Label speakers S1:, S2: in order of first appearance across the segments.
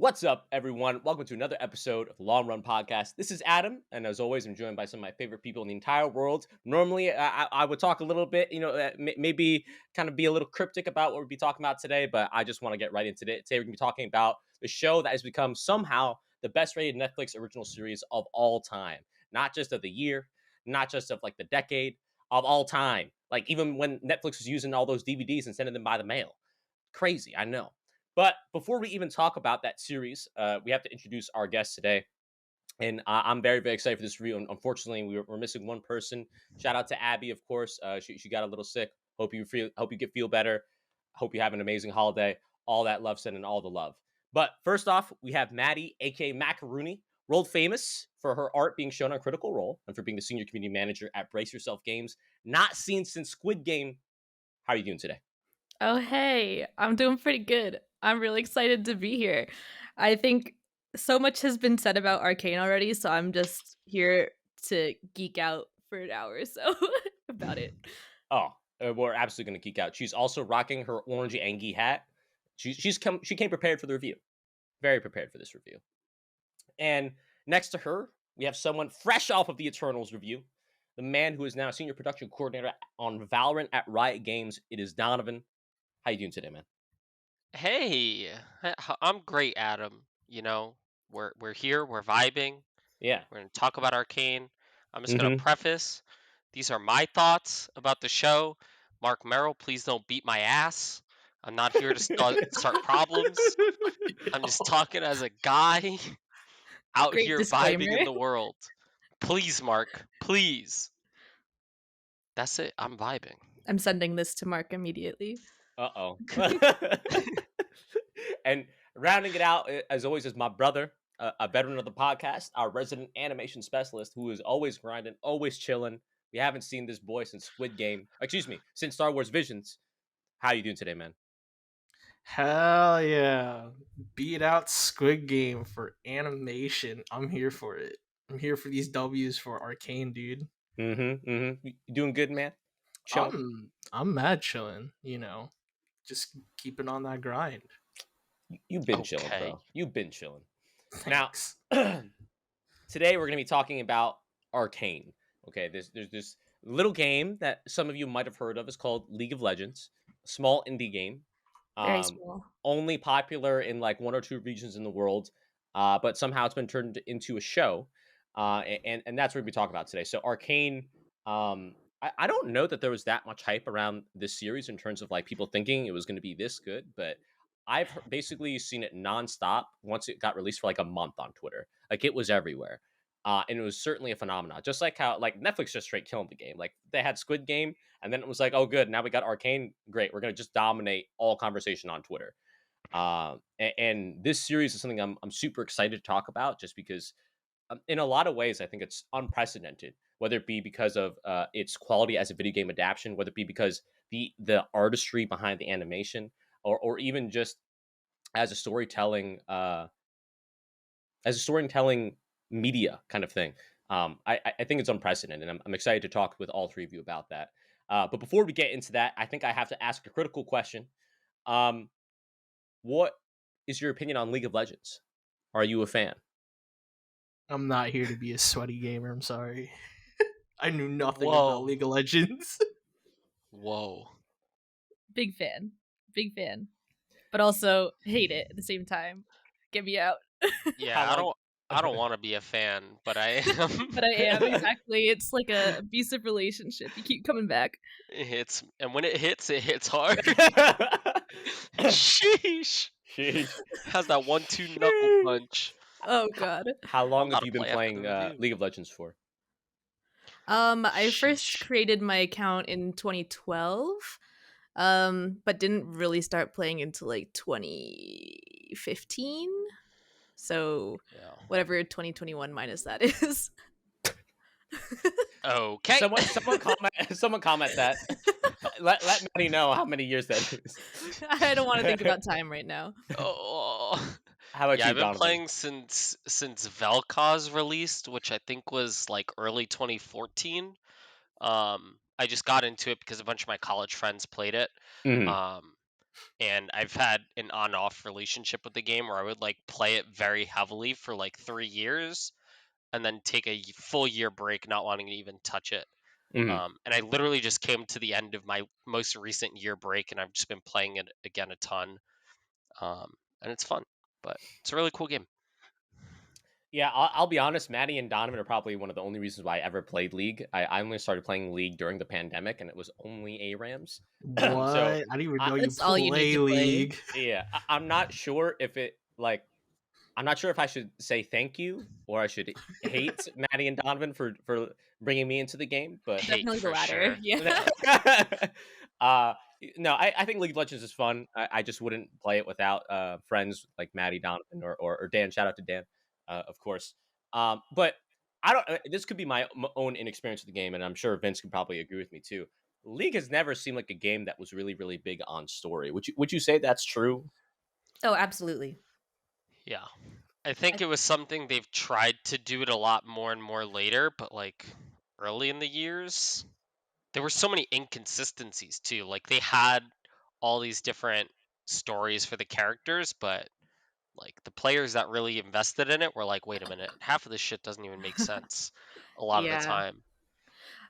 S1: What's up, everyone? Welcome to another episode of the Long Run Podcast. This is Adam, and as always, I'm joined by some of my favorite people in the entire world. Normally, I would talk a little bit, maybe kind of be a little cryptic about what we'll be talking about today, but I just want to get right into it. Today, we're going to be talking about the show that has become somehow the best rated Netflix original series of all time. Not just of the year, not just of like the decade, of all time. Like even when Netflix was using all those DVDs and sending them by the mail. Crazy, I know. But before we even talk about that series, we have to introduce our guest today. And I'm very, very excited for this review. Unfortunately, we're missing one person. Shout out to Abby, of course. She got a little sick. Hope you feel better. Hope you have an amazing holiday. All that love sending all the love. But first off, we have Maddie, aka Macaroni, world famous for her art being shown on Critical Role and for being the senior community manager at Brace Yourself Games. Not seen since Squid Game. How are you doing today?
S2: Oh, hey, I'm doing pretty good. I'm really excited to be here. I think so much has been said about Arcane already, so I'm just here to geek out for an hour or so about it.
S1: Oh, we're absolutely going to geek out. She's also rocking her orange Angie hat. She came prepared for the review. Very prepared for this review. And next to her, we have someone fresh off of the Eternals review. The man who is now senior production coordinator on Valorant at Riot Games. It is Donovan. How you doing today, man?
S3: Hey, I'm great, Adam. We're here, we're vibing.
S1: Yeah.
S3: We're gonna talk about Arcane. I'm just gonna
S1: Mm-hmm.
S3: preface. These are my thoughts about the show. Mark Merrill, please don't beat my ass. I'm not here to start problems. I'm just talking as a guy out
S2: Great
S3: here vibing
S2: disclaimer.
S3: in the world. Please, Mark, please. That's it. I'm vibing.
S2: I'm sending this to Mark immediately.
S1: Uh-oh. And rounding it out, as always, is my brother, a veteran of the podcast, our resident animation specialist, who is always grinding, always chilling. We haven't seen this boy since Squid Game. Excuse me, since Star Wars Visions. How you doing today, man?
S4: Hell yeah. Beat out Squid Game for animation. I'm here for it. I'm here for these W's for Arcane, dude.
S1: You doing good, man? Chilling?
S4: I'm mad chilling, Just keeping on that grind.
S1: You've been chilling,
S3: Okay.
S1: bro. You've been chilling.
S4: Thanks.
S1: Now, today we're going to be talking about Arcane. Okay, there's this little game that some of you might have heard of. It's called League of Legends. A small indie game.
S2: Very small.
S1: Only popular in like one or two regions in the world, but somehow it's been turned into a show, and that's what we talk about today. So Arcane, I don't know that there was that much hype around this series in terms of like people thinking it was going to be this good, but I've basically seen it nonstop once it got released for like a month on Twitter. Like it was everywhere. And it was certainly a phenomenon. Just like how like Netflix just straight killed the game. Like they had Squid Game, and then it was like, oh, good, now we got Arcane. Great, we're gonna just dominate all conversation on Twitter. And this series is something I'm super excited to talk about, just because in a lot of ways I think it's unprecedented. Whether it be because of its quality as a video game adaptation, whether it be because the artistry behind the animation, or even just as a storytelling media kind of thing. I think it's unprecedented, and I'm excited to talk with all three of you about that. But before we get into that, I think I have to ask a critical question. What is your opinion on League of Legends? Are you a fan?
S4: I'm not here to be a sweaty gamer, I'm sorry. I knew nothing
S3: Whoa.
S4: about League of Legends.
S3: Whoa.
S2: Big fan. But also hate it at the same time. Get me out.
S3: Yeah, I don't want to be a fan, but I am.
S2: But I am, exactly. It's like a abusive relationship. You keep coming back.
S3: And when it hits hard. Sheesh. Has that 1-2 knuckle punch.
S2: Oh god.
S1: How long
S3: I'm
S1: have
S3: about
S1: you
S3: to
S1: been
S3: play after
S1: playing
S3: the review.
S1: League of Legends for?
S2: I first
S3: Sheesh.
S2: created my account in 2012, but didn't really start playing until like 2015. So
S3: Yeah.
S2: whatever 2021 minus that is.
S3: Okay.
S1: Someone comment that. let Maddie know how many years that is.
S2: I don't want to think about time right now.
S3: Oh.
S1: How about
S3: Yeah,
S1: you,
S3: I've been
S1: Donovan?
S3: playing since Vel'Koz released, which I think was like early 2014. I just got into it because a bunch of my college friends played it.
S1: Mhm.
S3: and I've had an on-off relationship with the game where I would like play it very heavily for like 3 years and then take a full year break not wanting to even touch it.
S1: Mhm.
S3: And I literally just came to the end of my most recent year break, and I've just been playing it again a ton. And it's fun, but it's a really cool game.
S1: Yeah, I'll be honest. Maddie and Donovan are probably one of the only reasons why I ever played League. I only started playing League during the pandemic, and it was only ARAMs.
S4: What?
S1: So
S4: I didn't even
S1: I,
S4: know you
S2: That's all you need
S4: play
S2: to play.
S4: League.
S1: yeah, I'm not sure if it like. I'm not sure if I should say thank you or I should hate Maddie and Donovan for bringing me into the game, but
S3: Hate
S2: Definitely the
S3: for
S2: latter.
S3: sure.
S2: Yeah.
S1: uh, no, I think League of Legends is fun. I just wouldn't play it without friends like Maddie, Donovan, or Dan. Shout out to Dan, of course. But I don't. This could be my own inexperience with the game, and I'm sure Vince could probably agree with me too. League has never seemed like a game that was really, really big on story. Would you say that's true?
S2: Oh, absolutely.
S3: Yeah. I think it was something they've tried to do it a lot more and more later, but like early in the years, there were so many inconsistencies too. Like they had all these different stories for the characters, but like the players that really invested in it were like, wait a minute, half of this shit doesn't even make sense a lot of the
S2: Yeah.
S3: time.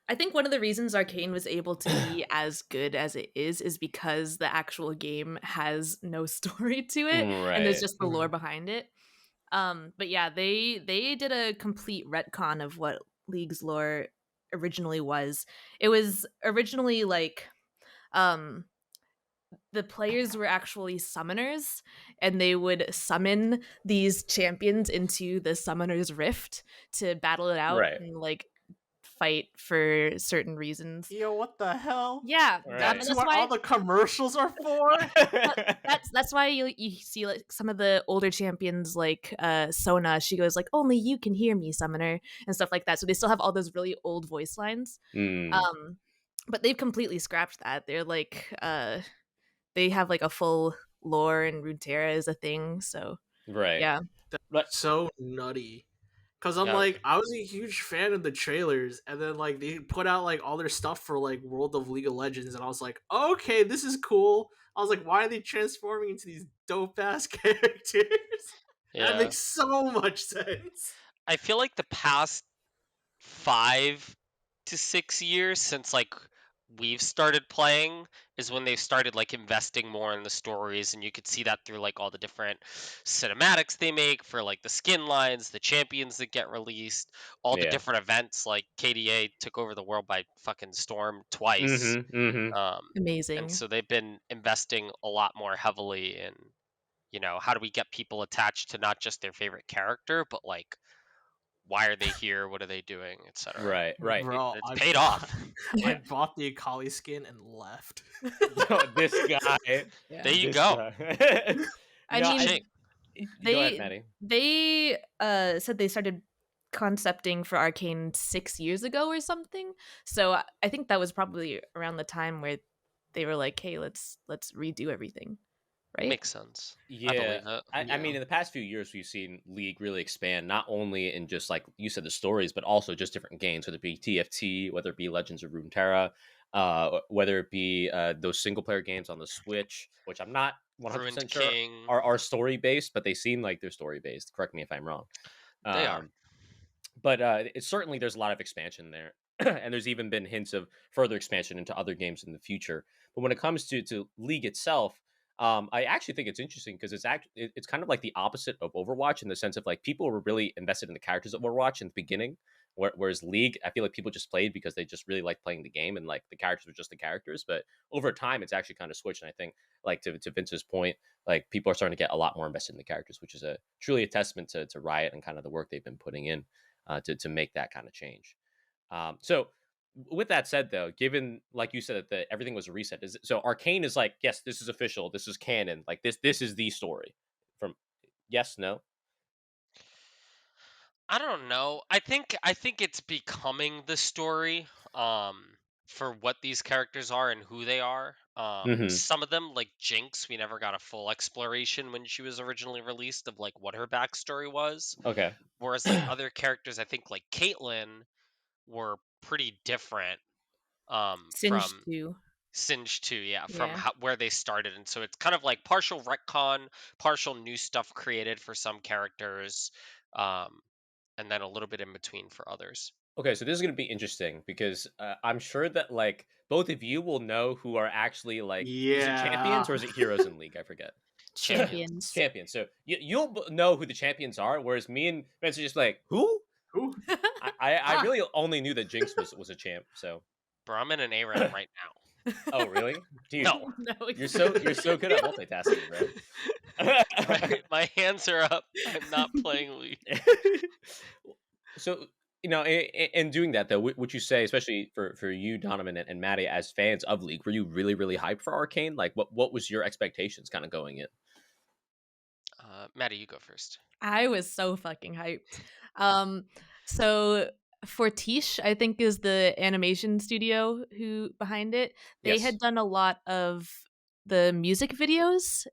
S2: I think one of the reasons Arcane was able to be as good as it is because the actual game has no story to it and there's
S1: Right.
S2: just the lore behind it. But yeah, they did a complete retcon of what League's lore originally was. It was originally like um the players were actually summoners and they would summon these champions into the summoner's rift to battle it out
S1: Right.
S2: and like fight for certain reasons.
S4: Yo, what the hell?
S2: Yeah,
S1: Right.
S4: That's
S2: that's
S4: what all
S2: why
S4: the commercials are for?
S2: that's why you see like some of the older champions like Sona, she goes like only you can hear me summoner and stuff like that. So they still have all those really old voice lines.
S1: Mm,
S2: But they've completely scrapped that. They're like they have like a full lore and Runeterra is a thing. So
S1: right.
S2: yeah.
S1: But
S4: So nutty. Cause I'm
S1: yeah,
S4: like, I was a huge fan of the trailers, and then like they put out like all their stuff for like World of League of Legends, and I was like, okay, this is cool. I was like, why are they transforming into these dope ass characters? That
S3: Yeah.
S4: makes so much sense.
S3: I feel like the past 5 to 6 years since like we've started playing is when they've started like investing more in the stories, and you could see that through like all the different cinematics they make for like the skin lines, the champions that get released, all the
S1: yeah.
S3: different events. Like KDA took over the world by fucking storm twice.
S1: Mm-hmm.
S3: And
S2: Amazing.
S3: so they've been investing a lot more heavily in, how do we get people attached to not just their favorite character, but like why are they here, what are they doing, etc.
S1: Right. Right.
S4: Bro,
S3: It's
S4: I
S3: paid
S4: bought,
S3: off.
S4: I bought the Akali skin and left.
S1: Yo, this guy.
S2: Yeah.
S3: There you
S1: This
S3: go.
S1: guy.
S2: I
S1: No,
S2: mean
S3: Shame.
S1: go ahead, Maddie.
S2: they said they started concepting for Arcane 6 years ago or something. So I think that was probably around the time where they were like, "Hey, let's redo everything." Right?
S3: Makes sense. I
S1: Yeah.
S3: believe it.
S1: I mean, in the past few years, we've seen League really expand, not only in just like you said, the stories, but also just different games, whether it be TFT, whether it be Legends of Runeterra, whether it be those single player games on the Switch, which I'm not 100%
S3: Ruined
S1: sure
S3: King.
S1: are story based, but they seem like they're story based. Correct me if I'm wrong.
S3: They are.
S1: But it's certainly there's a lot of expansion there, and there's even been hints of further expansion into other games in the future. But when it comes to League itself, I actually think it's interesting because it's kind of like the opposite of Overwatch in the sense of like people were really invested in the characters of Overwatch in the beginning, whereas League, I feel like people just played because they just really liked playing the game and like the characters were just the characters. But over time, it's actually kind of switched, and I think like to Vince's point, like people are starting to get a lot more invested in the characters, which is truly a testament to Riot and kind of the work they've been putting in to make that kind of change. So with that said, though, given like you said that everything was a reset, so Arcane is like, yes, this is official, this is canon, like this is the story. From yes, no.
S3: I don't know. I think it's becoming the story for what these characters are and who they are.
S1: Mm-hmm.
S3: Some of them, like Jinx, we never got a full exploration when she was originally released of like what her backstory was.
S1: Okay.
S3: Whereas like other characters, I think like Caitlyn were pretty different
S2: Singed
S3: from
S2: too.
S3: Singe 2, from
S2: Yeah.
S3: where they started, and so it's kind of like partial retcon, partial new stuff created for some characters, and then a little bit in between for others.
S1: Okay, so this is gonna be interesting because I'm sure that like both of you will know who are actually like, is it champions or
S4: Yeah.
S1: is it heroes in League? I forget.
S3: Champions.
S2: Champions.
S1: Champions. So you'll know who the champions are, whereas me and Vince are just like, who?
S4: Who?
S1: I really only knew that Jinx was a champ. So
S3: Bro, I'm in an ARAM right now.
S1: oh really, dude?
S3: No.
S2: No,
S1: You're so good at multitasking, bro.
S3: my hands are up. I'm not playing League.
S1: So in doing that though, would you say, especially for you, Donovan and Maddie, as fans of League, were you really hyped for Arcane? Like, what was your expectations kind of going in?
S3: Maddie, you go first.
S2: I was so fucking hyped. So Fortiche, I think, is the animation studio who behind it. They
S1: Yes.
S2: had done a lot of the music videos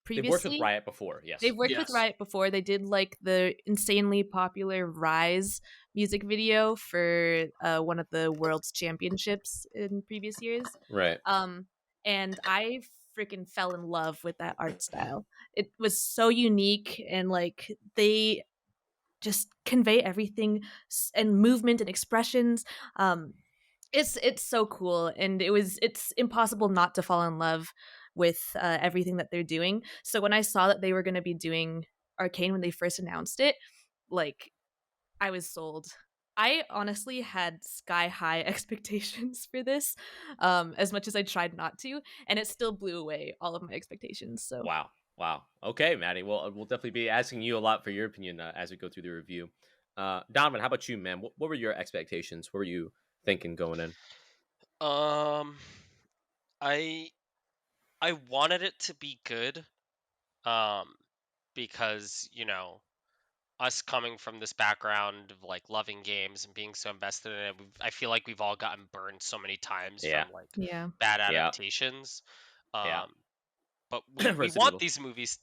S2: previously.
S1: They've worked with Riot before, yes.
S2: They've worked with
S4: Yes.
S2: Riot before. They did like the insanely popular Rise music video for one of the world's championships in previous years.
S1: Right.
S2: And I freaking fell in love with that art style. It was so unique, and like they just convey everything and movement and expressions. It's so cool, and it's impossible not to fall in love with everything that they're doing. So when I saw that they were going to be doing Arcane when they first announced it, like I was sold. I honestly had sky high expectations for this, as much as I tried not to, and it still blew away all of my expectations. So
S1: Wow. Okay, Maddie. Well, we'll definitely be asking you a lot for your opinion as we go through the review. Donovan, how about you, man? What were your expectations? What were you thinking going in?
S3: I wanted it to be good, because us coming from this background of like loving games and being so invested in it, I feel like we've all gotten burned so many times
S1: Yeah.
S3: from like
S2: yeah,
S3: bad
S1: Yeah.
S3: adaptations.
S1: Yeah.
S3: But we
S1: Resident
S3: want
S1: Evil.
S3: these movies,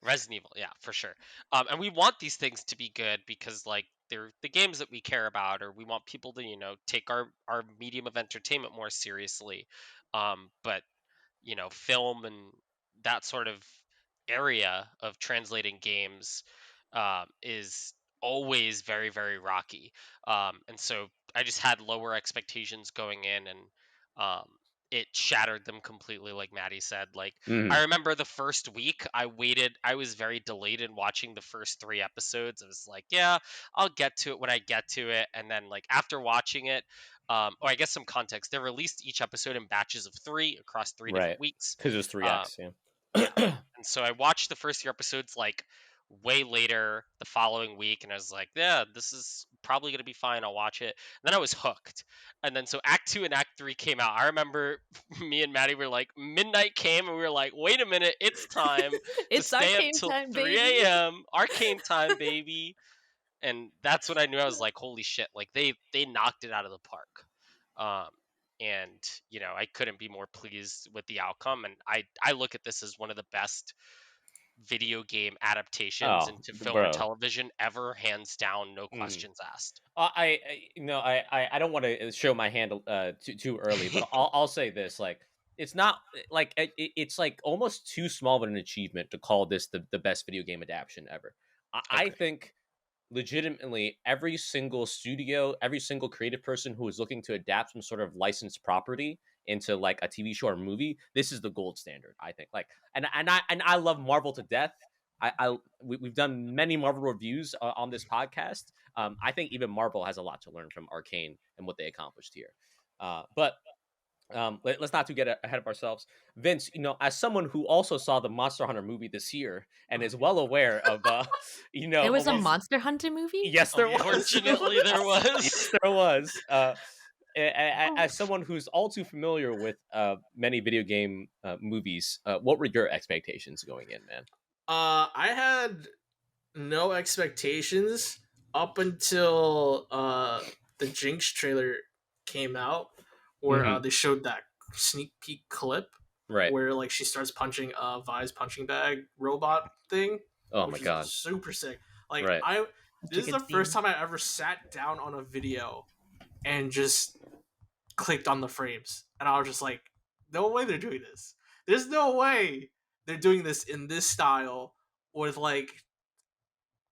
S3: Resident Evil, yeah, for sure. And we want these things to be good because like they're the games that we care about, or we want people to take our medium of entertainment more seriously. But film and that sort of area of translating games is always very, very rocky. And so I just had lower expectations going in, and um, it shattered them completely, like Maddie said. Like,
S1: Mhm.
S3: I remember the first week, I was very delayed in watching the first 3 episodes. I was like, yeah, I'll get to it when I get to it. And then, like, after watching it, I guess some context, they released each episode in batches of 3 across 3
S1: Right.
S3: different weeks.
S1: Because it was 3x, yeah.
S3: Yeah. And so I watched the first 3 episodes like way later the following week, and I was like, yeah, this is probably going to be fine. I'll watch it. And then I was hooked. And then so Act 2 and Act 3 came out. I remember me and Maddie were like, midnight came, and we were like, wait a minute, it's time
S2: it's
S3: to stay up
S2: Arcane
S3: till
S2: time,
S3: 3
S2: baby.
S3: a.m. Arcane time, baby. And that's when I knew. I was like, holy shit, like they knocked it out of the park. And I couldn't be more pleased with the outcome, and I look at this as one of the best video game adaptations
S1: Oh,
S3: into film or
S1: bro.
S3: television ever, hands down, no
S1: Mhm.
S3: questions asked.
S1: I don't want to show my hand too early, but I'll say this: like, it's not like it's like almost too small of an achievement to call this the best video game adaptation ever. I
S3: Agree.
S1: think legitimately every single studio, every single creative person who is looking to adapt some sort of licensed property into like a TV show or movie, this is the gold standard, I think. Like, and I love Marvel to death. We've done many Marvel reviews on this podcast. I think even Marvel has a lot to learn from Arcane and what they accomplished here. But let's not get ahead of ourselves. Vince, as someone who also saw the Monster Hunter movie this year and is well aware of,
S2: There was a
S1: almost-
S2: Monster Hunter movie?
S1: Yes, there was.
S3: Unfortunately, there was.
S1: Yes, there was. As someone who's all too familiar with many video game movies, what were your expectations going in, man?
S4: I had no expectations up until the Jinx trailer came out, where
S1: Mhm.
S4: they showed that sneak peek clip
S1: Right.
S4: where like she starts punching Vi's punching bag robot thing.
S1: Oh
S4: which
S1: my
S4: is
S1: god.
S4: super sick. Like
S1: Right.
S4: this is the first time I ever sat down on a video and just clicked on the frames, and I was just like, no way they're doing this. There's no way they're doing this in this style with like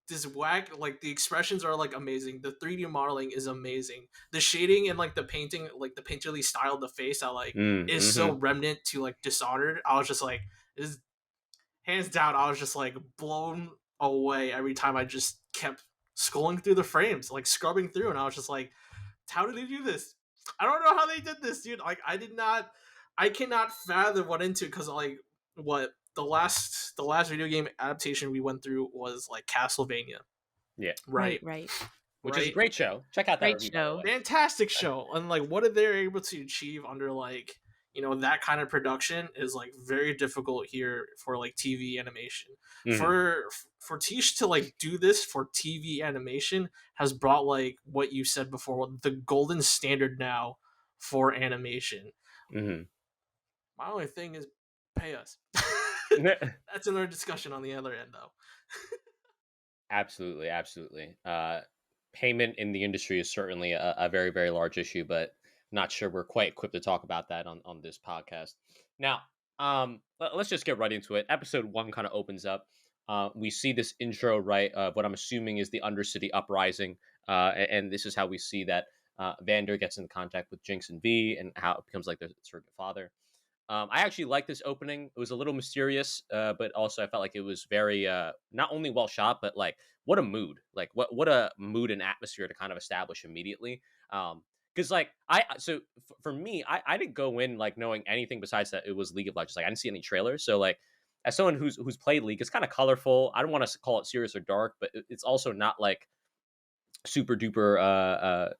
S4: this whack. Like the expressions are like amazing. The 3D modeling is amazing. The shading and like the painting, like the painterly style of the face, I like is so remnant to like Dishonored. I was just like, this is, hands down. I was just like blown away every time I just kept scrolling through the frames, like scrubbing through, and I was just like, how did they do this? I don't know how they did this, dude. Like I cannot fathom what into, because like what the last video game adaptation we went through was like Castlevania.
S1: Yeah.
S4: Right.
S1: Which is a great show. Check out that
S2: Great
S1: review,
S2: show.
S1: by the way.
S4: Fantastic show. And like what they're able to achieve under like, you know, that kind of production is like very difficult here for like TV animation. For Tish to like do this for TV animation has brought like what you said before, the golden standard now for animation. My only thing is pay us. That's another discussion on the other end though.
S1: Absolutely. Payment in the industry is certainly a very, very large issue, but not sure we're quite equipped to talk about that on this podcast. Now, let's just get right into it. Episode 1 kind of opens up. We see this intro, right, of what I'm assuming is the Undercity uprising, and this is how we see that Vander gets in contact with Jinx and V, and how it becomes like their surrogate father. I actually like this opening. It was a little mysterious, but also I felt like it was very not only well shot, but like what a mood, like what a mood and atmosphere to kind of establish immediately. Because like for me, I didn't go in like knowing anything besides that it was League of Legends. Like I didn't see any trailers, so like as someone who's played League, it's kind of colorful. I don't want to call it serious or dark, but it's also not like super duper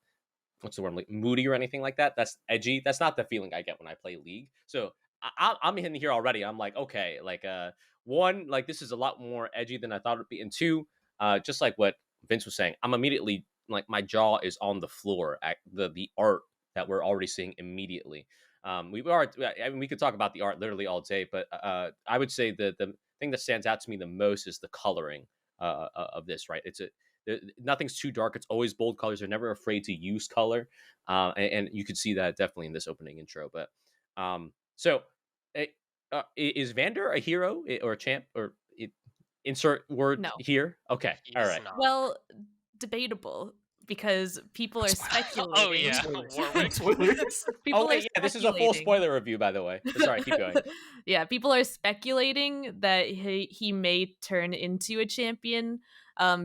S1: what's the word, like moody or anything like that. That's edgy. That's not the feeling I get when I play League. So I'm in here already. I'm like, okay, like one, like this is a lot more edgy than I thought it'd be, and two, just like what Vince was saying, I'm immediately like my jaw is on the floor at the art that we're already seeing immediately. I mean, we could talk about the art literally all day, but I would say the thing that stands out to me the most is the coloring of this. Right, nothing's too dark. It's always bold colors. They're never afraid to use color, and you could see that definitely in this opening intro. But so, is Vander a hero or a champ or insert word
S2: No.
S1: here? Okay,
S3: He's
S1: all right.
S3: not.
S2: Well, debatable, because people are speculating.
S3: Oh yeah, Warwick.
S2: People are
S1: yeah, this is a full
S2: speculating.
S1: spoiler review, by the way. Sorry, keep going.
S2: Yeah, people are speculating that he may turn into a champion,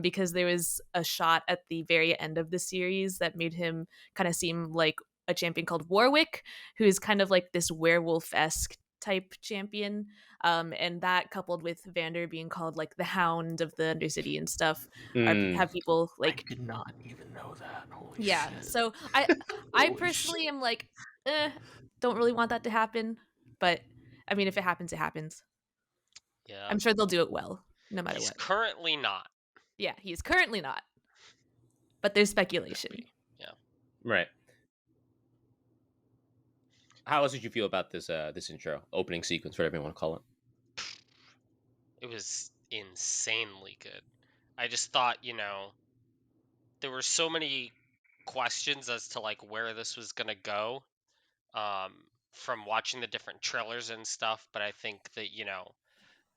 S2: because there was a shot at the very end of the series that made him kind of seem like a champion called Warwick, who is kind of like this werewolf-esque type champion, and that coupled with Vander being called like the Hound of the Undercity and stuff, have people like,
S4: I did not even know that. Holy
S2: yeah.
S4: shit.
S2: So I personally am like, don't really want that to happen, but I mean, if it happens, it happens.
S3: Yeah.
S2: I'm sure they'll do it well, no matter
S3: He's
S2: what.
S3: currently not.
S2: Yeah, he's currently not, but there's speculation.
S3: Yeah.
S1: Right. How else did you feel about this this intro opening sequence, whatever you want to call it?
S3: It was insanely good. I just thought, there were so many questions as to like where this was gonna go, from watching the different trailers and stuff. But I think that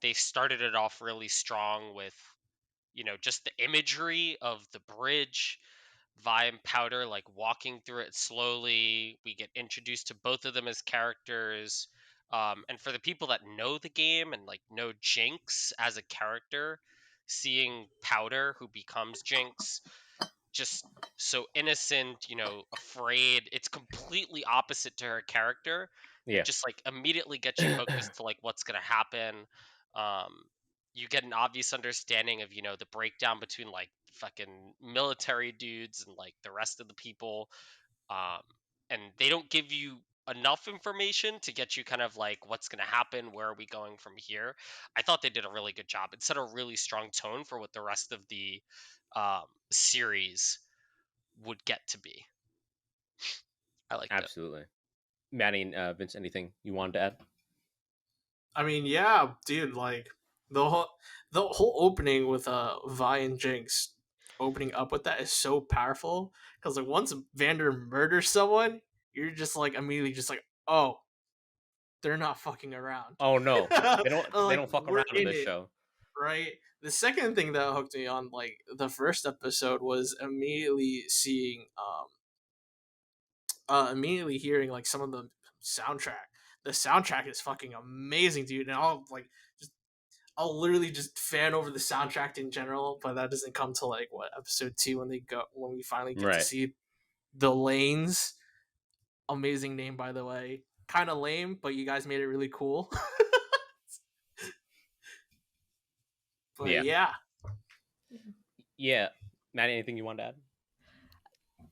S3: they started it off really strong with just the imagery of the bridge. Vi and Powder like walking through it slowly. We get introduced to both of them as characters. And for the people that know the game and like know Jinx as a character, seeing Powder, who becomes Jinx, just so innocent, afraid. It's completely opposite to her character.
S1: Yeah.
S3: It just like immediately gets you focused to like what's gonna happen. You get an obvious understanding of the breakdown between like fucking military dudes and like the rest of the people, and they don't give you enough information to get you kind of like what's going to happen, where are we going from here. I thought they did a really good job. It set a really strong tone for what the rest of the series would get to be. I liked it.
S1: Absolutely. Maddie and Vince, anything you wanted to add?
S4: I mean, yeah, dude, like the whole opening with Vi and Jinx opening up with that is so powerful, because like once Vander murders someone, you're just like immediately just like, oh, they're not fucking around.
S1: Oh no, they
S4: Like,
S1: don't fuck
S4: we're
S1: around in
S4: in
S1: this
S4: it,
S1: show.
S4: right? The second thing that hooked me on like the first episode was immediately seeing immediately hearing like some of the soundtrack. The soundtrack is fucking amazing, dude. And I'll literally just fan over the soundtrack in general, but that doesn't come till like what, episode 2 when we finally get to
S1: Right.
S4: see the lanes. Amazing name, by the way. Kind of lame, but you guys made it really cool. But
S1: Yeah. Maddie, anything you want to add?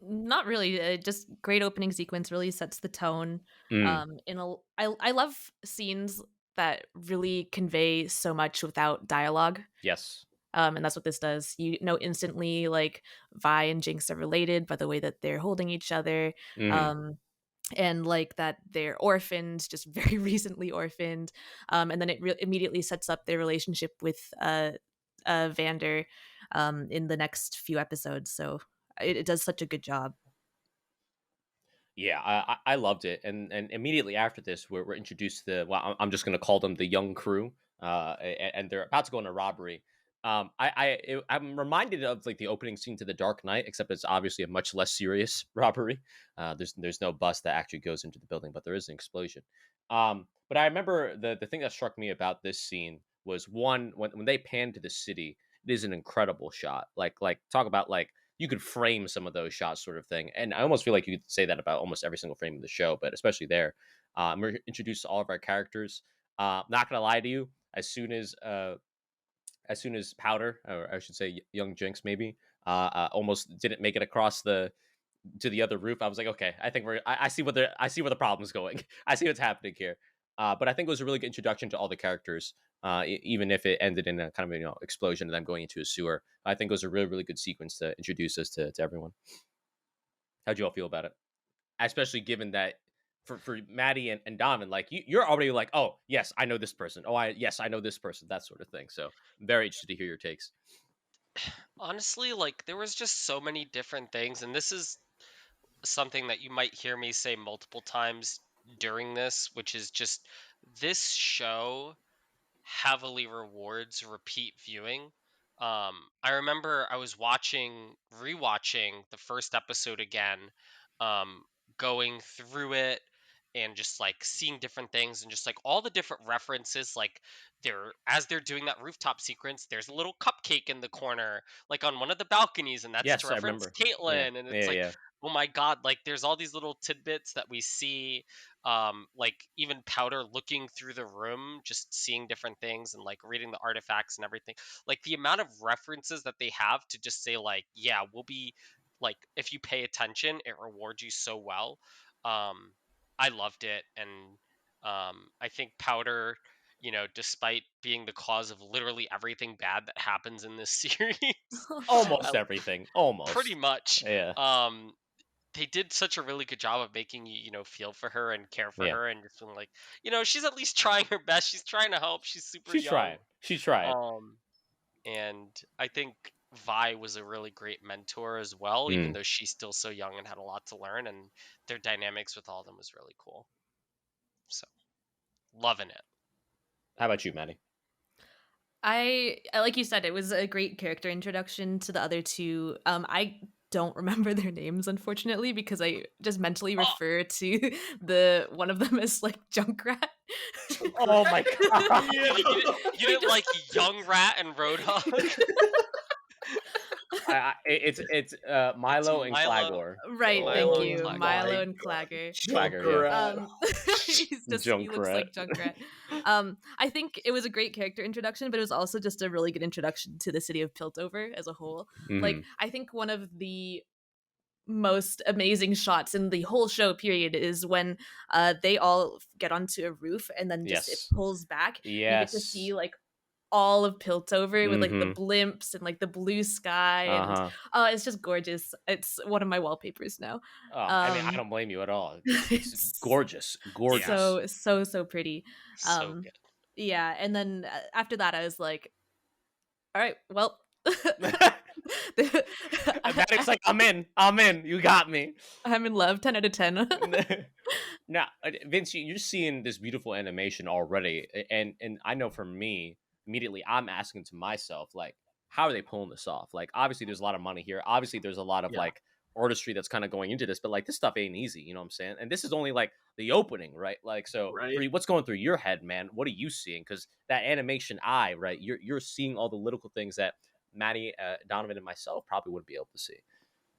S2: Not really. Just great opening sequence, really sets the tone. I love scenes that really convey so much without dialogue.
S1: Yes.
S2: And that's what this does. You know instantly, like, Vi and Jinx are related by the way that they're holding each other. And like that they're orphaned, just very recently orphaned. And then it immediately sets up their relationship with Vander in the next few episodes. So it does such a good job.
S1: Yeah, I loved it, and immediately after this, we're introduced to I'm just gonna call them the young crew, and they're about to go on a robbery. I'm reminded of like the opening scene to The Dark Knight, except it's obviously a much less serious robbery. There's no bus that actually goes into the building, but there is an explosion. But I remember the thing that struck me about this scene was one when they pan to the city. It is an incredible shot. Like talk about like you could frame some of those shots, sort of thing. And I almost feel like you could say that about almost every single frame of the show, but especially there. We're introduced to all of our characters. Not gonna lie to you, as soon as Powder, or I should say young Jinx, maybe, almost didn't make it across to the other roof, I was like, okay, I think I see where the problem's going. I see what's happening here. But I think it was a really good introduction to all the characters, even if it ended in a kind of explosion and them going into a sewer. I think it was a really, really good sequence to introduce us to everyone. How'd you all feel about it? Especially given that for Maddie and Donovan, like you're already like, oh yes, I know this person. Oh, I know this person. That sort of thing. So I'm very interested to hear your takes.
S3: Honestly, like there was just so many different things, and this is something that you might hear me say multiple times during this, which is just this show heavily rewards repeat viewing. I remember I was rewatching the first episode again, going through it and just like seeing different things and just like all the different references. Like as they're doing that rooftop sequence, there's a little cupcake in the corner, like on one of the balconies, and that's to
S1: Yes, I
S3: reference
S1: remember. Yeah,
S3: Caitlyn. And it's like,
S1: yeah.
S3: oh my god, like there's all these little tidbits that we see, like even Powder looking through the room, just seeing different things and like reading the artifacts and everything. Like the amount of references that they have to just say like, yeah, we'll be like, if you pay attention, it rewards you so well. I loved it. And I think Powder, despite being the cause of literally everything bad that happens in this series,
S1: Almost everything. Almost.
S3: pretty much.
S1: Yeah.
S3: They did such a really good job of making you, feel for her and care for
S1: Yeah.
S3: her, and just feeling like, she's at least trying her best. She's trying to help. She's super young.
S1: She's trying.
S3: And I think Vi was a really great mentor as well, even though she's still so young and had a lot to learn, and their dynamics with all of them was really cool. So, loving it.
S1: How about you, Maddie?
S2: I like you said, it was a great character introduction to the other two. I don't remember their names, unfortunately, because I just mentally refer to the one of them as like Junkrat.
S1: Oh my god!
S3: You didn't like Young Rat and Roadhog?
S1: It's Milo and Claggor.
S2: Right,
S3: Milo
S2: thank you.
S3: and
S2: Milo and Claggor.
S1: Claggor, yeah.
S2: He looks like Junkrat. I think it was a great character introduction, but it was also just a really good introduction to the city of Piltover as a whole. Like, I think one of the most amazing shots in the whole show period is when they all get onto a roof and then just it pulls back.
S1: Yes.
S2: You get to see like all of Piltover with like the blimps and like the blue sky, and it's just gorgeous. It's one of my wallpapers now.
S1: I mean, I don't blame you at all. It's gorgeous.
S2: So pretty.
S3: So good.
S2: Yeah, and then after that I was like, all right, well.
S1: Maddie's like, I'm in. You got me.
S2: I'm in love. 10 out of 10.
S1: Now, Vince, you're seeing this beautiful animation already, and I know for me, immediately I'm asking to myself, like, how are they pulling this off? Like, obviously, there's a lot of money here. Obviously, there's a lot of
S4: Yeah.
S1: like artistry that's kind of going into this, but like this stuff ain't easy. You know what I'm saying? And this is only like the opening, right? Like, so
S4: Right.
S1: for you, what's going through your head, man? What are you seeing? Because that animation eye, right? You're seeing all the little things that Maddie, Donovan, and myself probably wouldn't be able to see.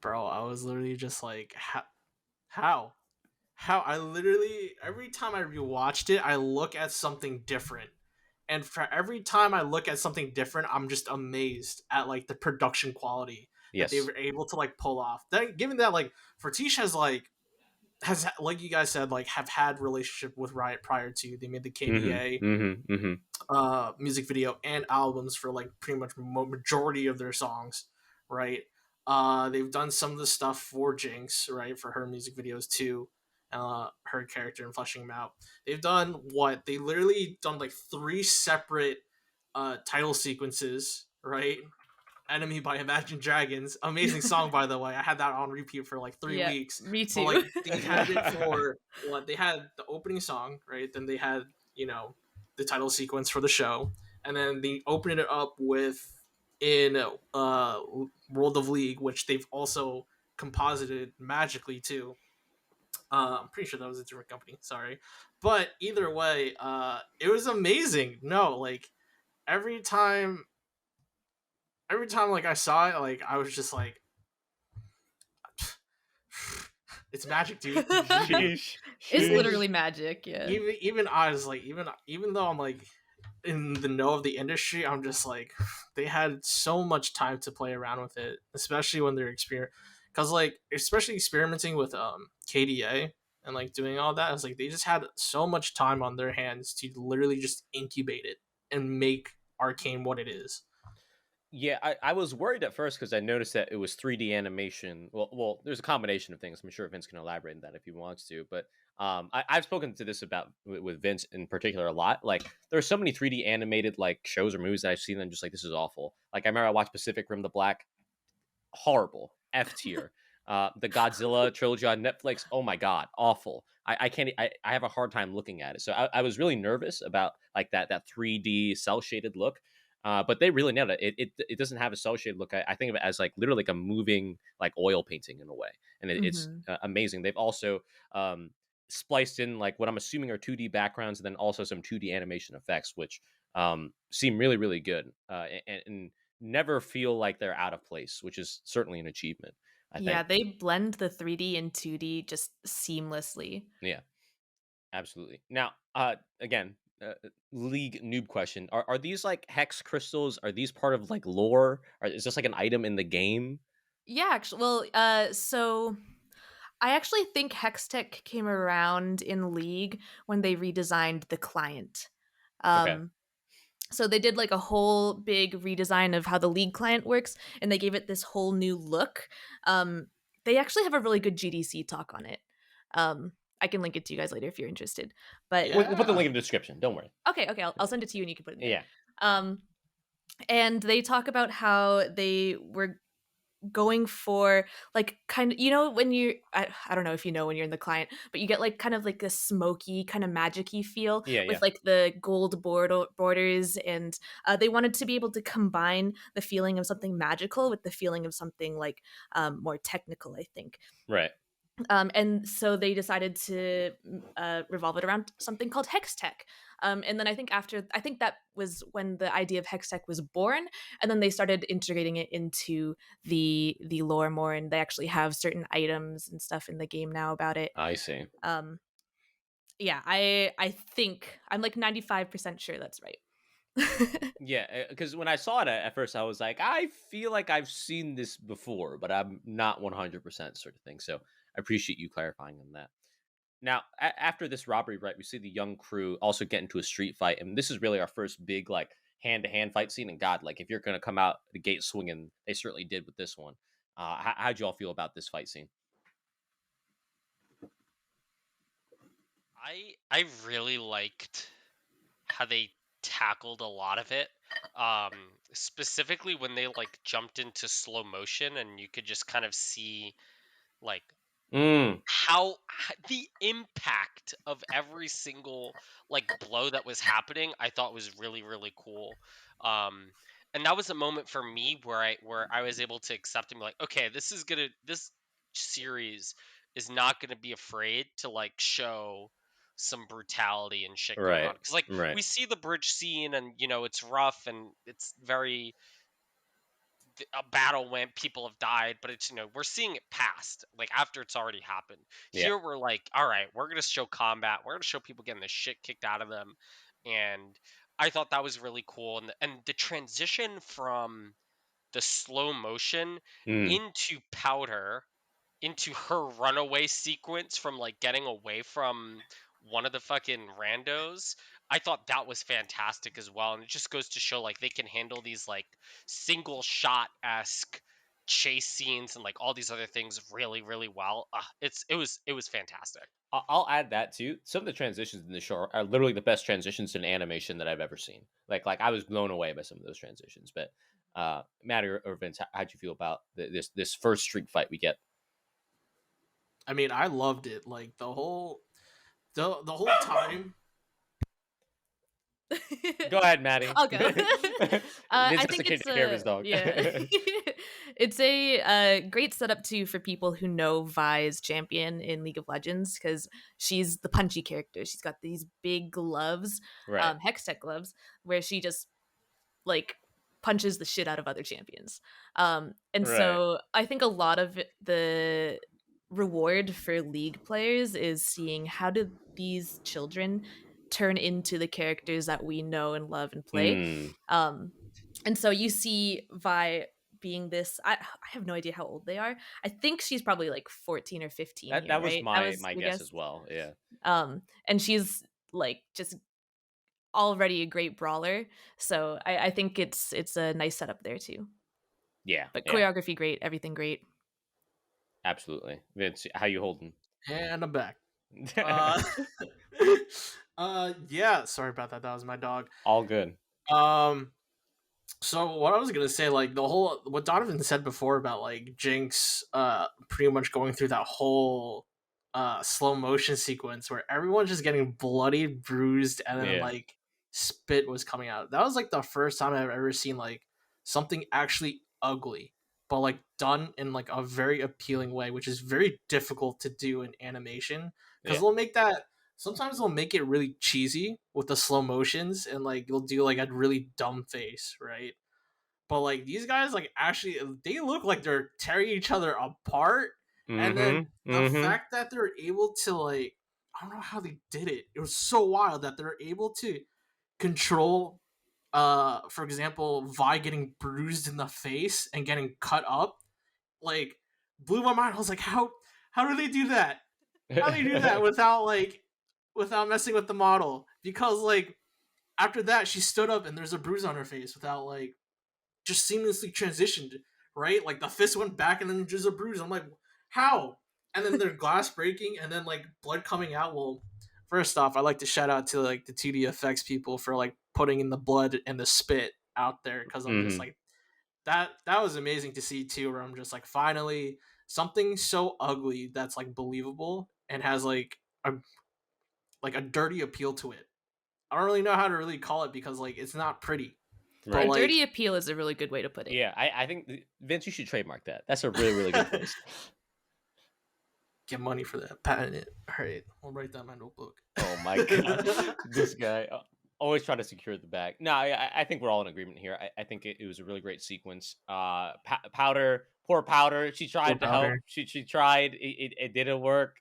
S4: Bro, I was literally just like, how? I literally, every time I rewatched it, I look at something different. And for every time I look at something different, I'm just amazed at like the production quality that they
S1: Yes.
S4: were able to like pull off. Then, given that like Fortiche has like you guys said, like have had relationship with Riot prior to, they made the KDA music video and albums for like pretty much majority of their songs, right? They've done some of the stuff for Jinx, right, for her music videos too, her character and fleshing them out. They've done what they literally done like 3 separate title sequences, right? Enemy by Imagine Dragons, amazing song by the way. I had that on repeat for like 3
S2: Yeah,
S4: weeks.
S2: me
S4: But
S2: too.
S4: like they had it for what they had the opening song, right? Then they had, the title sequence for the show, and then they opened it up with in World of League, which they've also composited magically too. I'm pretty sure that was a different company. Sorry, but either way, it was amazing. No, like every time, like I saw it, like I was just like, it's magic, dude.
S1: Sheesh.
S2: It's
S1: Sheesh.
S2: literally magic, yeah.
S4: Even I was like, even though I'm like in the know of the industry, I'm just like, they had so much time to play around with it, especially when they're because like especially experimenting with KDA and like doing all that. It's like they just had so much time on their hands to literally just incubate it and make Arcane what it is.
S1: Yeah, I was worried at first because I noticed that it was 3D animation. Well, there's a combination of things. I'm sure Vince can elaborate on that if he wants to. But I've spoken to this about with Vince in particular a lot. Like, there's so many 3D animated like shows or movies that I've seen, and just like this is awful. Like, I remember I watched Pacific Rim: The Black, horrible, F tier. The Godzilla trilogy on Netflix, oh my god, awful. I can't. I have a hard time looking at it. So I was really nervous about like that 3D cell shaded look. But they really nailed it. It doesn't have a cell shade look. I think of it as like literally like a moving like oil painting in a way, and it's
S2: Mhm.
S1: amazing. They've also spliced in like what I'm assuming are 2D backgrounds, and then also some 2D animation effects, which seem really really good, and never feel like they're out of place, which is certainly an achievement, I
S2: Yeah,
S1: think.
S2: they blend the 3D and 2D just seamlessly.
S1: Yeah, absolutely. Now, again, league noob question: Are these like hex crystals? Are these part of like lore? Or is this like an item in the game?
S2: Yeah, actually, well, so I actually think Hextech came around in League when they redesigned the client.
S1: Okay,
S2: Um, so they did like a whole big redesign of how the League client works, and they gave it this whole new look. They actually have a really good GDC talk on it. Um, I can link it to you guys later if you're interested. But
S1: we'll put the
S4: Yeah.
S1: link in the description. Don't worry.
S2: okay, I'll send it to you and you can put it in there.
S1: Yeah.
S2: Um, and they talk about how they were going for like kind of, when I don't know if you know when you're in the client, but you get like kind of like a smoky kind of magic-y feel
S1: Yeah.
S2: with
S1: Yeah.
S2: like the gold borders, and they wanted to be able to combine the feeling of something magical with the feeling of something like more technical, I think.
S1: Right.
S2: And so they decided to revolve it around something called Hex Tech. And then I think that was when the idea of Hex Tech was born, and then they started integrating it into the lore more, and they actually have certain items and stuff in the game now about it.
S1: I see.
S2: Um, yeah, I think I'm like 95% sure that's right.
S1: Yeah, because when I saw it at first, I was like, I feel like I've seen this before, but I'm not 100% sort of thing. So I appreciate you clarifying on that. Now, after this robbery, right, we see the young crew also get into a street fight, and this is really our first big like hand-to-hand fight scene. And God, like if you're gonna come out the gate swinging, they certainly did with this one. How'd you all feel about this fight scene?
S3: I really liked how they tackled a lot of it. um, specifically when they like jumped into slow motion and you could just kind of see like
S1: Mm,
S3: the impact of every single like blow that was happening. I thought was really really cool. um and that was a moment for me where I was able to accept and be like, okay, this series is not gonna be afraid to like show some brutality and shit going on,
S1: right,
S3: because like
S1: right.
S3: we see the bridge scene and it's rough and it's very a battle when people have died, but it's we're seeing it past, like after it's already happened.
S1: Yeah.
S3: Here we're like, all right, we're gonna show combat, we're gonna show people getting the shit kicked out of them, and I thought that was really cool, and the transition from the slow motion
S1: Mm.
S3: into Powder, into her runaway sequence from like getting away from one of the fucking randos. I thought that was fantastic as well. And it just goes to show like they can handle these like single shot esque chase scenes and like all these other things really, really well. It was fantastic.
S1: I'll add that too. Some of the transitions in the show are literally the best transitions in animation that I've ever seen. Like I was blown away by some of those transitions. But Maddie or Vince, how'd you feel about this first street fight we get?
S4: I mean, I loved it. Like the whole time.
S1: Go ahead, Maddie.
S2: I'll go.
S1: Vince
S2: I
S1: has to
S2: think
S1: take
S2: it's
S1: care of his dog.
S2: yeah. It's a great setup too for people who know Vi's champion in League of Legends, because she's the punchy character. She's got these big gloves,
S1: Right.
S2: hex tech gloves, where she just like punches the shit out of other champions. And
S1: Right.
S2: so I think a lot of the reward for League players is seeing how do these children turn into the characters that we know and love and play.
S1: Mm.
S2: And so you see Vi being this. I have no idea how old they are. I think she's probably like 14 or 15 here,
S1: That was
S2: right?
S1: my
S2: your
S1: guess as well. Yeah.
S2: And she's like just already a great brawler. So I think it's a nice setup there too.
S1: Yeah.
S2: But
S1: Yeah.
S2: choreography great, everything great.
S1: Absolutely. Vince, how you holding?
S4: And I'm back. Yeah, sorry about that. That was my dog.
S1: All good.
S4: So what I was gonna say, like what Donovan said before about like Jinx, pretty much going through that whole slow motion sequence where everyone's just getting bloody, bruised, and then
S1: Yeah.
S4: like spit was coming out. That was like the first time I've ever seen like something actually ugly, but like done in like a very appealing way, which is very difficult to do in animation because
S1: Yeah.
S4: they'll make that. Sometimes they'll make it really cheesy with the slow motions and like you'll do like a really dumb face, right? But like these guys like actually they look like they're tearing each other apart. And then the fact that they're able to like I don't know how they did it. It was so wild that they're able to control for example Vi getting bruised in the face and getting cut up. Like blew my mind. I was like, how do they do that? How do they do that without messing with the model? Because like after that she stood up and there's a bruise on her face without like just seamlessly transitioned, right? Like the fist went back and then there's a bruise. I'm like, how? And then their glass breaking and then like blood coming out. Well, first off, I like to shout out to like the 2D effects people for like putting in the blood and the spit out there because I'm just like that was amazing to see too, where I'm just like finally something so ugly that's like believable and has like a dirty appeal to it. I don't really know how to really call it because like it's not pretty.
S1: Right.
S2: Yeah,
S4: But, like,
S2: dirty appeal is a really good way to put it.
S1: Yeah, I think Vince, you should trademark that. That's a really, really good phrase.
S4: get money for that. Patent it. All right, I'll write that in my notebook.
S1: Oh my god, this guy always try to secure the bag. No, I think we're all in agreement here. I think it was a really great sequence. Powder, poor Powder. She tried to help. She tried. It didn't work.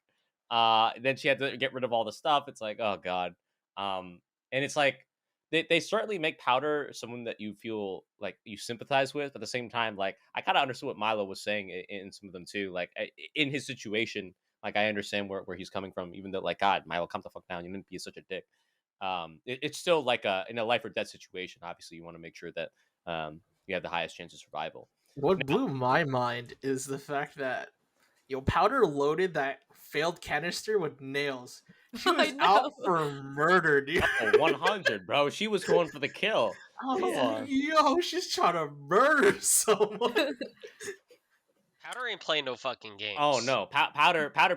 S1: Then she had to get rid of all the stuff. It's like, oh god. And it's like they certainly make Powder someone that you feel like you sympathize with. But at the same time, like I kind of understood what Milo was saying in some of them too. Like in his situation, like I understand where he's coming from. Even though, like, God, Milo, come the fuck down. You didn't be such a dick. It's still like in a life or death situation. Obviously, you want to make sure that you have the highest chance of survival.
S4: What blew my mind is the fact that Powder loaded that failed canister with nails. She was out for murder, dude.
S1: Oh, 100, bro. She was going for the kill.
S4: I was
S1: Come
S4: like,
S1: on.
S4: yo, she's trying to murder someone.
S3: Powder ain't playing no fucking
S1: Oh
S3: games.
S1: no, Powder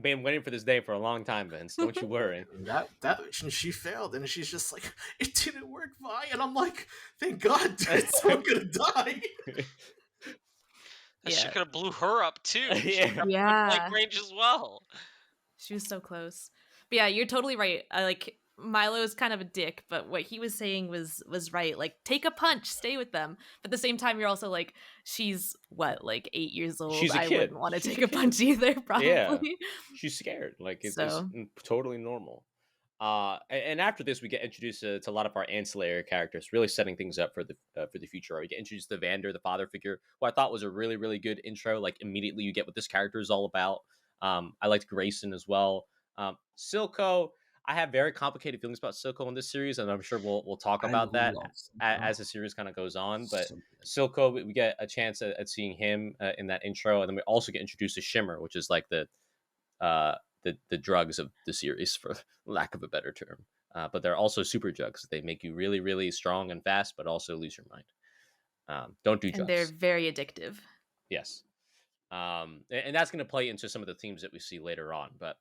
S1: been waiting for this day for a long time, Vince. Don't you worry.
S4: She failed, and she's just like, it didn't work, Vi. And I'm like, thank God, dude, someone gonna die.
S3: That shit
S2: Yeah.
S3: could have blew her up too. She
S1: Yeah.
S3: got point
S2: Yeah.
S3: blank range as well.
S2: She was so close. But yeah, you're totally right. Like Milo's kind of a dick, but what he was saying was right. Like, take a punch, stay with them. But at the same time, you're also like, she's what, like 8 years old.
S1: She's a
S2: I
S1: kid.
S2: wouldn't want to
S1: She's
S2: take
S1: a
S2: a
S1: kid.
S2: punch either, probably.
S1: Yeah. She's scared. Like it's
S2: So
S1: totally normal. And after this, we get introduced to a lot of our ancillary characters, really setting things up for the future. We get introduced to Vander, the father figure, who I thought was a really really good intro. Like immediately, you get what this character is all about. I liked Grayson as well. Silko, I have very complicated feelings about Silko in this series, and I'm sure we'll talk about that as the series kind of goes on. But Silko, we get a chance at seeing him in that intro, and then we also get introduced to Shimmer, which is like the drugs of the series, for lack of a better term. But they're also super drugs. They make you really, really strong and fast, but also lose your mind. Don't do drugs.
S2: and they're very addictive.
S1: Yes. And that's going to play into some of the themes that we see later on. But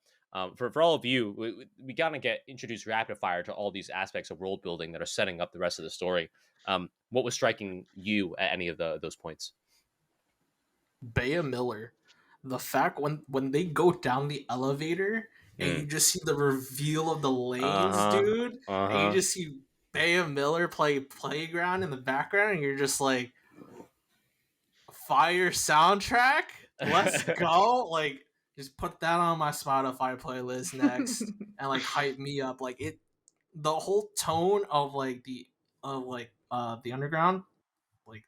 S1: for all of you, we got to get introduced rapid fire to all these aspects of world building that are setting up the rest of the story. What was striking you at any of those points?
S4: Bea Miller, the fact when they go down the elevator and you just see the reveal of the lanes, dude, and you just see Bea Miller play Playground in the background, and you're just like, fire soundtrack, let's go. Like, just put that on my Spotify playlist next and like hype me up. Like it, the whole tone of like the underground, like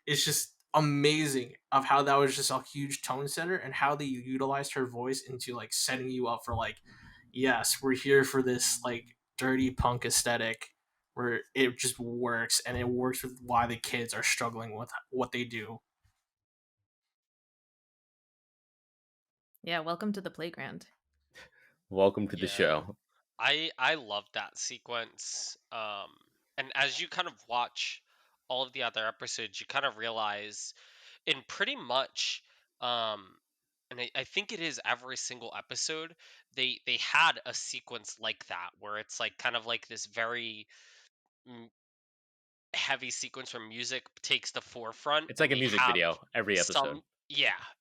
S4: it's just amazing of how that was just a huge tone setter and how they utilized her voice into like setting you up for like, yes, we're here for this like dirty punk aesthetic where it just works, and it works with why the kids are struggling with what they do.
S2: Yeah, welcome to the playground.
S1: Welcome to the show.
S3: I love that sequence. And as you kind of watch all of the other episodes, you kind of realize in pretty much and I think it is every single episode, they had a sequence like that where it's like kind of like this very heavy sequence where music takes the forefront.
S1: It's like a music video every episode.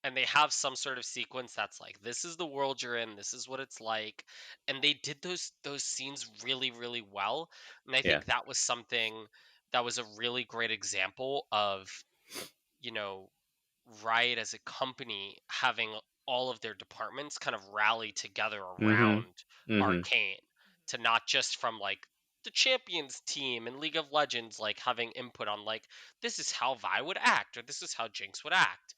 S3: And they have some sort of sequence that's like, this is the world you're in, this is what it's like, and they did those scenes really really well. And I think that was something that was a really great example of, you know, Riot as a company having all of their departments kind of rally together around Arcane, to not just from like the Champions team and League of Legends like having input on like, this is how Vi would act or this is how Jinx would act,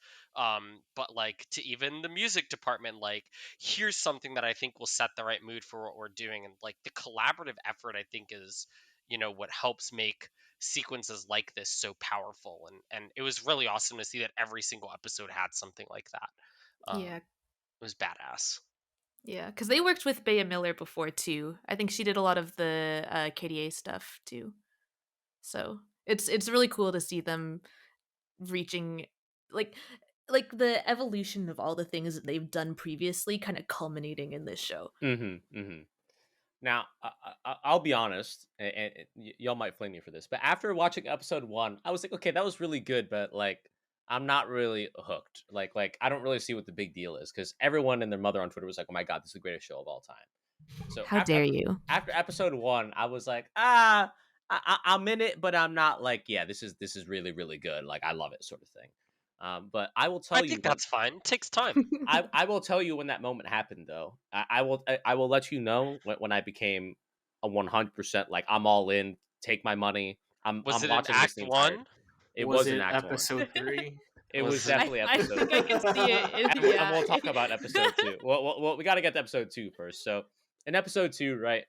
S3: but like to even the music department, like, here's something that I think will set the right mood for what we're doing. And like the collaborative effort, I think, is, you know, what helps make sequences like this so powerful. And it was really awesome to see that every single episode had something like that.
S2: Yeah,
S3: it was badass.
S2: Yeah, because they worked with Bea Miller before too. I think she did a lot of the KDA stuff too. So it's really cool to see them reaching like the evolution of all the things that they've done previously, kind of culminating in this show.
S1: Now, I'll be honest, and y'all might flame me for this, but after watching episode 1, I was like, okay, that was really good, but like, I'm not really hooked. Like I don't really see what the big deal is, because everyone and their mother on Twitter was like, oh my god, this is the greatest show of all time. So
S2: How dare you?
S1: After episode 1, I was like, I'm in it, but I'm not like, yeah, this is really really good. Like I love it, sort of thing. But I will tell you,
S3: I think that's fine. It takes time.
S1: I will tell you when that moment happened, though. I will let you know when I became a 100%, like, I'm all in. Take my money. I'm
S3: it
S1: watching
S3: in
S1: this
S3: Act
S1: the
S3: 1?
S1: entire- It
S4: Was
S1: was
S4: it
S1: in Act 1.
S4: episode 3?
S1: It was definitely
S2: I
S1: episode.
S2: think I can see it.
S1: And we'll talk about episode 2. Well, we got to get to episode 2 first. So in episode 2, right,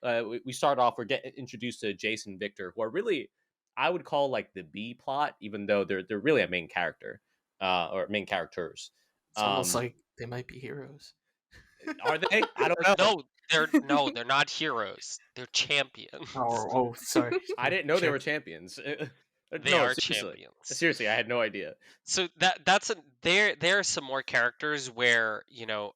S1: we start off. We're getting introduced to Jace and Victor, who are really, I would call, like, the B plot, even though they're really a main character, or main characters.
S4: It's almost like they might be heroes.
S1: Are they? I don't know.
S3: No, They're not heroes. They're champions.
S4: Oh, sorry.
S1: I didn't know they were
S4: Champ-
S1: champions.
S3: They
S1: No,
S3: are
S1: seriously.
S3: champions.
S1: Seriously, I had no idea.
S3: So there are some more characters where,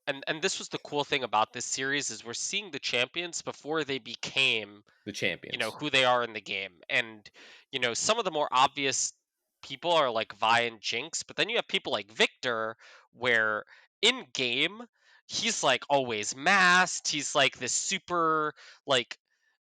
S3: and this was the cool thing about this series is we're seeing the champions before they became,
S1: The champions.
S3: who they are in the game. And, some of the more obvious people are like Vi and Jinx, but then you have people like Victor, where in game he's like always masked. He's like this super like,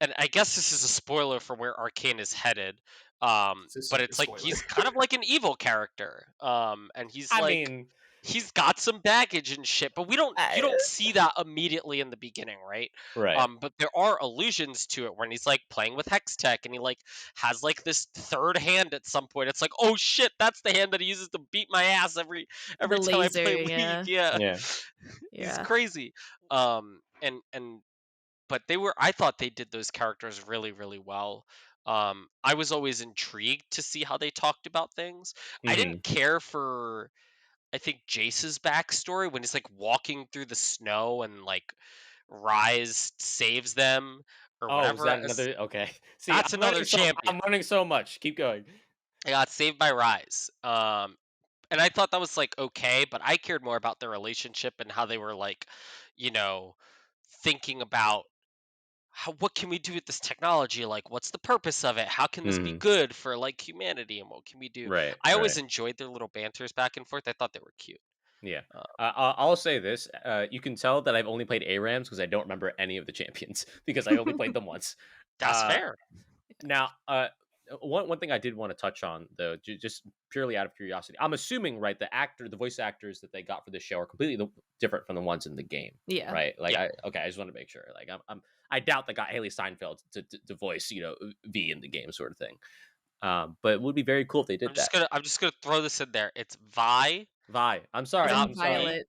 S3: and I guess this is a spoiler for where Arcane is headed.
S4: It's a
S3: But
S4: super
S3: it's like
S4: spoiler.
S3: he's kind of like an evil character. And he's
S1: I
S3: like
S1: mean,
S3: he's got some baggage and shit, but you don't see that immediately in the beginning, right?
S1: right.
S3: But there are allusions to it when he's like playing with Hex Tech and he like has like this third hand at some point. It's like, oh shit, that's the hand that he uses to beat my ass every
S2: The
S3: time I play
S2: laser,
S3: League.
S2: yeah.
S1: Yeah.
S3: He's
S2: Yeah.
S3: crazy. But I thought they did those characters really, really well. I was always intrigued to see how they talked about things. I
S1: Mhm.
S3: didn't care for, I think, Jace's backstory when he's like walking through the snow and like Rise saves them or
S1: Oh, is
S3: whatever.
S1: that another? Okay. See,
S3: That's
S1: I'm
S3: another
S1: learning
S3: champion.
S1: I'm learning so much. Keep going.
S3: I got saved by Rise. And I thought that was like okay, but I cared more about their relationship and how they were like, thinking about what can we do with this technology? Like, what's the purpose of it? How can this be
S1: Mhm.
S3: good for like humanity? And what can we do?
S1: Right.
S3: I always
S1: Right.
S3: enjoyed their little banters back and forth. I thought they were cute.
S1: Yeah.
S3: Uh,
S1: I'll say this. You can tell that I've only played ARAMs because I don't remember any of the champions because I only played them once.
S3: That's
S1: Uh,
S3: fair.
S1: Now, one thing I did want to touch on, though, just purely out of curiosity, I'm assuming, right, the voice actors that they got for this show are completely different from the ones in the game,
S2: Yeah.
S1: right? Like,
S3: Yeah.
S1: I just want to make sure. Like, I doubt they got Haley Steinfeld to voice, V in the game, sort of thing. But it would be very cool if they did that.
S3: I'm just gonna throw this in there. It's Vi.
S1: Vi, I'm sorry.
S2: As in
S3: Not
S1: I'm sorry.
S2: Violet.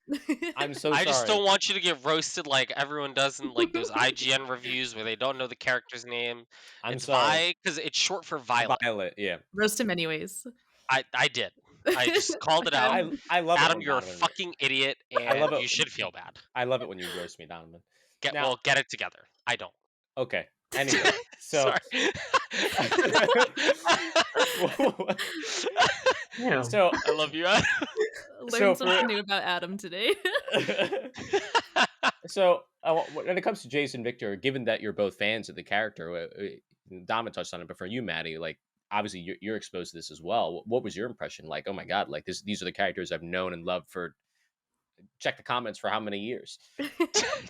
S1: I'm so
S3: I just
S1: sorry.
S3: don't want you to get roasted like everyone does in like those IGN reviews where they don't know the character's name.
S1: I'm
S3: It's
S1: sorry.
S3: Vi because it's short for Violet.
S1: Violet, yeah.
S2: Roast him anyways.
S3: I did. I just called it out.
S1: I love it
S3: Adam,
S1: when
S3: you're a
S1: Donovan-
S3: fucking idiot,
S1: I love
S3: and
S1: it.
S3: you should feel bad.
S1: I love it when you roast me, Donovan.
S3: Well, get it together. I don't.
S1: Okay. Anyway, so
S4: Yeah.
S1: so
S3: I love you, Adam.
S2: Learned
S1: So
S2: something new about Adam today.
S1: so when it comes to Jason Victor, given that you're both fans of the character, Donovan touched on it, but for you, Maddie, like obviously you're exposed to this as well. What was your impression? Like, oh my god, like these are the characters I've known and loved for. Check the comments for how many years.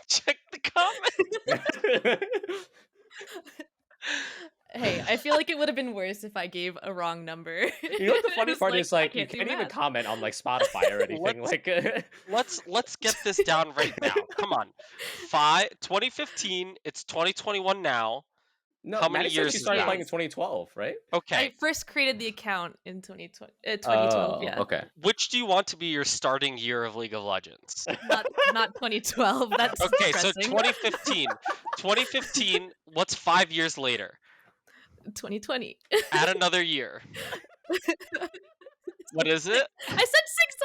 S3: Check the comments.
S2: Hey, I feel like it would have been worse if I gave a wrong number.
S1: You know what the funny
S2: It's
S1: part is?
S2: I
S1: Like, you
S2: can't do
S1: can't even
S2: math.
S1: comment on like Spotify or anything.
S3: Let's get this down right now. Come on. 2015. It's 2021 now.
S1: No,
S3: How many
S1: Maddie said
S3: years
S1: she
S3: is
S1: started
S3: that?
S1: playing in 2012, right?
S3: Okay.
S2: I first created the account in 2012, yeah.
S1: Okay.
S3: Which do you want to be your starting year of League of Legends?
S2: Not 2012. That's
S3: Okay, so
S2: depressing.
S3: 2015. 2015. What's 5 years later?
S2: 2020.
S3: Add another year. What is it?
S2: I said 6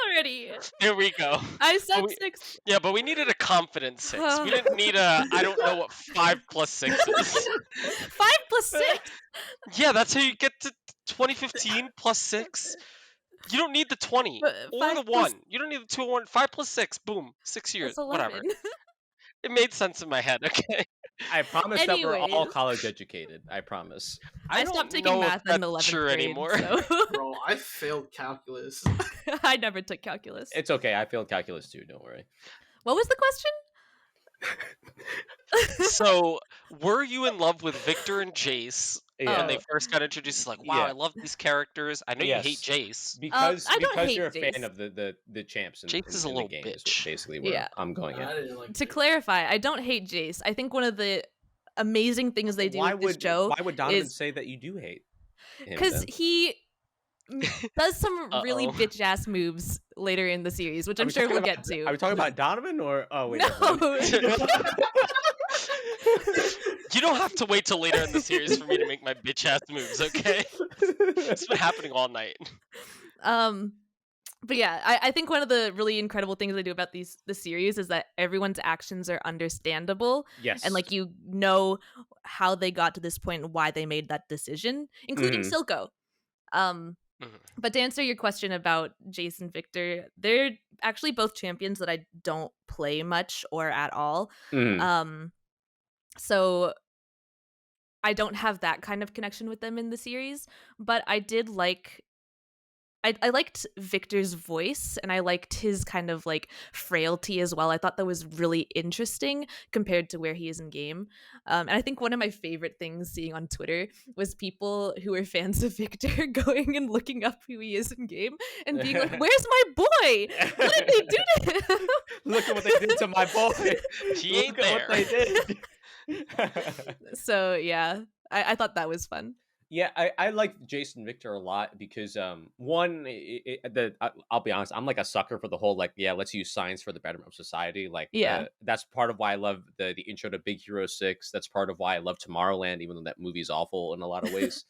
S2: already.
S3: Here we go.
S2: I said
S3: we-
S2: 6.
S3: Yeah, but we needed a confidence 6. We didn't need I don't know what 5 plus 6 is.
S2: 5 plus 6.
S3: Yeah, that's how you get to 2015 plus 6. You don't need the 20
S2: But
S3: or
S2: 5
S3: the
S2: plus-
S3: 1. You don't need the 2 or 1. 5 plus 6. Boom. 6 years.
S2: That's 11.
S3: Whatever. It made sense in my head. Okay.
S1: I promise that we're all
S2: Anyways.
S1: college educated. I promise.
S2: I
S3: don't
S2: stopped taking
S3: know if
S2: math in
S3: that's
S2: 11th
S3: true
S2: grade
S3: anymore.
S2: So.
S4: Bro, I failed calculus.
S2: I never took calculus.
S1: It's okay. I failed calculus too. Don't worry.
S2: What was the question?
S3: So, were you in love with Victor and Jace
S1: Yeah.
S3: when they first got introduced? It's like, wow,
S1: Yeah.
S3: I love these characters. I know you hate
S1: Yes.
S3: Jace.
S1: Because
S2: I don't hate
S1: you're a fan
S2: Jace.
S1: of the champs in,
S3: Jace is a
S1: in
S3: little
S1: the game
S3: bitch.
S1: is basically where
S2: Yeah.
S1: I'm going
S4: I
S1: at.
S4: didn't like
S2: To
S4: it.
S2: clarify, I don't hate Jace. I think one of the amazing things they do with this show
S1: Why would Donovan
S2: is
S1: say that you do hate him?
S2: because
S1: then?
S2: he does some really
S3: Uh-oh.
S2: bitch ass moves later in the series, which
S1: Are
S2: I'm
S1: we
S2: sure
S1: talking
S2: we'll
S1: about-
S2: get to.
S1: Are we talking about Donovan or wait?
S2: No.
S1: never mind.
S3: You don't have to wait till later in the series for me to make my bitch ass moves, okay? It's been happening all night.
S2: But yeah, I think one of the really incredible things I do about the series is that everyone's actions are understandable, and
S1: Yes.
S2: like you know how they got to this point and why they made that decision, including
S1: Hmm.
S2: Silko. Um,
S3: Mhm.
S2: but to answer your question about Jason Victor, they're actually both champions that I don't play much or at all.
S1: Hmm.
S2: Um, so I don't have that kind of connection with them in the series, but I did like I liked Victor's voice and I liked his kind of like frailty as well. I thought that was really interesting compared to where he is in game. And I think one of my favorite things seeing on Twitter was people who are fans of Victor going and looking up who he is in game and being like, "Where's my boy? What did they do to him?"
S1: Look at what they did to my boy.
S3: He
S1: Look
S3: ain't
S1: at what
S3: there.
S1: they did.
S2: So yeah, I thought that was fun.
S1: Yeah, I like Jason Victor a lot because one I'll be honest, I'm like a sucker for the whole like, yeah, let's use science for the betterment of society. Like
S2: Yeah.
S1: that's part of why I love the intro to Big Hero 6. That's part of why I love Tomorrowland, even though that movie's awful in a lot of ways.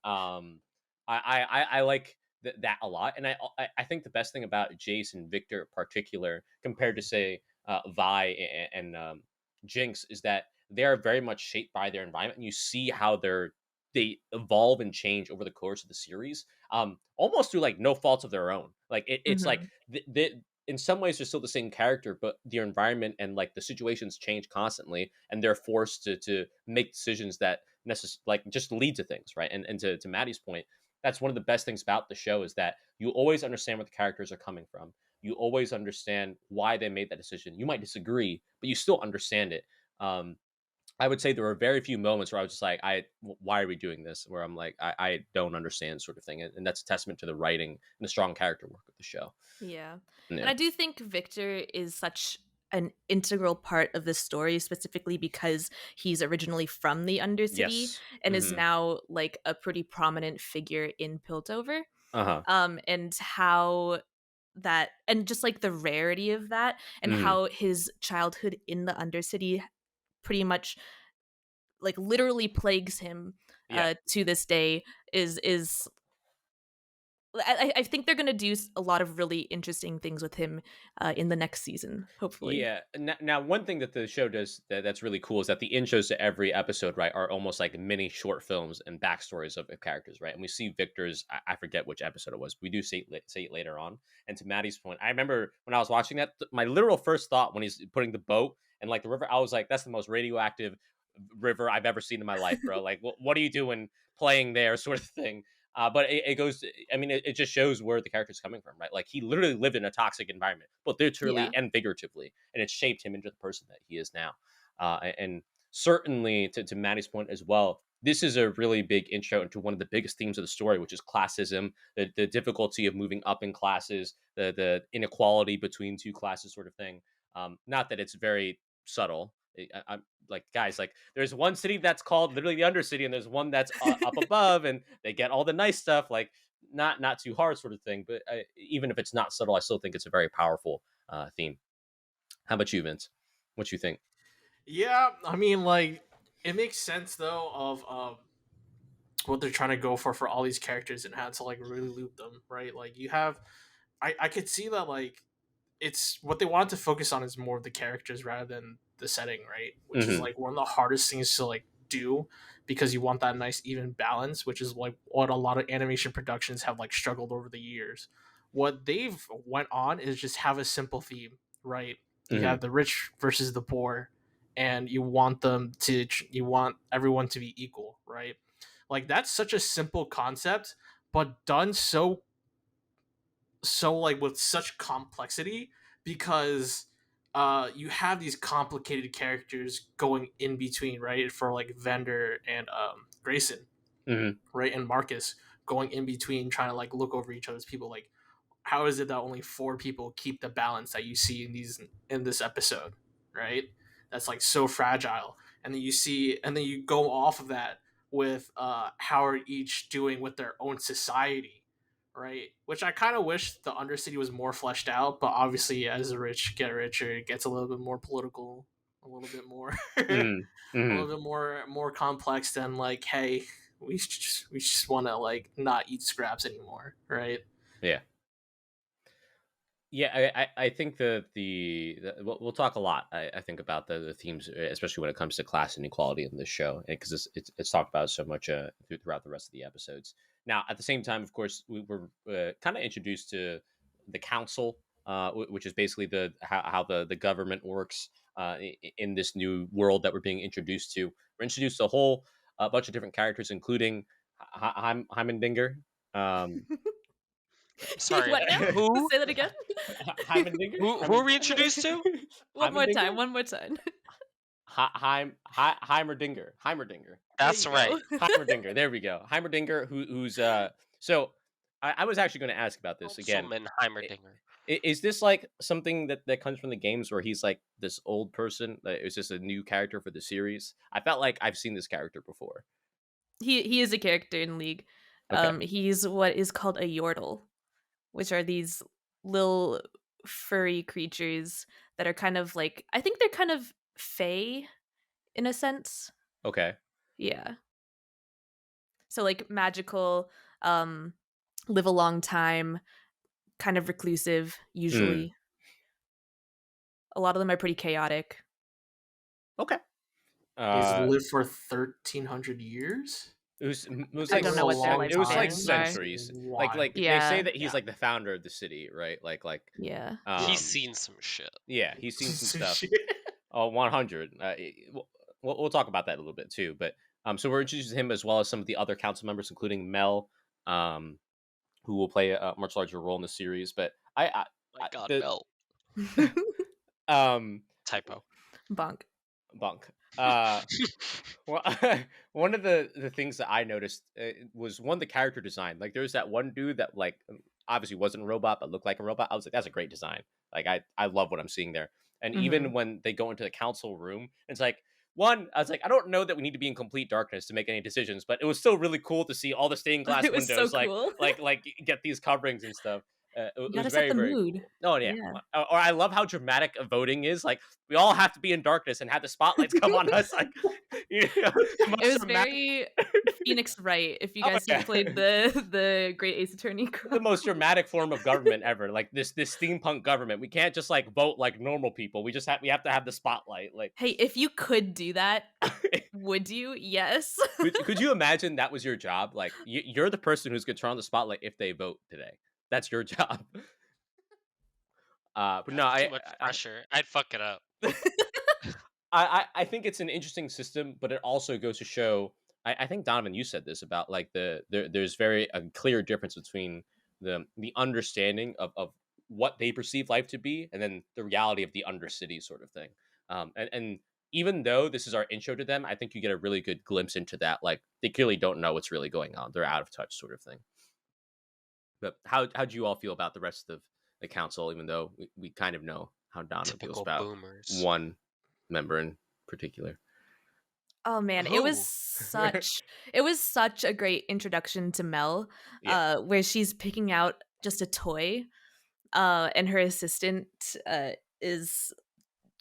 S1: um I like that a lot, and I think the best thing about Jason Victor in particular compared to say Vi and Jinx is that they are very much shaped by their environment, and you see how they evolve and change over the course of the series, almost through like no faults of their own. Like it's like
S2: Hmm.
S1: in some ways they're still the same character, but the environment and like the situations change constantly, and they're forced to make decisions that like just lead to things, right? And to Maddie's point, that's one of the best things about the show is that you always understand where the characters are coming from. You always understand why they made that decision. You might disagree, but you still understand it. Um, I would say there were very few moments where I was just like, why are we doing this? Where I'm like, I don't understand, sort of thing, and that's a testament to the writing and the strong character work of the show.
S2: Yeah. And
S1: Yeah.
S2: I do think Victor is such an integral part of this story, specifically because he's originally from the Undercity
S1: Yes.
S2: and is
S1: Mm-hmm.
S2: now like a pretty prominent figure in Piltover.
S1: Uh huh.
S2: And how that and just like the rarity of that and
S1: Mm-hmm.
S2: how his childhood in the Undercity pretty much like literally plagues him
S1: Yeah.
S2: to this day is I think they're gonna do a lot of really interesting things with him in the next season, hopefully.
S1: Yeah. Now, one thing that the show does that's really cool is that the intros to every episode, right, are almost like mini short films and backstories of characters, right? And we see Victor's. I forget which episode it was. We do say it later on. And to Maddie's point, I remember when I was watching that, my literal first thought when he's putting the boat and like the river, I was like, "That's the most radioactive river I've ever seen in my life, bro. Like, what are you doing playing there?" Sort of thing. But it goes. I mean, it just shows where the character's coming from, right? Like he literally lived in a toxic environment, both literally
S2: Yeah.
S1: and figuratively, and it shaped him into the person that he is now. And certainly, to Maddie's point as well, this is a really big intro into one of the biggest themes of the story, which is classism, the difficulty of moving up in classes, the inequality between two classes, sort of thing. Not that it's very subtle. I'm like, guys, like there's one city that's called literally the Undercity, and there's one that's up above, and they get all the nice stuff. Like not too hard, sort of thing. But even if it's not subtle, I still think it's a very powerful theme. How about you, Vince? What you think?
S4: Yeah, I mean, like, it makes sense though of what they're trying to go for all these characters and how to like really loop them, right? Like, you have, I could see that like it's what they wanted to focus on is more of the characters rather than the setting, right? Which is
S1: Hmm.
S4: like one of the hardest things to like do because you want that nice even balance, which is like what a lot of animation productions have like struggled over the years. What they've went on is just have a simple theme, right? You
S1: Hmm.
S4: have the rich versus the poor, and you want them to you want everyone to be equal, right? Like that's such a simple concept, but done so like with such complexity because you have these complicated characters going in between, right? For like Vander and Grayson,
S1: Hmm.
S4: right? And Marcus going in between trying to like look over each other's people. Like, how is it that only four people keep the balance that you see in this episode, right? That's like so fragile. And then you see and then you go off of that with how are each doing with their own society, right? Which I kind of wish the Undercity was more fleshed out, but obviously as the rich get richer, it gets a little bit more political, a little bit more a
S1: Hmm. Hmm.
S4: little bit more complex than like, hey, we just want to like not eat scraps anymore, right?
S1: Yeah. Yeah, I think we'll talk a lot. I think about the themes, especially when it comes to class inequality in this show, because it's talked about so much throughout the rest of the episodes. Now, at the same time, of course, we were kind of introduced to the council, which is basically how the government works in this new world that we're being introduced to. We're introduced to a whole bunch of different characters, including Heimerdinger. Um,
S3: Sorry,
S2: What now?
S3: who?
S2: Say that again.
S1: Heimerdinger?
S3: Who are we introduced to?
S2: One more time.
S1: Heimerdinger?
S2: One more time.
S1: Heimerdinger. Heimerdinger.
S2: There
S3: That's
S2: you
S3: right.
S2: go.
S1: Heimerdinger. There we go. Heimerdinger, who's so I was actually going to ask about this again.
S3: Councilman Heimerdinger.
S1: Is this like something that comes from the games where he's like this old person? Is this a new character for the series? I felt like I've seen this character before.
S2: He is a character in League.
S1: Okay.
S2: He's what is called a yordle, which are these little furry creatures that are kind of like, I think they're kind of fae in a sense.
S1: Okay.
S2: Yeah. So like magical, live a long time, kind of reclusive usually. A lot of them are pretty chaotic.
S1: Okay.
S4: He's lived for 1,300 years.
S1: It was
S2: I don't know what their
S1: it was like
S2: lifespans are.
S1: centuries.
S4: Wild.
S1: Like they
S2: Yeah.
S1: say that he's
S4: Yeah.
S1: like the founder of the city, right? Like
S2: Yeah.
S3: He's seen some shit.
S1: yeah, he's seen some stuff.
S4: Shit.
S1: Oh, 100. We'll talk about that a little bit too. But so we're introducing him as well as some of the other council members, including Mel, who will play a much larger role in the series. But
S3: My God,
S1: the-
S3: Bell. Typo.
S2: Bonk.
S1: Bunk. Well, one of the things that I noticed was the character design. Like there's that one dude that like obviously wasn't a robot but looked like a robot. I was like, that's a great design. Like I love what I'm seeing there. And even when they go into the council room, it's like I was like, I don't know that we need to be in complete darkness to make any decisions, but it was still really cool to see all the stained glass
S2: It was so
S1: windows,
S2: cool.
S1: like get these coverings and stuff. It
S2: You
S1: was
S2: gotta
S1: very,
S2: set the
S1: very
S2: mood.
S1: cool. Oh yeah. Or I love how dramatic voting is. Like we all have to be in darkness and have the spotlights come on us. Like you know, the most
S2: It was
S1: dramatic-
S2: very Phoenix Wright. If you
S1: Oh,
S2: guys
S1: yeah.
S2: played the Great Ace Attorney.
S1: the most dramatic form of government ever. Like this steampunk government. We can't just like vote like normal people. We have to have the spotlight. Like
S2: Hey, if you could do that, would you? Yes.
S1: could you imagine that was your job? Like you're the person who's gonna turn on the spotlight if they vote today. That's your job. But no,
S3: Too much pressure. I'd fuck it up.
S1: I think it's an interesting system, but it also goes to show. I think Donovan, you said this about like there's very a clear difference between the understanding of what they perceive life to be, and then the reality of the undercity sort of thing. And even though this is our intro to them, I think you get a really good glimpse into that. Like they clearly don't know what's really going on; they're out of touch, sort of thing. But how do you all feel about the rest of the council? Even though we kind of know how Donovan feels
S3: Typical
S1: about
S3: boomers.
S1: one member in particular.
S2: Oh man, it was such a great introduction to Mel,
S1: Yeah.
S2: where she's picking out just a toy, and her assistant is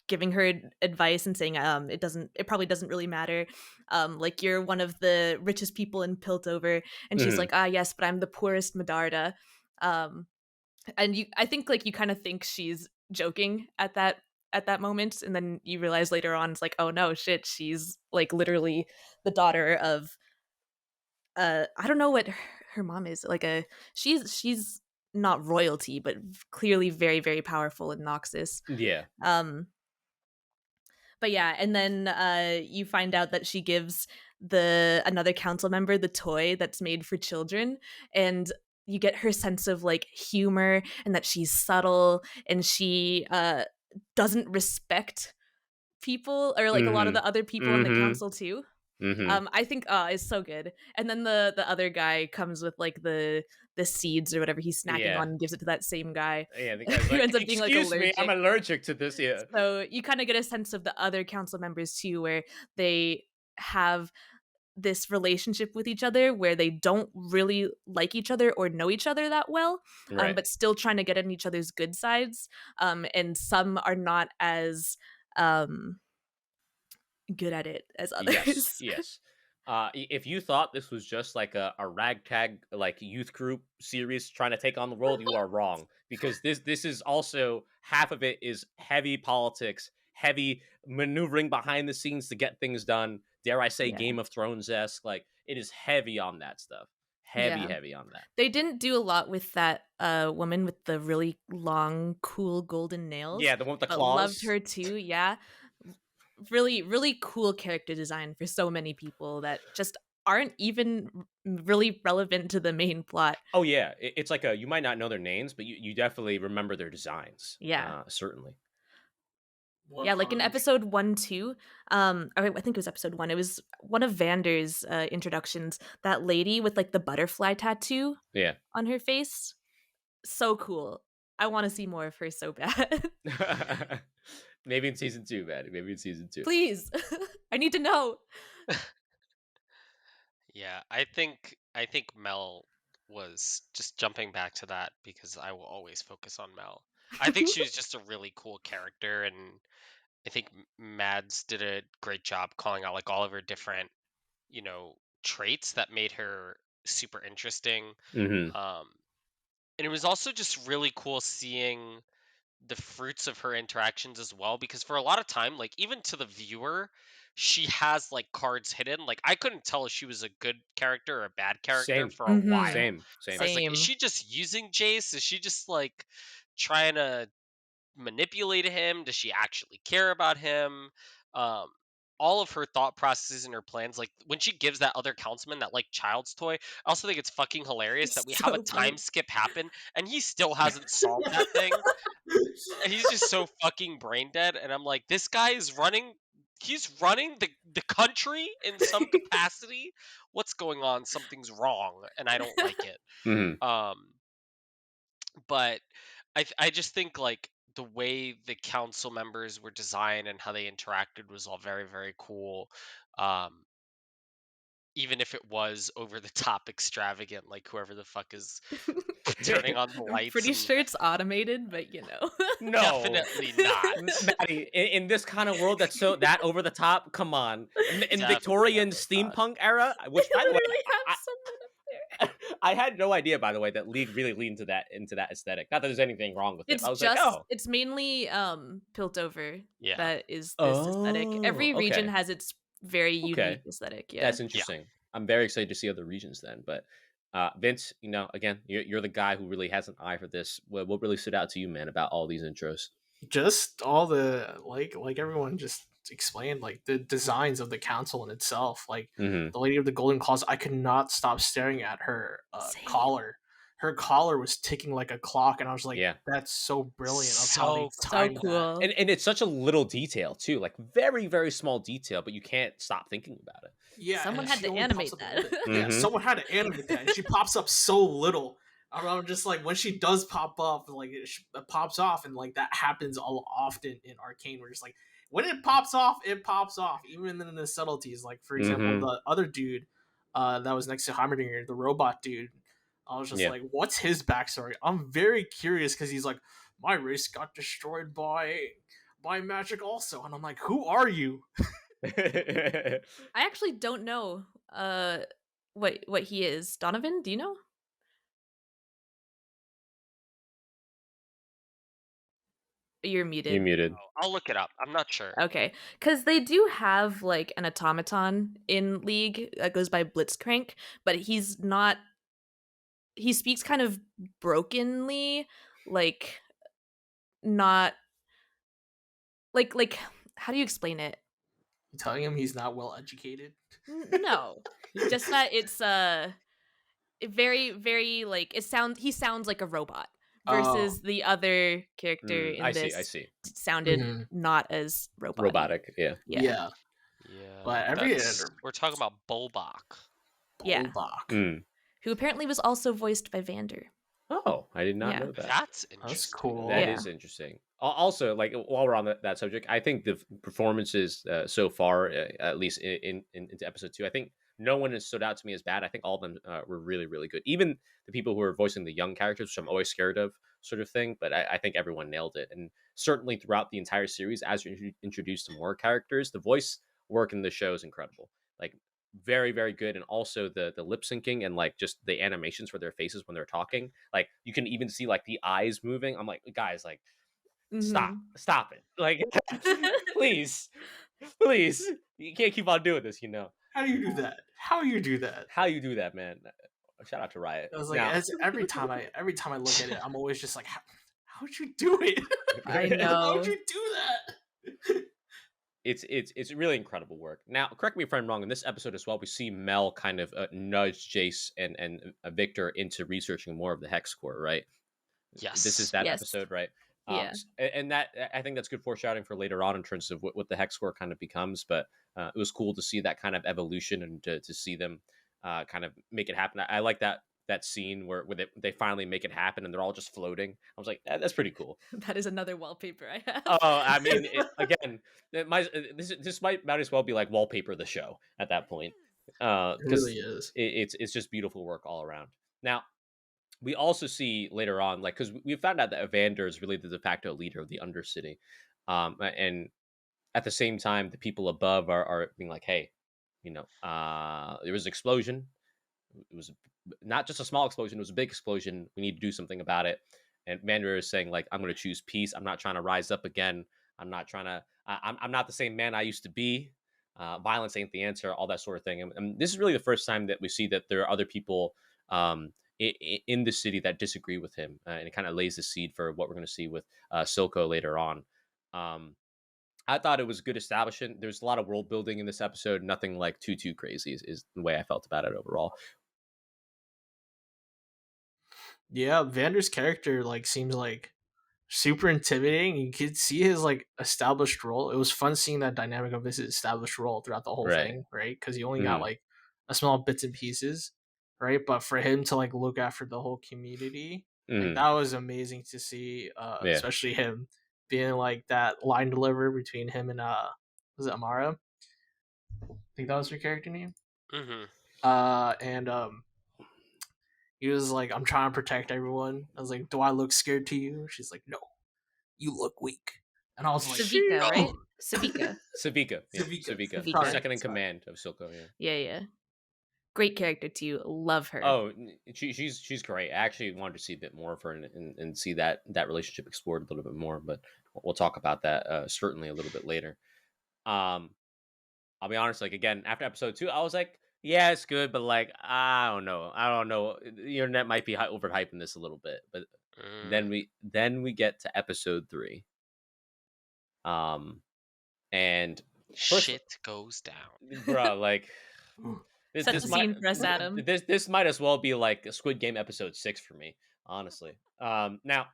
S2: giving her advice and saying it probably doesn't really matter, like you're one of the richest people in Piltover, and she's like, yes, but I'm the poorest Medarda, and I think like you kind of think she's joking at that moment, and then you realize later on it's like, oh no, shit, she's like literally the daughter of I don't know what her mom is, like she's not royalty, but clearly very, very powerful in Noxus.
S1: Yeah.
S2: But yeah, and then you find out that she gives another council member the toy that's made for children, and you get her sense of like humor and that she's subtle and she doesn't respect people, or like a lot of the other people in the council too. I think it's so good. And then the other guy comes with like the seeds or whatever he's snacking on and gives it to that same guy.
S1: Yeah, the guy's
S2: Who
S1: like,
S2: ends up being like
S1: "Excuse me,
S2: allergic.
S1: I'm allergic to this." Yeah.
S2: So you kind of get a sense of the other council members too, where they have this relationship with each other where they don't really like each other or know each other that well,
S1: Right.
S2: but still trying to get on each other's good sides. And some are not as good at it as others.
S1: Yes. If you thought this was just like a ragtag like youth group series trying to take on the world, you are wrong. Because this is also half of it is heavy politics, heavy maneuvering behind the scenes to get things done. Dare I say,
S2: Yeah.
S1: Game of Thrones esque. Like it is heavy on that stuff.
S2: Yeah.
S1: Heavy on that.
S2: They didn't do a lot with that woman with the really long, cool golden nails.
S1: Yeah, the one with the
S2: but
S1: claws.
S2: loved her too. Yeah, really cool character design for so many people that just aren't even really relevant to the main plot.
S1: Oh yeah, it's like you might not know their names, but you definitely remember their designs.
S2: Yeah.
S1: Certainly.
S2: Yeah, like in
S4: 100.
S2: episode 1-2, I think it was episode 1. It was one of Vander's introductions. That lady with like the butterfly tattoo
S1: Yeah.
S2: on her face, so cool. I want to see more of her so bad.
S1: Maybe in season 2, Maddie. Maybe in season 2.
S2: Please, I need to know.
S3: Yeah, I think Mel was just jumping back to that because I will always focus on Mel. I think she was just a really cool character, and I think Mads did a great job calling out like all of her different, traits that made her super interesting.
S1: Mm-hmm.
S3: And it was also just really cool seeing the fruits of her interactions as well, because for a lot of time, like even to the viewer, she has like cards hidden. Like I couldn't tell if she was a good character or a bad character
S1: Same.
S3: for a
S2: Mhm.
S3: while.
S1: Same.
S3: I was like, is she just using Jace? Is she just like trying to manipulate him? Does she actually care about him? All of her thought processes and her plans, like when she gives that other councilman that like child's toy, I also think it's fucking hilarious that we have a
S2: So
S3: time
S2: funny.
S3: skip happen and he still hasn't solved that thing. And he's just so fucking brain dead. And I'm like, this guy is running. He's running the country in some capacity. What's going on? Something's wrong, and I don't like it.
S1: Mm-hmm.
S3: But I just think like the way the council members were designed and how they interacted was all very, very cool. Even if it was over the top extravagant, like whoever the fuck is turning on the
S2: I'm
S3: lights.
S2: pretty
S3: and
S2: sure it's automated, but you know.
S1: No.
S3: Definitely not.
S1: Maddie, in this kind of world that's so that over the top, come on. In
S3: Definitely
S1: Victorian
S3: over the top.
S1: steampunk era, which
S2: They
S1: by the way,
S2: literally have someone up there.
S1: I had no idea, by the way, that League really leaned into that aesthetic. Not that there's anything wrong with it.
S2: It's
S1: I was
S2: just
S1: like, oh,
S2: it's mainly Piltover
S3: Yeah.
S2: that is this aesthetic. Every
S1: Oh,
S2: region
S1: okay.
S2: has its very
S1: Okay.
S2: unique aesthetic. Yeah.
S1: That's interesting. I'm very excited to see other regions then. But Vince, again, you're the guy who really has an eye for this. What really stood out to you, man, about all these intros?
S4: Just all the like everyone just explained, like the designs of the council in itself. Like
S1: Mm-hmm.
S4: the lady of the golden claws, I could not stop staring at her
S2: Same.
S4: collar. Her collar was ticking like a clock, and I was like,
S1: Yeah.
S4: that's so brilliant of how they
S3: So
S4: timed that.
S2: cool.
S1: And it's such a little detail too, like very, very small detail, but you can't stop thinking about it.
S4: Yeah,
S2: Someone
S4: and
S2: had
S4: she
S2: to
S4: only
S2: animate
S4: pops up a
S2: that.
S4: little bit. Yeah,
S1: Mhm.
S4: someone had to animate that, and she pops up so little. I'm just like, when she does pop up, like it pops off, and like that happens all often in Arcane. We're just like, when it pops off, even in the subtleties. Like for example,
S1: Mhm.
S4: the other dude, that was next to Heimerdinger, the robot dude. I was just
S1: Yeah.
S4: like, what's his backstory? I'm very curious because he's like, my race got destroyed by magic also, and I'm like, who are you?
S2: I actually don't know what he is. Donovan, do you know? You're muted.
S1: You muted.
S3: I'll look it up. I'm not sure.
S2: Okay, because they do have like an automaton in League that goes by Blitzcrank, but he's not. He speaks kind of brokenly, like not like how do you explain it?
S4: You telling him he's not well educated?
S2: No, just that it's very like he sounds like a robot versus the other character in
S1: I
S2: this
S1: see.
S2: sounded
S4: Mhm.
S2: not as
S1: Robotic, yeah.
S2: Yeah.
S3: Yeah.
S4: But
S3: we're talking about Bolbach.
S2: Yeah.
S4: Bolbach.
S1: Mm.
S2: Who apparently was also voiced by Vander.
S1: Oh, I did not
S2: Yeah.
S1: know that.
S3: That's interesting.
S4: That's cool.
S1: That
S2: Yeah.
S1: is interesting. Also, like while we're on that subject, I think the performances so far, at least into episode 2, I think no one has stood out to me as bad. I think all of them were really, really good. Even the people who are voicing the young characters, which I'm always scared of, sort of thing. But I think everyone nailed it. And certainly throughout the entire series, as you're introduced to more characters, the voice work in the show is incredible. Like very, very good. And also the lip syncing and like just the animations for their faces when they're talking. Like you can even see like the eyes moving. I'm like, guys, like stop it. Like please, please. You can't keep on doing this,
S4: How do you do that? How you do that?
S1: How you do that, man? Shout out to Riot.
S4: I was like,
S1: Now,
S4: every time I look at it, I'm always just like, how'd you do it?
S2: I
S4: How'd
S2: know.
S4: you do that?
S1: it's really incredible work. Now, correct me if I'm wrong. In this episode as well, we see Mel kind of nudge Jace and Victor into researching more of the Hex core, right?
S3: Yes.
S1: This is that
S2: Yes.
S1: episode, right?
S2: Yeah.
S1: And that I think that's good foreshadowing for later on in terms of what the Hex core kind of becomes. But it was cool to see that kind of evolution and to see them kind of make it happen. I like that scene where they finally make it happen and they're all just floating. I was like, that's pretty cool.
S2: That is another wallpaper I have.
S1: Oh, I mean, again, this might as well be like wallpaper the show at that point,
S4: It
S1: because
S4: really is.
S1: it's just beautiful work all around. Now, we also see later on, like, because we found out that Vander is really the de facto leader of the Undercity, and at the same time, the people above are being like, hey, there was an explosion. It was not just a small explosion; it was a big explosion. We need to do something about it. And Vander is saying, like, I'm going to choose peace. I'm not trying to rise up again. I'm not trying to. I'm not the same man I used to be. Violence ain't the answer. All that sort of thing. And this is really the first time that we see that there are other people in the city that disagree with him, and it kind of lays the seed for what we're going to see with Silko later on. I thought it was good establishment. There's a lot of world building in this episode. Nothing like too crazy is the way I felt about it overall.
S4: Yeah, Vander's character like seems like super intimidating. You could see his like established role. It was fun seeing that dynamic of his established role throughout the whole
S1: Right.
S4: thing, right? Because you only got like a small bits and pieces, right? But for him to like look after the whole community, like that was amazing to see. Especially him being like that line deliverer between him and was it Amara? I think that was her character name. And he was like, I'm trying to protect everyone. I was like, do I look scared to you? She's like, no, you look weak. And I was like,
S2: Savika, right?
S1: Savika.
S2: Savika.
S1: Savika. Second in command of Silko.
S2: Yeah. Great character too. Love her.
S1: Oh, she's great. I actually wanted to see a bit more of her and see that relationship explored a little bit more, but we'll talk about that certainly a little bit later. I'll be honest, like, again, after episode 2, I was like, yeah, it's good, but like, I don't know. The internet might be overhyping this a little bit, but then we get to episode 3. And
S3: shit goes down,
S1: bro. Like,
S2: set the scene for us, Adam.
S1: This might as well be like a Squid Game episode 6 for me, honestly. Now,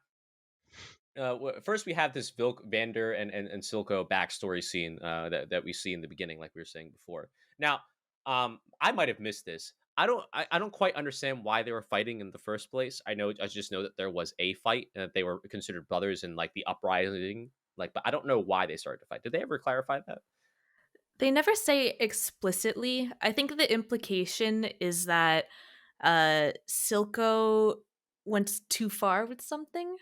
S1: first we have this Bilk, Vander, and Silko backstory scene that we see in the beginning, like we were saying before. Now, I might have missed this. I don't quite understand why they were fighting in the first place. I just know that there was a fight and that they were considered brothers in like the uprising. Like, but I don't know why they started to fight. Did they ever clarify that?
S2: They never say explicitly. I think the implication is that Silko went too far with something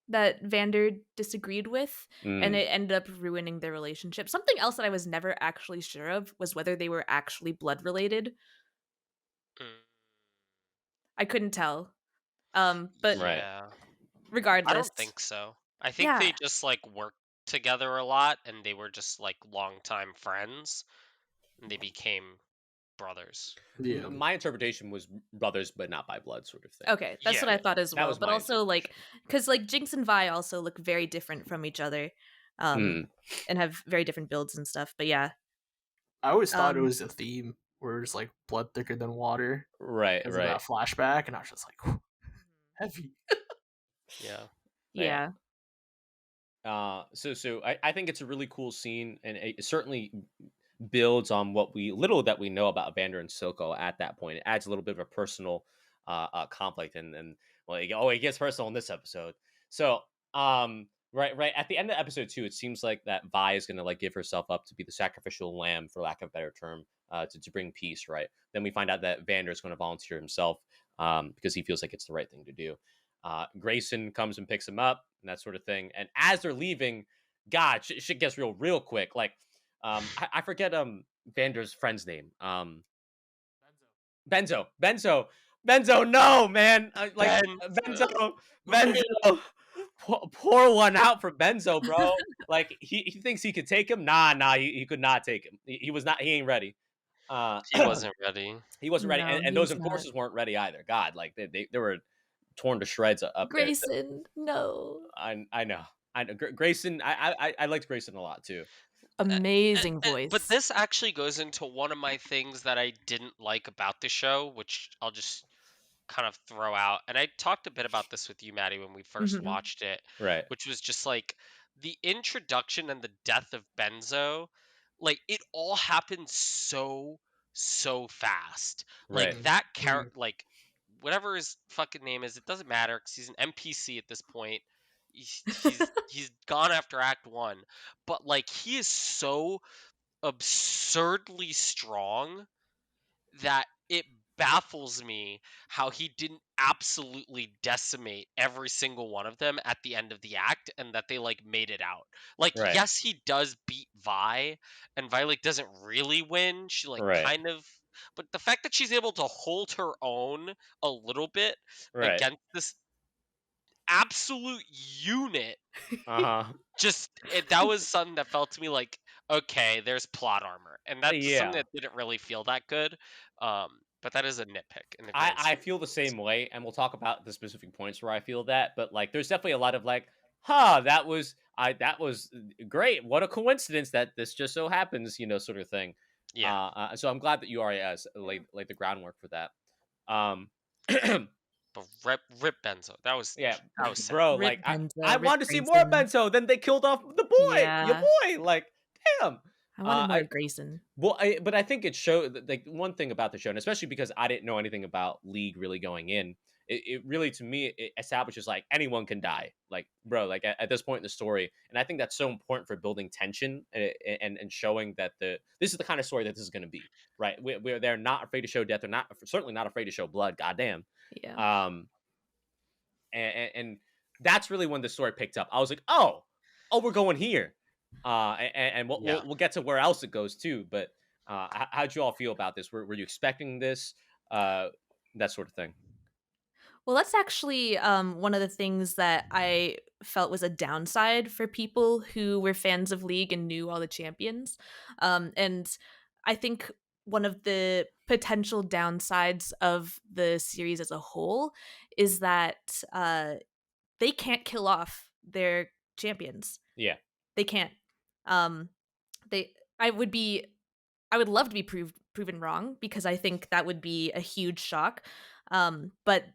S2: that Vander disagreed with, and it ended up ruining their relationship. Something else that I was never actually sure of was whether they were actually blood related. I couldn't tell. But regardless,
S3: I don't think so. I think they just like worked together a lot, and they were just like longtime friends, and they became brothers.
S4: Yeah.
S1: My interpretation was brothers, but not by blood, sort of thing.
S2: Okay, that's what I thought as well. But also, like, because like Jinx and Vi also look very different from each other, and have very different builds and stuff. But yeah,
S4: I always thought it was a theme where it's like blood thicker than water,
S1: right?
S4: That flashback, and I was just like, heavy.
S2: Yeah.
S1: So I think it's a really cool scene, and it certainly builds on what little that we know about Vander and Silko at that point. It adds a little bit of a personal conflict, and well, it gets personal in this episode. So right at the end of episode 2, it seems like that Vi is gonna like give herself up to be the sacrificial lamb, for lack of a better term, to bring peace. Right. Then we find out that Vander is going to volunteer himself because he feels like it's the right thing to do. Grayson comes and picks him up and that sort of thing. And as they're leaving, God, shit gets real quick. Like, I forget Vander's friend's name. Benzo, no, man.
S3: Benzo.
S1: Benzo. Pour one out for Benzo, bro. Like he thinks he could take him. Nah, he could not take him. He was not. He ain't ready.
S3: He wasn't ready.
S1: He wasn't ready,
S2: No,
S1: and those
S2: he's not.
S1: enforcers weren't ready either. God, like they were torn to shreds up there.
S2: Grayson, no.
S1: I know. Grayson. I liked Grayson a lot too.
S2: Amazing voice.
S3: But this actually goes into one of my things that I didn't like about the show, which I'll just kind of throw out. And I talked a bit about this with you, Maddie, when we first
S2: Mhm.
S3: watched it,
S1: Right.
S3: which was just like the introduction and the death of Benzo. Like it all happened so fast. Like
S1: Right.
S3: that character, like whatever his fucking name is, it doesn't matter because he's an NPC at this point. He's gone after Act 1, but like he is so absurdly strong that it baffles me how he didn't absolutely decimate every single one of them at the end of the act and that they like made it out. Like
S1: Right.
S3: yes, he does beat Vi and Vi like doesn't really win. She like
S1: Right.
S3: kind of, but the fact that she's able to hold her own a little bit
S1: Right.
S3: against this absolute unit, just that was something that felt to me like, okay, there's plot armor, and that's
S1: Yeah.
S3: something that didn't really feel that good. But that is a nitpick in the grand
S1: I
S3: scheme
S1: feel the
S3: of things.
S1: same way, and we'll talk about the specific points where I feel that. But like, there's definitely a lot of like, that was great. What a coincidence that this just so happens, sort of thing.
S3: Yeah,
S1: So I'm glad that you already laid the groundwork for that.
S3: but rip Benzo. That was
S1: Yeah,
S3: sick.
S1: bro.
S2: Rip
S1: Like, I
S2: Benzo, rip
S1: wanted to see more
S2: Grayson.
S1: Benzo. Then they killed off the boy, your
S2: Yeah.
S1: boy. Like, damn.
S2: I wanted more
S1: I
S2: Grayson.
S1: Well, but I think it showed like one thing about the show, and especially because I didn't know anything about League really going in. It really, to me, it establishes like anyone can die, like bro, like at this point in the story, and I think that's so important for building tension and showing that this is the kind of story that this is going to be, right? Where they're not afraid to show death, they're not certainly not afraid to show blood. Goddamn.
S2: Yeah.
S1: And that's really when the story picked up. I was like, oh, we're going here, and we'll get to where else it goes too. But how'd you all feel about this? Were you expecting this, that sort of thing?
S2: Well, that's actually one of the things that I felt was a downside for people who were fans of League and knew all the champions. And I think one of the potential downsides of the series as a whole is that they can't kill off their champions.
S1: Yeah,
S2: they can't. Um, I would love to be proven wrong because I think that would be a huge shock. But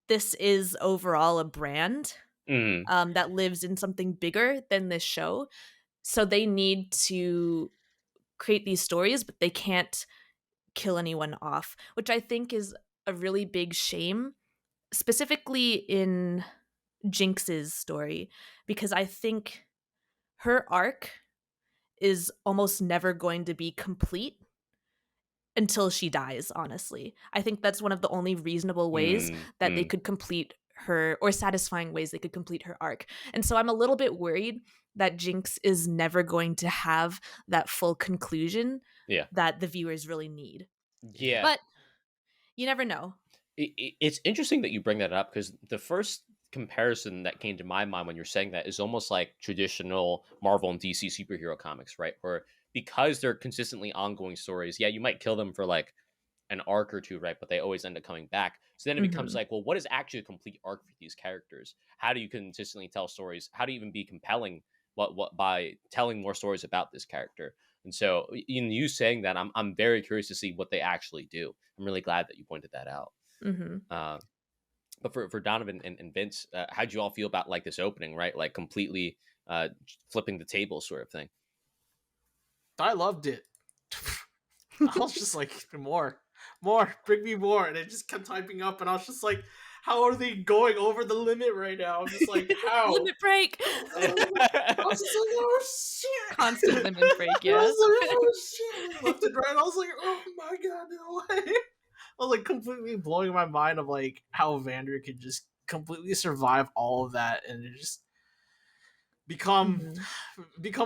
S2: this is overall a brand that lives in something bigger than this show. So they need to create these stories, but they can't kill anyone off, which I think is a really big shame, specifically in Jinx's story, because I think her arc is almost never going to be complete until she dies, honestly. I think that's one of the only reasonable ways that they could complete her, or satisfying ways they could complete her arc. And so I'm a little bit worried that Jinx is never going to have that full conclusion that the viewers really need.
S1: Yeah.
S2: But you never know.
S1: It's interesting that you bring that up because the first comparison that came to my mind when you're saying that is almost like traditional Marvel and DC superhero comics, right? Where because they're consistently ongoing stories, yeah, you might kill them for like an arc or two, right? But they always end up coming back. So then it becomes like, well, what is actually a complete arc for these characters? How do you consistently tell stories? How do you even be compelling? What by telling more stories about this character? And so, in you saying that, I'm very curious to see what they actually do. I'm really glad that you pointed that out. But for Donovan and Vince, how'd you all feel about like this opening, right? Like completely flipping the table sort of thing.
S4: I loved it. I was just like, more, bring me more. And it just kept typing up, and I was just like, how are they going over the limit right now? I'm just like, how?
S2: Limit break!
S4: I was just like, oh shit!
S2: Constant limit break, yeah.
S4: I was like, oh shit! Left and right, I was like, oh my god, no way! I was like completely blowing my mind of like how Vander could just completely survive all of that and just become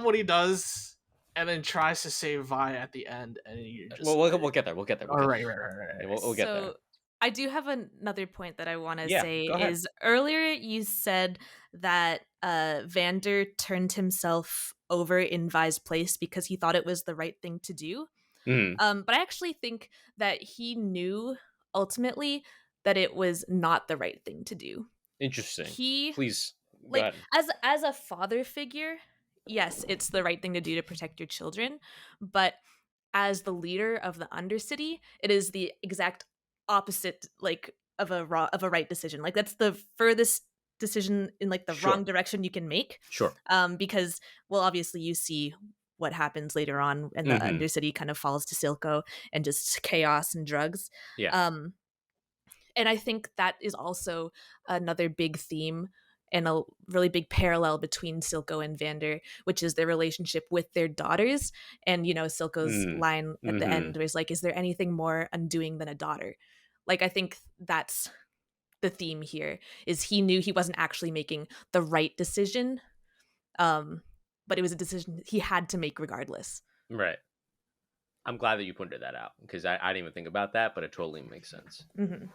S4: what he does. and then tries to save Vi at the end, and you're just
S1: Well,
S4: like,
S1: we'll get there. We'll get there.
S4: oh,
S1: We'll get
S4: right,
S1: there.
S4: right, right, right,
S1: Yeah,
S4: right.
S1: we'll get there.
S2: So I do have another point that I want to
S1: Yeah,
S2: say
S1: go ahead.
S2: is earlier you said that Vander turned himself over in Vi's place because he thought it was the right thing to do.
S1: Mhm.
S2: But I actually think that he knew ultimately that it was not the right thing to do.
S1: Interesting.
S2: He
S1: Please go
S2: like
S1: ahead.
S2: as a father figure, yes, it's the right thing to do to protect your children, but as the leader of the Undercity, it is the exact opposite like of a right decision. Like that's the furthest decision in like the
S1: Sure.
S2: wrong direction you can make.
S1: Sure.
S2: Because well obviously you see what happens later on and the
S1: Mhm.
S2: Undercity kind of falls to Silko and just chaos and drugs.
S1: Yeah.
S2: And I think that is also another big theme and a really big parallel between Silko and Vander, which is their relationship with their daughters. And, you know, Silko's
S1: Mm.
S2: line at the
S1: Mhm.
S2: end was like, is there anything more undoing than a daughter? Like, I think that's the theme here is he knew he wasn't actually making the right decision, but it was a decision he had to make regardless.
S1: Right. I'm glad that you pointed that out because I didn't even think about that, but it totally makes sense.
S2: Mm-hmm.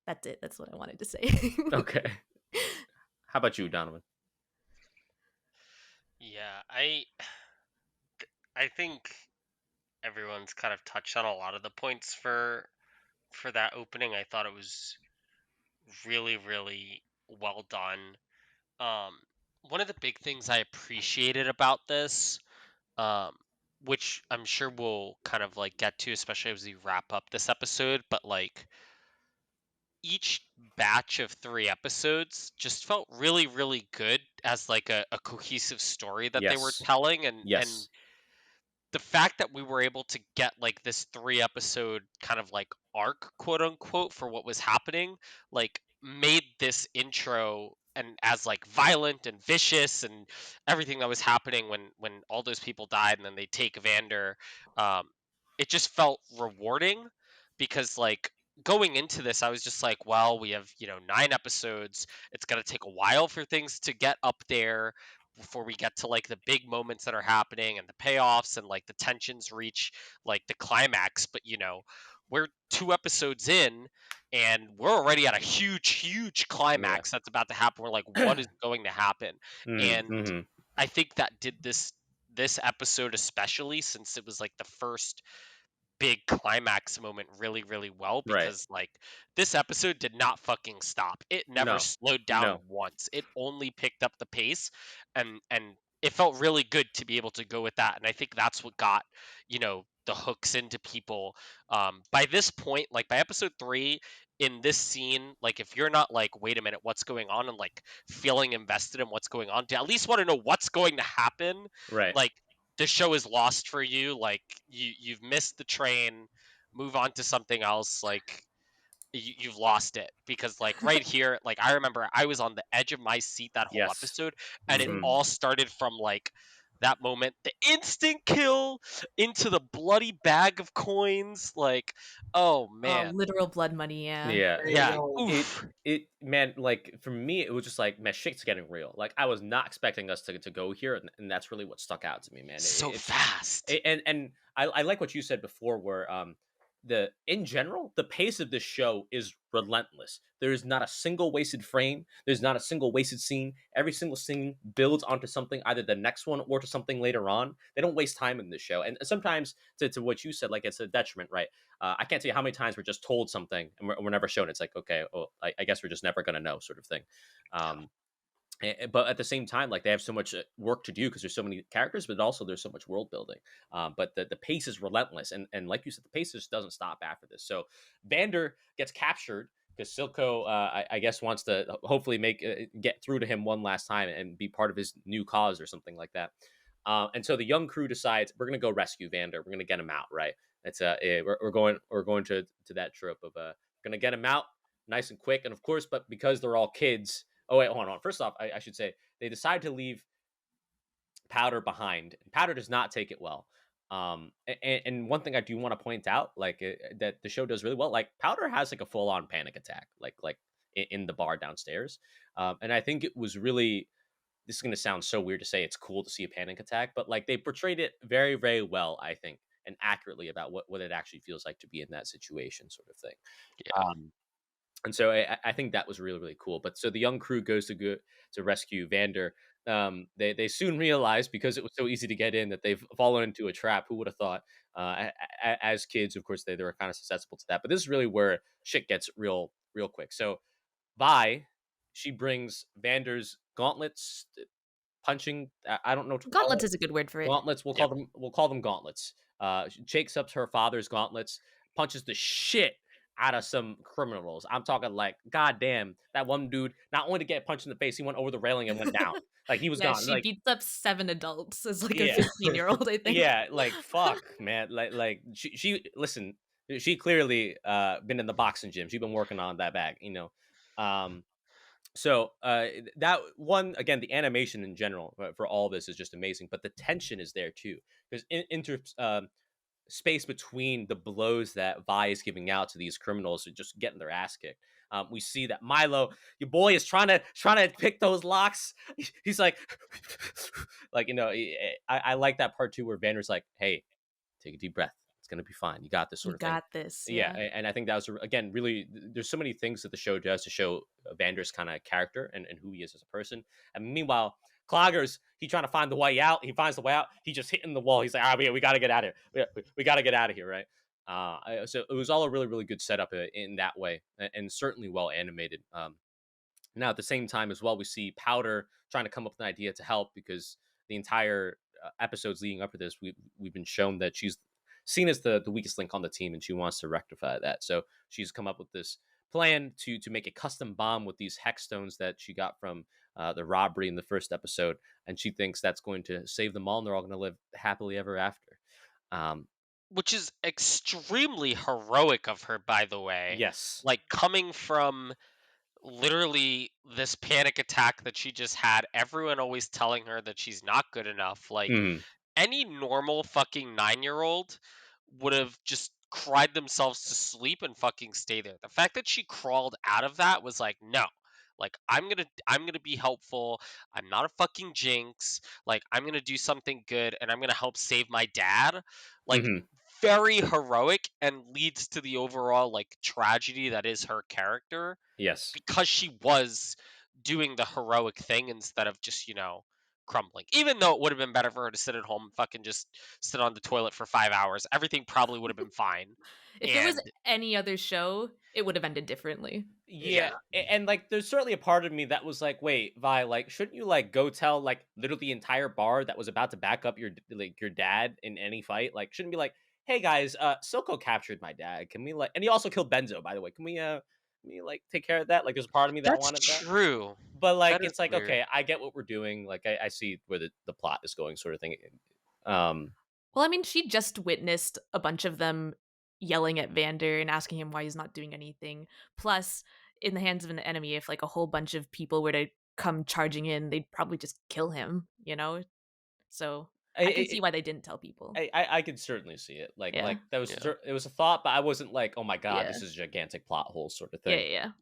S2: That's it. That's what I wanted to say.
S1: Okay. How about you, Donovan?
S3: Yeah, I think everyone's kind of touched on a lot of the points for that opening. I thought it was really, really well done. One of the big things I appreciated about this, um, which I'm sure we'll kind of like get to, especially as we wrap up this episode, but like each batch of 3 episodes just felt really, really good as like a cohesive story that they were
S1: Yes.
S3: telling, and
S1: Yes.
S3: the fact that we were able to get like this 3 episode kind of like arc, quote unquote, for what was happening, like made this intro and as like violent and vicious and everything that was happening when all those people died and then they take Vander. um it just felt rewarding because like going into this I was just like, well, we have 9 episodes. It's going to take a while for things to get up there before we get to like the big moments that are happening and the payoffs and like the tensions reach like the climax. But we're 2 episodes in and we're already at a huge
S1: Yeah.
S3: climax that's about to happen. We're like, what is going to happen? And
S1: Mm-hmm.
S3: I think that did this episode, especially since it was like the first big climax moment, really, really well,
S1: Right.
S3: because like this episode did not fucking stop. It never
S1: No.
S3: slowed down
S1: No.
S3: once. It only picked up the pace, and it felt really good to be able to go with that. And I think that's what got the hooks into people. By this point, like by episode 3, in this scene, like if you're not like, wait a minute, what's going on, and like feeling invested in what's going on, to at least want to know what's going to happen,
S1: Right.
S3: like the show is lost for you. Like you've missed the train. Move on to something else. Like you've lost it, because like right here, like I remember I was on the edge of my seat that whole
S1: Yes.
S3: episode, and it
S1: Mhm.
S3: all started from like that moment, the instant kill into the bloody bag of coins. Like, oh man,
S2: Literal blood money, yeah.
S1: Yeah.
S4: Hey,
S3: yeah,
S4: yo,
S3: oof,
S1: Man, like for me, it was just like, man, shit's getting real. Like I was not expecting us to go here, and that's really what stuck out to me, man.
S3: so
S1: It's
S3: fast.
S1: and I like what you said before, where the in general the pace of this show is relentless. There is not a single wasted frame. There's not a single wasted scene. Every single scene builds onto something, either the next one or to something later on. They don't waste time in this show, and sometimes to what you said, like it's a detriment, right? I can't tell you how many times we're just told something and we're never shown. It's like, okay, well, I guess we're just never gonna know, sort of thing. Um, but at the same time, like they have so much work to do because there's so many characters, but also there's so much world building. But the pace is relentless, and like you said, the pace just doesn't stop after this. So Vander gets captured because Silko, I guess, wants to hopefully get through to him one last time and be part of his new cause or something like that. And so the young crew decides we're gonna go rescue Vander. We're gonna get him out, right? It's we're going to that trope of gonna get him out nice and quick, and of course, but because they're all kids. Oh wait, hold on. First off, I should say they decide to leave Powder behind. Powder does not take it well. And one thing I do want to point out, like that the show does really well. Like Powder has like a full on panic attack, like in the bar downstairs. And I think it was really this is going to sound so weird to say it's cool to see a panic attack, but like they portrayed it very, very well, I think, and accurately about what it actually feels like to be in that situation, sort of thing.
S3: Yeah.
S1: And so I think that was really, really cool. But so the young crew goes to rescue Vander. They soon realize, because it was so easy to get in, that they've fallen into a trap. Who would have thought? As kids, of course, they were kind of susceptible to that. But this is really where shit gets real quick. So Vi, she brings Vander's gauntlets, punching. I don't know what to call
S2: Gauntlets
S1: it.
S2: is a good word for it.
S1: Gauntlets. We'll call them gauntlets. She shakes up her father's gauntlets, punches the shit out of some criminals. I'm talking like, goddamn, that one dude not only to get punched in the face, he went over the railing and went down. Like he was
S2: Yeah,
S1: gone.
S2: she
S1: Like
S2: beats up 7 adults as like a
S1: yeah,
S2: 15-year-old, I think.
S1: yeah. Like fuck, man. Like she listen. She clearly been in the boxing gym. She's been working on that bag, you know. So that one again, the animation in general for all this is just amazing, but the tension is there too. There's space between the blows that Vi is giving out to these criminals who just getting their ass kicked. We see that Milo, your boy, is trying to pick those locks. He's like, like I like that part too, where Vander's like, "Hey, take a deep breath. It's gonna be fine. You got this,"
S2: You
S1: sort of thing.
S2: got this.
S1: Yeah,
S2: Yeah.
S1: and I think that was again really. There's so many things that the show does to show Vander's kind of character and who he is as a person. And meanwhile, Cloggers, he trying to find the way out. He finds the way out. He just hitting the wall. He's like, we got to get out of here. We got to get out of here, right? So it was all a really, really good setup in that way, and certainly well animated. Now, at the same time as well, we see Powder trying to come up with an idea to help, because the entire episodes leading up to this, we've been shown that she's seen as the weakest link on the team, and she wants to rectify that. So she's come up with this plan to make a custom bomb with these hex stones that she got from the robbery in the first episode, and she thinks that's going to save them all, and they're all going to live happily ever after.
S3: Which is extremely heroic of her, by the way.
S1: Yes.
S3: Like, coming from literally this panic attack that she just had, everyone always telling her that she's not good enough. Like,
S1: Mhm.
S3: any normal fucking 9-year-old would have just cried themselves to sleep and fucking stay there. The fact that she crawled out of that was like, no. Like, I'm gonna be helpful. I'm not a fucking jinx. Like, I'm gonna do something good and I'm gonna help save my dad. Like,
S1: Mhm.
S3: very heroic, and leads to the overall like tragedy that is her character,
S1: Yes.
S3: because she was doing the heroic thing instead of just, crumbling. Even though it would have been better for her to sit at home and fucking just sit on the toilet for 5 hours, everything probably would have been fine.
S2: If it was
S3: And
S2: any other show, it would have ended differently.
S1: Yeah, and like there's certainly a part of me that was like, wait, Vi, like shouldn't you like go tell like literally the entire bar that was about to back up your dad in any fight? Like shouldn't be like, hey guys, Silko captured my dad. Can we like, and he also killed Benzo, by the way. Can we like take care of that? Like there's a part of me that
S3: that's
S1: wanted that.
S3: true.
S1: But like
S3: That is
S1: it's like,
S3: weird.
S1: okay, I get what we're doing. Like I see where the plot is going, sort of thing. Um
S2: Well, I mean, she just witnessed a bunch of them yelling at Vander and asking him why he's not doing anything. Plus, in the hands of an enemy, if like a whole bunch of people were to come charging in, they'd probably just kill him, you know? So I can see why they didn't tell people.
S1: I could certainly see it. Like
S2: Yeah.
S1: that was
S3: Yeah.
S1: it was a thought, but I wasn't like, oh my god,
S2: Yeah.
S1: this is a gigantic plot hole sort of
S2: Yeah,
S1: thing.
S2: yeah.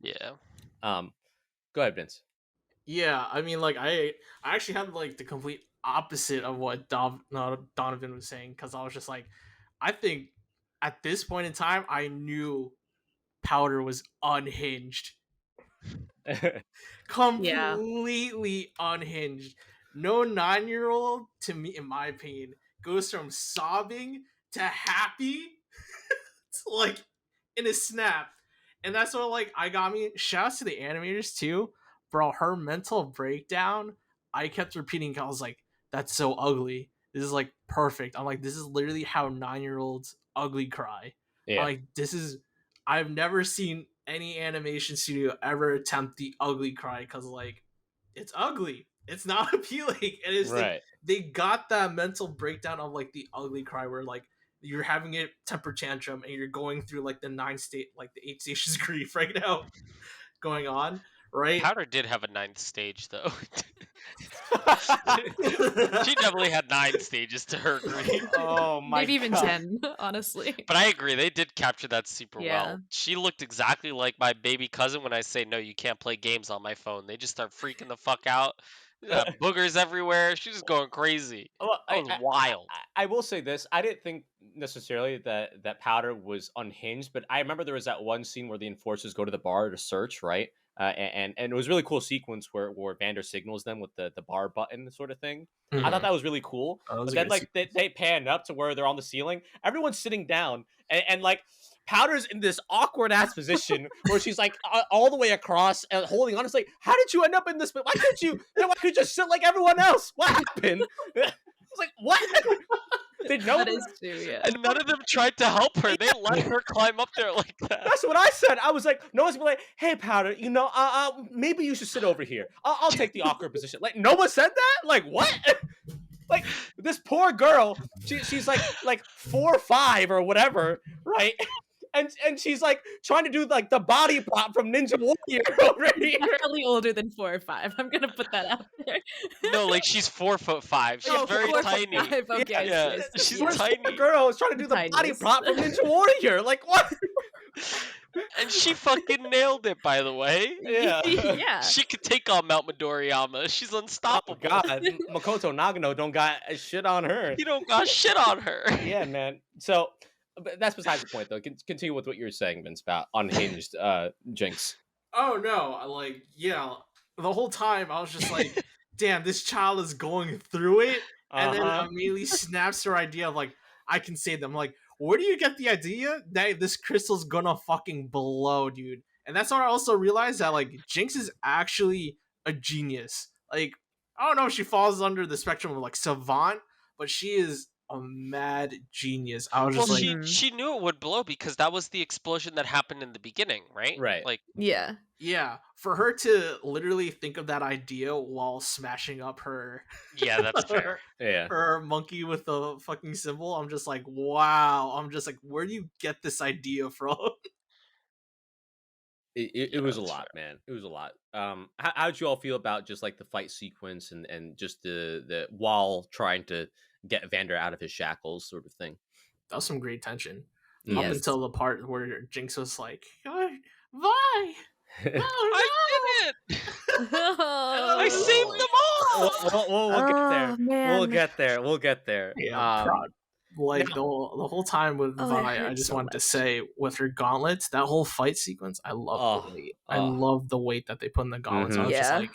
S3: Yeah.
S1: Go ahead, Vince.
S4: Yeah, I mean, like I actually had like the complete opposite of what Donovan was saying, because I was just like, I think at this point in time, I knew Powder was unhinged, completely unhinged. No 9-year-old, to me, in my opinion, goes from sobbing to happy, to, like in a snap, and that's what like I got me. Shouts to the animators too, bro. Her mental breakdown, I kept repeating. I was like, "That's so ugly. This is like perfect." I'm like, "This is literally how 9-year-olds ugly cry."
S1: Yeah.
S4: I'm like, this is. I've never seen any animation studio ever attempt the ugly cry, because like, it's ugly. It's not appealing. It is like
S1: Right.
S4: they got that mental breakdown of like the ugly cry, where like you're having a temper tantrum and you're going through like the 8 stages of grief right now going on, right?
S3: Powder did have a 9th stage, though. She definitely had 9 stages to her grief.
S1: Oh my
S2: Maybe even
S1: god.
S2: 10, honestly.
S3: But I agree, they did capture that super
S2: Yeah.
S3: well. She looked exactly like my baby cousin when I say, no, you can't play games on my phone. They just start freaking the fuck out. Boogers everywhere. She was going crazy.
S1: Well,
S3: That was wild.
S1: I will say this: I didn't think necessarily that Powder was unhinged, but I remember there was that one scene where the enforcers go to the bar to search, right? And it was a really cool sequence where Vander signals them with the bar button sort of thing. I thought
S3: Mhm.
S1: that was really cool.
S4: Oh, that was
S1: But
S4: a
S1: then
S4: good
S1: like they pan up to where they're on the ceiling. Everyone's sitting down, and like Powder's in this awkward ass position where she's like all the way across and holding on. It's like, how did you end up in this? Why couldn't you? Why could you just sit like everyone else? What happened? It's like, what? Did no
S2: That
S1: one?
S2: is true, yeah.
S3: And none of them tried to help her. They let her climb up there like that.
S1: That's what I said. I was like, no one's like, hey, Powder, maybe you should sit over here. I'll take the awkward position. Like, no one said that? Like, what? Like, this poor girl, she's like 4 or 5 or whatever, right? And she's like trying to do like the body prop from Ninja Warrior over here.
S2: Definitely older than 4 or 5. I'm gonna put that out there.
S3: No, like she's 4'5". She's
S2: Oh,
S3: very
S2: 4
S3: tiny.
S2: 5, okay.
S3: Yeah,
S2: yes,
S3: she's
S2: yes.
S3: tiny.
S1: The girl is trying to do the body
S2: Tiniest.
S1: prop from Ninja Warrior. Like, what?
S3: And she fucking nailed it, by the way.
S1: Yeah.
S2: Yeah.
S3: She could take on Mount Midoriyama. She's
S1: Oh
S3: unstoppable.
S1: God, Makoto Nagano don't got shit on her.
S3: You don't got shit on her.
S1: Yeah, man. So but that's besides the point, though. Continue with what you were saying, Vince, about unhinged Jinx.
S4: Oh no, like yeah, the whole time I was just like, damn, this child is going through it, and then immediately snaps her idea of like, I can save them. Like, where do you get the idea that this crystal's gonna fucking blow, dude? And that's when I also realized that like Jinx is actually a genius. Like, I don't know if she falls under the spectrum of like savant, but she is a mad genius. I was
S3: Well,
S4: just like,
S3: she knew it would blow because that was the explosion that happened in the beginning, right?
S1: Right.
S3: Like,
S2: Yeah.
S4: yeah, for her to literally think of that idea while smashing up her
S3: yeah, that's fair.
S1: Yeah.
S4: her monkey with the fucking symbol, I'm just like, wow. I'm just like, where do you get this idea from?
S1: It
S3: Yeah,
S1: was a
S3: that's
S1: lot, man. It was a lot. How'd you all feel about just like the fight sequence and just the while trying to get Vander out of his shackles, sort of thing?
S4: That was some great tension. Up
S2: Yes.
S4: until the part where Jinx was like, why?
S3: I did it!
S2: Oh,
S3: I saved them all!
S1: We'll get there.
S2: Oh, man.
S1: We'll get there. We'll get there.
S4: Yeah, like
S1: now-
S4: the whole time with
S2: Oh, it
S4: Vi, I
S2: hurt
S4: just
S2: so
S4: wanted to
S2: much.
S4: say with her gauntlets, that whole fight sequence, I love the weight. I love the weight that they put in the gauntlets.
S1: Mhm.
S4: I was just
S2: Yeah.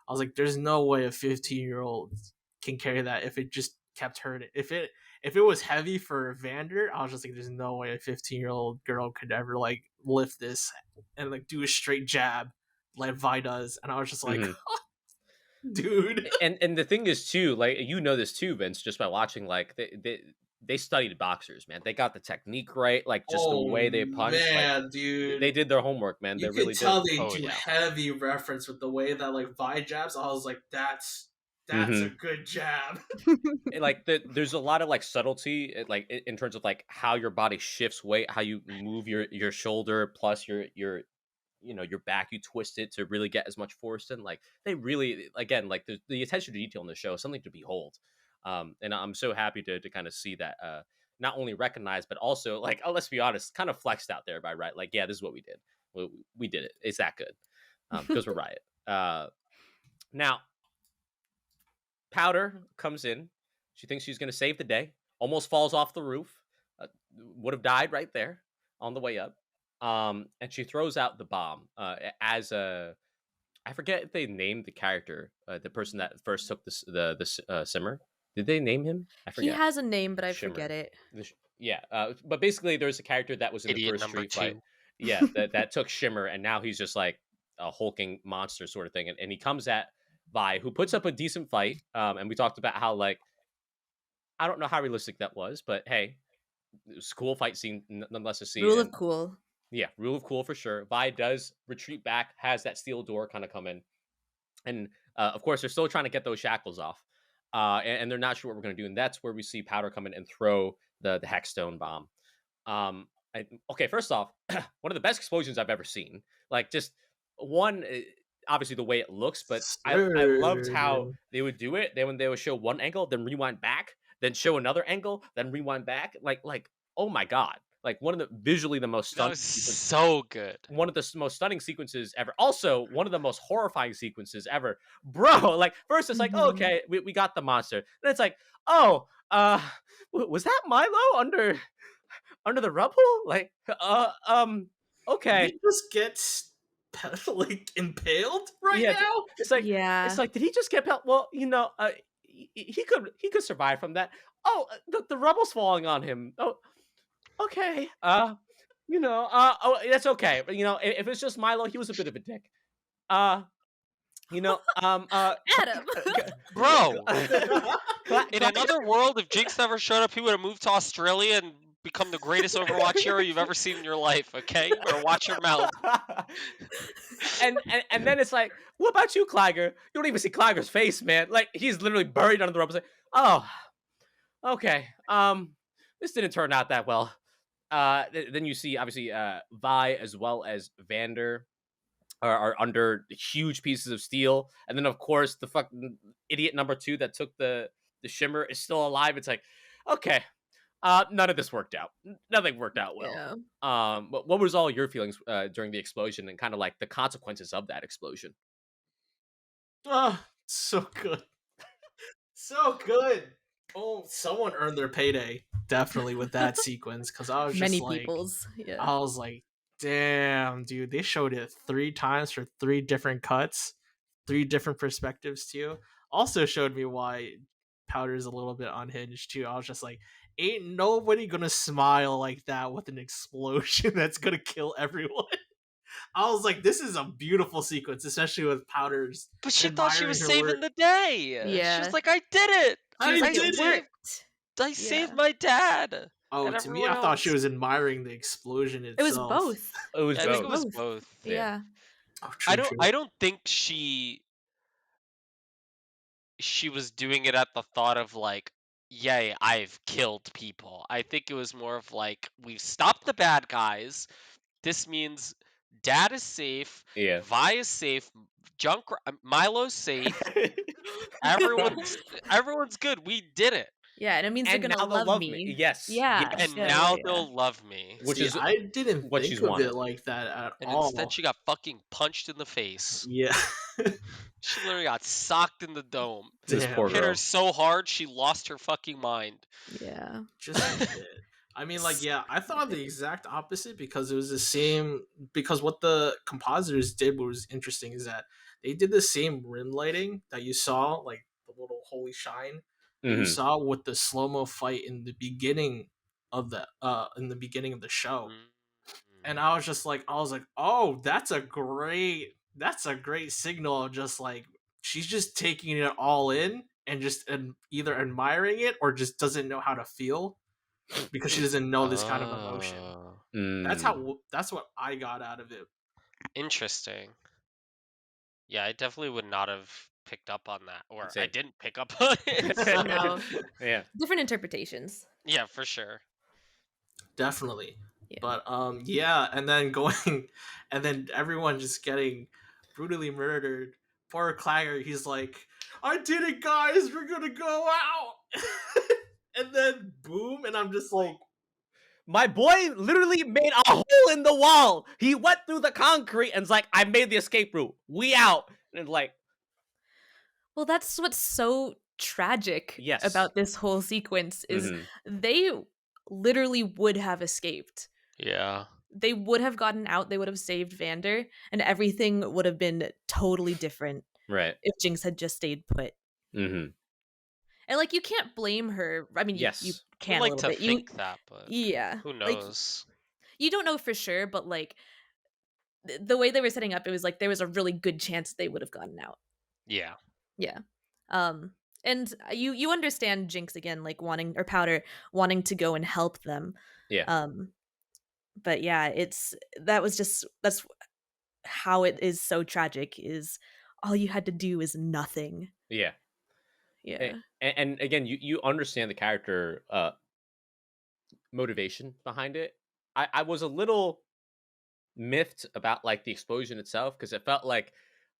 S4: like, there's no way a 15-year-old can carry that if it just kept hurting. If it was heavy for Vander, I was just like, there's no way a 15-year-old girl could ever like lift this and like do a straight jab like Vi does. And I was just like,
S1: Mhm.
S4: dude.
S1: And the thing is too, like you know this too, Vince, just by watching, like they studied boxers, man. They got the technique right, like just the way they punch.
S4: Man,
S1: like,
S4: dude.
S1: they did their homework, man.
S4: You
S1: They really
S4: could tell
S1: did.
S4: they
S3: Oh,
S4: do
S3: yeah.
S4: heavy reference with the way that like Vi jabs. I was like, that's a good jab.
S1: Like there's a lot of like subtlety, like in terms of like how your body shifts weight, how you move your shoulder, plus your your back, you twist it to really get as much force in. Like they really, again, like the attention to detail in the show is something to behold. And I'm so happy to kind of see that not only recognized, but also like, oh, let's be honest, kind of flexed out there by Riot. Like, yeah, this is what we did. We did it. It's that good because we're Riot. Now, Powder comes in. She thinks she's going to save the day. Almost falls off the roof. Would have died right there on the way up. And she throws out the bomb as a. I forget if they named the character, the person that first took the simmer. Did they name him? I
S2: He
S1: forget.
S2: has a name, but I
S1: Shimmer.
S2: forget it.
S1: Yeah, but basically there's a character that was in
S3: Idiot
S1: the first
S3: number
S1: street fight.
S3: 2.
S1: Yeah, that took Shimmer, and now he's just like a hulking monster sort of thing. And he comes at Vi, who puts up a decent fight. And we talked about how, like, I don't know how realistic that was, but hey, it was a cool fight scene nonetheless to see.
S2: Rule of cool.
S1: Yeah, rule of cool for sure. Vi does retreat back, has that steel door kind of come in. And of course, they're still trying to get those shackles off. And they're not sure what we're going to do. And that's where we see Powder come in and throw the Hexstone bomb. Okay, first off, one of the best explosions I've ever seen. Like, just one, obviously the way it looks, but I loved how they would do it. Then when they would show one angle, then rewind back, then show another angle, then rewind back. Like, oh my God. like one of the visually the most
S3: That
S1: stunning
S3: was so good.
S1: one of the most stunning sequences ever. Also, one of the most horrifying sequences ever. Bro, like first it's like, oh,
S2: Mhm.
S1: okay, we got the monster. Then it's like, oh, was that Milo under the rubble? Like,
S4: Did
S1: okay.
S4: he just get like impaled right
S1: Yeah,
S4: now?
S1: it's like
S2: Yeah.
S1: did he just get well, he could survive from that. Oh, the rubble's falling on him. Oh, okay. Oh, that's okay. But if it's just Milo, he was a bit of a dick. Uh,
S2: Adam.
S3: Bro,
S1: Cla-
S3: in
S1: Cla-
S3: another world, if Jinx never showed up, he would have moved to Australia and become the greatest Overwatch hero you've ever seen in your life. Okay, you better watch your mouth.
S1: and then it's like, what about you, Clagger? You don't even see Clagger's face, man. Like he's literally buried under the rubble. It's like, oh, okay. This didn't turn out that well. Then you see obviously Vi as well as Vander are under huge pieces of steel, and then of course the fucking idiot number 2 that took the shimmer is still alive. It's like, okay, none of this worked out. Nothing worked out well.
S2: Yeah.
S1: What was all your feelings during the explosion and kind of like the consequences of that explosion?
S4: Oh, so good. So good. Oh, someone earned their payday. Definitely with that sequence. Because I was just
S2: Many
S4: like,
S2: people's. Yeah.
S4: I was like, damn, dude. They showed it 3 times for 3 different cuts, 3 different perspectives too. Also showed me why Powder's a little bit unhinged too. I was just like, ain't nobody gonna smile like that with an explosion that's gonna kill everyone. I was like, this is a beautiful sequence, especially with Powder's.
S3: But she thought she
S4: admiring
S3: was
S4: her
S3: saving
S4: work.
S3: the day. She
S2: Yeah.
S3: was like, I did it.
S4: I
S2: She was like,
S4: did
S2: it
S4: it.
S2: worked.
S3: I saved
S2: Yeah.
S3: my dad.
S4: Oh,
S3: and
S4: to me,
S3: everyone
S4: I thought she
S3: else.
S4: was admiring the explosion
S2: It was
S4: itself.
S2: both.
S1: It was
S3: I think it
S1: both.
S3: was
S2: both.
S3: both.
S1: Yeah.
S2: Yeah.
S4: Oh, true, true.
S3: I don't think she was doing it at the thought of like, yay, I've killed people. I think it was more of like, we've stopped the bad guys. This means Dad is safe,
S1: Yeah.
S3: Vi is safe, Milo's safe. Everyone's good. We did it.
S2: Yeah, and it means
S1: And
S2: they're
S1: now
S2: gonna
S1: they'll
S2: love
S1: love
S2: me.
S1: me. Yes.
S2: Yeah.
S3: And
S2: yeah,
S3: now
S2: yeah.
S3: they'll love me.
S1: Which
S4: See,
S1: is
S4: I didn't
S1: what
S4: think
S1: she's
S4: of
S1: wanted.
S4: it like that at
S3: And
S4: all.
S3: instead she got fucking punched in the face.
S4: Yeah.
S3: She literally got socked in the dome.
S1: This
S4: Damn.
S1: poor
S3: Hit her
S1: girl.
S3: so hard she lost her fucking mind.
S2: Yeah.
S4: Just a bit. I mean, like, yeah, I thought the exact opposite because it was the same. Because what the compositors did was interesting is that they did the same rim lighting that you saw, like the little holy shine that you
S1: Mhm.
S4: saw with the slow mo fight in the beginning of the show. And I was like, oh, that's a great signal of just like she's just taking it all in and just either admiring it or just doesn't know how to feel because she doesn't know this kind of emotion.
S3: Oh,
S4: That's what I got out of it.
S3: interesting. Yeah, I definitely would not have picked up on that, or I
S1: Same.
S3: didn't pick up on it. so-
S2: No.
S1: Yeah.
S2: Different interpretations.
S3: Yeah, for sure.
S4: Definitely.
S2: Yeah.
S4: But yeah, and then and then everyone just getting brutally murdered. Poor Clagger, he's like, I did it, guys, we're gonna go out. And then boom, and I'm just like,
S1: My boy literally made a hole in the wall. He went through the concrete and's like, I made the escape route. We out. And it's like,
S2: Well, that's what's so tragic
S1: Yes.
S2: about this whole sequence is
S1: mhm.
S2: they literally would have escaped.
S3: Yeah.
S2: They would have gotten out, they would have saved Vander, and everything would have been totally different
S1: Right.
S2: if Jinx had just stayed put.
S1: Mm-hmm.
S2: And like you can't blame her. I mean, you
S1: Yes.
S2: can
S3: I'd
S2: a
S3: like
S2: little
S3: to
S2: bit.
S3: think that, but
S2: Yeah.
S3: who
S2: Like,
S3: knows?
S2: you don't know for sure, but like the way they were setting up, it was like there was a really good chance they would have gotten out.
S3: Yeah.
S2: Yeah. And you understand Jinx again, like wanting, or Powder wanting to go and help them.
S1: Yeah.
S2: But yeah, that's how it is so tragic, is all you had to do is nothing.
S1: Yeah.
S2: Yeah.
S1: And again, you understand the character motivation behind it. I was a little miffed about like the explosion itself because it felt like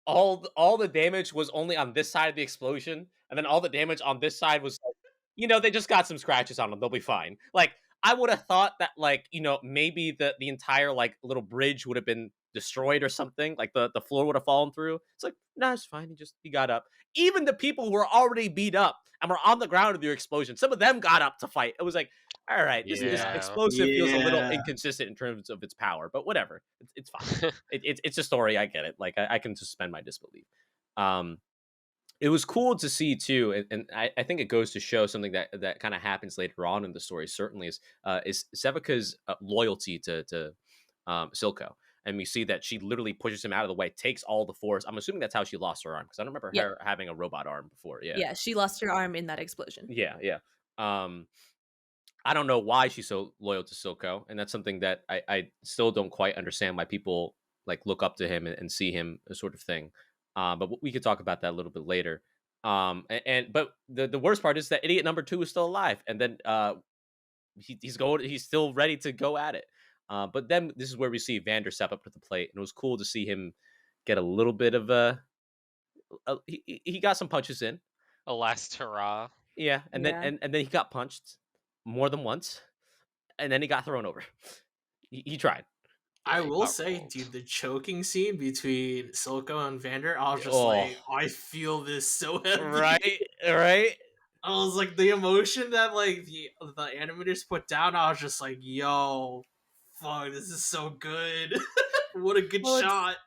S1: all the damage was only on this side of the explosion, and then all the damage on this side was like, they just got some scratches on them. They'll be fine. Like I would have thought that, like, maybe the entire like little bridge would have been destroyed or something. Like the floor would have fallen through. It's like, no, it's fine. He got up. Even the people who were already beat up and were on the ground with the explosion, some of them got up to fight. It was like, all right, this
S3: Yeah.
S1: explosive feels a little
S4: Yeah.
S1: inconsistent in terms of its power, but whatever. It's fine. It's a story. I get it. Like I can suspend my disbelief. It was cool to see too, and I think it goes to show something that kind of happens later on in the story. Certainly is Sevika's loyalty to Silko, and we see that she literally pushes him out of the way, takes all the force. I'm assuming that's how she lost her arm, because I don't remember
S2: Yeah.
S1: her having a robot arm before. Yeah,
S2: Yeah, she lost her arm in that explosion.
S1: yeah. Um, I don't know why she's so loyal to Silko, and that's something that I still don't quite understand why people like look up to him and see him sort of thing. But we could talk about that a little bit later. But the worst part is that idiot number 2 is still alive, and then he's still ready to go at it. But then this is where we see Vander step up to the plate, and it was cool to see him get a little bit of he got some punches in.
S3: A last hurrah.
S1: Yeah, and
S2: Yeah.
S1: then and then he got punched more than once, and then he got thrown over. He tried.
S4: I
S3: Yeah, he
S4: will
S3: got
S4: say,
S3: rolled.
S4: dude, the choking scene between Silko and Vander, I was just
S1: Oh.
S4: like, I feel this so heavy.
S1: Right.
S4: I was like, the emotion that like the animators put down, I was just like, yo, fuck, this is so good. What a good
S2: Well,
S4: shot.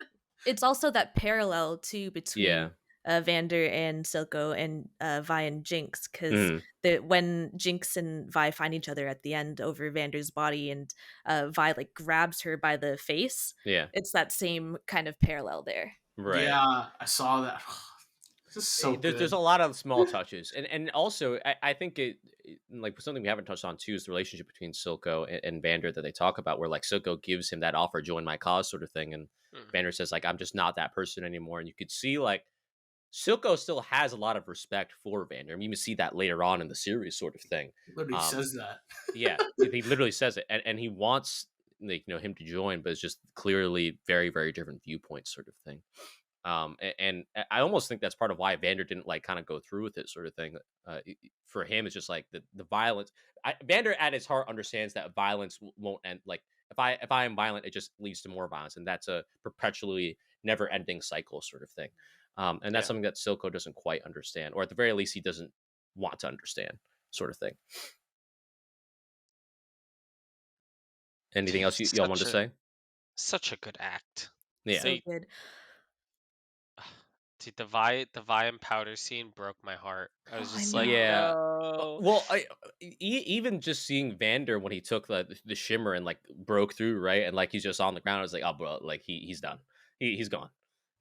S2: It's also that parallel too between
S1: Yeah.
S2: Vander and Silko and Vi and Jinx, because
S1: Mhm.
S2: when Jinx and Vi find each other at the end over Vander's body, and Vi like grabs her by the face,
S1: Yeah.
S2: it's that same kind of parallel there.
S1: Right.
S4: Yeah, I saw that. This is so good.
S1: There's a lot of small touches, and also I think like something we haven't touched on too is the relationship between Silko and Vander that they talk about, where like Silko gives him that offer, join my cause sort of thing, and Vander says like, I'm just not that person anymore, and you could see like Silko still has a lot of respect for Vander. I mean, you see that later on in the series sort of thing.
S4: Literally says that.
S1: Yeah, he literally says it, and he wants like him to join, but it's just clearly very very different viewpoints sort of thing. And I almost think that's part of why Vander didn't like kind of go through with it sort of thing. For him, it's just like the violence. Vander at his heart understands that violence won't end. Like if I am violent, it just leads to more violence, and that's a perpetually never ending cycle sort of thing. And that's
S3: Yeah.
S1: something that Silko doesn't quite understand, or at the very least, he doesn't want to understand sort of thing. Anything else y'all want to say?
S3: Such a good act.
S1: Yeah.
S2: So good.
S3: Dude, the Vi and Powder scene broke my heart. I was
S2: Oh, I
S3: just
S2: know.
S3: like,
S1: Yeah.
S3: no.
S1: Well, even just seeing Vander when he took the shimmer and like broke through, right, and like he's just on the ground, I was like, oh, bro, like he's done. He's gone.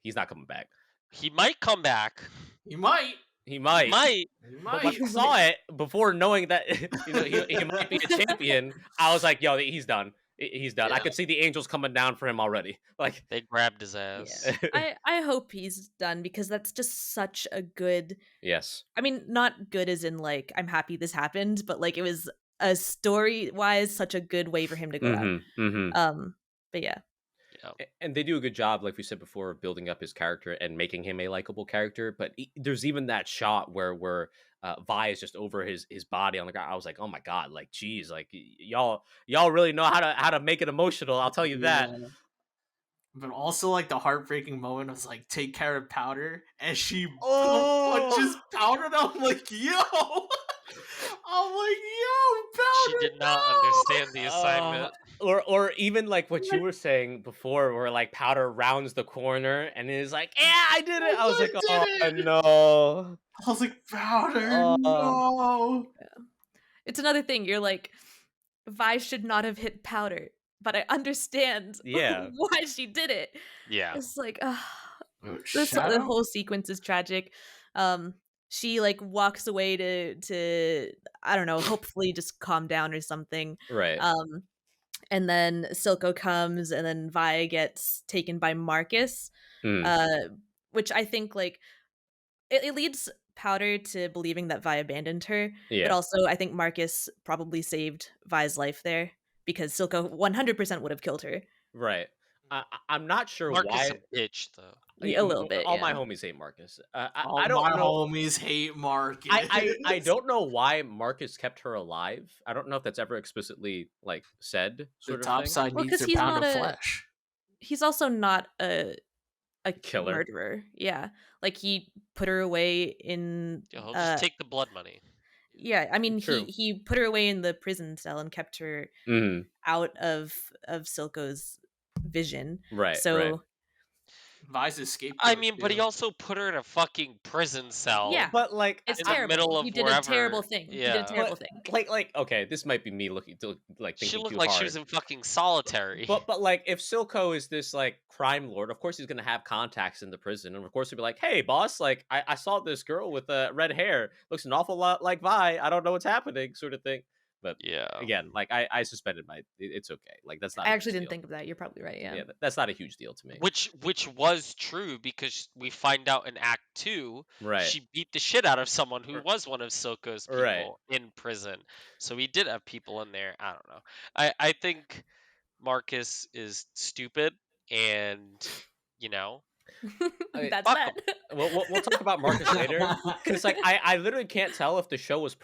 S1: He's not coming back.
S3: He might come back.
S4: He might.
S1: He might.
S3: Might.
S4: He
S1: But
S4: might.
S1: when I saw it before knowing that he might be a champion, I was like, yo, he's done. He's done. I
S4: Yeah.
S1: could see the angels coming down for him already. Like
S3: They grabbed his ass.
S2: Yeah. I hope he's done, because that's just such a good.
S1: Yes.
S2: I mean, not good as in like I'm happy this happened, but like it was a story wise such a good way for him to go out. But yeah.
S1: And they do a good job, like we said before, of building up his character and making him a likable character. But there's even that shot where Vi is just over his body on the ground. I was like, oh my god, like geez, like y'all really know how to make it emotional. I'll tell you that.
S4: Yeah. But also like the heartbreaking moment was like, take care of Powder, and she punches Powder, and I'm like, yo. I'm like, yo, Powder.
S3: She did not understand the assignment.
S1: Or even like what you were saying before, where like Powder rounds the corner and is like, yeah, I did it. I was like, oh no.
S4: I was like, Powder, no.
S2: It's another thing. You're like, Vi should not have hit Powder, but I understand why she did it.
S3: Yeah.
S2: It's like,
S4: Oh,
S2: the whole sequence is tragic. She like walks away to I don't know, hopefully just calm down or something.
S1: Right.
S2: And then Silko comes, and then Vi gets taken by Marcus, which I think like it leads Powder to believing that Vi abandoned her.
S1: Yeah.
S2: But also I think Marcus probably saved Vi's life there, because Silko 100% would have killed her.
S1: Right. I'm not sure
S3: Marcus
S1: why.
S3: a bitch though.
S2: A little bit,
S1: All my
S2: yeah.
S1: homies hate Marcus.
S4: All
S1: I don't
S4: my
S1: know.
S4: homies hate Marcus.
S1: I don't know why Marcus kept her alive. I don't know if that's ever explicitly like said,
S4: The
S1: sort of
S4: top
S1: thing.
S4: side
S2: Well,
S4: needs
S2: because
S4: their pound of flesh.
S2: he's also not a
S1: Killer.
S2: murderer. Yeah, like he put her away in.
S3: He'll just take the blood money.
S2: Yeah, I mean,
S1: True.
S2: he put her away in the prison cell and kept her out of Silko's vision.
S1: Right.
S2: So.
S1: Right.
S4: Vi's escape.
S3: I mean, but he also put her in a fucking prison cell.
S2: Yeah,
S1: But like,
S2: it's
S3: in
S2: terrible.
S3: the middle of
S2: He did
S3: wherever.
S2: a terrible thing.
S3: Yeah.
S2: He did a terrible
S1: but,
S2: thing.
S1: like, okay, this might be me looking to like thinking
S3: She looked
S1: too
S3: like
S1: hard.
S3: she was in fucking solitary.
S1: But like, if Silko is this like crime lord, of course he's gonna have contacts in the prison, and of course he'll be like, "Hey, boss, like I saw this girl with red hair, looks an awful lot like Vi. I don't know what's happening," sort of thing. But
S3: yeah,
S1: again, like I suspended it's okay. Like that's not.
S2: I actually didn't think of that. You're probably right. Yeah.
S1: That's not a huge deal to me.
S3: Which was true because we find out in Act 2,
S1: right?
S3: She beat the shit out of someone who was one of Silko's people in prison. So we did have people in there. I don't know. I think Marcus is stupid, and
S2: that's that.
S1: We'll talk about Marcus later, because like I literally can't tell if the show was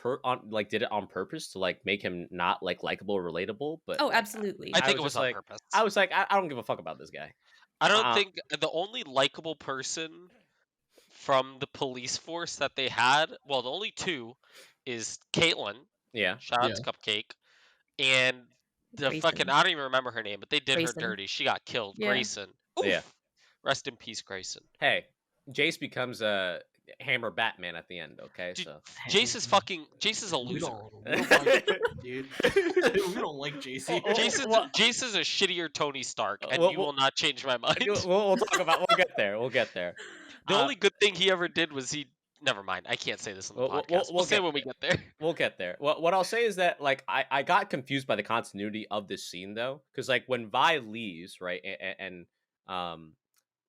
S1: did it on purpose to like make him not like likable or relatable. But
S2: oh, absolutely.
S3: I think it was on purpose.
S1: I was like, I don't give a fuck about this guy.
S3: I don't think the only likable person from the police force that they had, well, the only two, is Caitlin.
S1: Yeah.
S3: Shout out to Cupcake. And the
S2: Grayson.
S3: fucking, I don't even remember her name, but they did
S2: Grayson.
S3: her dirty. She got killed.
S2: Yeah.
S3: Grayson. Oof.
S1: Yeah.
S3: Rest in peace, Grayson.
S1: Hey, Jace becomes a Hammer Batman at the end, okay?
S3: Dude,
S1: so
S3: Jace is a loser.
S4: We don't like it, dude. We don't like JC.
S3: Jace is a shittier Tony Stark, and you will not change my mind.
S1: We'll talk about. We'll get there. We'll get there.
S3: The only good thing he ever did was he. Never mind. I can't say this on the podcast. We'll say when we get there.
S1: We'll get there. What I'll say is that like I got confused by the continuity of this scene though, because like when Vi leaves, right, and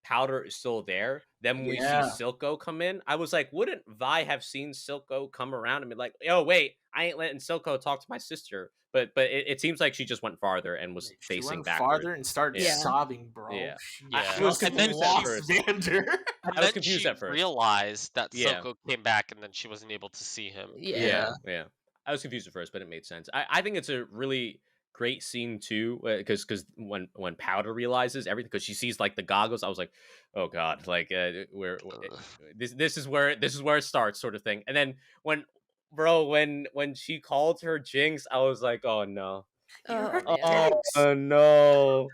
S1: Powder is still there, then we see Silko come in. I was like, wouldn't Vi have seen Silko come around and be like, "Oh wait, I ain't letting Silko talk to my sister." But it seems like she just went farther and was facing backwards.
S4: Farther and started sobbing, bro.
S1: Yeah.
S4: I was confused at first. Vander.
S1: I was confused at first.
S3: Realized that Silko came back and then she wasn't able to see him.
S1: Yeah. I was confused at first, but it made sense. I think it's a really great scene too, because when Powder realizes everything, because she sees like the goggles, I was like, oh god, like this is where it starts, sort of thing. And then when she called her Jinx, I was like, oh no. Oh no.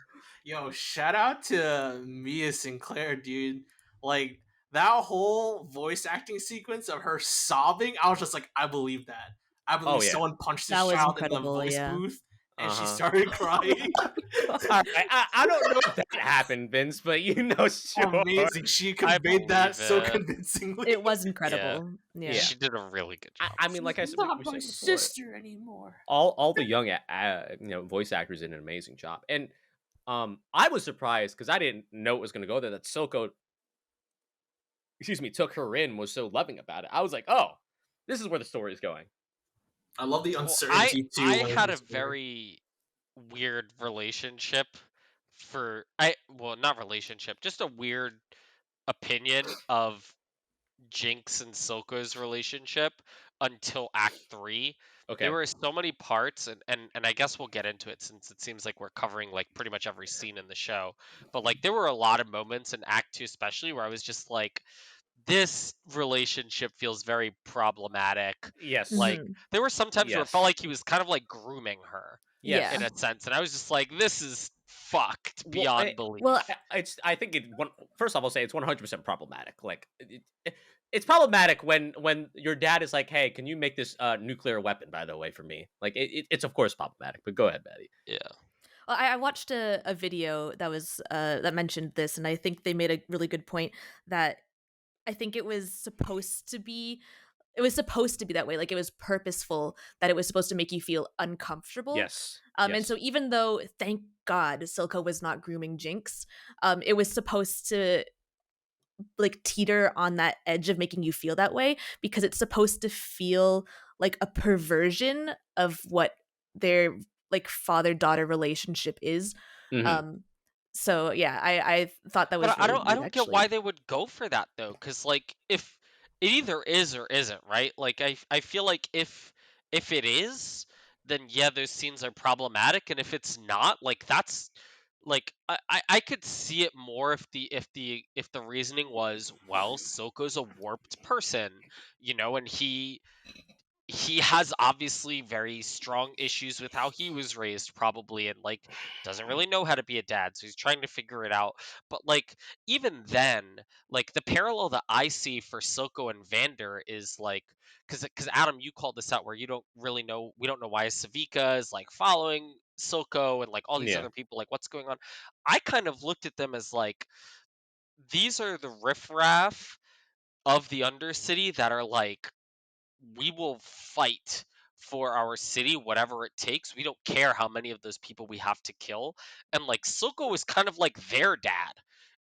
S4: Yo, shout out to Mia Sinclair, dude. Like that whole voice acting sequence of her sobbing, I was just like, I believe that. I believe someone punched this child in the voice booth and she started crying.
S1: I don't know if that happened, Vince, but sure.
S4: Amazing. She conveyed that so convincingly.
S2: It was incredible. Yeah.
S3: She did a really good job.
S1: I mean, like I said,
S4: not my sister anymore.
S1: All the young voice actors did an amazing job. And I was surprised because I didn't know it was going to go there, that Silko took her in, was so loving about it. I was like, oh, this is where the story is going.
S4: I love the uncertainty too.
S3: I had a very weird relationship just a weird opinion of Jinx and Silko's relationship until Act 3.
S1: Okay.
S3: There were so many parts, and I guess we'll get into it since it seems like we're covering like pretty much every scene in the show. But like there were a lot of moments in Act 2 especially where I was just like, this relationship feels very problematic.
S1: Yes.
S3: Like there were some times where it felt like he was kind of like grooming her.
S1: Yeah.
S3: In a sense. And I was just like, this is fucked beyond belief.
S2: Well,
S1: I think first off, I'll say it's 100% problematic. Like it's problematic when your dad is like, hey, can you make this nuclear weapon, by the way, for me? Like it's of course problematic, but go ahead, Maddie.
S3: Yeah.
S2: Well, I watched a video that was that mentioned this, and I think they made a really good point that I think it was supposed to be that way. Like it was purposeful, that it was supposed to make you feel uncomfortable.
S1: Yes.
S2: And so even though, thank God, Silko was not grooming Jinx, it was supposed to like teeter on that edge of making you feel that way, because it's supposed to feel like a perversion of what their like father-daughter relationship is. So yeah, I thought that was
S3: But I
S2: really
S3: don't I
S2: neat
S3: don't get why
S2: actually.
S3: they would go for that though, because like if it either is or isn't, right? Like I feel like if it is, then yeah, those scenes are problematic, and if it's not, like that's like I could see it more if the reasoning was, well, Silko's a warped person, and he has obviously very strong issues with how he was raised probably, and like doesn't really know how to be a dad, so he's trying to figure it out. But like even then, like the parallel that I see for Silko and Vander is like, because Adam, you called this out where you don't really know, we don't know why Savika is like following Silko and like all these
S1: Yeah.
S3: other people, like what's going on. I kind of looked at them as like, these are the riffraff of the Undercity that are like, we will fight for our city, whatever it takes. We don't care how many of those people we have to kill. And like Silko was kind of like their dad,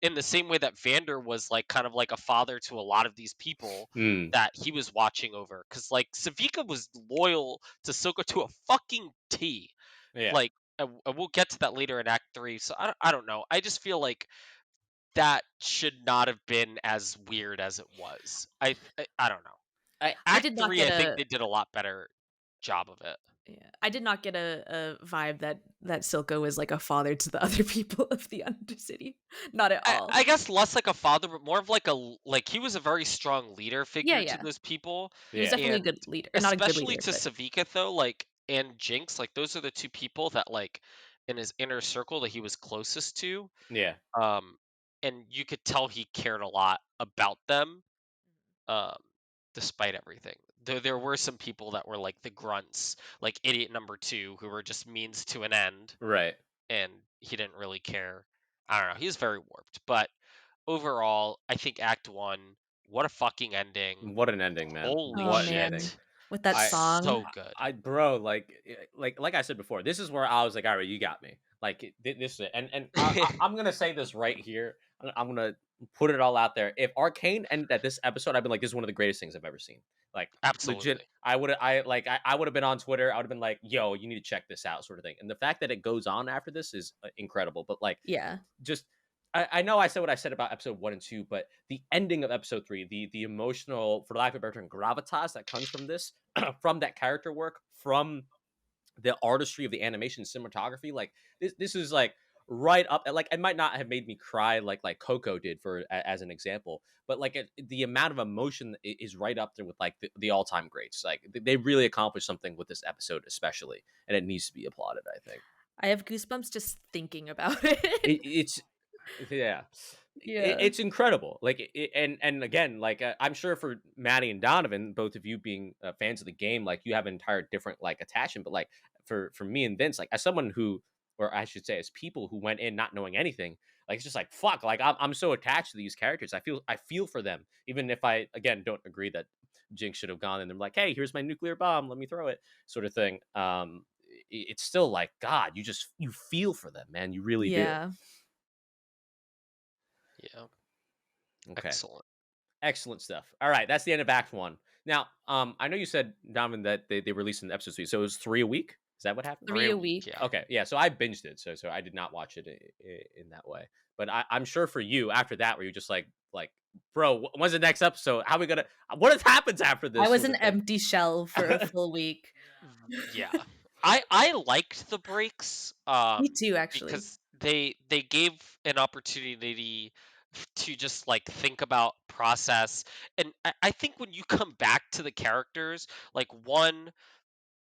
S3: in the same way that Vander was like kind of like a father to a lot of these people
S1: Mm,
S3: that he was watching over. Because like Savika was loyal to Silko to a fucking T.
S1: yeah.
S3: Like, and we'll get to that later in Act 3. So I don't know. I just feel like that should not have been as weird as it was. I don't know.
S1: I
S2: I
S3: Act
S2: did not
S3: 3,
S2: get
S3: I think
S2: a
S3: they did a lot better job of it.
S2: yeah, I did not get a vibe that Silko was like a father to the other people of the Undercity. Not at all.
S3: I guess less like a father, but more of like like he was a very strong leader
S2: Yeah,
S3: figure to
S2: yeah.
S3: those people,
S2: He was
S1: yeah.
S2: definitely a
S3: and
S2: good leader. Or not a good
S3: especially
S2: leader,
S3: to
S2: but
S3: Savika though, like, and Jinx, like those are the two people that like in his inner circle that he was closest to.
S1: Yeah.
S3: Um, and you could tell he cared a lot about them, um, despite everything. There were some people that were like the grunts, like idiot number 2, who were just means to an end,
S1: Right.
S3: and he didn't really care. I don't know. He's very warped, but overall, I think Act 1, what a fucking ending.
S1: What an ending, man.
S3: Holy
S2: oh
S1: What an ending.
S2: man,
S3: shit.
S2: with that
S1: I
S2: song.
S3: So good.
S1: bro, like I said before, this is where I was like, all right, you got me. Like this is it. And I'm gonna say this right here. I'm gonna put it all out there. If Arcane ended at this episode, I've been like, this is one of the greatest things I've ever seen. Like legit,
S3: Absolutely.
S1: I would have been on Twitter. I would have been like, yo, you need to check this out, sort of thing. And the fact that it goes on after this is incredible. But like,
S2: Yeah.
S1: just I know I said what I said about episode 1 and 2, but the ending of episode 3, the emotional, for lack of a better term, gravitas that comes from this, from that character work, from the artistry of the animation cinematography, like this is like right up. Like it might not have made me cry like Coco did, for as an example, but like the amount of emotion is right up there with like the all-time greats. Like they really accomplished something with this episode, especially, and it needs to be applauded, I think.
S2: I have goosebumps just thinking about it.
S1: It's yeah,
S2: Yeah.
S1: it's incredible. Like and again, like I'm sure for Maddie and Donovan, both of you being fans of the game, like you have an entire different like attachment. But like for me and Vince, like as someone who, or I should say, as people who went in not knowing anything, like it's just like fuck. Like I'm so attached to these characters. I feel for them, even if I again don't agree that Jinx should have gone and they're like, hey, here's my nuclear bomb, let me throw it, sort of thing. It's still like, God, you feel for them, man. You really do.
S2: Yeah.
S3: Yeah.
S1: Okay.
S3: Excellent.
S1: Excellent stuff. All right, that's the end of Act 1. Now, I know you said, Donovan, that they released an episode 3, so it was 3 a week? Is that what happened?
S2: 3 a week.
S3: Yeah.
S1: Okay, yeah, so I binged it, so I did not watch it in that way. But I'm sure for you, after that, where you're just like, bro, when's the next episode? How we gonna? What happens after this?
S2: I was
S1: sort
S2: an
S1: of thing?
S2: empty shell for a full week.
S3: Yeah. I liked the breaks,
S2: Me too, actually.
S3: because they gave an opportunity to just like think about, process, and I think when you come back to the characters, like, one,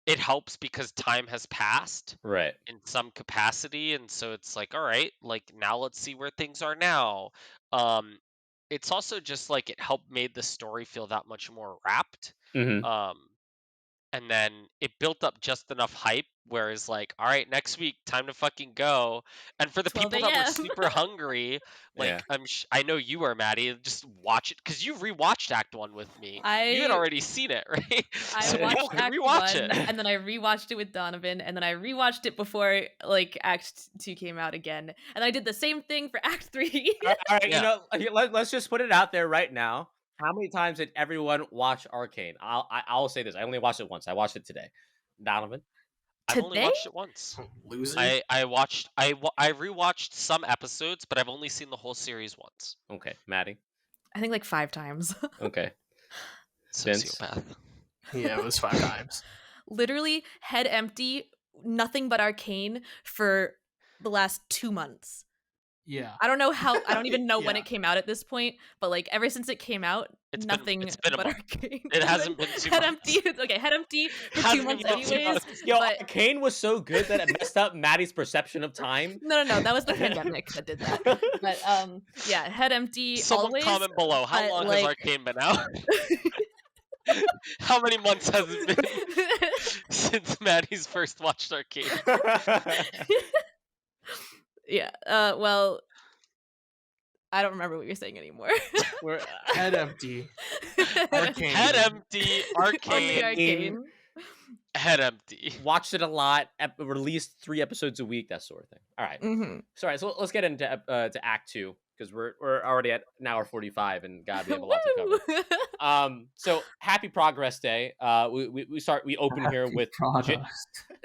S3: it helps because time has passed
S1: Right.
S3: in some capacity, and so it's like, all right, like now let's see where things are now. um it's also just like it helped made the story feel that much more wrapped.
S1: Mm-hmm.
S3: um and then it built up just enough hype, whereas like, all right, next week, time to fucking go. And for the
S2: 12
S3: people that were
S2: a.m.
S3: super hungry,
S1: Yeah.
S3: like, I know you are, Maddie, just watch it, because you rewatched Act 1 with me. You had
S2: I
S3: already seen it, right? So
S2: I
S1: Yeah.
S3: people
S2: watched
S3: can
S2: Act
S3: rewatch
S2: 1
S3: it.
S2: and then I rewatched it with Donovan and then I rewatched it before like Act 2 came out again. And I did the same thing for Act 3.
S1: All right,
S3: Yeah.
S1: let's just put it out there right now. How many times did everyone watch Arcane? I'll say this. I only watched it once. I watched it today. Donovan?
S3: I've only
S2: Today?
S3: watched it once.
S4: Loser.
S3: I rewatched some episodes, but I've only seen the whole series once.
S1: Okay, Maddie.
S2: I think like 5 times.
S1: Okay, Vince.
S3: Sociopath.
S4: Yeah, it was 5 times.
S2: Literally head empty, nothing but Arcane for the last 2 months.
S4: Yeah.
S2: I don't know how. I don't even know when
S4: Yeah.
S2: it came out at this point, but like ever since it came out,
S3: It's
S2: nothing
S3: been a
S2: but
S3: month.
S2: Arcane.
S3: It hasn't been 2
S2: head
S3: months.
S2: empty. Okay, head empty for 2
S3: Hasn't
S2: months
S3: been 2
S2: anyways.
S3: months.
S1: Yo,
S2: but
S1: Arcane was so good that it messed up Maddie's perception of time.
S2: no, that was the pandemic that did that. But yeah, head empty
S3: Someone
S2: always.
S3: comment below. How
S2: but,
S3: long
S2: like...
S3: has Arcane been out? How many months has it been since Maddie's first watched Arcane?
S2: Yeah. Well, I don't remember what you're saying anymore.
S1: We're
S4: Head empty. Arcane.
S3: Head empty.
S2: Only
S3: Arcane.
S2: Arcane.
S3: Head empty.
S1: watched it a lot. Released 3 episodes a week, that sort of thing. All right.
S2: Mm-hmm.
S1: Sorry. So let's get into to Act 2 because we're already at an hour 45 and God, we have a lot to cover. So happy Progress Day. We open here with.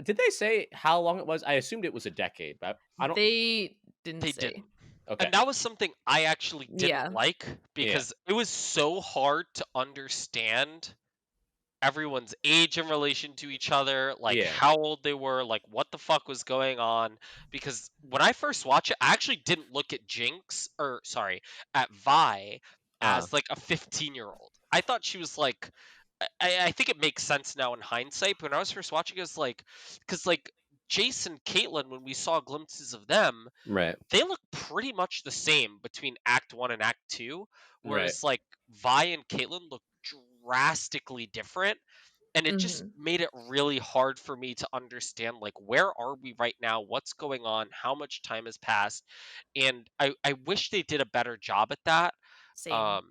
S1: Did they say how long it was? I assumed it was a decade, but I don't.
S2: They didn't
S3: They
S2: say.
S3: didn't.
S1: Okay.
S3: And that was something I actually didn't
S2: Yeah.
S3: like because it was so hard to understand everyone's age in relation to each other, like
S1: Yeah.
S3: how old they were, like what the fuck was going on. Because when I first watched it, I actually didn't look at at Vi as like a 15-year-old. I thought she was like, I think it makes sense now in hindsight. But when I was first watching it, it's like, because like Jace and Caitlyn, when we saw glimpses of them,
S1: Right.
S3: they look pretty much the same between Act 1 and Act 2, whereas
S1: Right.
S3: like Vi and Caitlyn look drastically different, and it just made it really hard for me to understand like where are we right now, what's going on, how much time has passed, and I wish they did a better job at that.
S2: Same.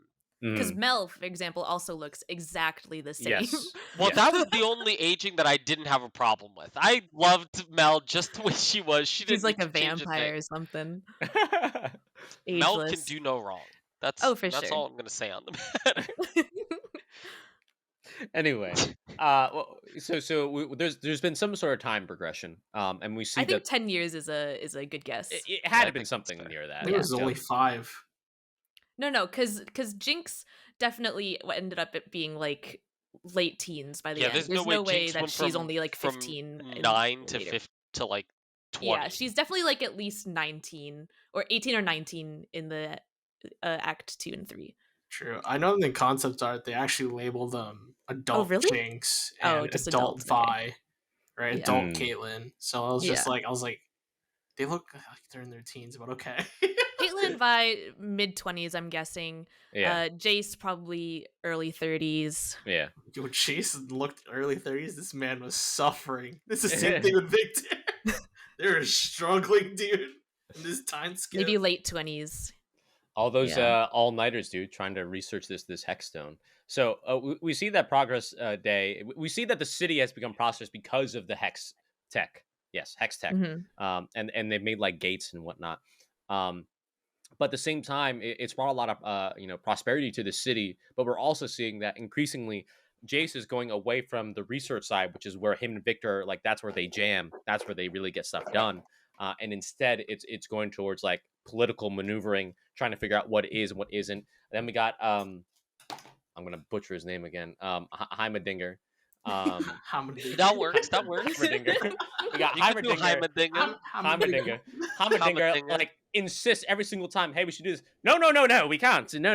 S2: Because
S1: Mm.
S2: Mel, for example, also looks exactly the same.
S1: Yes.
S3: Well,
S1: Yes.
S3: that was the only aging that I didn't have a problem with. I loved Mel just the way she was. She didn't
S2: She's like
S3: need
S2: a
S3: to change
S2: vampire
S3: thing.
S2: or something.
S3: Mel can
S2: Ageless.
S3: do no wrong. That's
S2: for
S3: that's
S2: sure.
S3: all I'm gonna say on the matter.
S1: Anyway, there's been some sort of time progression, and we see
S2: I think
S1: that
S2: 10 years is a good guess.
S1: it had
S3: I
S1: to been
S3: think that's
S1: something
S3: fair.
S1: near that.
S4: It was
S1: so-
S4: only 5.
S2: No, because Jinx definitely ended up it being like late teens by the
S3: Yeah,
S2: end.
S3: there's no way Jinx
S2: that
S3: went
S2: she's
S3: from-
S2: only like
S3: from
S2: 15. and
S3: 9 to
S2: later.
S3: 50 to like 20.
S2: Yeah, she's definitely like at least 19 or 18 or 19 in the Act 2 and 3.
S4: True. I know in the concept art they actually label them adult
S2: really?
S4: Jinx
S2: Oh,
S4: and
S2: just
S4: adult
S2: adults,
S4: Vi,
S2: okay.
S4: right?
S2: Yeah.
S4: Adult
S1: Mm.
S4: Caitlyn. So I was just like, they look like they're in their teens, but okay.
S2: Caitlyn and Vi mid-20s, I'm guessing.
S1: Yeah.
S2: Jace probably early 30s.
S1: Yeah.
S4: Yo, Chase looked early 30s. This man was suffering. This is the same thing with Victor. They're struggling, dude. In this time skip.
S2: Maybe late 20s.
S1: All those
S2: Yeah.
S1: all-nighters, dude, trying to research this hex stone. So we see that Progress Day. We see that the city has become prosperous because of the hex tech. Yes, hex tech.
S2: Mhm.
S1: And they've made like gates and whatnot. But at the same time, it's brought a lot of prosperity to the city. But we're also seeing that increasingly, Jace is going away from the research side, which is where him and Victor, like that's where they jam. That's where they really get stuff done. And instead, it's going towards like political maneuvering, trying to figure out what is and what isn't. And then we got I'm gonna butcher his name again. Heimerdinger.
S4: How many?
S3: That works. That works.
S1: Heimerdinger. We got
S3: You can do
S1: Heimerdinger.
S3: Heimerdinger.
S1: Heimerdinger like insists every single time, hey, we should do this. No, we can't. No,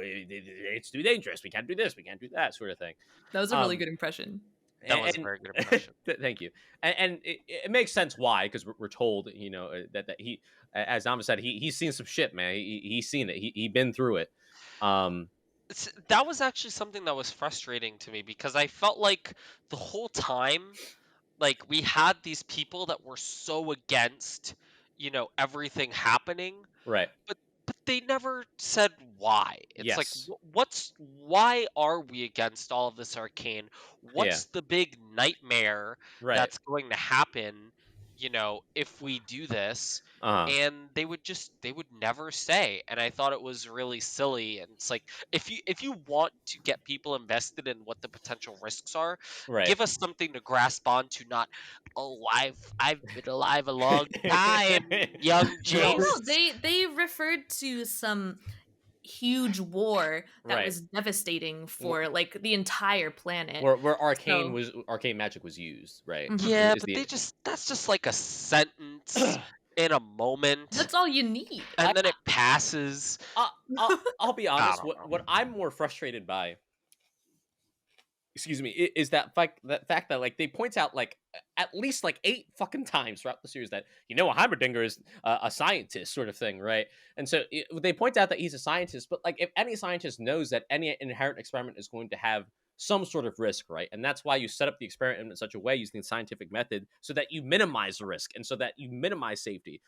S1: it's too dangerous. We can't do this. We can't do that, sort of thing.
S2: That was a really good impression.
S3: That was a very good impression.
S1: Thank you. And it makes sense why, because we're told, that he, as Donovan said, he's seen some shit, man. He's seen it. He been through it.
S3: That was actually something that was frustrating to me because I felt like the whole time, like we had these people that were so against, everything happening,
S1: Right.
S3: but they never said why. It's
S1: Yes.
S3: like, why are we against all of this Arcane? What's the big nightmare
S1: Right.
S3: that's going to happen? if we do this,
S1: Uh-huh.
S3: and they would never say. And I thought it was really silly. And it's like, if you want to get people invested in what the potential risks are,
S1: Right.
S3: give us something to grasp onto, not, oh, I've been alive a long time, young
S2: Oh
S4: No,
S2: no,
S3: Jace.
S2: they referred to some huge war that
S1: Right.
S2: was devastating
S1: Wh-
S2: for like the entire planet.
S1: Where
S2: So,
S1: arcane magic was used, right?
S2: mhm.
S3: Yeah,
S1: Is
S3: but
S1: the
S3: that's just like a sentence in a moment,
S2: That's all you need.
S1: I
S3: and then it passes.
S1: I'll be
S3: I
S1: honest.
S3: don't know.
S1: What I'm more frustrated by, excuse me, is that fact that like they point out like at least like 8 fucking times throughout the series that a Heimerdinger is a scientist sort of thing, right? And so they point out that he's a scientist, but like if any scientist knows that any inherent experiment is going to have some sort of risk, right? And that's why you set up the experiment in such a way using the scientific method so that you minimize the risk and so that you minimize safety.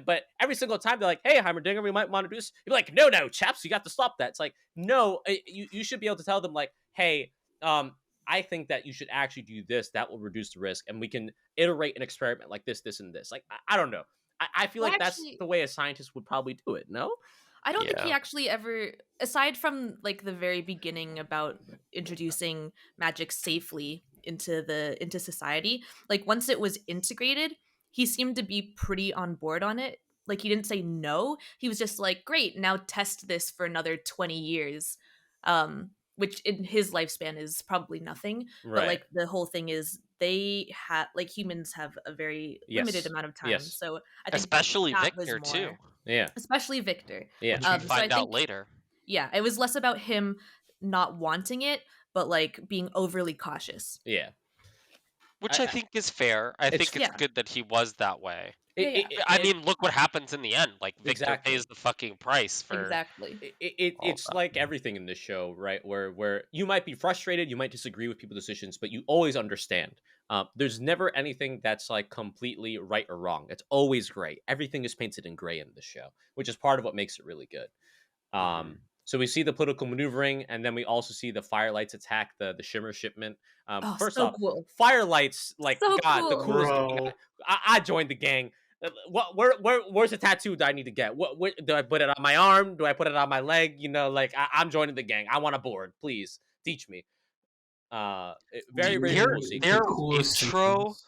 S1: But every single time they're like, "Hey, Heimerdinger, we might want to do this." You're like, "No, no, chaps, you got to stop that." It's like, no, you should be able to tell them like, "Hey, I think that you should actually do this. That will reduce the risk, and we can iterate an experiment like this, and this." Like, I don't know. I feel
S2: Well,
S1: like that's
S2: actually,
S1: the way a scientist would probably do it. No?
S2: I don't think he
S3: Yeah.
S2: actually ever, aside from like the very beginning about introducing magic safely into society, like once it was integrated, he seemed to be pretty on board on it. Like he didn't say no. He was just like, "Great, now test this for another 20 years." Which in his lifespan is probably nothing, but
S1: Right.
S2: like the whole thing is they have like humans have a very limited
S1: Yes.
S2: amount of time.
S1: Yes.
S2: So I think
S3: Especially
S2: that was
S3: Victor too,
S2: more,
S1: Yeah.
S2: especially Victor.
S1: Yeah.
S3: which we
S2: So I
S3: find out
S2: think,
S3: later.
S2: yeah, it was less about him not wanting it, but like being overly cautious.
S1: Yeah.
S3: Which I
S1: I
S3: think is fair. I
S1: it's
S3: think it's
S2: Yeah,
S3: good that he was that way.
S2: yeah, yeah,
S3: I mean, look what happens in the end. Like, Victor pays
S1: exactly.
S3: the fucking price for
S2: exactly.
S3: all
S1: It's
S3: that.
S1: like everything in this show, right? Where you might be frustrated, you might disagree with people's decisions, but you always understand. There's never anything that's like completely right or wrong. It's always gray. Everything is painted in gray in this show, which is part of what makes it really good.
S3: Mhm.
S1: So we see the political maneuvering, and then we also see the Firelights attack the Shimmer shipment.
S2: Oh,
S1: First
S2: so
S1: off,
S2: cool.
S1: Firelights, like
S2: So
S1: God, the
S2: cool.
S1: coolest gang.
S4: bro.
S1: I joined the gang. Where's the tattoo that I need to get? What do I put it on my arm? Do I put it on my leg? Like I'm joining the gang. I want a board. Please teach me. Very very
S3: Their
S1: cool
S4: Dude, the
S3: their
S1: sequence,
S4: coolest
S3: intro
S4: sequence.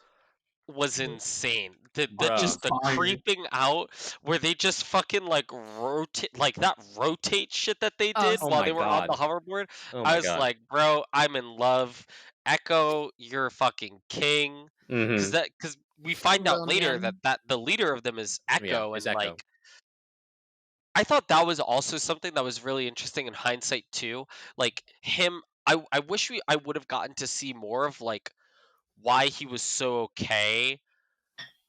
S3: was insane. The
S1: bruh.
S3: just the
S4: Fire.
S3: creeping out where they just fucking like rotate, like that rotate shit that they
S2: Oh,
S3: did
S1: Oh
S3: while
S1: my
S3: they were on the
S1: god.
S3: hoverboard.
S1: Oh
S3: I
S1: my
S3: was
S1: god.
S3: like, bro, I'm in love. Echo, you're a fucking king.
S1: Mm-hmm.
S3: Because we find out
S2: little
S3: later
S2: man.
S3: that the leader of them is
S1: Yeah,
S3: Echo,
S1: it's
S3: and
S1: Echo.
S3: like I thought that was also something that was really interesting in hindsight too. Like him, I wish I would have gotten to see more of like why he was so okay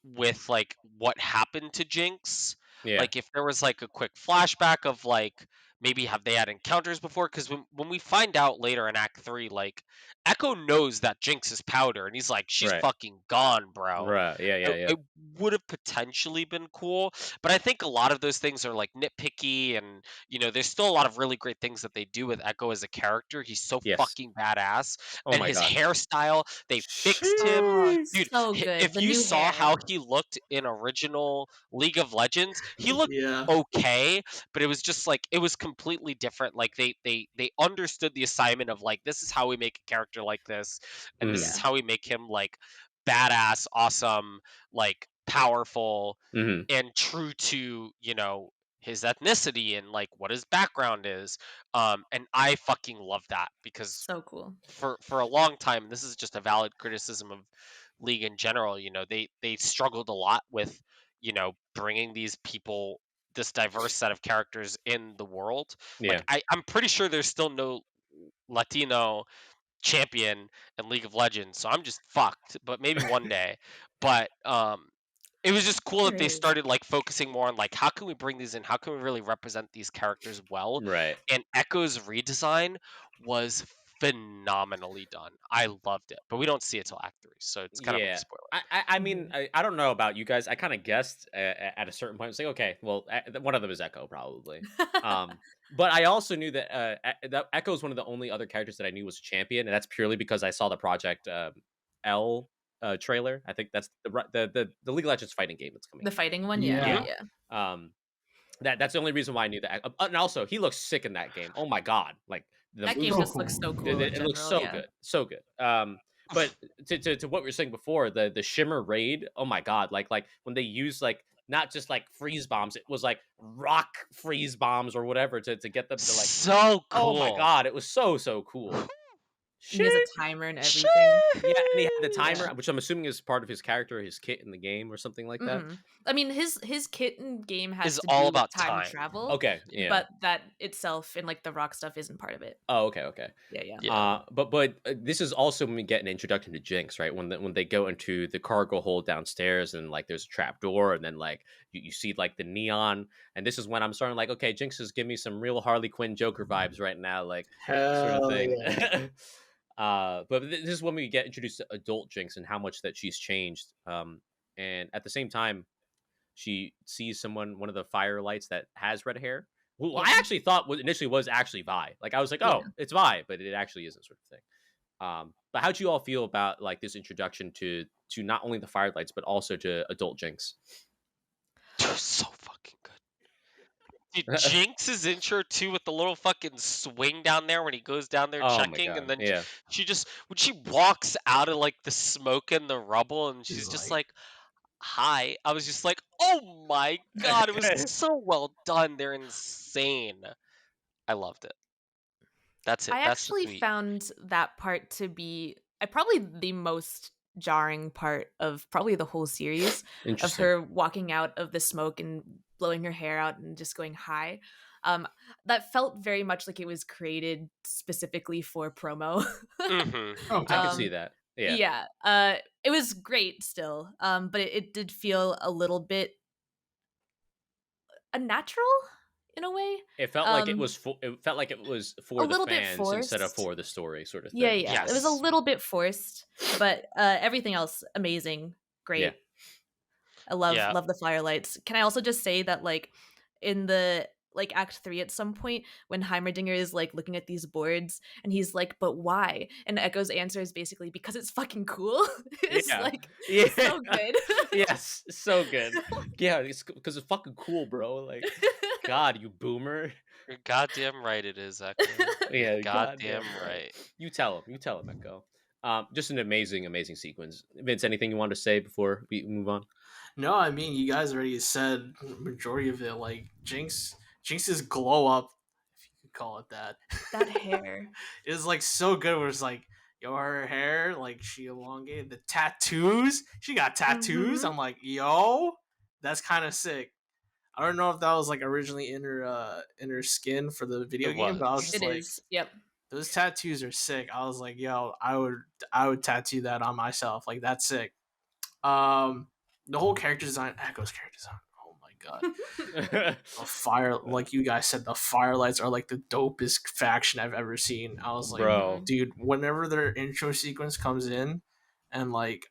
S3: with like what happened to Jinx.
S1: Yeah.
S3: Like if there was like a quick flashback of like maybe have they had encounters before? Because when we find out later in Act 3, like Echo knows that Jinx is powder, and he's like, she's
S1: Right.
S3: fucking gone, bro.
S1: Right. Yeah. Yeah. Yeah.
S3: It would have potentially been cool, but I think a lot of those things are like nitpicky, and there's still a lot of really great things that they do with Echo as a character. He's so
S1: Yes.
S3: fucking badass,
S1: Oh
S3: and
S1: my
S3: his
S1: god.
S3: hairstyle, they fixed him.
S2: Oh,
S1: Sheesh.
S3: Dude,
S2: so good.
S3: if
S2: The
S3: you
S2: new
S3: saw
S2: hair.
S3: how he looked in original League of Legends, he looked
S4: Yeah.
S3: okay, but it was just like it was completely different. Like they understood the assignment of like this is how we make a character like this, and this
S1: Mm-hmm.
S3: is
S2: Yeah.
S3: how we make him like badass, awesome, like powerful,
S1: Mm-hmm.
S3: and true to his ethnicity and like what his background is. And I fucking love that because
S2: So cool.
S3: for a long time, and this is just a valid criticism of League in general, they struggled a lot with bringing these people, this diverse set of characters in the world. Like
S1: Yeah.
S3: I'm pretty sure there's still no Latino champion in League of Legends, so I'm just fucked, but maybe one day. But it was just cool that
S2: There
S3: they
S2: is.
S3: started like focusing more on like how can we bring these in, how can we really represent these characters well.
S1: Right.
S3: And Echo's redesign was phenomenally done. I loved it, but we don't see it till Act 3, so it's kind of a
S1: Yeah.
S3: spoiler.
S1: I mean,
S2: Mhm.
S1: I don't know about you guys. I kind of guessed at a certain point. It's like, okay, well, one of them is Echo, probably. But I also knew that that Echo is one of the only other characters that I knew was a champion, and that's purely because I saw the Project L. trailer. I think that's the League of Legends fighting game that's coming
S2: The
S1: out.
S2: fighting one,
S4: Yeah.
S2: yeah.
S1: That's the only reason why I knew that. And also, he looks sick in that game. Oh my god, like
S2: That
S1: the
S2: game
S4: so
S2: just looks so
S4: cool.
S2: cool in
S1: it looks
S2: general.
S1: so
S2: Yeah.
S1: good, so good. But to what we were saying before, the Shimmer raid. Oh my god, like when they use like not just like freeze bombs, it was like rock freeze bombs or whatever to get them to like.
S3: So
S1: Oh my
S3: cool.
S1: god, it was so cool.
S2: And he has
S1: Shit.
S2: a timer and everything.
S1: Yeah, and he had the timer,
S2: Yeah.
S1: which I'm assuming is part of his character, his kit in the game or something like that.
S2: I mean, his kit in game has
S3: Is
S2: to
S3: all
S2: do
S3: about
S2: with time
S3: time.
S2: travel.
S1: Okay, yeah.
S2: But that itself and like the rock stuff isn't part of it.
S1: Oh, okay.
S2: Yeah.
S3: Yeah.
S1: But this is also when we get an introduction to Jinx, right? When they go into the cargo hold downstairs and like there's a trap door and then like you see like the neon, and this is when I'm starting like, okay, Jinx is giving me some real Harley Quinn Joker vibes right now, like sort of
S4: Hell
S1: thing.
S4: yeah.
S1: But this is when we get introduced to adult Jinx and how much that she's changed. And at the same time, she sees one of the firelights that has red hair. Who I
S2: Yeah.
S1: actually thought initially was actually Vi. Like I was like, oh, it's Vi, but it actually isn't, sort of thing. But how'd you all feel about like this introduction to not only the firelights but also to adult Jinx?
S3: So fucking good. Dude, Jinx's intro too with the little fucking swing down there when he goes down there
S1: Oh my
S3: checking,
S1: god,
S3: and then
S1: yeah.
S3: she just when she walks out of like the smoke and the rubble, and she's just like, "Hi." I was just like, "Oh my god!" It was so well done. They're insane. I loved it. That's it.
S2: I
S3: That's the
S2: actually
S3: tweet.
S2: found that part to be probably the most jarring part of probably the whole series, of
S1: Interesting.
S2: her walking out of the smoke and blowing her hair out and just going hi. That felt very much like it was created specifically for promo.
S3: Mhm.
S4: Oh,
S1: I can
S2: Um,
S1: see that. Yeah.
S2: Yeah. It was great still. But it did feel a little bit unnatural in a way.
S1: It felt like it
S2: Um,
S1: was it felt like it was
S2: a
S1: for the
S2: little bit
S1: fans instead of
S2: forced.
S1: for the story, sort of
S2: Yeah,
S1: thing.
S2: yeah. It was a
S3: Yes.
S2: little bit forced, but everything else amazing, great.
S1: Yeah.
S2: I love
S3: Yeah.
S2: the firelights. Can I also just say that like in the like Act 3 at some point when Heimerdinger is like looking at these boards and he's like, but why? And Echo's answer is basically because it's fucking cool. It's
S1: Yeah.
S2: like
S1: Yeah.
S2: so good.
S1: Yes, so good. Yeah, it's because it's fucking cool, bro. Like, God, you boomer.
S3: You're goddamn right it is, Echo.
S1: Yeah,
S3: Goddamn right.
S1: You tell him, Echo. Just an amazing sequence. Vince, anything you want to say before we move on?
S4: No, I mean you guys already said majority of it. Like Jinx's glow up, if you could call it that.
S2: That hair.
S4: Is like so good. Where it's like, yo, her hair, like she elongated the tattoos. She got tattoos.
S2: Mhm.
S4: I'm like, yo, that's kind of sick. I don't know if that was like originally in her skin for the video
S3: It
S4: game, but I was
S3: was.
S4: just
S2: It
S4: like,
S2: is. Yep.
S4: those tattoos are sick. I was like, yo, I would tattoo that on myself. Like that's sick. The whole character design, Echo's character design. Oh my god. The fire, like you guys said, the firelights are like the dopest faction I've ever seen. I was like,
S1: Bro.
S4: dude, whenever their intro sequence comes in, and like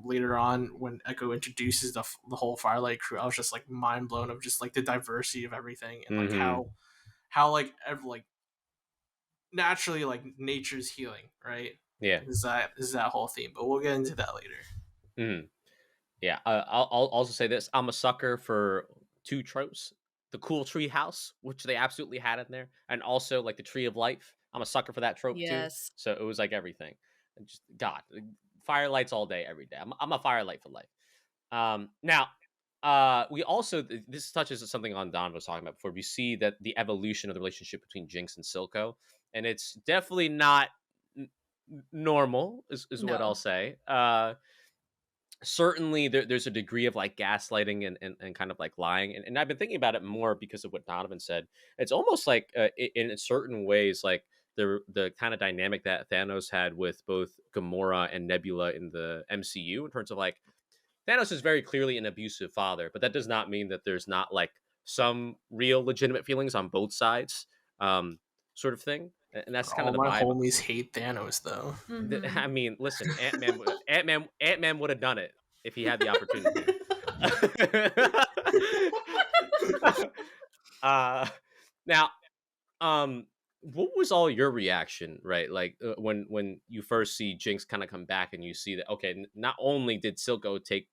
S4: later on when Echo introduces the whole Firelight crew, I was just like mind blown of just like the diversity of everything and like how like naturally like nature's healing, right?
S1: Yeah.
S4: Is that whole theme? But we'll get into that later.
S1: Yeah. I'll also say this: I'm a sucker for two tropes: the cool tree house, which they absolutely had in there, and also like the tree of life. I'm a sucker for that trope
S2: Yes.
S1: too. So it was like everything. And just God, firelights all day, every day. I'm a firelight for life. Now, we also this touches on something on Don was talking about before. We see that the evolution of the relationship between Jinx and Silko, and it's definitely not normal, is what I'll
S2: No.
S1: say. Certainly there's a degree of like gaslighting and kind of like lying, and I've been thinking about it more because of what Donovan said. It's almost like in certain ways like the kind of dynamic that Thanos had with both Gamora and Nebula in the MCU, in terms of like Thanos is very clearly an abusive father, but that does not mean that there's not like some real legitimate feelings on both sides, sort of thing. And that's kind
S4: All
S1: of the
S4: my
S1: vibe.
S4: homies hate Thanos though.
S2: Mhm.
S1: I mean, listen, Ant-Man would have done it if he had the opportunity. Now, what was all your reaction, right? Like when you first see Jinx kind of come back and you see that, okay, not only did Silko take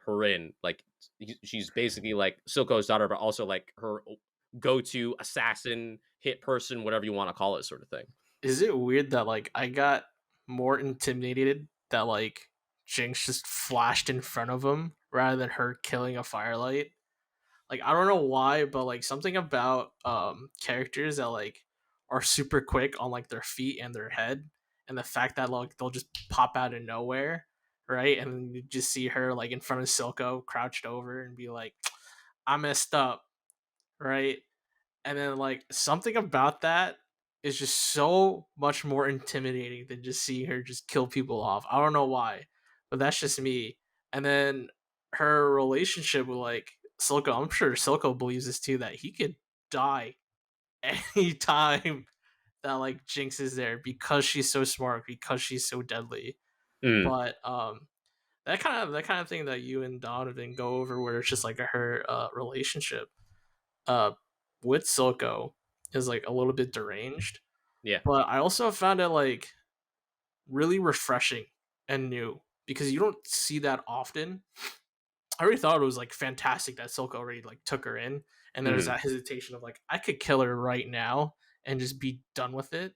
S1: her in, like she's basically like Silko's daughter, but also like her go-to assassin, hit person, whatever you want to call it, sort of thing.
S4: Is it weird that like I got more intimidated that like Jinx just flashed in front of him rather than her killing a firelight? Like I don't know why, but like something about characters that like are super quick on like their feet and their head, and the fact that like they'll just pop out of nowhere, right? And then you just see her like in front of Silko, crouched over, and be like, "I messed up," right? And then like something about that is just so much more intimidating than just seeing her just kill people off. I don't know why, but that's just me. And then her relationship with like Silko, I'm sure Silko believes this too, that he could die anytime that like Jinx is there because she's so smart, because she's so deadly.
S1: Mm,
S4: But that kind of thing that you and Donovan go over, where it's just like her relationship uh with Silko is like a little bit deranged.
S1: yeah.
S4: But I also found it like really refreshing and new because you don't see that often. I already thought it was like fantastic that Silko already like took her in, and there's
S1: Mhm.
S4: that hesitation of like I could kill her right now and just be done with it,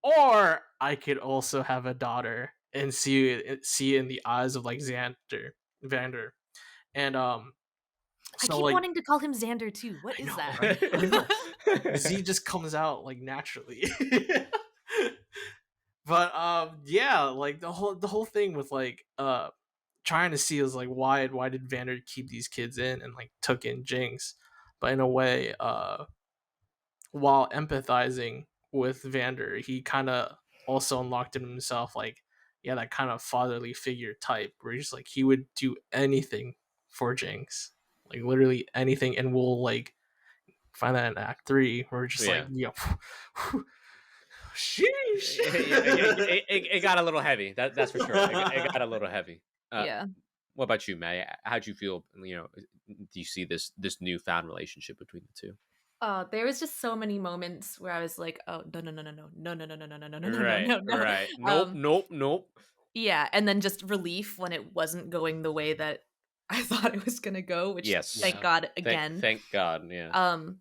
S4: or I could also have a daughter and see in the eyes of like Vander, and
S2: I
S4: so
S2: keep
S4: like
S2: wanting to call him Xander too. What
S4: I
S2: is
S4: know,
S2: that?
S4: right? I know. Z just comes out like naturally. But yeah, like the whole thing with like trying to see is like why did Vander keep these kids in and like took in Jinx, but in a way while empathizing with Vander, he kind of also unlocked in himself like yeah, that kind of fatherly figure type where he's like he would do anything for Jinx, like literally anything, and we'll like find that in Act 3 where we're just like
S1: Yeah.
S4: yo, sheesh.
S1: It got a little heavy. That's for sure. It got a little heavy. Uh,
S2: Yeah.
S1: what about you, Maddie? How'd you feel? Do you see this newfound relationship between the two?
S2: There was just so many moments where I was like, "Oh, no, no, no, no, no, no, no, no, no, no, no, no, no, no,
S1: Right,
S2: no, no."
S1: right. Nope,
S2: Um,
S1: nope, nope.
S2: yeah, and then just relief when it wasn't going the way that I thought it was gonna go, which
S1: Yes.
S2: thank
S3: Yeah,
S2: God
S1: Thank
S2: again.
S1: thank God. Yeah.
S2: Um,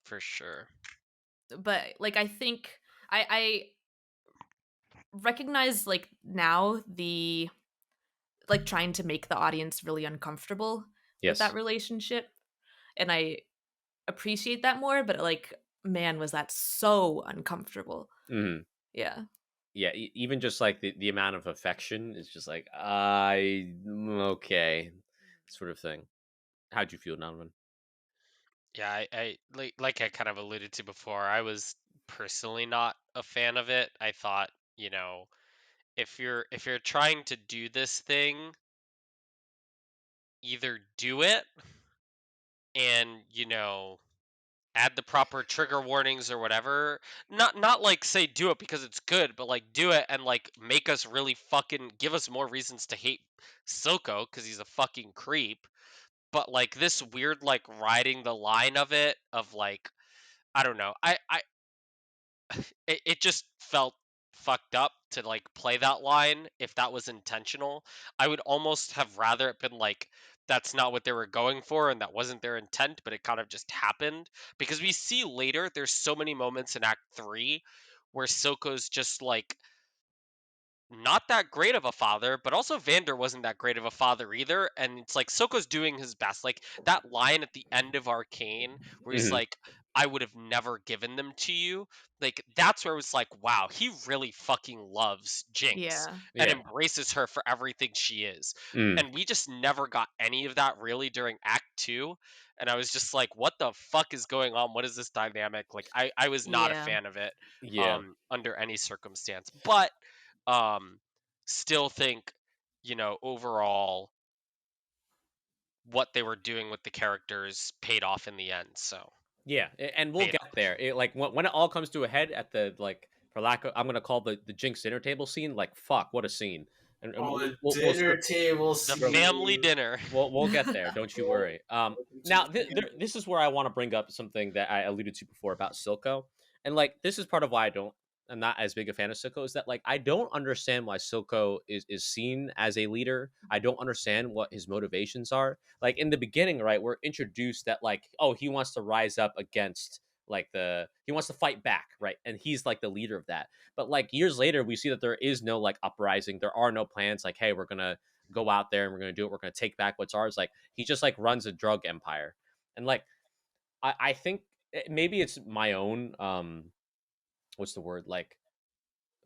S3: for sure.
S2: but like I think I recognize like now the like trying to make the audience really uncomfortable with that
S1: Yes.
S2: relationship, and I appreciate that more, but like man was that so uncomfortable.
S1: Hmm.
S2: Yeah.
S1: Yeah. Even just like the amount of affection is just like okay, sort of thing. How'd you feel, Donovan?
S3: Yeah, I like I kind of alluded to before. I was personally not a fan of it. I thought, if you're trying to do this thing, either do it and, add the proper trigger warnings or whatever. Not like say do it because it's good, but like do it and like make us really fucking give us more reasons to hate Silko because he's a fucking creep. But like this weird like riding the line of it of like I don't know. It just felt fucked up to like play that line if that was intentional. I would almost have rather it been like that's not what they were going for and that wasn't their intent, but it kind of just happened because we see later there's so many moments in Act 3 where Silko's just like not that great of a father, but also Vander wasn't that great of a father either. And it's like Soko's doing his best. Like that line at the end of Arcane, where he's
S1: Hmm.
S3: like, I would have never given them to you. Like, that's where it was like, wow, he really fucking loves Jinx
S2: Yeah.
S3: and
S1: Yeah.
S3: embraces her for everything she is.
S1: Mm.
S3: And we just never got any of that really during Act 2. And I was just like, what the fuck is going on? What is this dynamic? Like, I was not a
S2: Yeah.
S3: fan of it
S1: Yeah.
S3: under any circumstance. But um still think overall what they were doing with the characters paid off in the end, so
S1: Yeah, and we'll
S3: paid
S1: get
S3: off.
S1: there. Like when it all comes to a head at the like, for lack of, I'm gonna call the Jinx dinner table scene. Like fuck, what a scene! And
S4: On a
S1: we'll
S4: dinner table
S3: The
S4: scene.
S3: family dinner.
S1: we'll get there. Don't you worry. Now this is where I want to bring up something that I alluded to before about Silko. And like this is part of why I'm not as big a fan of Silko, is that like I don't understand why Silko is seen as a leader. I don't understand what his motivations are. Like in the beginning, right, we're introduced that like, oh, he wants to rise up against like he wants to fight back, right? And he's like the leader of that. But like years later, we see that there is no like uprising. There are no plans like, hey, we're gonna go out there and we're gonna do it. We're gonna take back what's ours. Like he just like runs a drug empire. And like I think maybe it's my own what's the word, like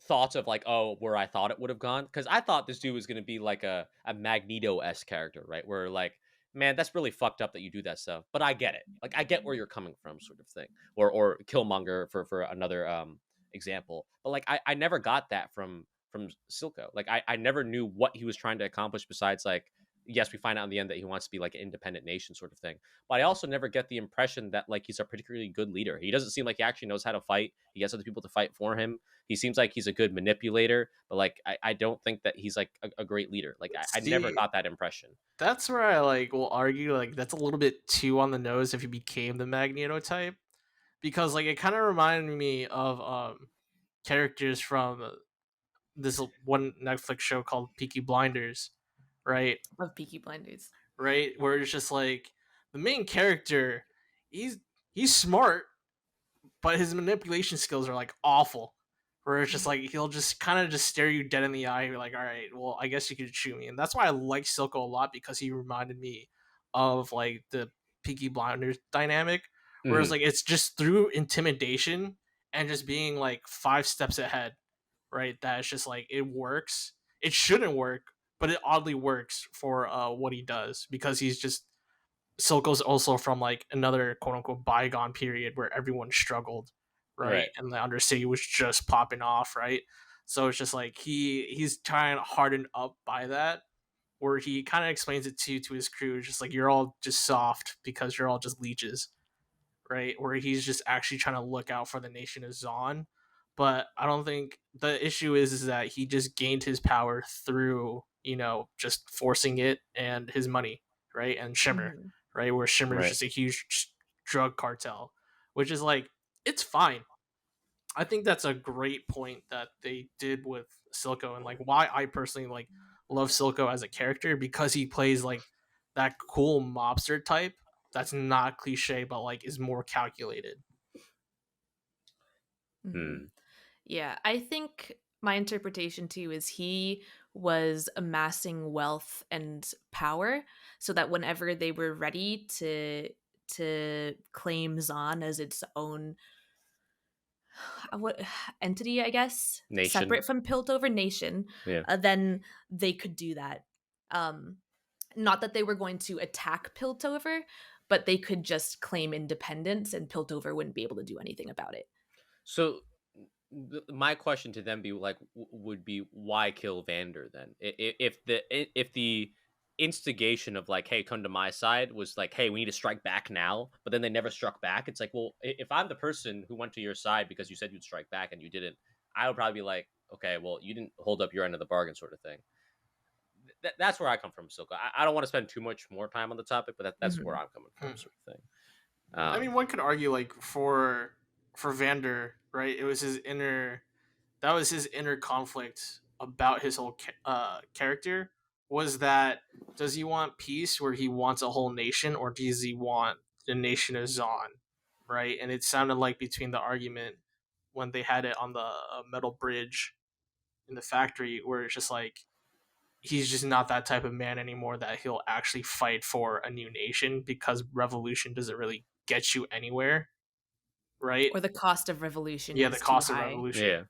S1: thoughts of like, oh, where I thought it would have gone, because I thought this dude was going to be like a Magneto-esque character, right, where like, man, that's really fucked up that you do that stuff, but I get it, like I get where you're coming from, sort of thing. Or Killmonger for another example. But like I never got that from Silko. Like I never knew what he was trying to accomplish, besides like, yes, we find out in the end that he wants to be like an independent nation sort of thing. But I also never get the impression that like he's a particularly good leader. He doesn't seem like he actually knows how to fight. He gets other people to fight for him. He seems like he's a good manipulator, but like I don't think that he's like a great leader. Like I never
S4: See,
S1: got that impression.
S4: that's where I like will argue like that's a little bit too on the nose if he became the Magneto type, because like it kind of reminded me of characters from this one Netflix show called Peaky Blinders, right?
S2: Love Peaky Blinders.
S4: Right, where it's just like the main character, he's he's smart, but his manipulation skills are like awful. Where it's just like he'll just kind of just stare you dead in the eye. You're like, all right, well, I guess you could shoot me, and that's why I like Silko a lot, because he reminded me of like the Peaky Blinders dynamic. Whereas
S1: Mhm.
S4: like it's just through intimidation and just being like 5 steps ahead, right? That it's just like it works. It shouldn't work, but it oddly works for what he does, because he's just Silko's also from like another quote unquote bygone period where everyone struggled, right?
S1: Right.
S4: And the Undercity was just popping off, right? So it's just like he's trying to harden up by that, where he kind of explains it to his crew, just like you're all just soft because you're all just leeches, right? Where he's just actually trying to look out for the nation of Zon. But I don't think the issue is that he just gained his power through, just forcing it and his money, right? And Shimmer,
S2: Mhm.
S4: right? Where Shimmer is
S1: Right.
S4: just a huge drug cartel, which is like, it's fine. I think that's a great point that they did with Silko, and like why I personally like love Silko as a character, because he plays like that cool mobster type that's not cliche but like is more calculated.
S2: Mhm.
S1: Hmm.
S2: Yeah, I think my interpretation too is he was amassing wealth and power so that whenever they were ready to claim Zon as its own what entity, I guess,
S1: Nation.
S2: separate from Piltover Nation,
S1: Yeah.
S2: then they could do that. Um, not that they were going to attack Piltover, but they could just claim independence, and Piltover wouldn't be able to do anything about it.
S1: So my question to them be like would be, why kill Vander then? If the instigation of like, hey, come to my side was like, hey, we need to strike back now, but then they never struck back. It's like, well, if I'm the person who went to your side because you said you'd strike back and you didn't, I would probably be like, okay, well, you didn't hold up your end of the bargain, sort of thing. That's where I come from, Silka. I don't want to spend too much more time on the topic, but that's where
S2: Mhm.
S1: I'm coming from, sort of thing.
S4: I mean, one could argue like for Vander, right? It was his inner that was his inner conflict about his whole character, was that does he want peace where he wants a whole nation, or does he want the nation of Zon, right? And it sounded like between the argument when they had it on the metal bridge in the factory, where it's just like he's just not that type of man anymore, that he'll actually fight for a new nation, because revolution doesn't really get you anywhere, right?
S2: Or the cost of revolution
S4: Yeah, the
S2: is too
S4: cost of
S2: high.
S4: revolution,
S1: Yeah.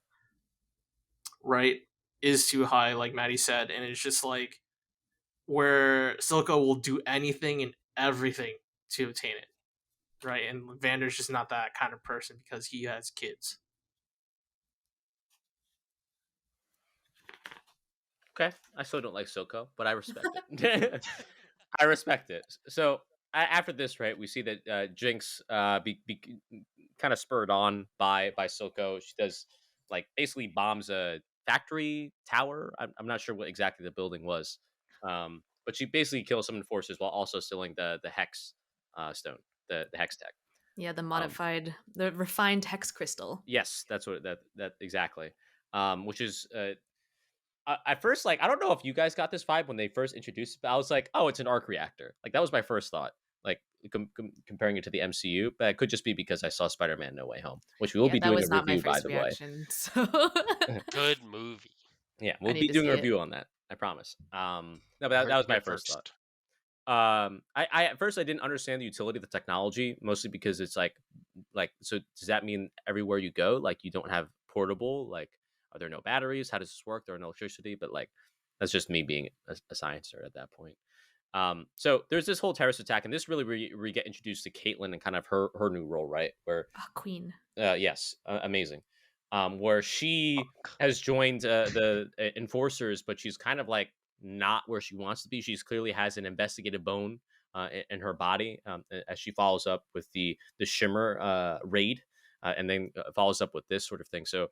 S4: right, is too high, like Maddie said, and it's just like where Silko will do anything and everything to obtain it, right? And Vander's just not that kind of person because he has kids.
S1: Okay, I still don't like Silko, but I respect it. I respect it. So after this, right, we see that Jinx be kind of spurred on by Silko. She does like basically bombs a factory tower. I'm not sure what exactly the building was, but she basically kills some enforcers while also stealing the hex stone, the hex tech.
S2: Yeah, the refined hex crystal.
S1: Yes, that's what that exactly. Which is at first, like, I don't know if you guys got this vibe when they first introduced it, but I was like, oh, it's an arc reactor. Like, that was my first thought, like, comparing it to the MCU, but it could just be because I saw Spider-Man No Way Home, which we will
S2: Yeah,
S1: be
S2: that
S1: doing
S2: was
S1: a
S2: not my
S1: review, by
S2: first
S1: the way.
S2: reaction. So
S3: Good movie.
S1: Yeah,
S2: I
S1: we'll
S2: need
S1: be
S2: to
S1: doing a
S2: see it.
S1: review on that. I promise. No, but
S3: Heard
S1: that was
S3: it
S1: my
S3: here
S1: first thought.
S3: first.
S1: I at first I didn't understand the utility of the technology, mostly because it's like so does that mean everywhere you go, like, you don't have portable, like, are there no batteries? How does this work? There are no electricity, but like that's just me being a science nerd at that point. So there's this whole terrorist attack, and this really where we get introduced to Caitlyn and kind of her new role, right? Where
S2: Queen.
S1: yes, amazing. Where she has joined the enforcers, but she's kind of like not where she wants to be. She's clearly has an investigative bone in her body, as she follows up with the Shimmer raid, and then follows up with this sort of thing. So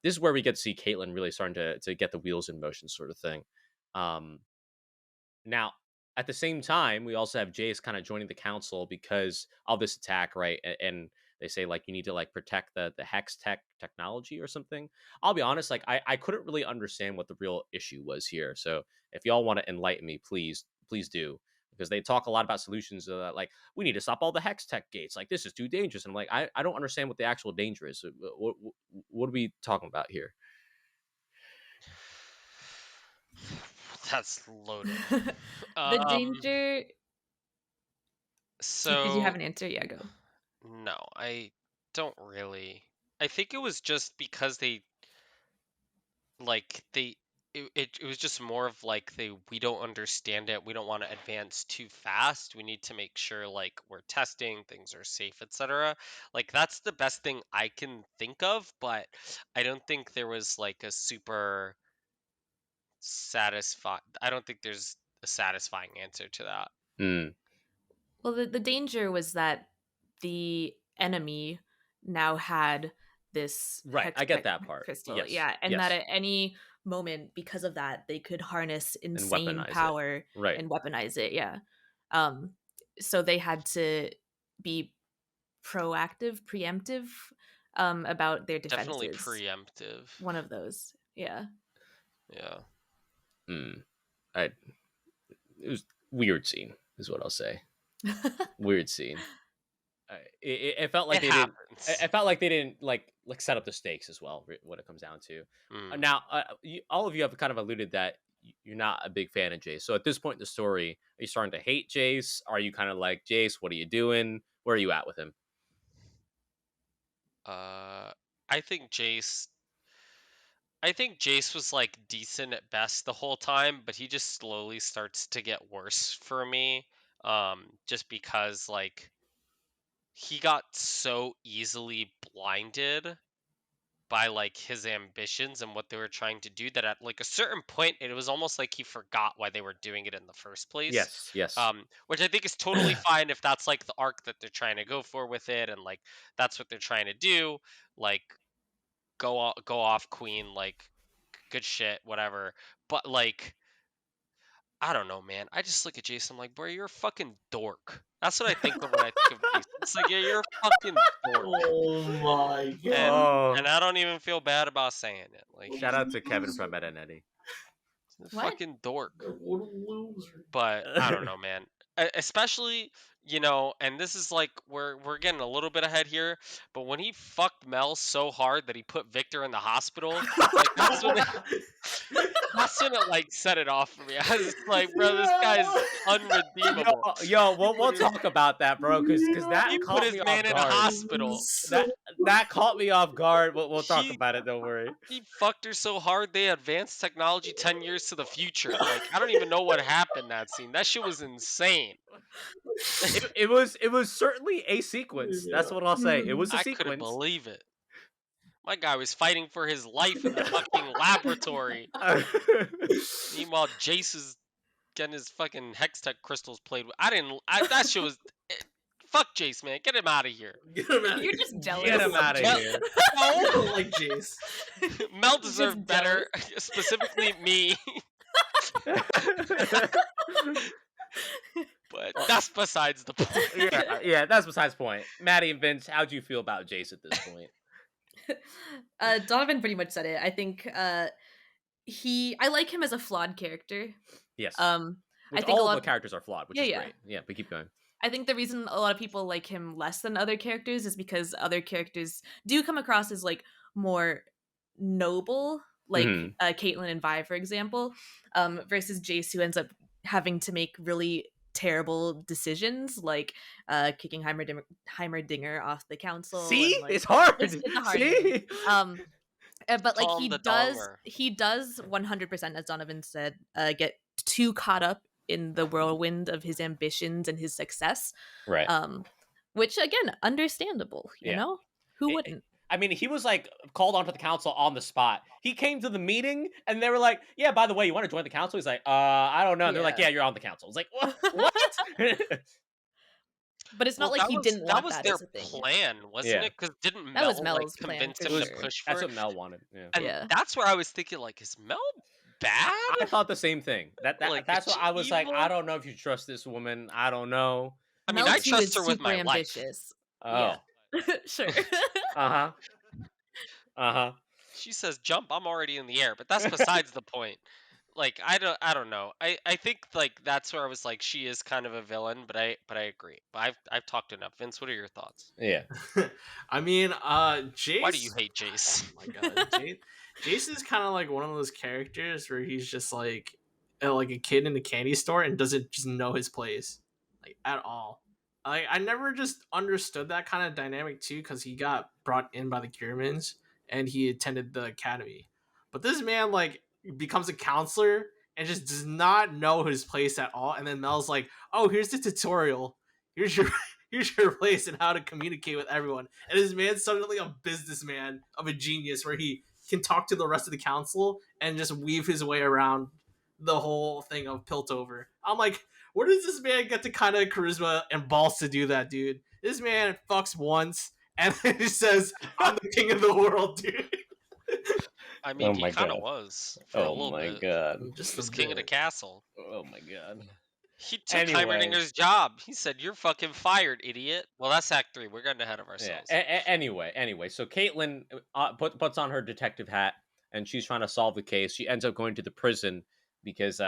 S1: this is where we get to see Caitlyn really starting to get the wheels in motion, sort of thing. Now, at the same time, we also have Jace kind of joining the council because of this attack, right? And they say, like, you need to, like, protect the hex technology or something. I'll be honest, like, I couldn't really understand what the real issue was here. So if y'all want to enlighten me, please do, because they talk a lot about solutions, like, we need to stop all the hex tech gates. Like, this is too dangerous. And I'm like, I don't understand what the actual danger is. What are we talking about here?
S3: That's loaded.
S2: The danger.
S3: So
S2: Did you have an answer? Yeah, go.
S3: No, I don't really. I think it was just because it was just more of like we don't understand it. We don't want to advance too fast. We need to make sure like we're testing, things are safe, etc. Like that's the best thing I can think of, but I don't think there was like a super I don't think there's a satisfying answer to that.
S2: Well, the danger was that the enemy now had this
S1: Right, I get that part.
S2: crystal.
S1: Yes,
S2: Yeah, and
S1: yes.
S2: that at any moment, because of that, they could harness insane
S1: weaponize it.
S2: power
S1: Right.
S2: and weaponize it. Yeah. So they had to be proactive, preemptive about their defenses.
S3: Definitely preemptive.
S2: One of those. Yeah.
S3: Yeah.
S1: It was weird scene, is what I'll say. Weird scene. It felt like
S3: it happens.
S1: It felt like they didn't like set up the stakes as well. What it comes down to. Now, all of you have kind of alluded that you're not a big fan of Jace. So at this point in the story, are you starting to hate Jace? Are you kind of like, Jace, what are you doing? Where are you at with him?
S3: I think Jace was like decent at best the whole time, but he just slowly starts to get worse for me. Just because like he got so easily blinded by like his ambitions and what they were trying to do that at like a certain point it was almost like he forgot why they were doing it in the first place.
S1: Yes.
S3: Which I think is totally fine if that's like the arc that they're trying to go for with it, and like that's what they're trying to do. Like go off Queen, like good shit, whatever. But like I don't know, man. I just look at Jason, I'm like, bro, you're a fucking dork. That's what I think of when I think of Jason. It's like, yeah, you're a fucking dork.
S4: Oh my god.
S3: And I don't even feel bad about saying it. Like,
S1: Shout out to Kevin from Ed and Eddie.
S3: He's a fucking dork.
S4: What a loser.
S3: But I don't know, man. Especially, you know, and this is like we're getting a little bit ahead here, but when he fucked Mel so hard that he put Victor in the hospital, like that's when it like set it off for me. I was like, bro, this guy's unredeemable.
S1: We'll talk about that, bro, because that
S3: He
S1: caught
S3: put his
S1: me
S3: man
S1: off
S3: in a
S1: guard.
S3: hospital.
S1: That caught me off guard. We'll talk about it. Don't worry.
S3: He fucked her so hard they advanced technology 10 years to the future. Like I don't even know what happened that scene. That shit was insane.
S1: It was certainly a sequence. That's what I'll say. It was a
S3: I
S1: sequence.
S3: couldn't believe it. My guy was fighting for his life in the fucking laboratory. Meanwhile, Jace is getting his fucking hex tech crystals played with. That shit was. Fuck Jace, man. Get him out of here.
S4: Get him out.
S2: You're just jealous.
S1: Get him out of here.
S4: I don't like Jace.
S3: Mel deserved better, specifically me. But that's besides the point.
S1: yeah, that's besides the point. Maddie and Vince, how do you feel about Jace at this point?
S2: Donovan pretty much said it. I think I like him as a flawed character.
S1: Yes.
S2: I
S1: Which
S2: think
S1: all of the characters are flawed, which is
S2: Yeah.
S1: great. Yeah, but keep going.
S2: I think the reason a lot of people like him less than other characters is because other characters do come across as like more noble, like
S1: Mhm.
S2: Caitlyn and Vi, for example, versus Jace, who ends up having to make really terrible decisions, like kicking Heimerdinger off the council.
S1: See,
S2: and, like,
S1: it's hard.
S2: it's a hard
S1: See,
S2: thing. But like
S3: Calm the donger.
S2: he does 100%, as Donovan said, get too caught up in the whirlwind of his ambitions and his success,
S1: right.
S2: which again, understandable, you
S1: Yeah.
S2: know, who wouldn't?
S1: I mean, he was like called onto the council on the spot. He came to the meeting and they were like, "Yeah, by the way, you want to join the council?" He's like, I don't know." And they're like, "Yeah, you're on the council." It's like, what?
S2: But it's not like he didn't want that
S3: their
S2: as a thing.
S3: plan, wasn't
S1: Yeah.
S3: it? Because didn't
S2: That was
S3: Mel like
S2: Mel's plan,
S3: convince
S2: for
S3: him to
S2: sure.
S3: push for
S1: That's
S3: it?
S1: what Mel wanted. Yeah.
S3: And
S2: Yeah.
S3: that's where I was thinking, like, is Mel bad?
S1: I thought the same thing.
S3: Like,
S1: That's
S3: is
S1: what
S3: she
S1: I was like.
S3: evil?
S1: I don't know if you trust this woman. I don't know.
S3: I mean,
S2: Mel
S3: I
S2: too
S3: trust
S2: is
S3: her with
S2: super
S3: my life.
S2: ambitious.
S1: Oh.
S2: Yeah. Sure.
S1: Uh-huh. Uh-huh.
S3: She says jump, I'm already in the air, but that's besides the point. Like, I don't know. I think like that's where I was like, she is kind of a villain, but I agree. But I've talked enough. Vince, what are your thoughts?
S1: Yeah.
S4: I mean, Jace.
S3: Why do you hate Jace?
S4: Oh my god, Jace is kind of like one of those characters where he's just like a kid in a candy store and doesn't just know his place, like at all. I never just understood that kind of dynamic too, because he got brought in by the Gearmans and he attended the academy, but this man like becomes a counselor and just does not know his place at all. And then Mel's like, "Oh, here's the tutorial. Here's your place and how to communicate with everyone." And this man's suddenly a businessman of a genius where he can talk to the rest of the council and just weave his way around the whole thing of Piltover. I'm like, where does this man get the kind of charisma and balls to do that, dude? This man fucks once and then he says, "I'm the king of the world, dude."
S3: I mean,
S1: Oh
S3: he
S1: my
S3: kind of
S1: God.
S3: was for a
S1: Oh
S3: little
S1: my
S3: bit.
S1: god.
S4: Just
S3: He was
S4: a
S3: king of the
S4: bit.
S3: castle.
S1: Oh my god.
S3: He took
S1: Anyway.
S3: Heimerdinger's job. He said, "You're fucking fired, idiot." Well, that's Act 3. We're getting ahead of
S1: Yeah.
S3: ourselves.
S1: Anyway, so Caitlyn puts on her detective hat and she's trying to solve the case. She ends up going to the prison because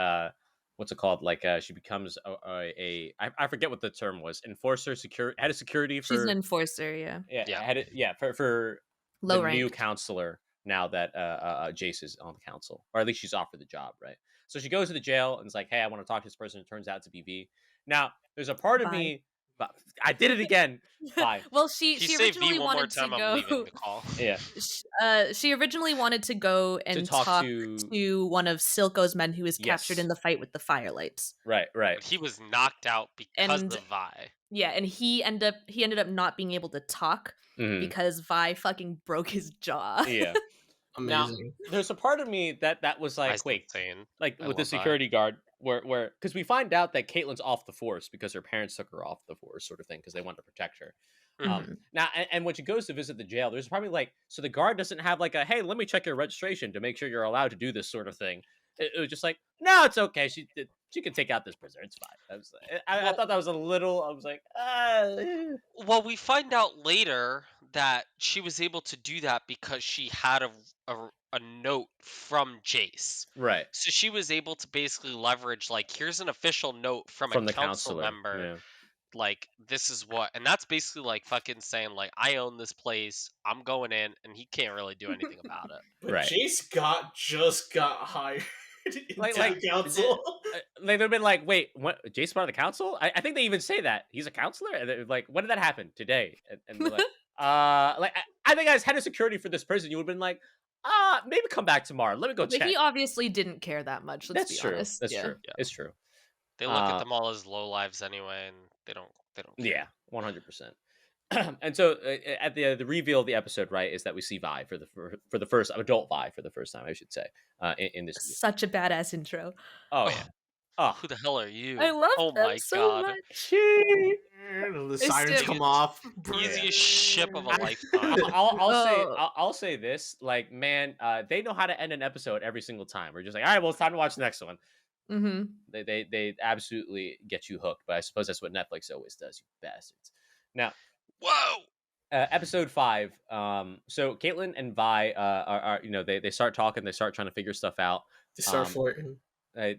S1: what's it called? Like she becomes I forget what the term was. Enforcer, head of security for.
S2: She's an enforcer, yeah.
S1: For
S2: Low
S1: the
S2: rank.
S1: new counselor now that Jace is on the council, or at least she's offered the job, right? So she goes to the jail and is like, "Hey, I want to talk to this person." It turns out to be V. Now, there's a part of
S2: Vi.
S1: me. But I did it again. Bye.
S2: Well, she
S3: If you say V
S2: originally
S3: one more
S2: wanted to
S3: time, I'm leaving
S2: go.
S3: the call.
S1: Yeah.
S2: She originally wanted to go and
S1: talk
S2: talk
S1: to-
S2: to one of Silko's men who was captured
S1: Yes.
S2: in the fight with the Firelights.
S1: Right.
S3: But he was knocked out because
S2: And-
S3: of Vi.
S2: Yeah, and he ended up not being able to talk
S1: Mhm.
S2: because Vi fucking broke his jaw.
S1: Yeah. Now,
S4: Amazing.
S1: there's a part of me that was like,
S3: I's
S1: wait,
S3: insane.
S1: like
S3: I
S1: with the
S3: love Vi.
S1: security guard, where because we find out that Caitlyn's off the force because her parents took her off the force, sort of thing, because they wanted to protect her.
S2: Mhm.
S1: Now, and when she goes to visit the jail, there's probably like, so the guard doesn't have like a, "Hey, let me check your registration to make sure you're allowed to do this sort of thing." It was just like, "No, it's okay. She can take out this prisoner. It's fine." I thought that was a little. I was like,
S3: Well, we find out later that she was able to do that because she had a note from Jace.
S1: right
S3: So she was able to basically leverage, like, here's an official note from
S1: from
S3: a
S1: the
S3: council
S1: counselor.
S3: member.
S1: Yeah.
S3: Like, this is what, and that's basically like fucking saying, like, I own this place, I'm going in, and he can't really do anything about it.
S4: But
S1: Right.
S4: Jace just got hired into
S1: Like,
S4: the council.
S1: They've been like, "Wait, what? Jason part of the council?" I think they even say that he's a counselor, and they're like, "When did that happen? Today?" And they're like, I think as head of security for this prison, you would have been like, maybe come back tomorrow. Let me go
S2: But
S1: check."
S2: he obviously didn't care that much. Let's
S1: That's
S2: be
S1: true.
S2: honest.
S1: That's
S2: Yeah.
S1: true.
S3: Yeah.
S1: It's true.
S3: They look at them all as low lives anyway, and they don't care.
S1: Yeah, 100%. And so at the reveal of the episode, right, is that we see Vi for the first adult Vi for the first time, I should say, in this.
S2: Such a badass intro.
S1: Oh yeah. Oh,
S3: Who the hell are you?
S2: I love
S3: Oh
S2: them
S3: my
S2: so
S3: god.
S2: much.
S4: The sirens
S2: still-
S4: come off.
S3: Easiest ship of a lifetime.
S1: I'll say this, like, man, they know how to end an episode every single time. We're just like, all right, well, it's time to watch the next one.
S2: Mm-hmm.
S1: They absolutely get you hooked. But I suppose that's what Netflix always does, you bastards. Now,
S3: Whoa!
S1: episode 5. So Caitlin and Vi are they start talking, they start trying to figure stuff out.
S4: To start flirting.
S1: Uh,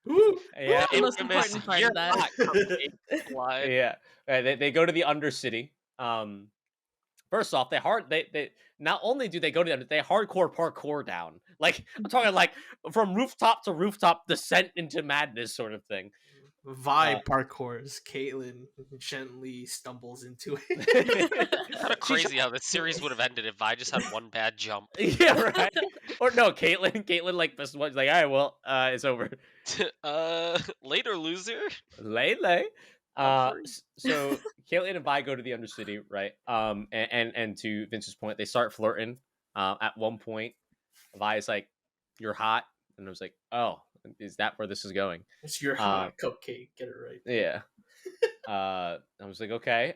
S4: Woo!
S1: yeah,
S2: The most
S3: Infamous,
S2: important part
S3: you're
S2: of that.
S3: not cupcake blood.
S1: yeah. They go to the Undercity. First off, they not only do they go to the they hardcore parkour down. Like I'm talking like from rooftop to rooftop descent into madness sort of thing.
S4: Vi parkours. Caitlin gently stumbles into it.
S3: Kind of crazy how the series would have ended if I just had one bad jump.
S1: Yeah, right. Or no, Caitlin like this one's like, all right, well, it's over.
S3: Later, loser.
S1: Lele.
S3: I'm free.
S1: So Caitlin and Vi go to the Undercity, right? And to Vince's point, they start flirting. At one point, Vi is like, "You're hot," and I was like, "Oh, is that where this is going?"
S4: It's your hot cupcake. Get it right.
S1: Yeah. I was like, okay,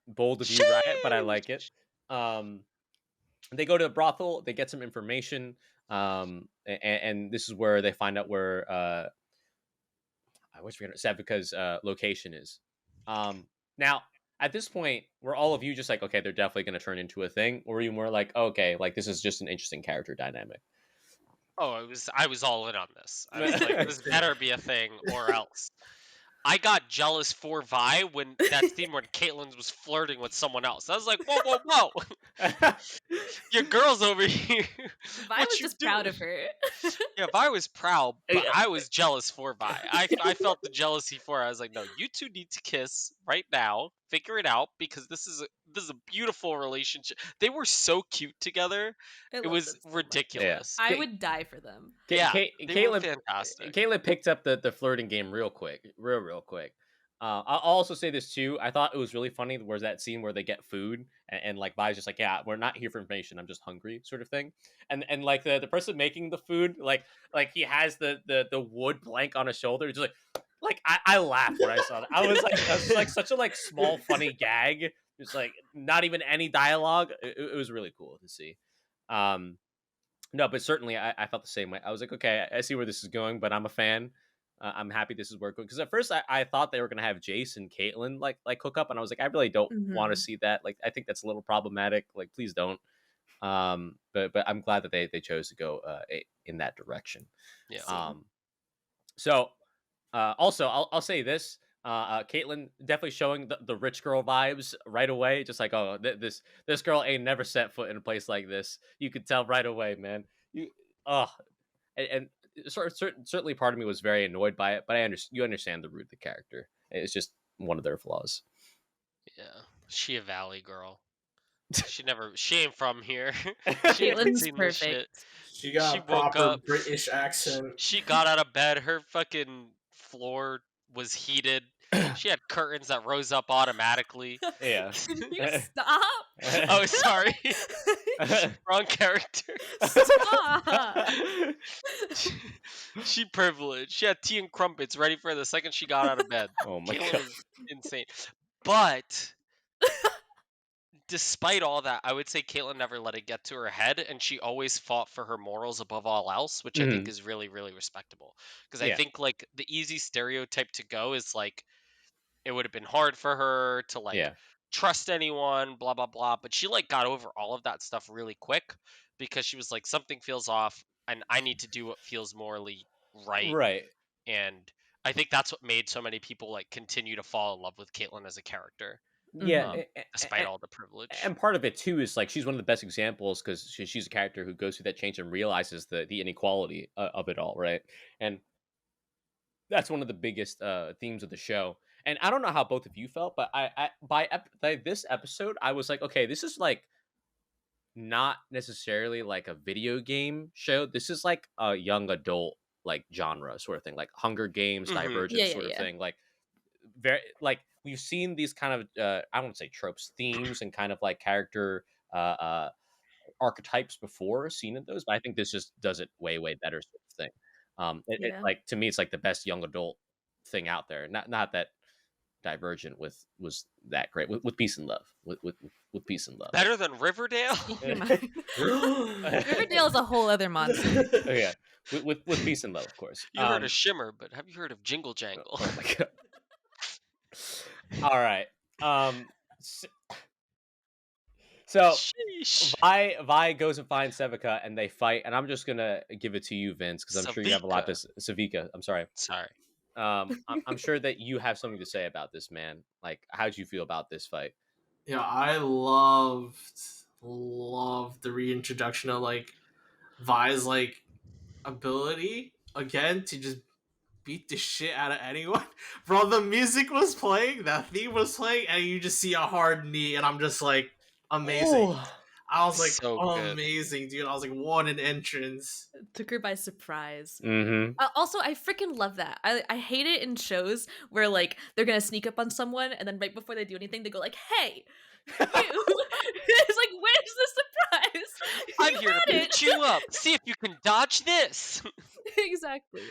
S1: bold of you, Riot, but I like it. They go to the brothel. They get some information. And this is where they find out where I always forget Savika's location is. Now at this point, were all of you just like, okay, they're definitely going to turn into a thing, or were you more like, okay, like this is just an interesting character dynamic?
S3: Oh, I was all in on this. I was like, this better be a thing or else. I got jealous for Vi when that scene when Caitlyn was flirting with someone else. I was like, whoa. Your girl's over here.
S2: Vi was just proud of her.
S3: Yeah, Vi was proud, but
S1: Yeah.
S3: I was jealous for Vi. I felt the jealousy for her. I was like, no, you two need to kiss right now. Figure it out because this is a beautiful relationship. They were so cute together. It was ridiculous.
S2: I would die for them.
S3: Yeah, they were
S1: Caitlin,
S3: fantastic.
S1: Caitlin picked up the flirting game real quick, real quick. I'll also say this too. I thought it was really funny. Where's that scene where they get food and like Vi's just like, yeah, we're not here for information. I'm just hungry, sort of thing. And like the person making the food, like he has the wood plank on his shoulder. Just like I laughed when I saw that. I was like such a like small funny gag. Just like not even any dialogue. It was really cool to see. No, but certainly I felt the same way. I was like, okay, I see where this is going, but I'm a fan. I'm happy this is working because at first I thought they were gonna have Jace and Caitlyn like hook up, and I was like, I really don't want to see that. Like, I think that's a little problematic. Like, please don't. But I'm glad that they chose to go in that direction.
S3: Yeah.
S1: So also I'll say this. Caitlyn definitely showing the rich girl vibes right away. Just like, oh, this girl ain't never set foot in a place like this. You could tell right away, man. And certainly part of me was very annoyed by it, but you understand the root of the character. It's just one of their flaws.
S3: Yeah, she a valley girl. She ain't from here. She ain't
S2: Caitlyn's
S3: seen this
S2: perfect.
S3: shit.
S4: She got
S3: She
S4: a
S3: woke
S4: proper
S3: up.
S4: British accent.
S3: She got out of bed. Her fucking floor was heated. She had curtains that rose up automatically.
S1: Yeah.
S2: Can you stop?
S3: Oh, sorry. Wrong character.
S2: Stop.
S3: She privileged. She had tea and crumpets ready for her the second she got out of bed.
S1: Oh my
S3: Caitlyn
S1: god.
S3: is insane. But despite all that, I would say Caitlyn never let it get to her head, and she always fought for her morals above all else, which I think is really, really respectable. Because I think like the easy stereotype to go is like it would have been hard for her to like trust anyone, blah blah blah. But she like got over all of that stuff really quick because she was like, something feels off, and I need to do what feels morally right.
S1: Right.
S3: And I think that's what made so many people like continue to fall in love with Caitlyn as a character.
S1: Yeah,
S3: despite all the privilege.
S1: And part of it too is like she's one of the best examples because she's a character who goes through that change and realizes the inequality of it all, right? And that's one of the biggest themes of the show. And I don't know how both of you felt, but by this episode, I was like, okay, this is like not necessarily like a video game show. This is like a young adult like genre sort of thing, like Hunger Games, Divergent sort of thing. Like very like we've seen these kind of I won't say tropes, themes, and kind of like character archetypes before, seen in those, but I think this just does it way better sort of thing. It like to me, it's like the best young adult thing out there. Not that Divergent was that great with Peace and Love with Peace and Love.
S3: Better than Riverdale.
S2: Riverdale is a whole other monster.
S1: Yeah, with peace and love, of course.
S3: You heard of Shimmer, but have you heard of Jingle Jangle?
S1: Oh my god. All right. So
S3: Sheesh.
S1: Vi goes and finds Sevica, and they fight. And I'm just gonna give it to you, Vince, because I'm sure you have a lot to Savika. I'm sorry.
S3: Sorry.
S1: I'm sure that you have something to say about this, man. Like, how'd you feel about this fight?
S4: Yeah, I loved the reintroduction of like Vi's like ability again to just beat the shit out of anyone. Bro, the music was playing, that theme was playing, and you just see a hard knee, and I'm just like, amazing.
S1: Ooh.
S4: I was like,
S3: So good.
S4: amazing, dude. I was like, what an entrance.
S2: Took her by surprise.
S1: Mm-hmm.
S2: Also, I freaking love that. I hate it in shows where like they're gonna sneak up on someone and then right before they do anything, they go like, "Hey, you!" It's like, where's the surprise?
S3: I'm
S2: You
S3: here to
S2: had it.
S3: beat you up. See if you can dodge this.
S2: Exactly.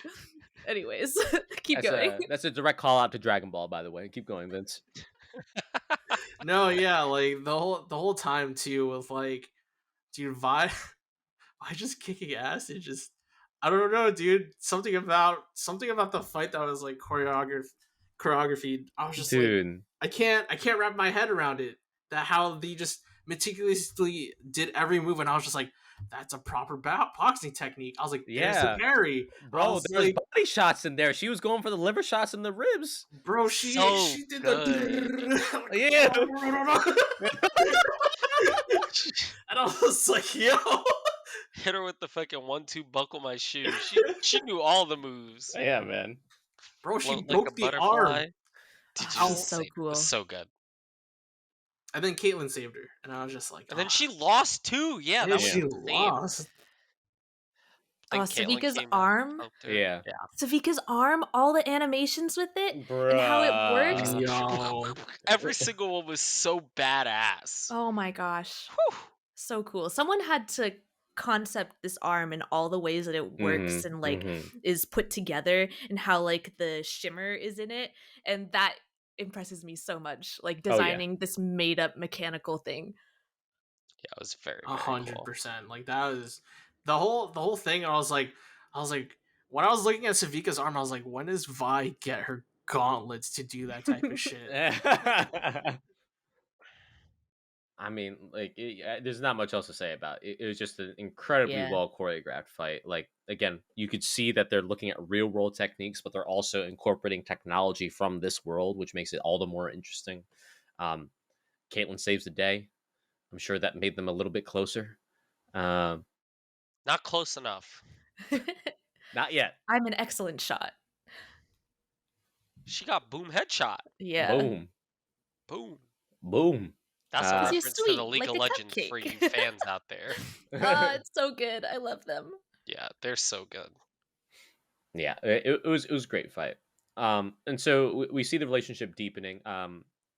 S2: Anyways, keep going.
S1: That's a direct call out to Dragon Ball, by the way. Keep going, Vince.
S4: No, yeah, like the whole time too with like, dude, Vi just kicking ass. It just, I don't know, dude. Something about the fight that was like choreography. I was just
S1: Dude.
S4: like, I can't wrap my head around it. That how they just meticulously did every move, and I was just like, that's a proper boxing technique. I was like, there's the parry.
S1: Bro, there was body shots in there. She was going for the liver shots in the ribs.
S4: Bro, she did
S3: good.
S4: the
S1: Yeah.
S4: And I was like, yo.
S3: Hit her with the fucking 1-2 buckle my shoe. She knew all the moves.
S1: Yeah, man.
S4: Bro, she
S3: Float
S4: broke
S3: like a
S4: the
S3: butterfly.
S4: arm.
S3: Did
S4: Ow.
S3: you
S2: So
S3: It
S2: cool.
S3: was so good.
S4: And then Caitlyn saved her, and I was just like,
S3: And then she lost too. Yeah, that was
S4: she
S3: insane.
S4: lost.
S3: I
S2: Oh,
S3: think Caitlyn
S2: Savika's
S3: came out,
S2: arm.
S3: helped her.
S1: Yeah.
S2: Savika's arm, all the animations with it, and how it works.
S4: Yo.
S3: Every single one was so badass.
S2: Oh my gosh.
S3: Whew.
S2: So cool. Someone had to concept this arm and all the ways that it works
S1: Mhm,
S2: and like
S1: mhm.
S2: is put together and how like the shimmer is in it, and that impresses me so much, like
S1: Oh, yeah.
S2: designing this made up mechanical thing.
S3: Yeah, it was very, very cool.
S4: 100%. Like that was the whole thing. I was like, when I was looking at Savika's arm, I was like, when does Vi get her gauntlets to do that type of shit?
S1: I mean, like, there's not much else to say about it. It was just an incredibly
S2: Yeah.
S1: well choreographed fight. Like, again, you could see that they're looking at real world techniques, but they're also incorporating technology from this world, which makes it all the more interesting. Caitlyn saves the day. I'm sure that made them a little bit closer.
S3: Not close enough.
S1: Not yet.
S2: I'm an excellent shot.
S3: She got boom headshot.
S2: Yeah.
S1: Boom.
S3: Boom.
S1: Boom.
S3: That's a
S1: 'Cause
S2: you're
S3: reference to
S2: sweet,
S3: the League
S2: like
S3: of
S2: a
S3: Legends for you
S2: cupcake.
S3: fans out there.
S2: It's so good. I love them.
S3: Yeah, they're so good.
S1: Yeah, it was a great fight. And so we see the relationship deepening.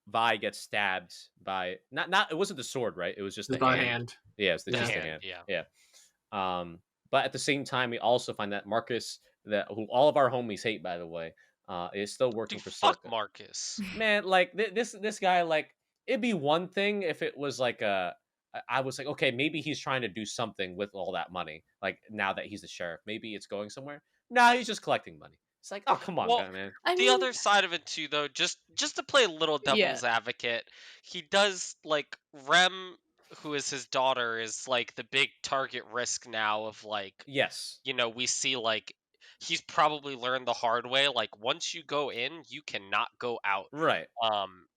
S1: Vi gets stabbed by not it wasn't the sword, right? It was just
S4: Just
S1: the
S4: by
S1: hand.
S4: hand.
S1: Yeah, it's
S4: Yeah.
S1: just the
S3: Hand,
S1: hand.
S3: yeah.
S1: But at the same time, we also find that Marcus, who all of our homies hate, by the way, is still working
S3: Dude,
S1: for
S3: fuck
S1: Silko.
S3: Marcus.
S1: Man, like this guy, like it'd be one thing if it was like I was like, okay, maybe he's trying to do something with all that money. Like now that he's the sheriff, maybe it's going somewhere. Nah, he's just collecting money. It's like, oh come on,
S3: Well,
S1: guy, man.
S2: I
S3: The
S2: mean,
S3: other side of it too, though, just to play a little
S2: Yeah.
S3: devil's advocate, he does like Rem, who is his daughter, is like the big target risk now of like,
S1: Yes.
S3: you know, we see like he's probably learned the hard way. Like once you go in, you cannot go out.
S1: Right.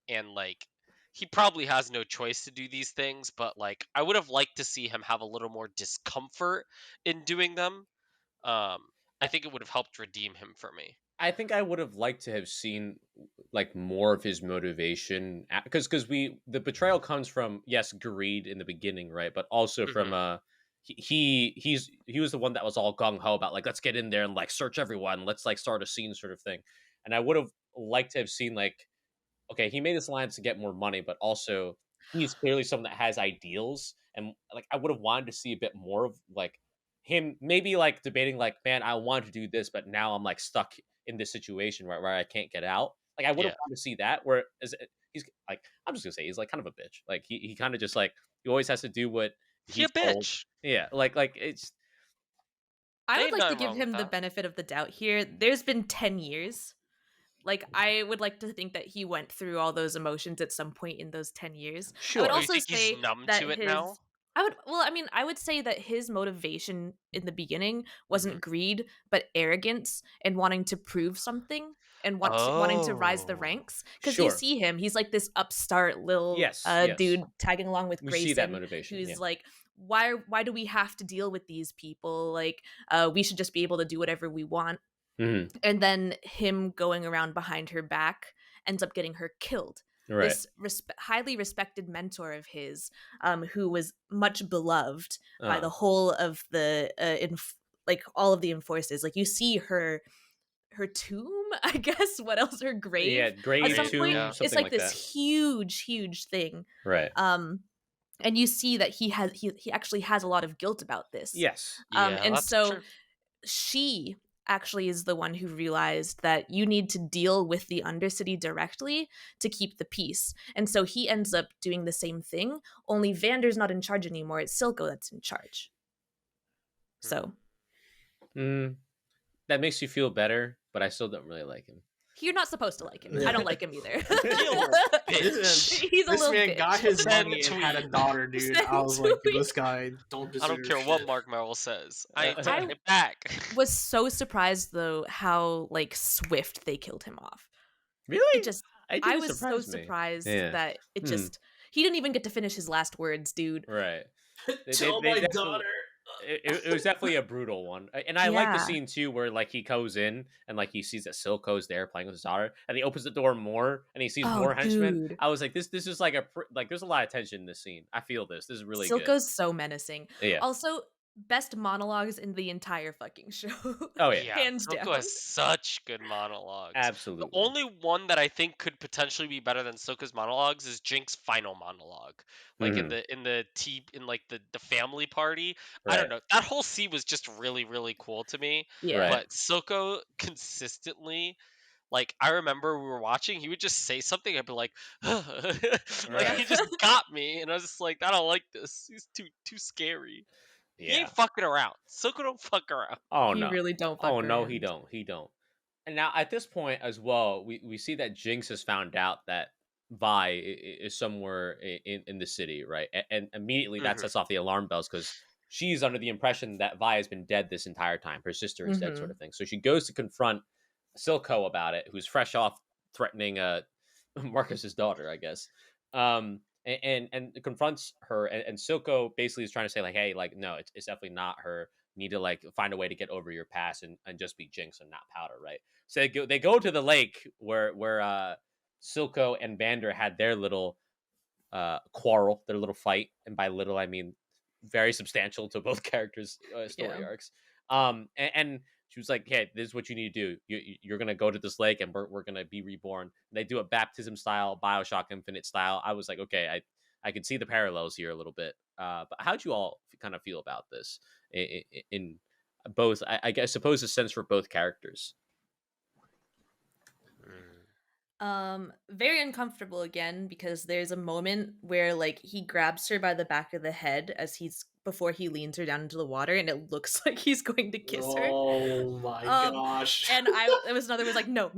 S3: And like he probably has no choice to do these things, but like I would have liked to see him have a little more discomfort in doing them. I think it would have helped redeem him for me.
S1: I think I would have liked to have seen like more of his motivation because the betrayal comes from, yes, greed in the beginning, right, but also from he was the one that was all gung ho about like, let's get in there and like search everyone, let's like start a scene sort of thing. And I would have liked to have seen like, okay, he made this alliance to get more money, but also he's clearly someone that has ideals, and like I would have wanted to see a bit more of like him maybe like debating like, man, I want to do this, but now I'm like stuck in this situation where I can't get out. Like I would have
S3: Yeah.
S1: wanted to see that where he's like, I'm just gonna say he's like kind of a bitch. Like he kind of just like he always has to do what
S3: He a
S1: he's told.
S3: bitch.
S1: Yeah, like it's
S2: I would
S3: Ain't
S2: like to
S3: nothing
S2: give
S3: wrong with
S2: him the
S3: that.
S2: benefit of the doubt here. There's been 10 years. Like, I would like to think that he went through all those emotions at some point in those 10 years. I would
S1: Sure.
S3: Oh, you
S2: also
S3: think he's
S2: say
S3: numb
S2: that
S3: to it now?
S2: I would say that his motivation in the beginning wasn't
S3: Mhm.
S2: greed, but arrogance and wanting to prove something and wanting to rise the
S3: Oh.
S2: ranks. Because you
S1: Sure.
S2: see him, he's like this upstart little
S1: Yes. Yes.
S2: dude tagging along with
S1: We see that
S2: Grayson,
S1: motivation.
S2: who's
S1: Yeah.
S2: like, why do we have to deal with these people? Like, we should just be able to do whatever we want.
S1: hmm
S2: And then him going around behind her back ends up getting her killed.
S1: Right.
S2: This highly respected mentor of his, who was much beloved by the whole of the like all of the enforcers. Like, you see her tomb, I guess. What else? Her grave.
S1: Yeah.
S2: At
S1: Grave,
S2: some point,
S1: tomb,
S3: Yeah.
S2: it's
S1: something
S2: like
S1: like
S2: this
S1: that.
S2: huge thing.
S1: Right.
S2: And you see that he actually has a lot of guilt about this.
S1: Yes.
S3: Yeah,
S2: And
S3: that's
S2: so
S3: true.
S2: she actually is the one who realized that you need to deal with the Undercity directly to keep the peace. And so he ends up doing the same thing, only Vander's not in charge anymore. It's Silko that's in charge. So
S1: Mm, that makes you feel better, but I still don't really like him.
S2: you're not supposed to like him. I don't like him either.
S3: You little
S4: This
S3: bitch.
S2: He's a
S4: this
S2: little
S4: man
S2: bitch.
S4: got his
S3: Send
S4: money and had a
S3: tweet.
S4: daughter, dude.
S2: Send
S4: I was like,
S2: tweet.
S4: this guy don't deserve
S3: I don't care what
S4: shit.
S3: Mark Merrill says. I ain't
S1: I
S3: taking it back.
S2: Was so surprised though how like swift they killed him off.
S1: Really?
S2: It just
S1: I
S2: I was so surprised
S1: Yeah.
S2: that it just he didn't even get to finish his last words, dude.
S1: Right.
S4: Tell
S1: they
S4: my
S1: definitely-
S4: daughter.
S1: It was definitely a brutal one, and I like the
S2: Yeah.
S1: scene too, where like he goes in and like he sees that Silko's there playing with his daughter, and he opens the door more, and he sees
S2: Oh,
S1: more henchmen.
S2: dude.
S1: I was like, this is like like there's a lot of tension in this scene. I feel this. This is really good.
S2: Silko's so menacing.
S1: Yeah.
S2: Also, best monologues in the entire fucking show.
S1: Oh yeah.
S2: Hands
S3: Silko
S2: down.
S3: has such good monologues.
S1: Absolutely.
S3: The only one that I think could potentially be better than Silko's monologues is Jink's final monologue. Like in the family party. I don't
S1: Right.
S3: know. That whole scene was just really, really cool to me.
S2: Yeah.
S1: Right.
S3: But Silko consistently, like, I remember we were watching, he would just say something, I'd be like, like he just got me, and I was just like, I don't like this. He's too scary. He
S1: Yeah.
S3: ain't fucking around. Silko don't fuck around.
S1: Oh
S2: You
S1: no.
S2: really don't fuck
S1: Oh no,
S2: around.
S1: he don't. And now at this point as well, we see that Jinx has found out that Vi is somewhere in the city, right? And immediately that
S3: Mhm.
S1: sets off the alarm bells because she's under the impression that Vi has been dead this entire time. Her sister is dead, sort of thing. So she goes to confront Silko about it, who's fresh off threatening Marcus's daughter, I guess. And confronts her, and Silko basically is trying to say like, hey, like no, it's definitely not her. You need to like find a way to get over your past and just be Jinx and not Powder, right? So they go to the lake where Silko and Vander had their little quarrel, their little fight, and by little I mean very substantial to both characters' story
S2: Yeah.
S1: arcs. And she was like, "Hey, this is what you need to do. You're gonna go to this lake, and we're gonna be reborn." And they do it baptism style, Bioshock Infinite style. I was like, okay, I can see the parallels here a little bit. But how'd you all kind of feel about this in both? I guess suppose a sense for both characters.
S2: Very uncomfortable again because there's a moment where like he grabs her by the back of the head before he leans her down into the water, and it looks like he's going to kiss her.
S4: Oh my gosh.
S2: And it was another was like no.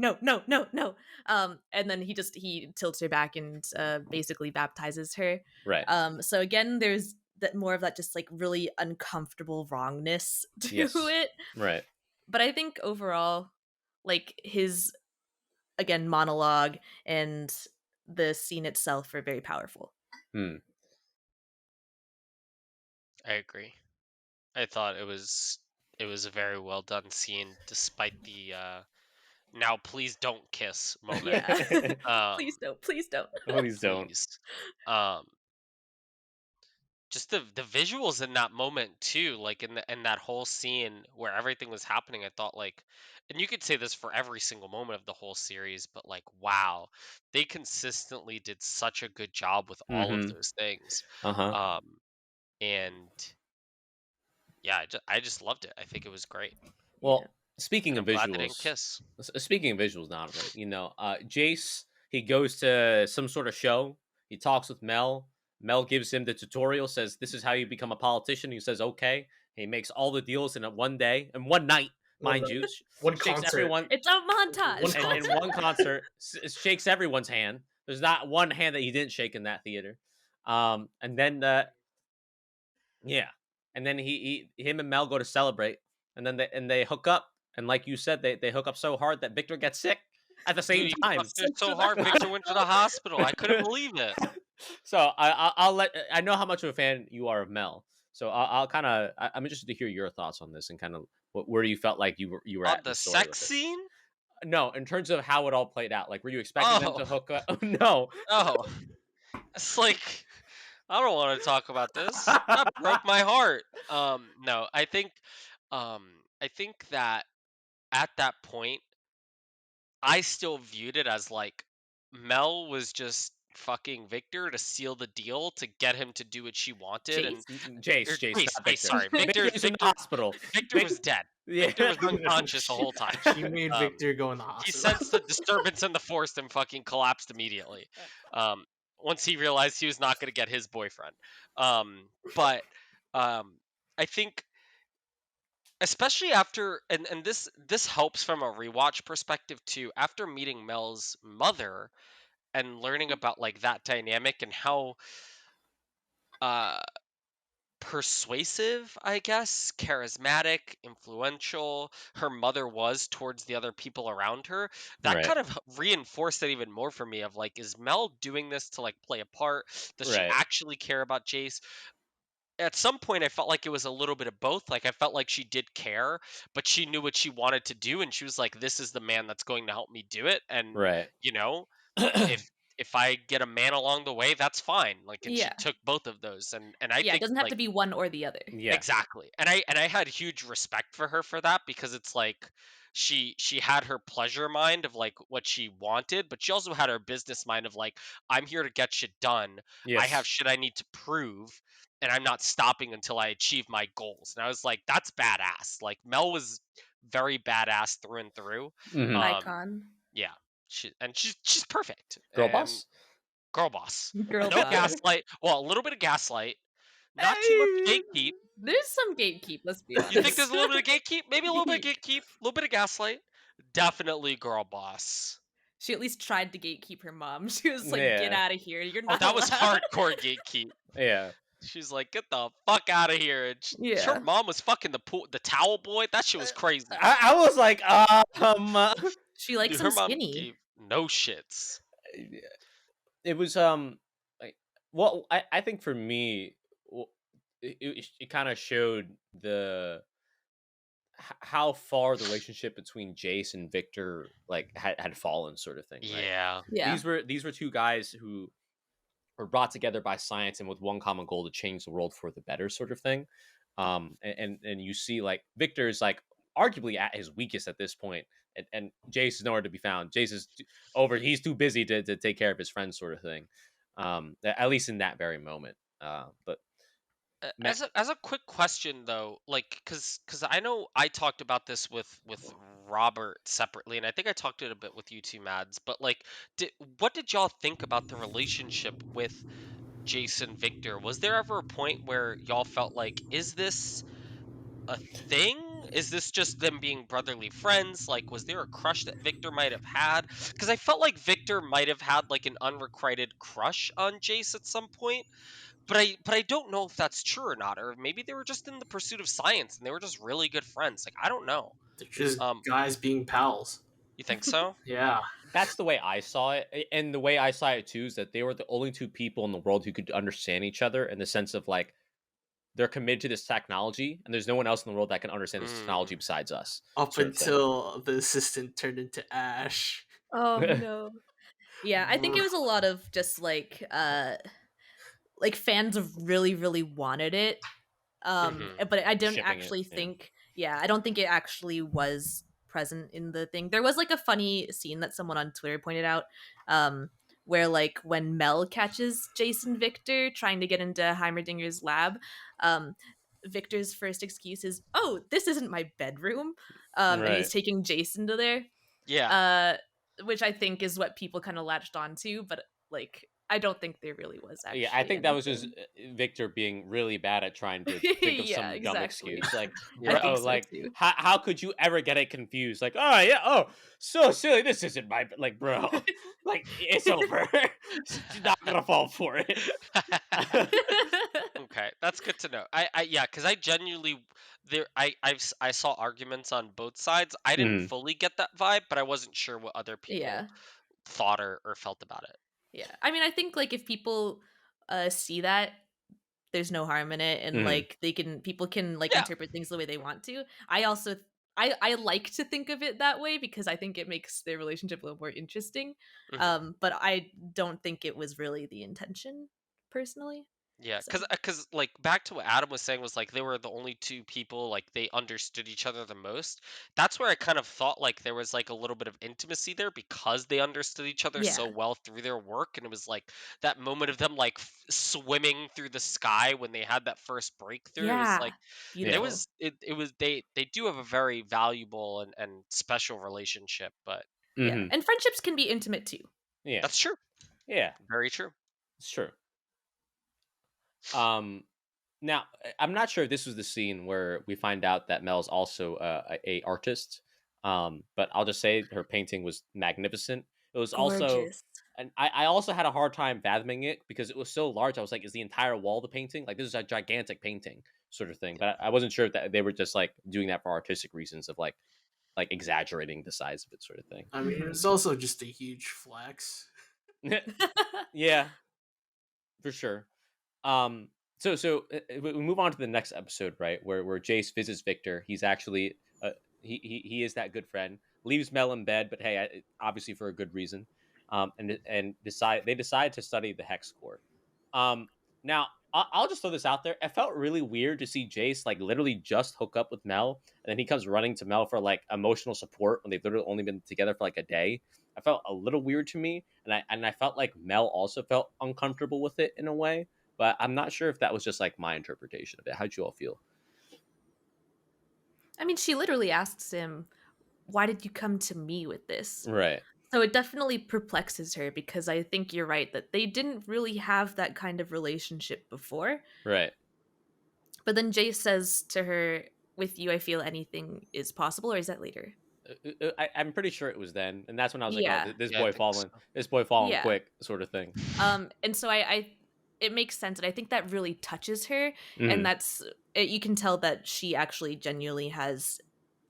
S2: And then he tilts her back and basically baptizes her.
S1: Right.
S2: So again, there's that more of that just like really uncomfortable wrongness to
S1: Yes.
S2: it.
S1: Right.
S2: But I think overall, like his again monologue and the scene itself are very powerful.
S1: Hmm.
S3: I agree. I thought it was a very well done scene, despite the now please don't kiss moment.
S2: Yeah. Please don't.
S1: Please don't.
S3: Please. Just the visuals in that moment too, like in that whole scene where everything was happening, I thought like, and you could say this for every single moment of the whole series, but like wow, they consistently did such a good job with all of those things.
S1: Uh-huh.
S3: And yeah, I just loved it. I think it was great.
S1: Well, speaking
S3: I'm
S1: of
S3: glad they didn't
S1: visuals,
S3: kiss.
S1: speaking of visuals, Donovan, Jace, he goes to some sort of show. He talks with Mel. Mel gives him the tutorial, says, "This is how you become a politician." He says, "Okay." He makes all the deals in one day, in one night, mind you.
S4: One
S1: Shakes
S4: concert.
S1: everyone.
S2: It's a montage.
S4: One
S1: In one concert, shakes everyone's hand. There's not one hand that he didn't shake in that theater. And then yeah, and then him and Mel go to celebrate, and then they hook up, and like you said, they hook up so hard that Victor gets sick at the same
S3: Dude, he
S1: time.
S3: fucked her so hard, Victor went to the hospital. I couldn't believe it.
S1: So I know how much of a fan you are of Mel. So I'm interested to hear your thoughts on this and kind of where you felt like you were
S3: On
S1: at in
S3: the
S1: the story
S3: sex
S1: with it.
S3: scene?
S1: No, in terms of how it all played out. Like, were you expecting them
S3: Oh.
S1: to hook up? Oh, no.
S3: Oh. It's like, I don't want to talk about this. That broke my heart. No, I think that at that point, I still viewed it as like Mel was just fucking Victor to seal the deal to get him to do what she wanted.
S2: Jace?
S3: And
S1: Jace, not Victor.
S3: sorry,
S1: Victor's in the hospital.
S3: Victor was dead.
S1: Yeah.
S3: Victor was unconscious the whole time.
S4: She made Victor go in the
S3: He
S4: hospital.
S3: sensed the disturbance in the force and fucking collapsed immediately. Once he realized he was not going to get his boyfriend. But I think, especially after, and this helps from a rewatch perspective too. After meeting Mel's mother and learning about like that dynamic and how persuasive, I guess, charismatic, influential her mother was towards the other people around her, that
S1: Right.
S3: kind of reinforced it even more for me of like, is Mel doing this to like play a part? Does she
S1: Right.
S3: actually care about Jace? At some point I felt like it was a little bit of both. Like I felt like she did care, but she knew what she wanted to do, and she was like, this is the man that's going to help me do it. And
S1: Right.
S3: you know, if I get a man along the way, that's fine. Like, and
S2: Yeah.
S3: she took both of those, and I
S2: Yeah,
S3: think
S2: it doesn't have
S3: like,
S2: to be one or the other.
S1: Yeah.
S3: exactly. And I had huge respect for her for that, because it's like she had her pleasure mind of like what she wanted, but she also had her business mind of like, I'm here to get shit done.
S1: Yes.
S3: I have shit I need to prove, and I'm not stopping until I achieve my goals. And I was like, that's badass. Like Mel was very badass through and through.
S1: Mhm.
S2: Icon.
S3: Yeah. She's perfect.
S1: Girl
S3: And
S1: boss.
S3: girl boss.
S2: Girl
S3: No
S2: boss.
S3: gaslight. Well, a little bit of gaslight. Not too much gatekeep.
S2: There's some gatekeep, let's be honest.
S3: You think there's a little bit of gatekeep? Maybe a little bit of gatekeep, a little bit of gaslight. Definitely girl boss.
S2: She at least tried to gatekeep her mom. She was like,
S1: Yeah.
S2: get out of here. You're
S3: Oh,
S2: not
S3: that was
S2: allowed."
S3: hardcore gatekeep.
S1: Yeah.
S3: She's like, get the fuck out of here. And
S2: Yeah.
S3: her mom was fucking the towel boy. That shit was crazy.
S1: I was like,
S2: She likes
S3: Dude,
S2: him
S3: her mom
S2: skinny.
S3: gave no shits.
S1: it was like, well, I think for me, it kind of showed how far the relationship between Jace and Victor like had fallen, sort of thing. Right?
S3: Yeah.
S2: Yeah.
S1: These were two guys who were brought together by science and with one common goal to change the world for the better, sort of thing. And you see like Victor is like arguably at his weakest at this point, and Jace is nowhere to be found. Jace is over; he's too busy to take care of his friends, sort of thing. At least in that very moment. But
S3: As a quick question though, like, cause I know I talked about this with Robert separately, and I think I talked it a bit with you two, Mads. But like, what did y'all think about the relationship with Jason Victor? Was there ever a point where y'all felt like, is this a thing? Is this just them being brotherly friends? Like, was there a crush that Victor might have had? Because I felt like Victor might have had like an unrequited crush on Jace at some point. But I don't know if that's true or not, or maybe they were just in the pursuit of science and they were just really good friends. Like, I don't know.
S4: They're just
S3: Um,
S4: guys being pals.
S3: You think so?
S4: Yeah.
S1: that's the way I saw it, and the way I saw it too is that they were the only two people in the world who could understand each other in the sense of like they're committed to this technology, and there's no one else in the world that can understand this technology besides us.
S4: Up
S1: sort of thing.
S4: until the assistant turned into Ash.
S2: Oh no. Yeah, I think it was a lot of just like fans of really, really wanted it. But I don't
S1: Shipping
S2: actually
S1: it, yeah.
S2: think I don't think it actually was present in the thing. There was like a funny scene that someone on Twitter pointed out, where like when Mel catches Jason Victor trying to get into Heimerdinger's lab, Victor's first excuse is, "Oh, this isn't my bedroom," and
S1: Right.
S2: he's taking Jason to there.
S3: Yeah.
S2: Which I think is what people kind of latched onto, but like I don't think there really was
S1: Yeah, I
S2: actually
S1: think that was just
S2: anything.
S1: Victor being really bad at trying to think of
S2: Yeah,
S1: some dumb
S2: exactly.
S1: excuse. Like,
S2: I
S3: Yeah.
S1: bro,
S2: think so
S1: like,
S2: too.
S1: how could you ever get it confused? Like, oh yeah, oh, so silly. This isn't my like, bro. Like, it's over. She's not gonna fall for it.
S3: Okay, that's good to know. Yeah, because I genuinely I saw arguments on both sides. I didn't
S1: Mhm.
S3: fully get that vibe, but I wasn't sure what other people
S2: Yeah.
S3: thought or felt about it.
S2: Yeah. I mean, I think like if people see that, there's no harm in it, and
S1: Mhm.
S2: like people can like
S3: Yeah.
S2: interpret things the way they want to. I also I like to think of it that way because I think it makes their relationship a little more interesting.
S3: Mhm.
S2: But I don't think it was really the intention personally.
S3: Yeah,
S2: So
S3: because like back to what Adam was saying was like they were the only two people like they understood each other the most. That's where I kind of thought like there was like a little bit of intimacy there because they understood each other so
S2: yeah.
S3: well through their work, and it was like that moment of them like swimming through the sky when they had that first breakthrough. It was
S2: Yeah.
S3: like there
S1: Yeah.
S2: Beautiful.
S3: was it was they do have a very valuable and special relationship, but
S2: Yeah.
S1: Mhm.
S2: And friendships can be intimate too.
S1: Yeah.
S3: that's true,
S1: Yeah.
S3: very true.
S1: It's true. Um. Now, I'm not sure if this was the scene where we find out that Mel's also a artist. But I'll just say her painting was magnificent. It was also,
S2: Gorgeous.
S1: and I also had a hard time fathoming it because it was so large. I was like, is the entire wall the painting? Like, this is a gigantic painting, sort of thing. But I wasn't sure if that they were just like doing that for artistic reasons of like exaggerating the size of it, sort of thing.
S4: I mean,
S2: Mhm.
S4: it's also just a huge flex.
S1: Yeah, for sure. So we move on to the next episode, right? Where Jace visits Victor. He's actually he is that good friend. Leaves Mel in bed, but hey, obviously for a good reason. And decide to study the hex core. Um, Now I'll just throw this out there. It felt really weird to see Jace like literally just hook up with Mel, and then he comes running to Mel for like emotional support when they've literally only been together for like a day. I felt a little weird to me, and I felt like Mel also felt uncomfortable with it in a way, but I'm not sure if that was just like my interpretation of it. How'd you all feel?
S2: I mean, she literally asks him, "Why did you come to me with this?"
S1: Right,
S2: So it definitely perplexes her because I think you're right that they didn't really have that kind of relationship before.
S1: right.
S2: But then Jace says to her, "With you, I feel anything is possible," or is that later?
S1: I'm pretty sure it was then, and that's when I was like, "Oh,
S2: Yeah.
S1: this
S3: Yeah, I
S1: boy
S3: think
S1: falling,
S3: so.
S1: this boy falling
S2: Yeah.
S1: quick," sort of thing.
S2: And so I it makes sense, and I think that really touches her, and
S1: Mhm.
S2: you can tell that she actually genuinely has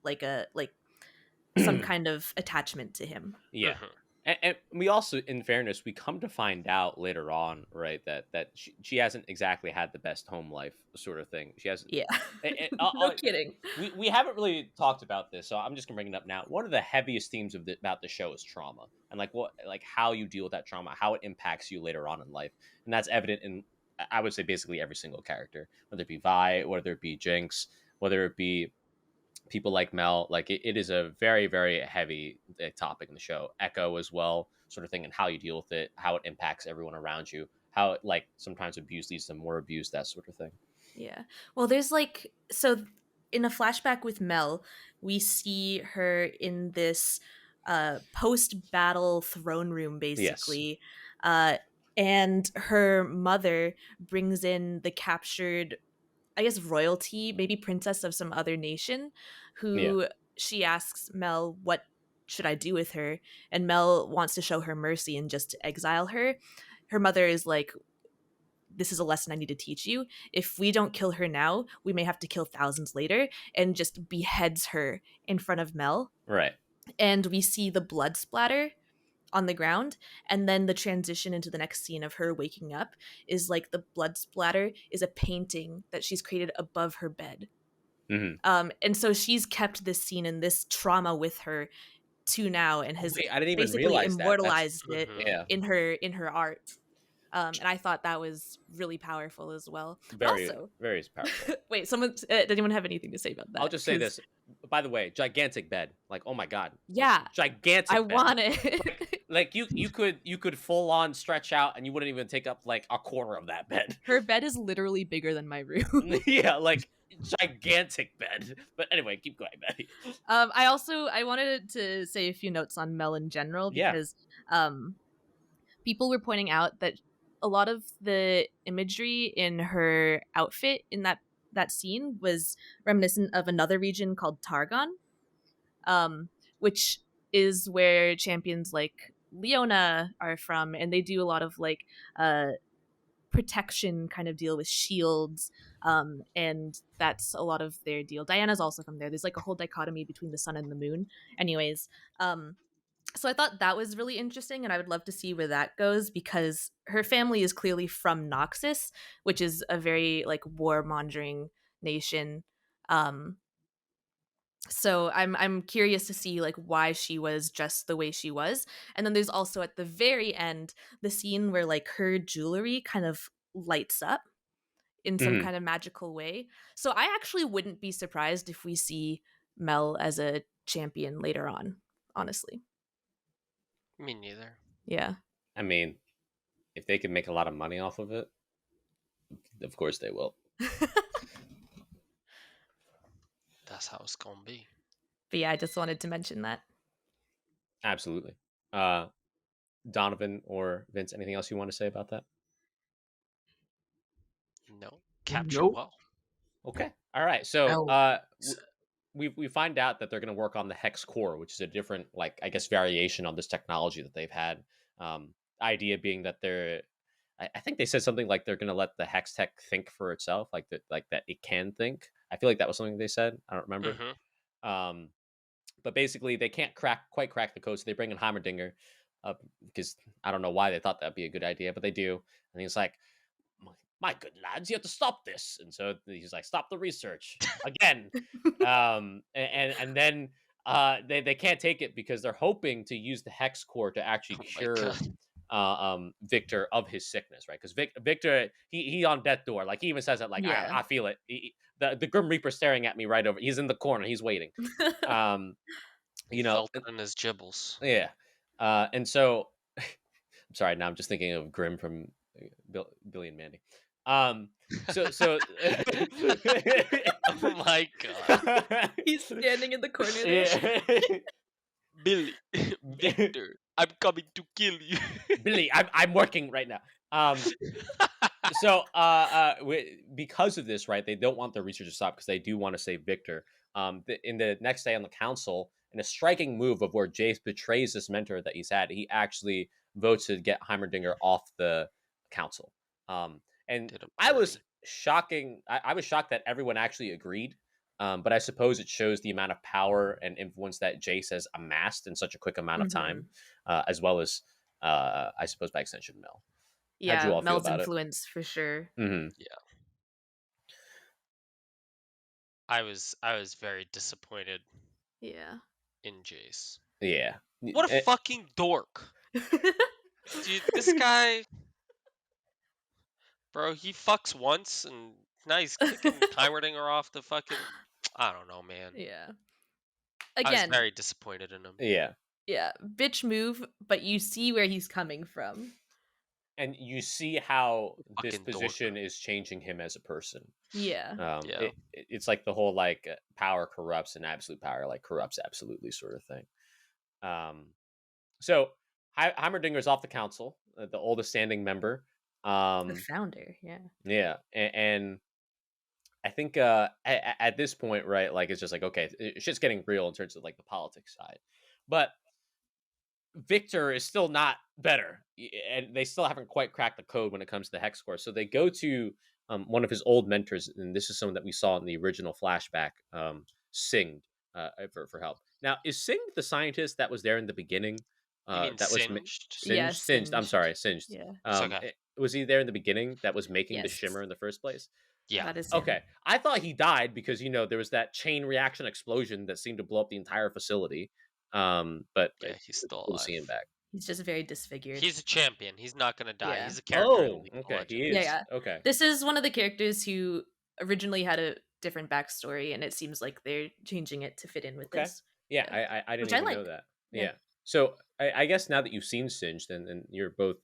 S2: like some kind of attachment to him.
S1: Yeah.
S3: Mhm.
S1: And we also, in fairness, we come to find out later on, right, that she hasn't exactly had the best home life, sort of thing. She hasn't.
S2: Yeah.
S1: And,
S2: No kidding.
S1: we haven't really talked about this, so I'm just gonna bring it up now. One of the heaviest themes about the show is trauma, and like how you deal with that trauma, how it impacts you later on in life, and that's evident in, I would say, basically every single character, whether it be Vi, whether it be Jinx, whether it be people like Mel. Like it is a very very heavy topic in the show. Echo as well, sort of thing, and how you deal with it, how it impacts everyone around you, how it, like sometimes abuse leads to more abuse, that sort of thing.
S2: Yeah. Well, there's like so in a flashback with Mel, we see her in this post-battle throne room
S1: Yes.
S2: basically. Uh and her mother brings in the captured, I guess, royalty, maybe princess of some other nation,
S1: Yeah.
S2: who she asks Mel, "What should I do with her?" And Mel wants to show her mercy and just exile her. Her mother is like, "This is a lesson I need to teach you. If we don't kill her now, we may have to kill thousands later," and just beheads her in front of Mel.
S1: Right.
S2: And we see the blood splatter on the ground, and then the transition into the next scene of her waking up is like the blood splatter is a painting that she's created above her bed.
S1: Hmm.
S2: And so she's kept this scene and this trauma with her to now, and
S1: Oh,
S2: has
S1: wait, I didn't even
S2: basically
S1: realize that. That's
S2: immortalized it
S3: Mhm.
S1: yeah,
S2: in her art. And I thought that was really powerful as well. But
S1: very
S2: also,
S1: very powerful.
S2: wait, someone did anyone have anything to say about
S1: I'll
S2: that?
S1: just say
S2: 'Cause
S1: this. By the way, gigantic bed. Like, oh my god, like,
S2: yeah, I
S1: gigantic bed.
S2: want it.
S1: Like you could full on stretch out, and you wouldn't even take up like a quarter of that bed.
S2: Her bed is literally bigger than my room.
S1: Yeah, like gigantic bed. But anyway, keep going, Maddie.
S2: I wanted to say a few notes on Mel in general
S1: Yeah.
S2: um people were pointing out that a lot of the imagery in her outfit in that scene was reminiscent of another region called Targon, which is where champions like Leona are from, and they do a lot of like protection kind of deal with shields, and that's a lot of their deal. Diana's also from there. There's like a whole dichotomy between the sun and the moon. Anyways, so I thought that was really interesting, and I would love to see where that goes because her family is clearly from Noxus, which is a very like warmongering nation. So I'm curious to see like why she was just the way she was. And then there's also at the very end the scene where like her jewelry kind of lights up in some
S1: Mhm.
S2: kind of magical way. So I actually wouldn't be surprised if we see Mel as a champion later on, honestly.
S3: Me neither.
S2: Yeah.
S1: I mean, if they can make a lot of money off of it, of course they will.
S3: That's how it's gonna be.
S2: But yeah, I just wanted to mention that.
S1: Absolutely. Donovan or Vince, anything else you want to say about that?
S3: No, captured
S4: Nope.
S3: well.
S1: Okay. All right. So
S4: Now,
S1: we find out that they're going to work on the Hex core, which is a different, like, I guess, variation on this technology that they've had. Idea being that I think they said something like they're going to let the Hex tech think for itself, like that it can think. I feel like that was something they said. I don't remember. Um, but basically, they can't quite crack the code, so they bring in Heimerdinger, because I don't know why they thought that'd be a good idea, but they do. And he's like, my good lads, you have to stop this. And so he's like, stop the research again. And then they can't take it because they're hoping to use the hex core to actually
S3: Oh my
S1: cure
S3: god.
S1: Victor of his sickness, right? Because Victor, he on death door. Like he even says it, like
S2: Yeah.
S1: I feel it. The Grim Reaper staring at me right over. He's in the corner. He's waiting. Um,
S3: He
S1: you know,
S3: felt it in his gibbles.
S1: yeah. And so I'm sorry. Now I'm just thinking of Grim from Billy and Mandy. So
S3: Oh my god.
S2: He's standing in the corner there.
S1: yeah.
S3: Billy, Victor, I'm coming to kill you.
S1: Billy, I'm working right now. So because of this, right, they don't want their research to stop because they do want to save Victor. In the next day on the council, in a striking move of where Jace betrays this mentor that he's had, he actually votes to get Heimerdinger off the council. And
S3: Did him
S1: I was
S3: dirty.
S1: I was shocked that everyone actually agreed. But I suppose it shows the amount of power and influence that Jace has amassed in such a quick amount of time, as well as, I suppose, by extension, Mel. How'd you
S2: Yeah,
S1: all feel
S2: Mel's
S1: about it?
S2: influence for sure.
S1: Mm-hmm.
S3: I was very disappointed
S2: Yeah.
S3: in Jace.
S1: Yeah.
S3: What a fucking dork. Dude, this guy, bro, he fucks once and now he's kicking Heimerdinger off the fucking. I don't know, man.
S2: Yeah.
S3: I was
S2: Again,
S3: very disappointed in him.
S1: Yeah.
S2: yeah, bitch move, but you see where he's coming from.
S1: And you see how this
S3: Fucking dork.
S1: position is changing him as a person.
S2: Yeah.
S3: Yeah.
S1: It's like the whole like power corrupts and absolute power like corrupts absolutely sort of thing. So Heimerdinger's off the council, the oldest standing member.
S2: The founder, yeah.
S1: Yeah, and I think at this point, right, like it's just like okay, shit's getting real in terms of like the politics side, but Victor is still not better, and they still haven't quite cracked the code when it comes to the hex core. So they go to one of his old mentors, and this is someone that we saw in the original flashback, Singed, for help. Now, is Singed the scientist that was there in the beginning?
S3: You mean
S1: That was
S3: singed?
S2: Yeah,
S1: Singed. I'm
S2: singed.
S1: sorry, Singed.
S2: Yeah.
S3: It's okay.
S1: Was he there in the beginning that was making the
S2: Yes.
S1: shimmer in the first place?
S3: Yeah.
S2: That is him.
S1: Okay, I thought he died because there was that chain reaction explosion that seemed to blow up the entire facility. But
S3: Yeah, he's still
S1: we'll see him
S3: alive.
S1: back.
S2: He's just very disfigured.
S3: He's a champion. He's not gonna die.
S2: Yeah.
S3: He's a character. in
S1: Oh,
S3: League of
S1: okay,
S3: Legends.
S1: he is.
S2: Yeah.
S1: Okay.
S2: This is one of the characters who originally had a different backstory, and it seems like they're changing it to fit in with
S1: Okay.
S2: this.
S1: Yeah, I didn't
S2: Which I
S1: even know
S2: like.
S1: that.
S2: Yeah.
S1: Yeah. So I guess now that you've seen Singed and you're both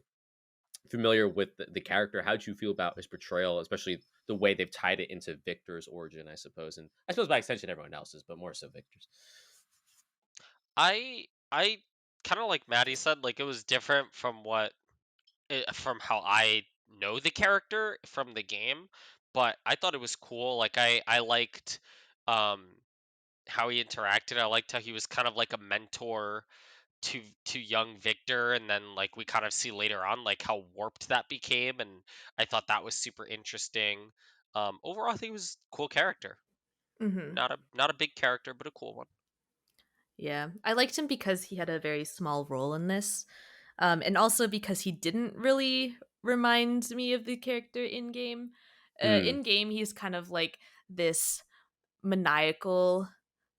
S1: familiar with the character, how'd you feel about his portrayal, especially the way they've tied it into Victor's origin, I suppose, and I suppose by extension everyone else's, but more so Victor's.
S3: I kind of like Maddie said, like it was different from what from how I know the character from the game, but I thought it was cool. Like I liked um how he interacted. I liked how he was kind of like a mentor to young Victor, and then like we kind of see later on like how warped that became, and I thought that was super interesting. Overall, I think it was a cool character.
S2: Mm-hmm.
S3: Not a big character, but a cool one.
S2: Yeah, I liked him because he had a very small role in this, and also because he didn't really remind me of the character in game.
S1: Mm.
S2: In game, he's kind of like this maniacal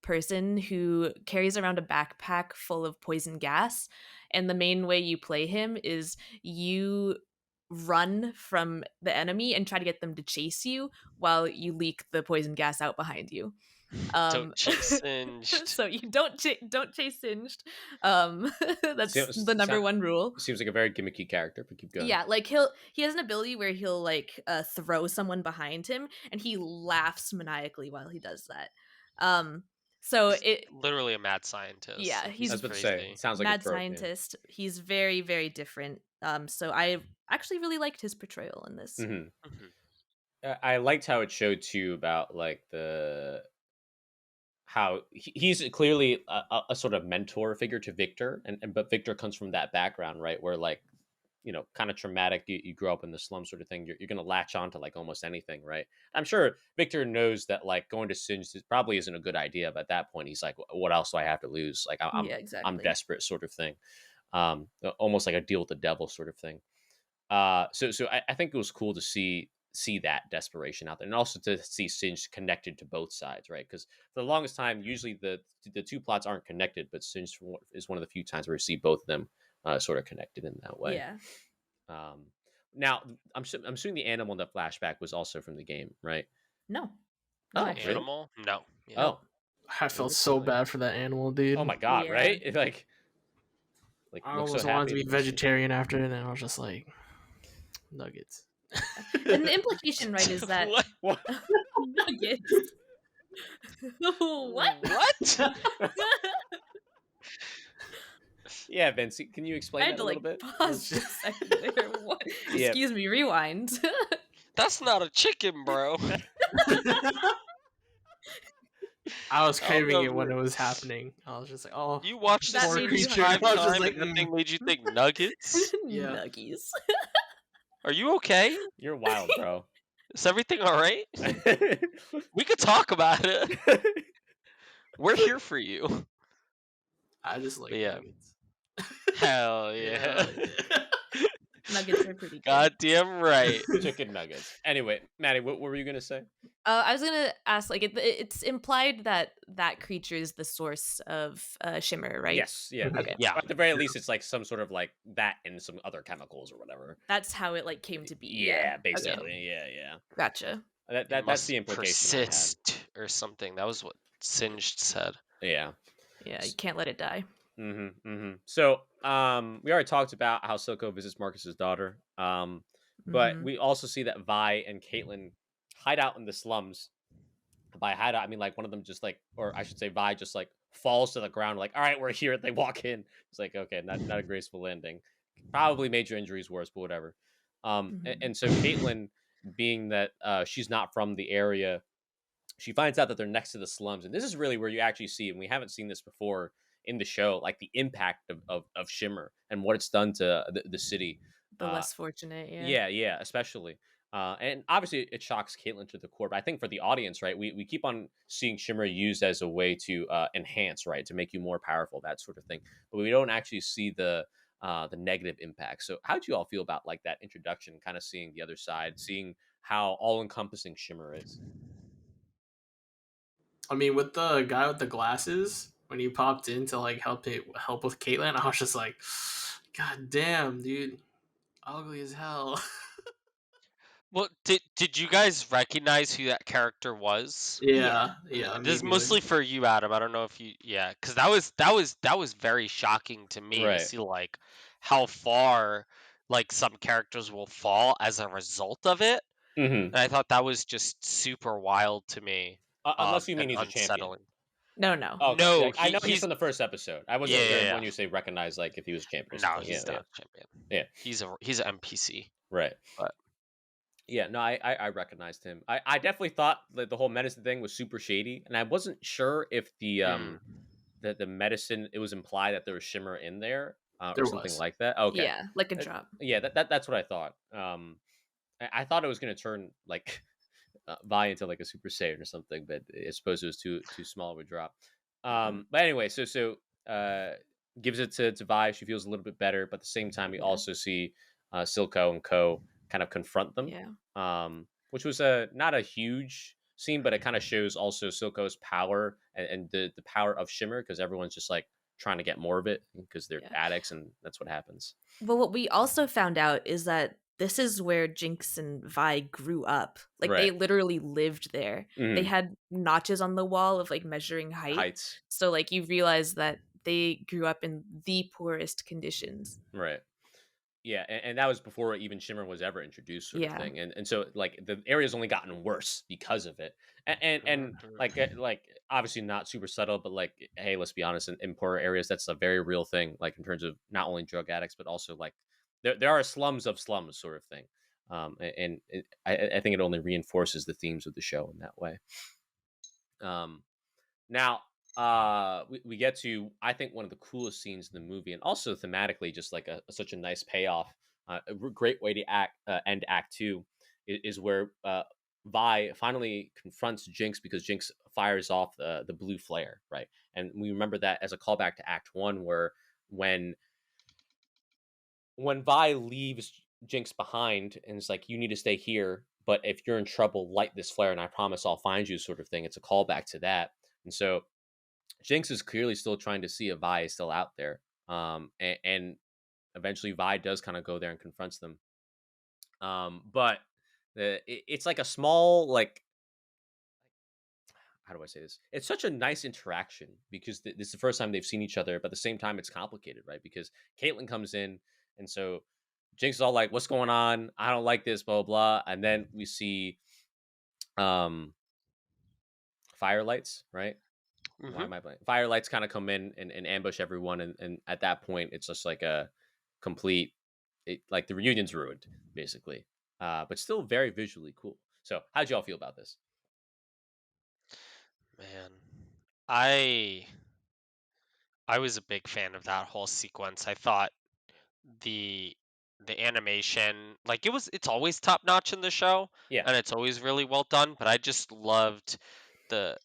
S2: person who carries around a backpack full of poison gas, and the main way you play him is you run from the enemy and try to get them to chase you while you leak the poison gas out behind you.
S3: Don't chase Singed.
S2: So you don't chase Singed. That's the number one rule.
S1: Seems like a very gimmicky character, but keep going.
S2: Yeah, like he has an ability where he'll like throw someone behind him, and he laughs maniacally while he does that. So
S3: He's
S2: it
S3: literally a mad scientist.
S2: Yeah,
S3: Like,
S2: he's
S1: I was about to
S3: crazy.
S1: say, it sounds like a
S2: mad
S1: trope, yeah.
S2: scientist. He's very, very different. So I actually really liked his portrayal in this.
S1: Mhm.
S3: Mhm.
S1: I liked how it showed too about like how he's clearly a sort of mentor figure to Victor, and but Victor comes from that background, right, where like, you know, kind of traumatic, you grow up in the slum sort of thing, you're going to latch on to like almost anything, right? I'm sure Victor knows that like going to Singe probably isn't a good idea, but at that point he's like, what else do I have to lose? Like I'm
S2: Yeah,
S1: I'm
S2: exactly.
S1: desperate sort of thing. Almost like a deal with the devil sort of thing. So I think it was cool to see that desperation out there, and also to see Singe connected to both sides, right? Because for the longest time, usually the two plots aren't connected, but Singe is one of the few times where you see both of them sort of connected in that way.
S2: Yeah.
S1: Um, now I'm assuming the animal in the flashback was also from the game, right?
S2: No.
S1: Oh,
S2: actually.
S1: really?
S3: Animal? No. Yeah.
S1: Oh,
S4: I felt
S1: looks
S4: so
S1: like-
S4: bad for that animal, dude.
S1: oh my god,
S2: Yeah.
S1: right? It, like
S4: I
S1: looks
S4: almost
S1: so
S4: wanted
S1: happy
S4: to be
S1: and innocent.
S4: vegetarian after it, and I was just like, nuggets.
S2: And the implication, right, is that
S3: What?
S2: nuggets. What?
S3: What?
S1: Yeah, Vince, can you
S2: I
S1: explain
S2: had
S1: that
S2: to
S1: a little
S2: like
S1: bit?
S2: pause for a second there. What?
S1: Yeah.
S2: Excuse me, rewind.
S3: That's not a chicken, bro.
S4: I was
S3: I'll
S4: craving it when
S3: never-
S4: it was happening. I was just like, oh,
S3: You watched
S2: That
S3: this
S2: made
S3: movie
S2: you
S3: 5
S4: hungry. I was
S3: times,
S4: just like,
S3: and the thing made you think nuggets?
S4: Yeah.
S2: Nuggies.
S3: Are you okay?
S1: You're wild, bro.
S3: Is everything all right? We could talk about it. We're here for you.
S4: I just like
S3: But yeah.
S4: nuggets.
S3: Hell yeah.
S2: Nuggets are pretty good.
S3: Goddamn right.
S1: Chicken nuggets. Anyway, Maddie, what were you gonna say?
S2: I was gonna ask, like, it's implied that that creature is the source of shimmer, right?
S1: Yes, yeah.
S2: Okay.
S3: Yeah.
S1: At the very least, it's like some sort of like that and some other chemicals or whatever.
S2: That's how it like came to be.
S1: Yeah,
S2: Okay.
S1: basically. Yeah.
S2: Gotcha.
S1: That
S3: It
S1: that's
S3: must
S1: the implication. I had.
S3: persist or something. That was what Singed said.
S1: Yeah.
S2: Yeah, you can't let it die.
S1: So, we already talked about how Silko visits Marcus's daughter. But
S2: Mhm.
S1: we also see that Vi and Caitlin hide out in the slums. By hide out, I mean like one of them just like, or I should say, Vi just like falls to the ground, like, all right, we're here. They walk in. It's like, okay, not a graceful landing. Probably major injuries worse, but whatever. And so Caitlin, being that she's not from the area, she finds out that they're next to the slums, and this is really where you actually see, and we haven't seen this before in the show, like the impact of Shimmer and what it's done to the city.
S2: The less fortunate, yeah.
S1: Yeah, especially. And obviously it shocks Caitlin to the core, but I think for the audience, right, we keep on seeing Shimmer used as a way to enhance, right, to make you more powerful, that sort of thing. But we don't actually see the negative impact. So how do you all feel about like that introduction, kind of seeing the other side, seeing how all-encompassing Shimmer is?
S4: I mean, with the guy with the glasses, when he popped in to like help with Caitlyn, I was just like, God damn, dude, ugly as hell.
S3: Well, did you guys recognize who that character was?
S4: yeah.
S3: This is mostly for you, Adam. I don't know if you, yeah, because that was very shocking to me
S1: Right.
S3: to see like how far like some characters will fall as a result of it, and I thought that was just super wild to me.
S1: Unless you mean
S3: and
S1: he's a champion.
S3: unsettling.
S2: No.
S1: Oh,
S3: No,
S1: yeah, I know he's
S3: he's
S1: from the first episode. I wasn't
S3: Yeah,
S1: sure
S3: yeah,
S1: when
S3: yeah.
S1: you say recognize, like if he was a champion. Or
S3: No,
S1: something.
S3: he's
S1: Yeah,
S3: not a champion.
S1: Yeah.
S3: He's an NPC.
S1: Right.
S3: But
S1: Yeah, no, I recognized him. I definitely thought that the whole medicine thing was super shady, and I wasn't sure if
S3: mm,
S1: the medicine, it was implied that there was shimmer in there, or
S4: There
S1: something
S4: was.
S1: like that. Okay.
S2: Yeah, like a drop.
S1: Yeah, that's what I thought. I thought it was gonna turn like Vi into like a Super Saiyan or something, but I suppose it was too small of a drop. But anyway, uh, gives it to Vi. She feels a little bit better, but at the same time, we
S2: Yeah.
S1: also see Silko and Co. kind of confront them,
S2: Yeah.
S1: which was not a huge scene, but it kind of shows also Silko's power and the power of Shimmer, because everyone's just like trying to get more of it because they're
S2: Yeah.
S1: addicts, and that's what happens.
S2: Well, what we also found out is that this is where Jinx and Vi grew up. Like they
S1: Right.
S2: literally lived there. They
S1: Mhm.
S2: had notches on the wall of like measuring height.
S1: Heights.
S2: So like you realize that they grew up in the poorest conditions.
S1: Right. Yeah, and that was before even Shimmer was ever introduced, sort of
S2: Yeah.
S1: thing, and so like the area's only gotten worse because of it, and
S3: mhm.
S1: like obviously not super subtle, but like hey, let's be honest, in poorer areas, that's a very real thing, like in terms of not only drug addicts, but also like there are slums of slums, sort of thing, and I think it only reinforces the themes of the show in that way. Um, now, we get to, I think, one of the coolest scenes in the movie, and also thematically, just like such a nice payoff. Great way to end Act Two is where Vi finally confronts Jinx, because Jinx fires off the blue flare, right? And we remember that as a callback to Act One, where when Vi leaves Jinx behind and it's like, you need to stay here, but if you're in trouble, light this flare, and I promise I'll find you, sort of thing. It's a callback to that, and so Jinx is clearly still trying to see if Vi is still out there. And eventually Vi does kind of go there and confronts them. But it's like a small, like, how do I say this? It's such a nice interaction, because this is the first time they've seen each other, but at the same time, it's complicated, right? Because Caitlyn comes in, and so Jinx is all like, "What's going on? I don't like this, blah blah." And then we see um firelights, right? Why
S3: Mhm.
S1: am I playing? Firelights kind of come in and ambush everyone, and at that point, it's just like a complete, like the reunion's ruined, basically. But still very visually cool. So, how'd y'all feel about this?
S3: Man, I I was a big fan of that whole sequence. I thought the the animation, like it's always top notch in the show,
S1: Yeah.
S3: and it's always really well done. But I just loved the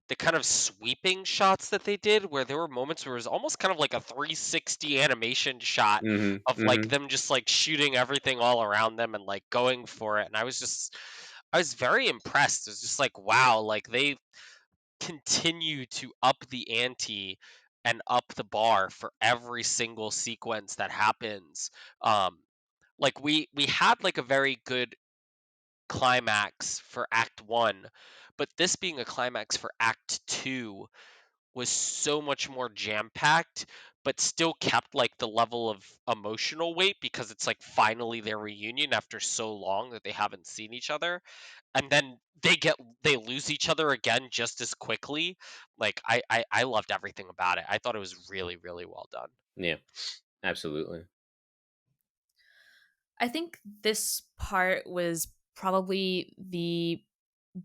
S3: the kind of sweeping shots that they did, where there were moments where it was almost kind of like a 360 animation shot
S1: Mm-hmm.
S3: of like
S1: Mm-hmm.
S3: them just like shooting everything all around them and like going for it. And I was very impressed. It was just like, wow, like they continue to up the ante and up the bar for every single sequence that happens. Um, like we had like a very good climax for Act One, but this being a climax for Act Two was so much more jam packed, but still kept like the level of emotional weight, because it's like finally their reunion after so long that they haven't seen each other, and then they lose each other again just as quickly. Like I loved everything about it. I thought it was really really well done.
S1: Yeah. Absolutely.
S2: I think this part was probably the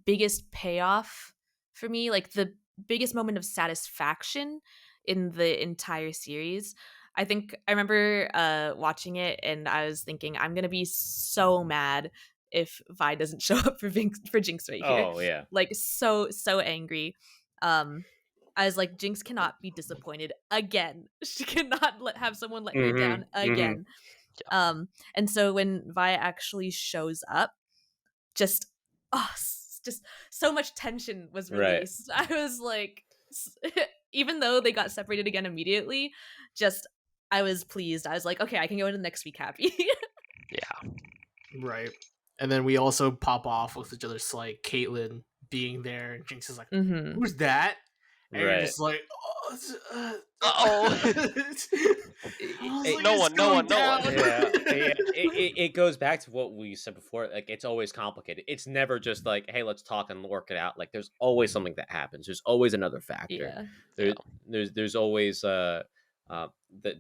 S2: biggest payoff for me, like the biggest moment of satisfaction in the entire series. I think I remember watching it and I was thinking, I'm gonna be so mad if Vi doesn't show up for Jinx right here.
S1: Oh yeah.
S2: Like so angry. I was like, Jinx cannot be disappointed again. She cannot have someone let her
S1: Mm-hmm.
S2: down
S1: Mm-hmm.
S2: again. And so when Vi actually shows up, just just so much tension was
S1: Right.
S2: released. I was like, even though they got separated again immediately, just I was pleased. I was like, okay, I can go into next week happy.
S3: Yeah.
S4: Right. And then we also pop off with each other, like Caitlyn being there, and Jinx is like,
S2: Mm-hmm.
S4: "Who's that?" And you're
S1: Right.
S4: just like, "Oh,
S3: Oh.
S4: I was like,
S3: No
S4: "It's
S3: one, no
S4: going
S3: one, no one.
S4: down."
S1: Yeah, yeah. It goes back to what we said before. Like, it's always complicated. It's never just like, hey, let's talk and work it out. Like, there's always something that happens. There's always another factor.
S2: Yeah.
S1: There,
S3: Yeah.
S1: there's always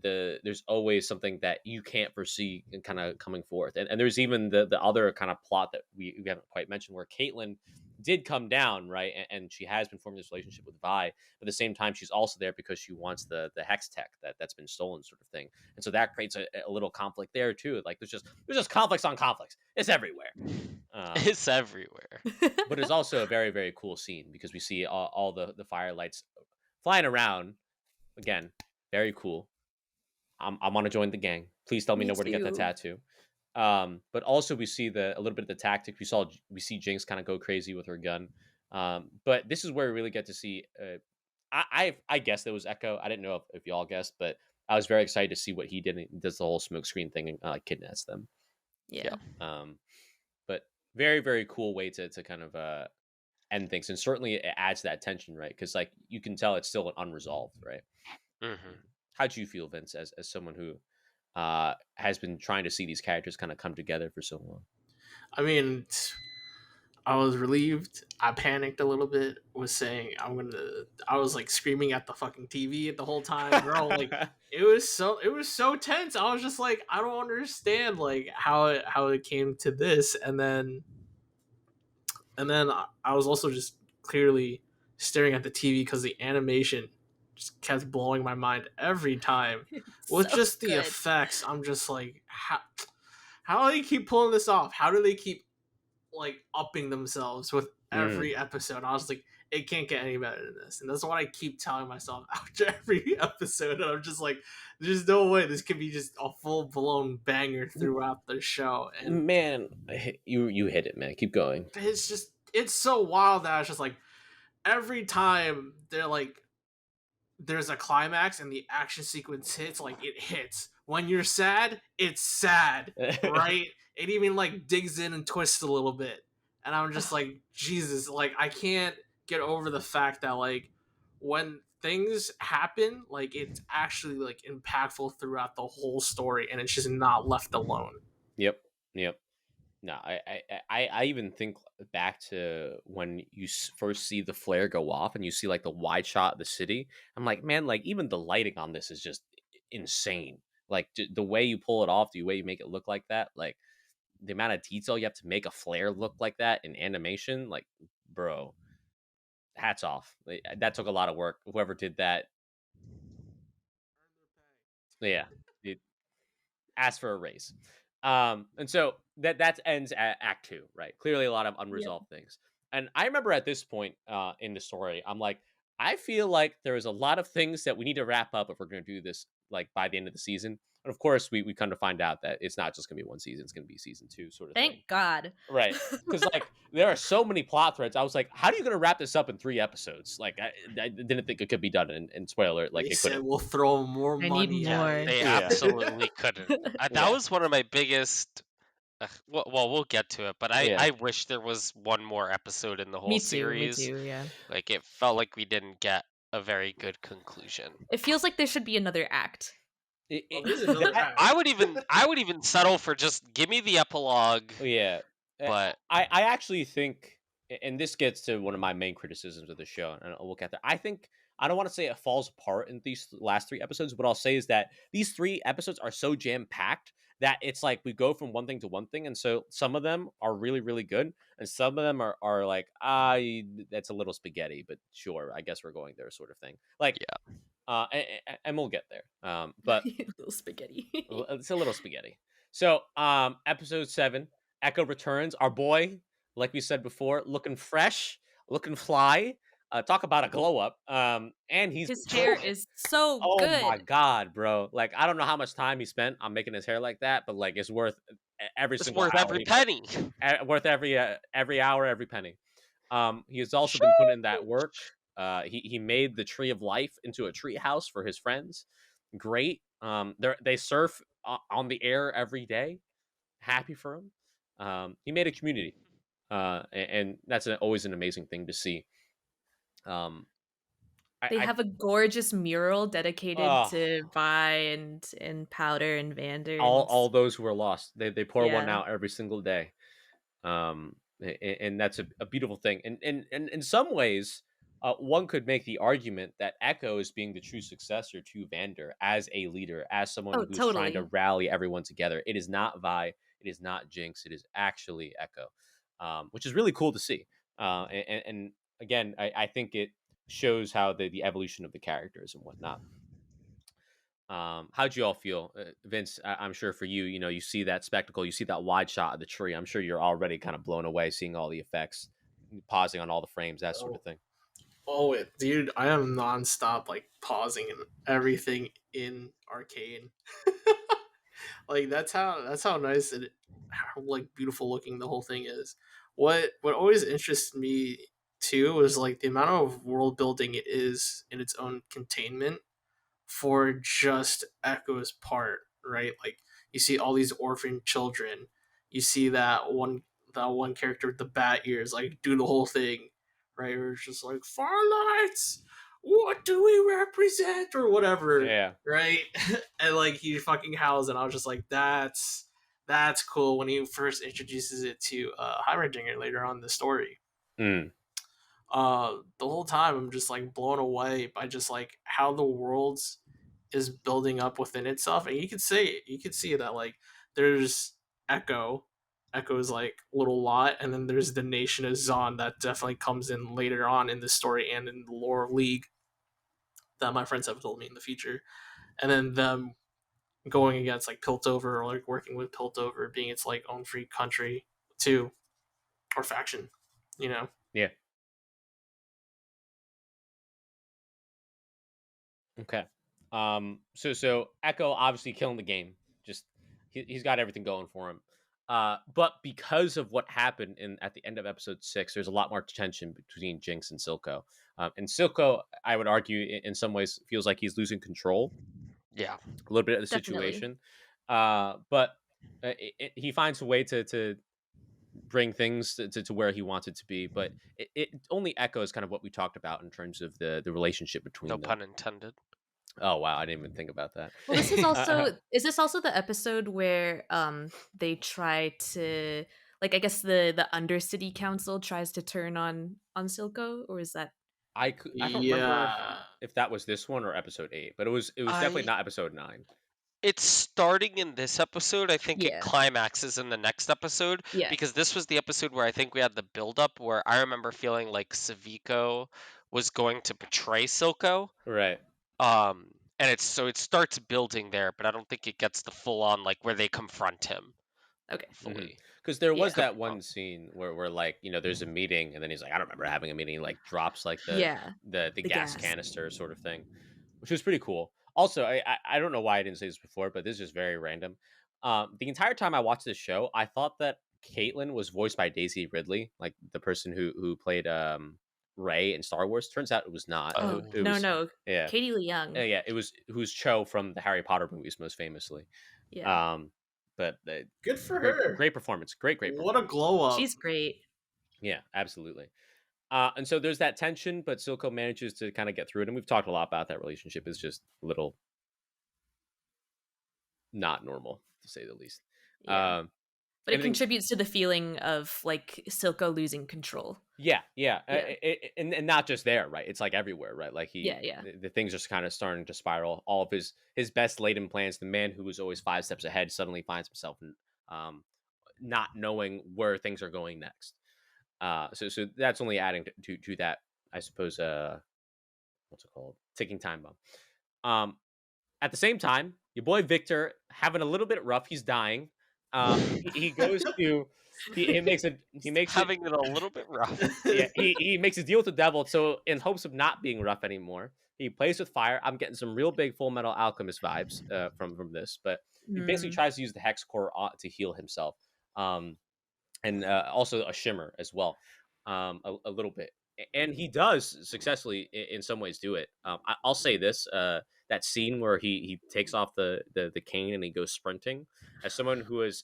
S1: there's always something that you can't foresee and kind of coming forth. And there's even the other kind of plot that we haven't quite mentioned, where Caitlyn did come down, right? And she has been forming this relationship with Vi, but at the same time, she's also there because she wants the hex tech that's been stolen, sort of thing. And so that creates a little conflict there too. Like there's just conflicts on conflicts. It's everywhere.
S3: It's everywhere.
S1: But it's also a very, very cool scene because we see all the firelights flying around. Again, very cool. I want to join the gang. Please tell me
S2: Me
S1: know where to get that
S2: too.
S1: tattoo. But also we see a little bit of the tactic. We see Jinx kind of go crazy with her gun. But this is where we really get to see. I guessed it was Echo. I didn't know if y'all guessed, but I was very excited to see what he did. He does the whole smoke screen thing and kidnaps them.
S2: Yeah.
S1: But very, very cool way to kind of end things, and certainly it adds that tension, right? Because like you can tell it's still unresolved, right?
S3: Mm-hmm.
S1: How do you feel, Vince, as someone who has been trying to see these characters kind of come together for so long?
S4: I mean, I was relieved. I panicked a little bit. Was saying I was like screaming at the fucking TV the whole time, bro. Like it was so tense. I was just like, I don't understand like how it came to this, and then I was also just clearly staring at the TV because the animation just kept blowing my mind every time with
S2: So
S4: just the
S2: good.
S4: effects. I'm just like, how do they keep pulling this off? How do they keep like upping themselves with every episode? I was like, it can't get any better than this, and that's what I keep telling myself after every episode. And I'm just like, there's no way this could be just a full blown banger throughout the show. And
S1: Man, you hit it, man. Keep going.
S4: it's so wild that I was just like, every time they're like, there's a climax and the action sequence hits, like it hits. When you're sad, it's sad, right? It even like digs in and twists a little bit, and I'm just like, Jesus, like I can't get over the fact that like when things happen, like it's actually like impactful throughout the whole story, and it's just not left alone.
S1: Yep. No, I even think back to when you first see the flare go off and you see like the wide shot of the city. I'm like, man, like even the lighting on this is just insane. Like the way you pull it off, the way you make it look like that, like the amount of detail you have to make a flare look like that in animation, like, bro, hats off. That took a lot of work. Whoever did that, yeah, it, ask for a raise. And so that ends at Act 2, right? Clearly, a lot of unresolved things. And I remember at this point in the story, I'm like, I feel like there's a lot of things that we need to wrap up if we're going to do this like by the end of the season. And of course, we kind of find out that it's not just going to be one season; it's going to be season 2, sort of thing.
S2: Thank God.
S1: Right. Because like there are so many plot threads. I was like, how are you going to wrap this up in 3 episodes? Like I didn't think it could be done. And spoiler, like
S4: They
S1: it
S4: said
S1: couldn't.
S4: we'll throw more
S2: I
S4: money.
S2: need
S4: at
S2: more.
S4: it.
S3: They
S1: Yeah.
S3: absolutely couldn't. That
S1: Yeah.
S3: was one of my biggest. Well, we'll get to it, but
S1: Yeah.
S3: I wish there was one more episode in the whole
S2: Me
S3: series.
S2: too, yeah.
S3: Like it felt like we didn't get a very good conclusion.
S2: It feels like there should be another act.
S4: There's another act.
S3: I would even settle for just give me the epilogue.
S1: Yeah.
S3: But
S1: I actually think, and this gets to one of my main criticisms of the show, and I'll look at that. I think I don't want to say it falls apart in these last 3 episodes. What I'll say is that these 3 episodes are so jam packed that it's like we go from one thing to one thing, and so some of them are really, really good, and some of them are like that's a little spaghetti, but sure, I guess we're going there, sort of thing. Like and we'll get there. But
S2: Little spaghetti.
S1: it's a little spaghetti. So episode 7, Echo returns. Our boy, like we said before, looking fresh, looking fly. Talk about a glow up. And
S2: His hair is so
S1: oh
S2: good.
S1: my god, bro! Like I don't know how much time he spent on making his hair like that, but like it's worth every
S3: it's
S1: single
S3: worth
S1: hour
S3: every penny.
S1: worth every hour, every penny. He has also been putting in that work. He made the tree of life into a tree house for his friends. Great. They surf on the air every day. Happy for him. He made a community, and that's always an amazing thing to see.
S2: They have a gorgeous mural dedicated
S1: Oh.
S2: to Vi and Powder and Vander.
S1: all those who are lost. They pour one
S2: Yeah.
S1: out every single day. And that's a beautiful thing. And in some ways, one could make the argument that Echo is being the true successor to Vander as a leader, as someone
S2: Oh,
S1: who's trying to
S2: totally.
S1: rally everyone together. It is not Vi, it is not Jinx, it is actually Echo, which is really cool to see. And again, I think it shows how the evolution of the characters and whatnot. How'd you all feel, Vince? I'm sure for you, you see that spectacle, you see that wide shot of the tree. I'm sure you're already kind of blown away seeing all the effects, pausing on all the frames, that sort of thing.
S4: Oh, dude, I am nonstop like pausing and everything in Arcane. Like that's how nice and how like beautiful looking the whole thing is. What always interests me too is like the amount of world building it is in its own containment for just Echo's part, right? Like you see all these orphan children, you see that one character with the bat ears, like do the whole thing, right? Where it's just like Farlights, what do we represent or whatever,
S1: Yeah.
S4: right? And like he fucking howls, and I was just like, that's cool when he first introduces it to Heimerdinger later on in the story.
S1: Mm.
S4: The whole time I'm just like blown away by just like how the worlds is building up within itself, and you could see that like there's Echo's like little lot, and then there's the nation of Zon that definitely comes in later on in the story and in the lore of League that my friends have told me in the future, and then them going against like Piltover or like working with Piltover being its like own free country too, or faction, you know.
S1: Yeah. Okay. So Echo obviously killing the game. Just he's got everything going for him. But because of what happened at the end of episode 6, there's a lot more tension between Jinx and Silko. And Silko, I would argue, in some ways, feels like he's losing control
S3: Yeah.
S1: a little bit of the
S2: Definitely.
S1: situation. But he finds a way to bring things to where he wants it to be. But it only echoes kind of what we talked about in terms of the relationship between
S3: No
S1: them.
S3: pun intended.
S1: Oh wow, I didn't even think about that.
S2: Well, this is also is this also the episode where they try to, like, I guess the Undercity Council tries to turn on Silko, or is that
S1: I don't remember
S4: Yeah.
S1: if that was this one or episode 8, but it was definitely not episode 9.
S3: It's starting in this episode. I think it
S2: Yeah.
S3: climaxes in the next episode
S2: Yeah.
S3: because this was the episode where I think we had the build up where I remember feeling like Saviko was going to betray Silko.
S1: Right.
S3: And it starts building there, but I don't think it gets the full on like where they confront him
S2: Okay.
S3: fully.
S1: Because there was
S2: Yeah.
S1: that one scene where like there's a meeting and then he's like, I don't remember having a meeting. He, like drops like the
S2: Yeah.
S1: the
S2: The
S1: gas
S2: gas.
S1: canister sort of thing, which was pretty cool. Also, I don't know why I didn't say this before, but this is just very random. The entire time I watched this show, I thought that Caitlyn was voiced by Daisy Ridley, like the person who played Rey in Star Wars. Turns out it was not.
S2: Oh,
S1: It
S2: no,
S1: was
S2: no.
S1: yeah.
S2: Katie Lee Young.
S1: Yeah, it was who's Cho from the Harry Potter movies most famously.
S2: Yeah.
S1: But
S4: Good for
S1: great,
S4: her.
S1: great performance. Great
S4: What a
S1: performance.
S4: glow up.
S2: She's great.
S1: Yeah, absolutely. And so there's that tension, but Silko manages to kind of get through it. And we've talked a lot about that relationship. It's just a little not normal, to say the least.
S2: Yeah. But it
S1: everything-
S2: contributes to the feeling of like Silko losing control.
S1: Yeah.
S2: Yeah.
S1: And not just there, right? It's like everywhere, right? Like
S2: Yeah.
S1: the things are kind of starting to spiral. All of his best laden plans, the man who was always 5 steps ahead suddenly finds himself not knowing where things are going next. So that's only adding to that, I suppose. What's it called? Ticking time bomb. At the same time, your boy Victor having a little bit rough. He's dying. He goes to he makes
S3: Having it a little bit rough.
S1: yeah, he makes a deal with the devil. So in hopes of not being rough anymore, he plays with fire. I'm getting some real big Full Metal Alchemist vibes from this, but he basically tries to use the hex core to heal himself, and also a shimmer as well, a little bit. And he does successfully in some ways do it. I'll say this: that scene where he takes off the cane and he goes sprinting. As someone who's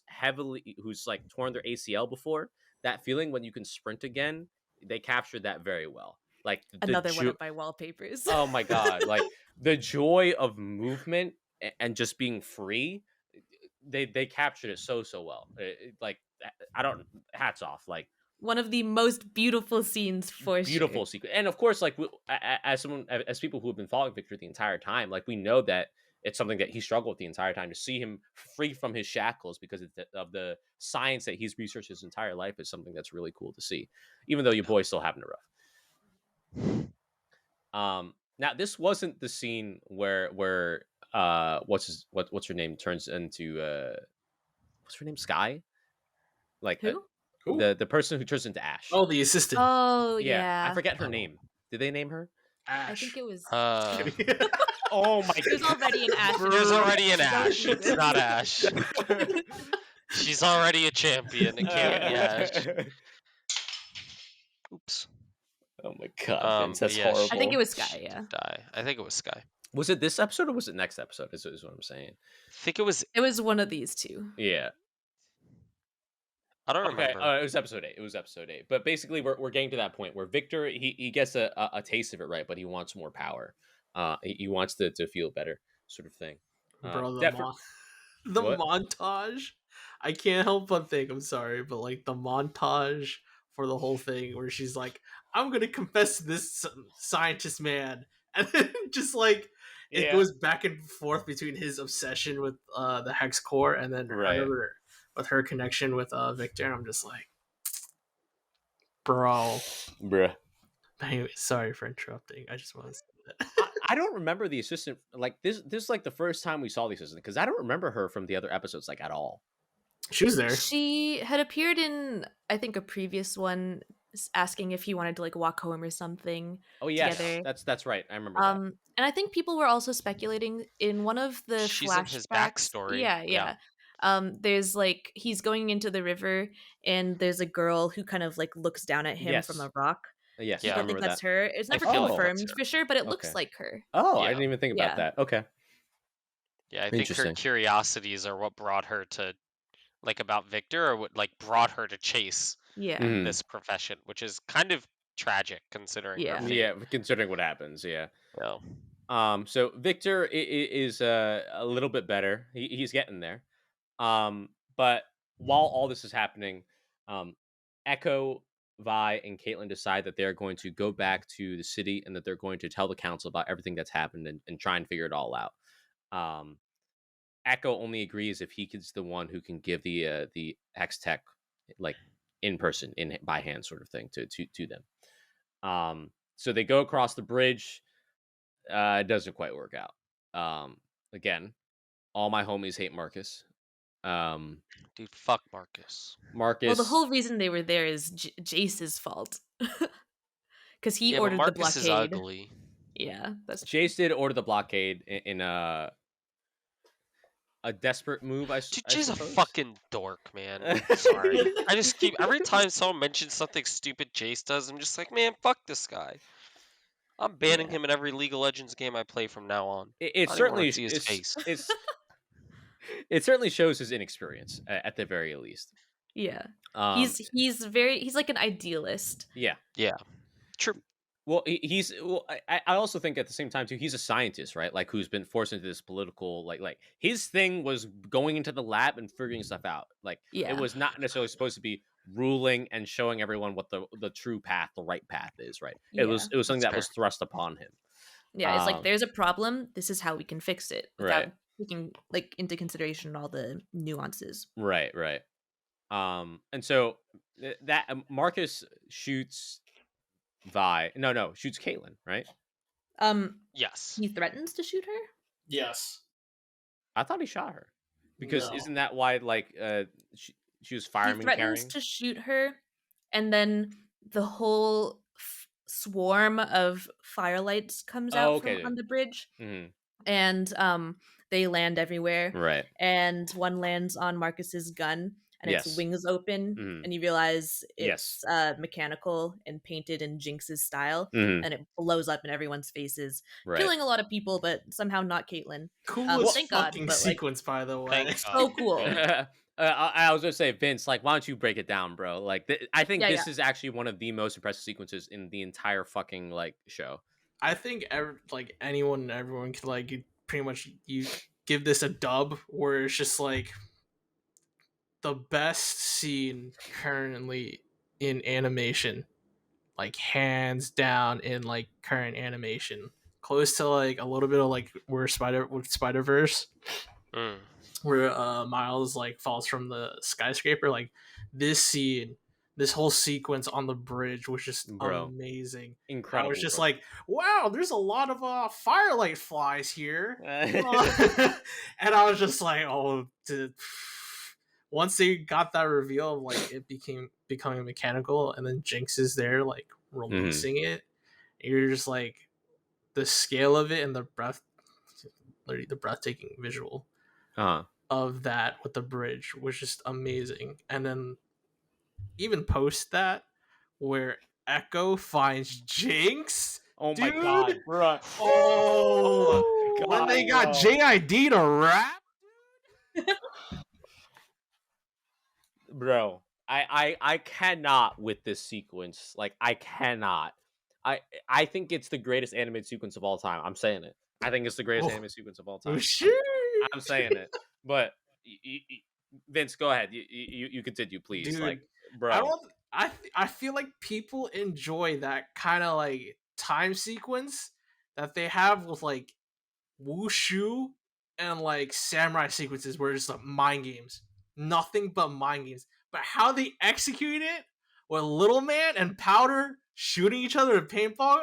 S1: like torn their ACL before, that feeling when you can sprint again, they captured that very well. Like
S2: Another one of my wallpapers.
S1: Oh my god! Like the joy of movement and just being free, they captured it so well. Like I don't hats off. Like
S2: one of the most beautiful scenes for
S1: Beautiful
S2: sure.
S1: secret, and of course, like as someone, as people who have been following Victor the entire time, like we know that it's something that he struggled with the entire time. To see him free from his shackles because of the science that he's researched his entire life is something that's really cool to see, even though your boy's still having it rough. Now this wasn't the scene where what's her name turns into what's her name, Sky, like
S2: Who?
S4: Who?
S1: the person who turns into Ash.
S4: Oh, the assistant.
S2: Oh
S1: Yeah, I
S2: yeah.
S1: forget her name. Did they name her?
S2: I
S4: Ash.
S2: think it was.
S1: Oh my
S2: There's
S1: god.
S2: already an Ash.
S3: There's already an
S2: Don't
S3: Ash.
S2: do
S3: It's
S2: this.
S3: not Ash. She's already a champion. It can't be Ash. Oops.
S1: Oh my god, Vince, that's
S3: but yeah,
S1: horrible.
S2: I think it was
S3: She
S2: Sky.
S3: did
S2: Yeah.
S3: die. I think it was Sky.
S1: Was it this episode or was it next episode? Is what I'm saying.
S3: I think it was.
S2: It was one of these two.
S1: Yeah.
S3: I don't
S1: Okay.
S3: remember.
S1: It was episode 8. It was episode 8. But basically, we're getting to that point where Victor he gets a taste of it, right? But he wants more power. He wants to feel better, sort of thing.
S4: Bro, the,
S1: Defi-
S4: the
S1: What?
S4: montage. I can't help but think, I'm sorry, but like the montage for the whole thing where she's like, I'm gonna confess to this scientist man, and then just like it
S1: Yeah.
S4: goes back and forth between his obsession with the hex core and then
S1: Right.
S4: I remember with her connection with Victor, and I'm just like, bro.
S1: Bruh.
S4: Anyway, sorry for interrupting. I just want to say that.
S1: I don't remember the assistant, like this is like the first time we saw the assistant, because I don't remember her from the other episodes like at all.
S4: She was there.
S2: She had appeared in, I think, a previous one, asking if he wanted to like walk home or something.
S1: Oh yes,
S2: Together.
S1: that's right. I remember that.
S2: And I think people were also speculating in one of the
S3: She's
S2: flashbacks.
S3: in his backstory.
S2: Yeah.
S3: Yeah.
S2: There's like he's going into the river, and there's a girl who kind of like looks down at him from
S1: Yes.
S2: a rock.
S1: Yes,
S3: Yeah,
S1: I
S2: I think
S1: remember
S2: that's
S1: that.
S2: her. It's never
S3: feel
S1: like
S3: that's
S2: confirmed
S3: her.
S2: for sure, but it looks
S1: Okay.
S2: like her.
S1: Oh, I
S3: Yeah.
S1: didn't even think about
S2: Yeah.
S1: that. Okay.
S3: Yeah, I think her
S1: Interesting.
S3: curiosities are what brought her to, like, about Victor, or what like brought her to chase
S2: Yeah.
S1: Mhm.
S3: this profession, which is kind of tragic considering
S2: Yeah.
S3: her fate.
S1: Yeah, considering what happens, yeah.
S3: Yeah.
S1: So Victor is a little bit better. He's getting there. But while all this is happening, Echo, Vi, and Caitlin decide that they're going to go back to the city and that they're going to tell the council about everything that's happened and try and figure it all out. Echo only agrees if he is the one who can give the Hex Tech like in person, by hand, sort of thing to them. So they go across the bridge. It doesn't quite work out. Again, all my homies hate Marcus.
S3: Dude, fuck Marcus.
S1: Marcus.
S2: Well, the whole reason they were there is Jace's fault, because he
S3: Yeah, but
S2: ordered the
S3: Marcus
S2: blockade.
S3: is ugly.
S2: Yeah, that's true.
S1: Jace did order the blockade in a desperate move. I
S3: Dude, Jay's a
S1: suppose.
S3: fucking dork, man. Sorry. I just keep every time someone mentions something stupid Jace does, I'm just like, man, fuck this guy. I'm banning
S2: Yeah.
S3: him in every League of Legends game I play from now on.
S1: It
S3: I don't even
S1: certainly
S3: wanna see his face.
S1: it certainly shows his inexperience at the very least.
S2: Yeah,
S1: He's
S2: he's like an idealist.
S1: yeah.
S3: Yeah. True.
S1: Well, he's well. I also think at the same time too, he's a scientist, right? Like who's been forced into this political like his thing was going into the lab and figuring stuff out. Like
S2: Yeah.
S1: it was not necessarily supposed to be ruling and showing everyone what the true path, the right path is, right? It was something
S3: That's
S1: that was thrust upon him.
S2: Yeah, it's like
S1: Um,
S2: there's a problem. This is how we can fix it without
S1: Right.
S2: taking like into consideration all the nuances.
S1: Right. And so that Marcus shoots Vi. No, shoots Caitlin, right?
S3: Yes.
S2: He threatens to shoot her.
S4: Yes.
S1: I thought he shot her because
S4: No.
S1: isn't that why like she was
S2: He
S1: fireman
S2: threatens
S1: carrying?
S2: to shoot her, and then the whole swarm of firelights comes out
S1: okay.
S2: on the bridge,
S1: Mhm.
S2: and they land everywhere.
S1: Right.
S2: And one lands on Marcus's gun, and its
S1: Yes.
S2: wings open,
S1: Mhm.
S2: and you realize
S1: Yes.
S2: it's mechanical and painted in Jinx's style,
S1: Mhm.
S2: and it blows up in everyone's faces,
S1: Right.
S2: killing a lot of people, but somehow not Caitlyn.
S4: Coolest
S2: thank God,
S4: fucking
S2: but, like-
S4: sequence, by the way.
S3: Thank God.
S2: So cool.
S1: I was gonna say, Vince, like, why don't you break it down, bro? Like, I think
S2: Yeah,
S1: this is actually one of the most impressive sequences in the entire fucking like show.
S4: I think anyone and everyone could like pretty much you give this a dub where it's just like the best scene currently in animation, like hands down in like current animation, close to like a little bit of like where Spider Verse,
S3: Mm.
S4: where Miles like falls from the skyscraper. Like this scene, this whole sequence on the bridge was just
S1: Bro,
S4: amazing. I was
S1: incredible,
S4: just
S1: bro.
S4: like, wow, there's a lot of firelight flies here. And I was just like, oh, once they got that reveal of like it becoming mechanical, and then Jinx is there like releasing it, you're just like the scale of it and literally the breathtaking visual of that with the bridge was just amazing. And then even post that, where Echo finds Jinx.
S1: Oh my
S4: Dude.
S1: god, bro.
S4: Oh,
S1: God,
S4: when they got
S1: bro.
S4: JID to rap.
S1: Bro, I cannot with this sequence. Like, I cannot. I think it's the greatest animated sequence of all time. I'm saying it. I think it's the greatest animated sequence of all time. I'm saying it. But Vince, go ahead. You continue, please.
S4: Dude,
S1: like, bro.
S4: I feel like people enjoy that kind of like time sequence that they have with like wushu and like samurai sequences where it's like mind games, nothing but mind games. But how they execute it with Little Man and Powder shooting each other with paintball,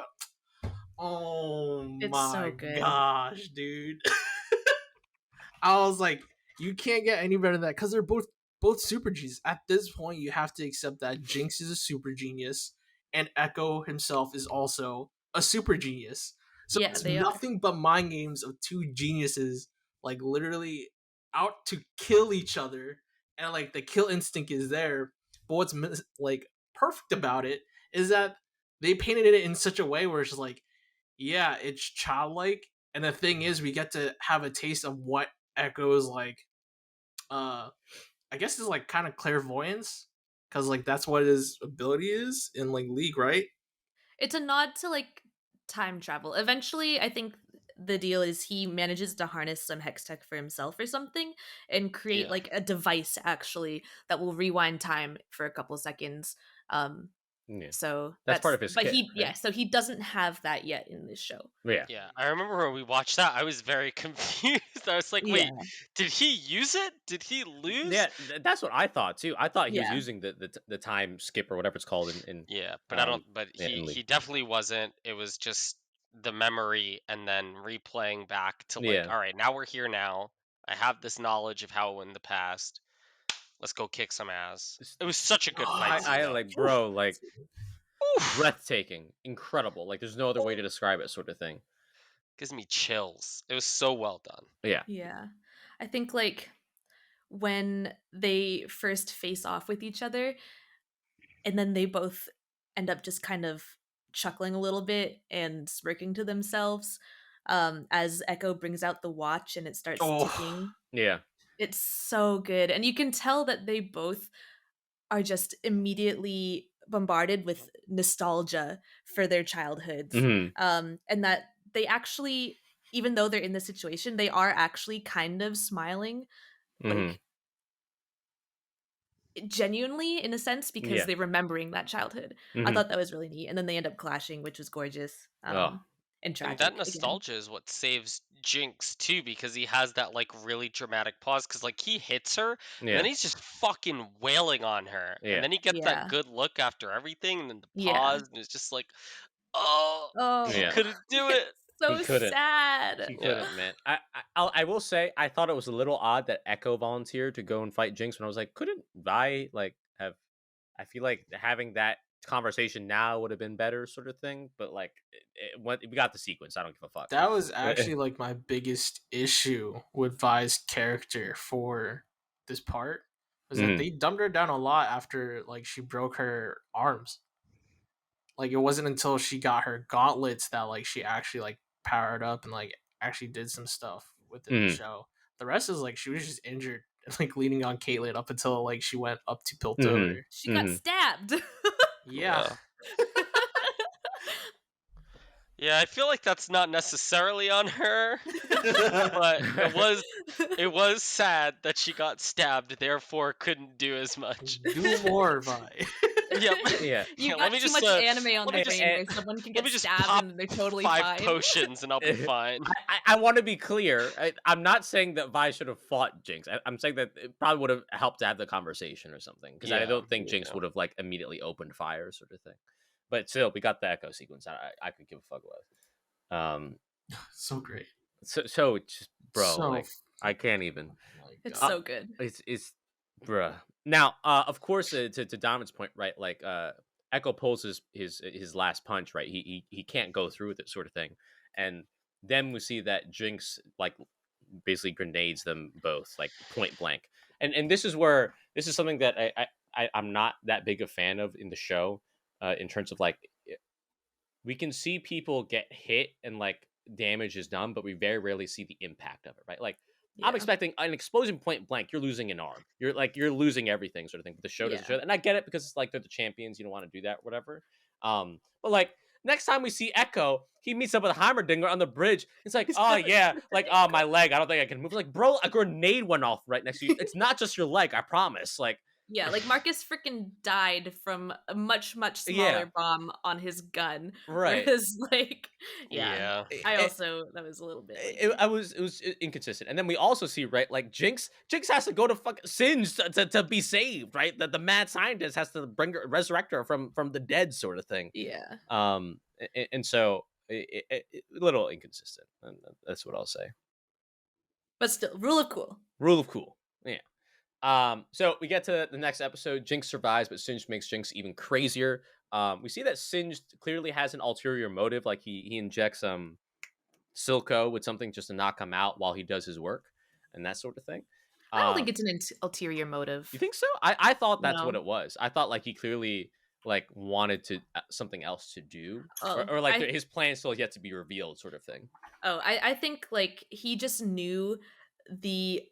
S4: oh
S2: It's
S4: my
S2: so good.
S4: gosh, dude. I was like, you can't get any better than that because they're both super genius. At this point, you have to accept that Jinx is a super genius and Echo himself is also a super genius. So
S2: Yeah,
S4: it's
S2: they are.
S4: nothing but mind games of two geniuses, like literally out to kill each other, and like the kill instinct is there. But what's like perfect about it is that they painted it in such a way where it's just like, yeah, it's childlike, and the thing is, we get to have a taste of what Echo's like. I guess is like kind of clairvoyance, because like that's what his ability is in like League, right?
S2: It's a nod to like time travel. Eventually, I think the deal is he manages to harness some hex tech for himself or something and create
S3: Yeah.
S2: like a device actually that will rewind time for a couple seconds.
S1: Yeah.
S2: So
S1: That's part of his
S2: but
S1: kit,
S2: he
S1: right?
S2: so he doesn't have that yet in this show.
S1: Yeah.
S3: Yeah, I remember when we watched that, I was very confused. I was like, wait, did he use it? Did he lose?
S1: Yeah, that's what I thought too. I thought he was
S2: Yeah.
S1: using the time skip or whatever it's called in
S3: Yeah, but I don't. But
S1: in
S3: he
S1: League.
S3: definitely wasn't. It was just the memory and then replaying back to like,
S1: Yeah.
S3: all right, now we're here now. I have this knowledge of how in the past. Let's go kick some ass. It was such a good fight scene.
S1: I
S3: though.
S1: like, bro, like breathtaking, incredible. Like, there's no other way to describe it, sort of thing.
S3: Gives me chills. It was so well done.
S1: Yeah.
S2: Yeah. I think like when they first face off with each other and then they both end up just kind of chuckling a little bit and smirking to themselves as Echo brings out the watch and it starts ticking.
S1: Yeah.
S2: It's so good. And you can tell that they both are just immediately bombarded with nostalgia for their childhoods.
S1: Mhm.
S2: And that they actually, even though they're in this situation, they are actually kind of smiling,
S1: Mhm.
S2: like genuinely in a sense, because
S1: Yeah.
S2: they're remembering that childhood. I
S1: Mhm.
S2: thought that was really neat. And then they end up clashing, which was gorgeous.
S1: Oh.
S2: And tragic.
S3: And that
S2: again.
S3: nostalgia is what saves Jinx too, because he has that like really dramatic pause. Because like he hits her, and
S1: Yeah.
S3: then he's just fucking wailing on her,
S1: Yeah.
S3: and then he gets
S2: Yeah.
S3: that good look after everything, and then the
S2: Yeah.
S3: pause, and it's just like, oh, he
S1: Yeah.
S3: couldn't do it.
S2: So
S1: He couldn't.
S2: sad.
S1: He couldn't, man. I will say I thought it was a little odd that Echo volunteered to go and fight Jinx when I was like, couldn't Vi like have? I feel like having that conversation now would have been better, sort of thing. But like, we got the sequence. I don't give a fuck.
S4: That was actually like my biggest issue with Vi's character for this part, was that they dumbed her down a lot after like she broke her arms. Like it wasn't until she got her gauntlets that like she actually like powered up and like actually did some stuff within the show. The rest is like she was just injured, like leaning on Caitlyn up until like she went up to Piltover.
S2: She got stabbed.
S4: Yeah.
S3: Yeah, I feel like that's not necessarily on her, but it was sad that she got stabbed, therefore couldn't do as much.
S4: Do more, Vi.
S3: Yep.
S1: Yeah.
S2: You
S3: Yeah,
S2: got too much anime on
S3: let
S2: the
S3: me
S1: And,
S3: just
S2: brain
S1: and,
S2: where someone can
S3: let
S2: get
S3: me just
S2: stabbed
S3: pop
S2: and they're totally
S3: 5
S2: fine.
S3: potions and I'll be fine.
S1: I want to be clear. I'm not saying that Vi should have fought Jinx. I'm saying that it probably would have helped to have the conversation or something, because I
S3: Yeah,
S1: don't think Jinx
S3: yeah.
S1: would have like immediately opened fire, sort of thing. But still, we got the echo sequence. I could give a fuck less.
S4: So great.
S1: So it's just, bro,
S4: So
S1: like I can't even.
S4: Oh my
S2: It's
S4: God.
S2: so good.
S1: It's bruh. Now, of course, to Donovan's point, right? Like, Echo pulls his last punch, right? He can't go through with it, sort of thing. And then we see that Jinx like basically grenades them both, like point blank. And this is something that I'm not that big a fan of in the show, in terms of like we can see people get hit and like damage is done, but we very rarely see the impact of it, right? Like I'm
S2: Yeah.
S1: expecting an explosion point blank, you're losing an arm. You're losing everything, sort of thing. But the show doesn't
S2: Yeah.
S1: show that. And I get it because it's like they're the champions, you don't want to do that, whatever. But like next time we see Echo, he meets up with Heimerdinger on the bridge. It's like, oh yeah, like oh my leg, I don't think I can move. Like, bro, a grenade went off right next to you. It's not just your leg, I promise. Like
S2: Yeah, like Marcus freaking died from a much, much smaller
S1: Yeah.
S2: bomb on his gun.
S1: Right.
S2: Whereas, like, yeah.
S3: Yeah.
S2: I also, that was a little bit.
S1: It was inconsistent. And then we also see, right, like Jinx has to go to fucking Singe to be saved, right? That the mad scientist has to resurrect her from the dead, sort of thing.
S2: Yeah.
S1: And so a little inconsistent, and that's what I'll say.
S2: But still, rule of cool.
S1: Rule of cool, yeah. So we get to the next episode. Jinx survives, but Singe makes Jinx even crazier. We see that Singe clearly has an ulterior motive, like he injects Silko with something just to knock him out while he does his work and that sort of thing.
S2: I don't think it's an ulterior motive.
S1: You think so? I thought that's what
S2: No.
S1: it was. I thought like he clearly like wanted to something else to do,
S2: Oh,
S1: or like his plan still yet to be revealed, sort of thing.
S2: Oh, I think like he just knew the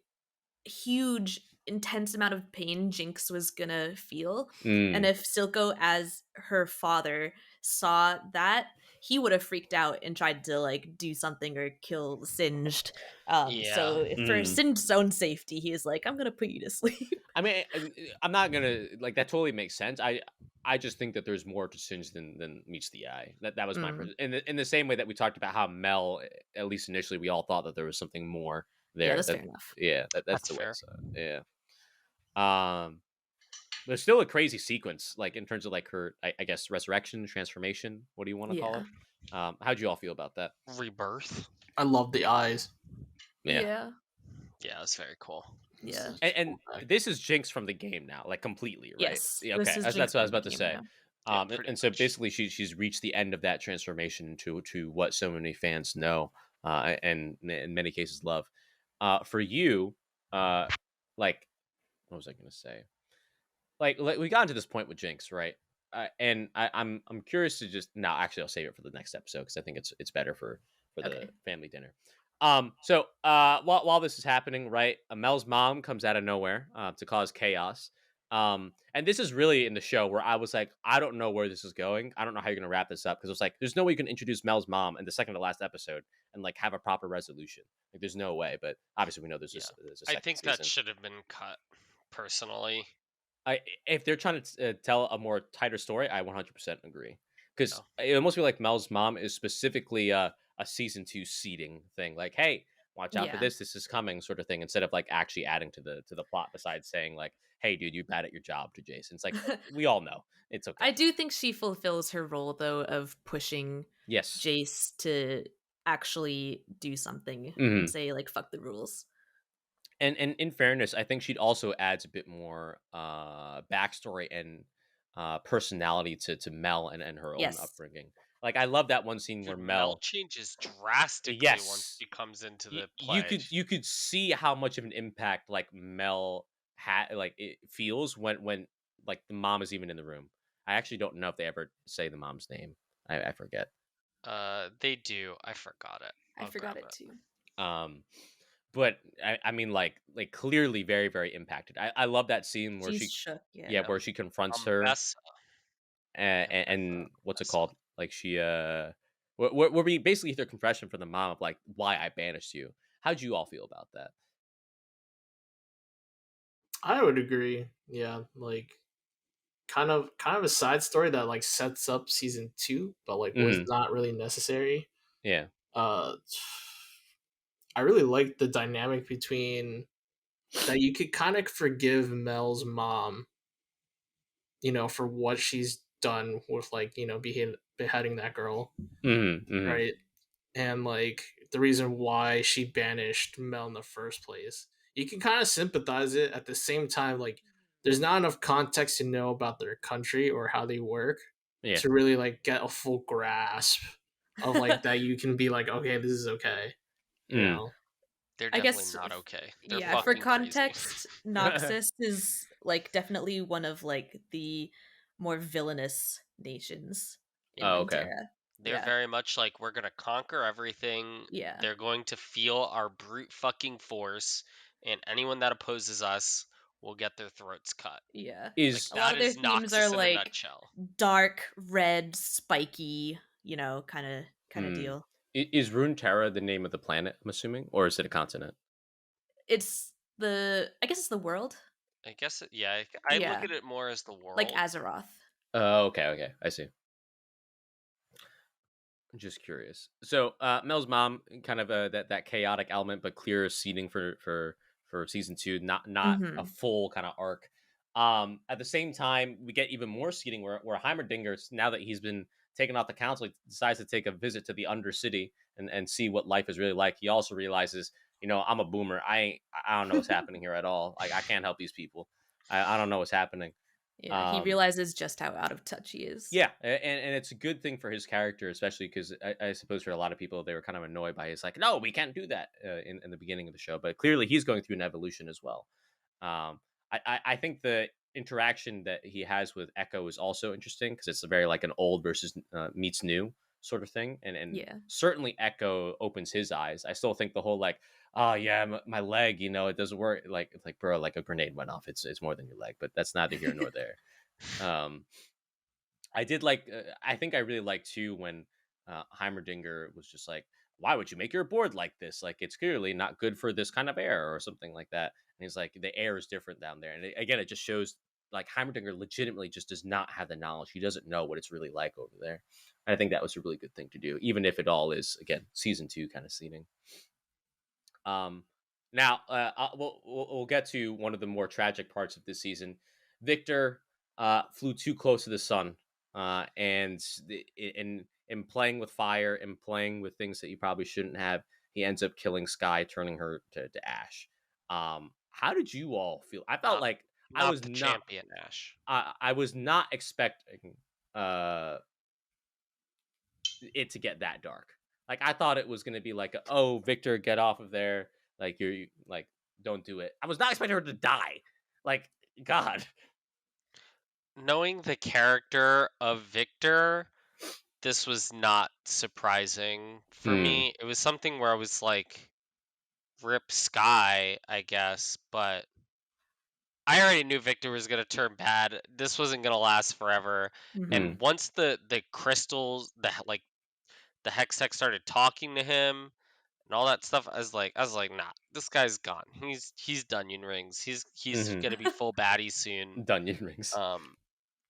S2: huge intense amount of pain Jinx was gonna feel, and if Silko as her father saw that, he would have freaked out and tried to like do something or kill Singed. So for Singe's own safety, he is like, I'm gonna put you to sleep.
S1: I mean, I'm not gonna like that. Totally makes sense. I just think that there's more to Singe than meets the eye. That was my in the same way that we talked about how Mel, at least initially, we all thought that there was something more there.
S2: Yeah, that's fair enough.
S1: Yeah, that's the
S3: fair.
S1: way. So, yeah. There's still a crazy sequence, like in terms of like her, I guess, resurrection, transformation. What do you want to call it? How'd you all feel about that?
S3: Rebirth.
S4: I love the eyes.
S2: Yeah.
S3: Yeah, it's very cool.
S2: Yeah.
S1: And this is Jinx from the game now, like completely, right?
S2: Yes.
S1: Yeah,
S2: this
S1: okay,
S2: is
S1: that's
S2: Jinx
S1: what I was
S2: from the
S1: about to
S2: game
S1: say.
S2: now.
S3: Yeah,
S1: And so
S3: much.
S1: basically, she's reached the end of that transformation to what so many fans know, and in many cases love. For you, like, what was I going to say? Like we got to this point with Jinx, right? And I'm curious to just now. Actually, I'll save it for the next episode because I think it's better for the family dinner. So while this is happening, right, Mel's mom comes out of nowhere to cause chaos. And this is really in the show where I was like, I don't know where this is going. I don't know how you're gonna wrap this up, because it's like there's no way you can introduce Mel's mom in the second to last episode and like have a proper resolution. Like there's no way. But obviously we know there's a second
S3: I think
S1: season.
S3: that should have been cut. Personally,
S1: If they're trying to tell a more tighter story, I 100% agree. Because it almost feel like Mel's mom is specifically a season 2 seeding thing. Like, hey, watch out for this. This is coming, sort of thing. Instead of like actually adding to the plot, besides saying like, hey, dude, you're bad at your job to Jason. It's like we all know it's okay.
S2: I do think she fulfills her role though of pushing Jace to actually do something and say like fuck the rules.
S1: And in fairness, I think she'd also adds a bit more backstory and personality to Mel and her own upbringing. Like I love that one scene where Mel
S3: changes drastically once she comes into the pledge.
S1: You could see how much of an impact like Mel had, like it feels when like the mom is even in the room. I actually don't know if they ever say the mom's name. I forget.
S3: They do. I forgot it.
S2: I forgot it too.
S1: But I mean, like clearly very, very impacted. I love that scene where
S2: She's
S1: she
S2: shook,
S1: where she confronts her, and what's it called? Like she Where we basically hear the confession from the mom of like why I banished you. How'd you all feel about that?
S4: I would agree. Yeah, like kind of a side story that like sets up season 2, but like was
S1: Hmm.
S4: not really necessary.
S1: Yeah.
S4: Uh, I really liked the dynamic between that. You could kind of forgive Mel's mom, for what she's done with like beheading that girl,
S1: Hmm. Hmm.
S4: right? And like the reason why she banished Mel in the first place. You can kind of sympathize it at the same time, like there's not enough context to know about their country or how they work
S1: Yeah.
S4: to really like get a full grasp of like that you can be like, okay, this is okay, you
S1: Mm.
S4: know?
S3: They're
S2: I
S3: definitely
S2: guess
S3: not okay. They're
S2: yeah, for
S3: fucking crazy.
S2: context, Noxus is like definitely one of like the more villainous nations in
S1: Oh, okay.
S2: Runeterra.
S3: They're
S2: Yeah.
S3: very much like we're gonna conquer everything.
S2: Yeah.
S3: They're going to feel our brute fucking force, and anyone that opposes us will get their throats cut.
S2: Yeah.
S3: Like
S1: Is
S2: A lot
S3: that
S2: of their
S3: is
S2: themes are
S3: Noxus in a
S2: like
S3: nutshell.
S2: dark, red, spiky, kind of
S1: mm,
S2: deal.
S1: is Runeterra the name of the planet? I'm assuming, or is it a continent?
S2: It's I guess it's the world.
S3: I guess yeah. I look
S2: Yeah.
S3: at it more as the
S2: Like
S3: world.
S2: Azeroth.
S1: Oh, okay, okay, I see. I'm just curious. So, Mel's mom, kind of that chaotic element, but clear seeding for season 2, not a
S2: Mhm.
S1: full kind of arc. At the same time, we get even more seeding where Heimerdinger, now that he's been taken off the council, he decides to take a visit to the Undercity and see what life is really like. He also realizes, I'm a boomer. I don't know what's happening here at all. Like I can't help these people. I don't know what's happening.
S2: Yeah, he
S1: Um,
S2: realizes just how out of touch he is.
S1: yeah, and it's a good thing for his character, especially because I suppose for a lot of people they were kind of annoyed by his like, no, we can't do that in the beginning of the show. But clearly he's going through an evolution as well. I think the interaction that he has with Echo is also interesting because it's a very like an old versus meets new sort of thing, and
S2: Yeah.
S1: certainly Echo opens his eyes. I still think the whole like, oh yeah, my leg, it doesn't work. Like bro, like a grenade went off. It's more than your leg, but that's neither here nor there. Um, I did like. I think I really liked too when Heimerdinger was just like, "Why would you make your board like this? Like it's clearly not good for this kind of air or something like that." And he's like, "The air is different down there." And again, it just shows like Heimerdinger legitimately just does not have the knowledge. He doesn't know what it's really like over there. And I think that was a really good thing to do, even if it all is again season 2 kind of seeding. Um, Now we'll get to one of the more tragic parts of this season. Victor flew too close to the sun, and in playing with fire and playing with things that you probably shouldn't have, he ends up killing Sky, turning her to ash. How did you all feel? I felt
S3: Not
S1: like I
S3: not
S1: was
S3: the
S1: not
S3: champion Ash.
S1: I was not expecting uh it to get that dark. Like I thought it was gonna be like, oh, Victor, get off of there. Like like, don't do it. I was not expecting her to die. Like, God.
S3: Knowing the character of Victor, this was not surprising for
S1: Hmm.
S3: me. It was something where I was like, rip Sky, I guess, but I already knew Victor was gonna turn bad. This wasn't gonna last forever.
S1: Hmm.
S2: Mhm.
S3: And once the crystals, the hex tech started talking to him and all that stuff, I was like, nah, this guy's gone. He's Dunyan Rings. He's
S1: Hmm.
S3: gonna be full baddie soon.
S1: Dungeon rings.
S3: Um,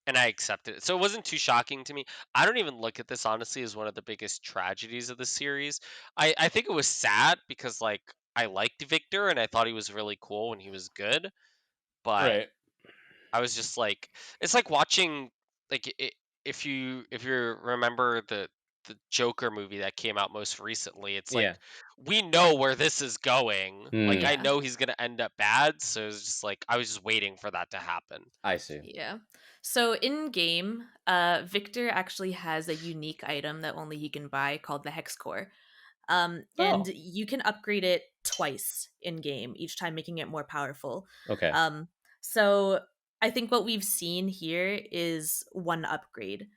S3: and I accepted it. So it wasn't too shocking to me. I don't even look at this honestly as one of the biggest tragedies of the series. I think it was sad because like I liked Victor and I thought he was really cool when he was good, but
S1: Right.
S3: I was just like, it's like watching like if you remember the Joker movie that came out most recently. It's like
S1: Yeah.
S3: we know where this is going. Like
S1: Hmm.
S3: I
S2: Yeah.
S3: know he's gonna end up bad, so it's just like I was just waiting for that to happen.
S1: I see.
S2: Yeah. So in game, Victor actually has a unique item that only he can buy called the Hex Core. And
S1: Oh.
S2: you can upgrade it twice in game, each time making it more powerful.
S1: Okay.
S2: Um, so I think what we've seen here is one upgrade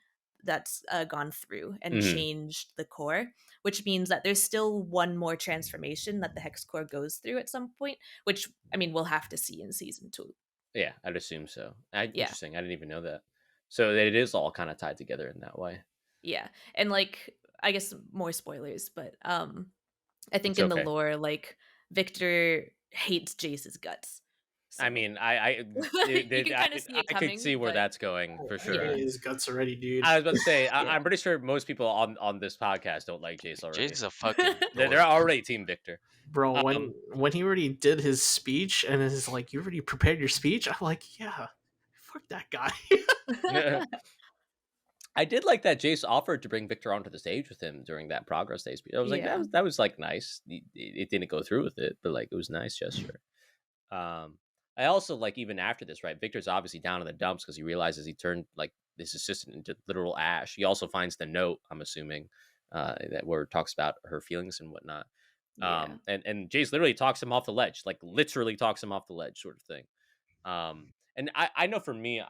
S2: that's gone through and
S1: Hmm.
S2: changed the core, which means that there's still one more transformation that the hex core goes through at some point, which I mean we'll have to see in season 2.
S1: Yeah, I'd assume so.
S2: Yeah.
S1: Interesting. I didn't even know that. So that it is all kind of tied together in that way.
S2: Yeah. And like I guess more spoilers, but I
S1: It's
S2: think in the
S1: okay.
S2: lore, like Victor hates Jace's guts.
S1: I
S2: So
S1: mean, I
S2: you can kind of see it
S1: I could
S2: coming,
S1: see where
S2: but
S1: that's going for
S4: I hate
S1: sure.
S2: yeah,
S4: his guts already, dude.
S1: I was about to say,
S2: yeah,
S1: I'm pretty sure most people on this podcast don't like Jace
S3: Jace
S1: already.
S3: is a fucking
S1: They're
S3: dork.
S1: already Team Victor.
S4: Bro,
S1: Um,
S4: when he already did his speech and is like, you already prepared your speech? I'm like, yeah, fuck that guy.
S1: I did like that Jace offered to bring Victor onto the stage with him during that progress day speech. I was like,
S2: yeah,
S1: that was like nice. It didn't go through with it, but like it was a nice gesture. I also like even after this, right? Victor's obviously down in the dumps because he realizes he turned like this assistant into literal ash. He also finds the note, I'm assuming, that where it talks about her feelings and whatnot.
S2: yeah,
S1: And Jace literally talks him off the ledge, like literally talks him off the ledge, sort of thing. And I know for me,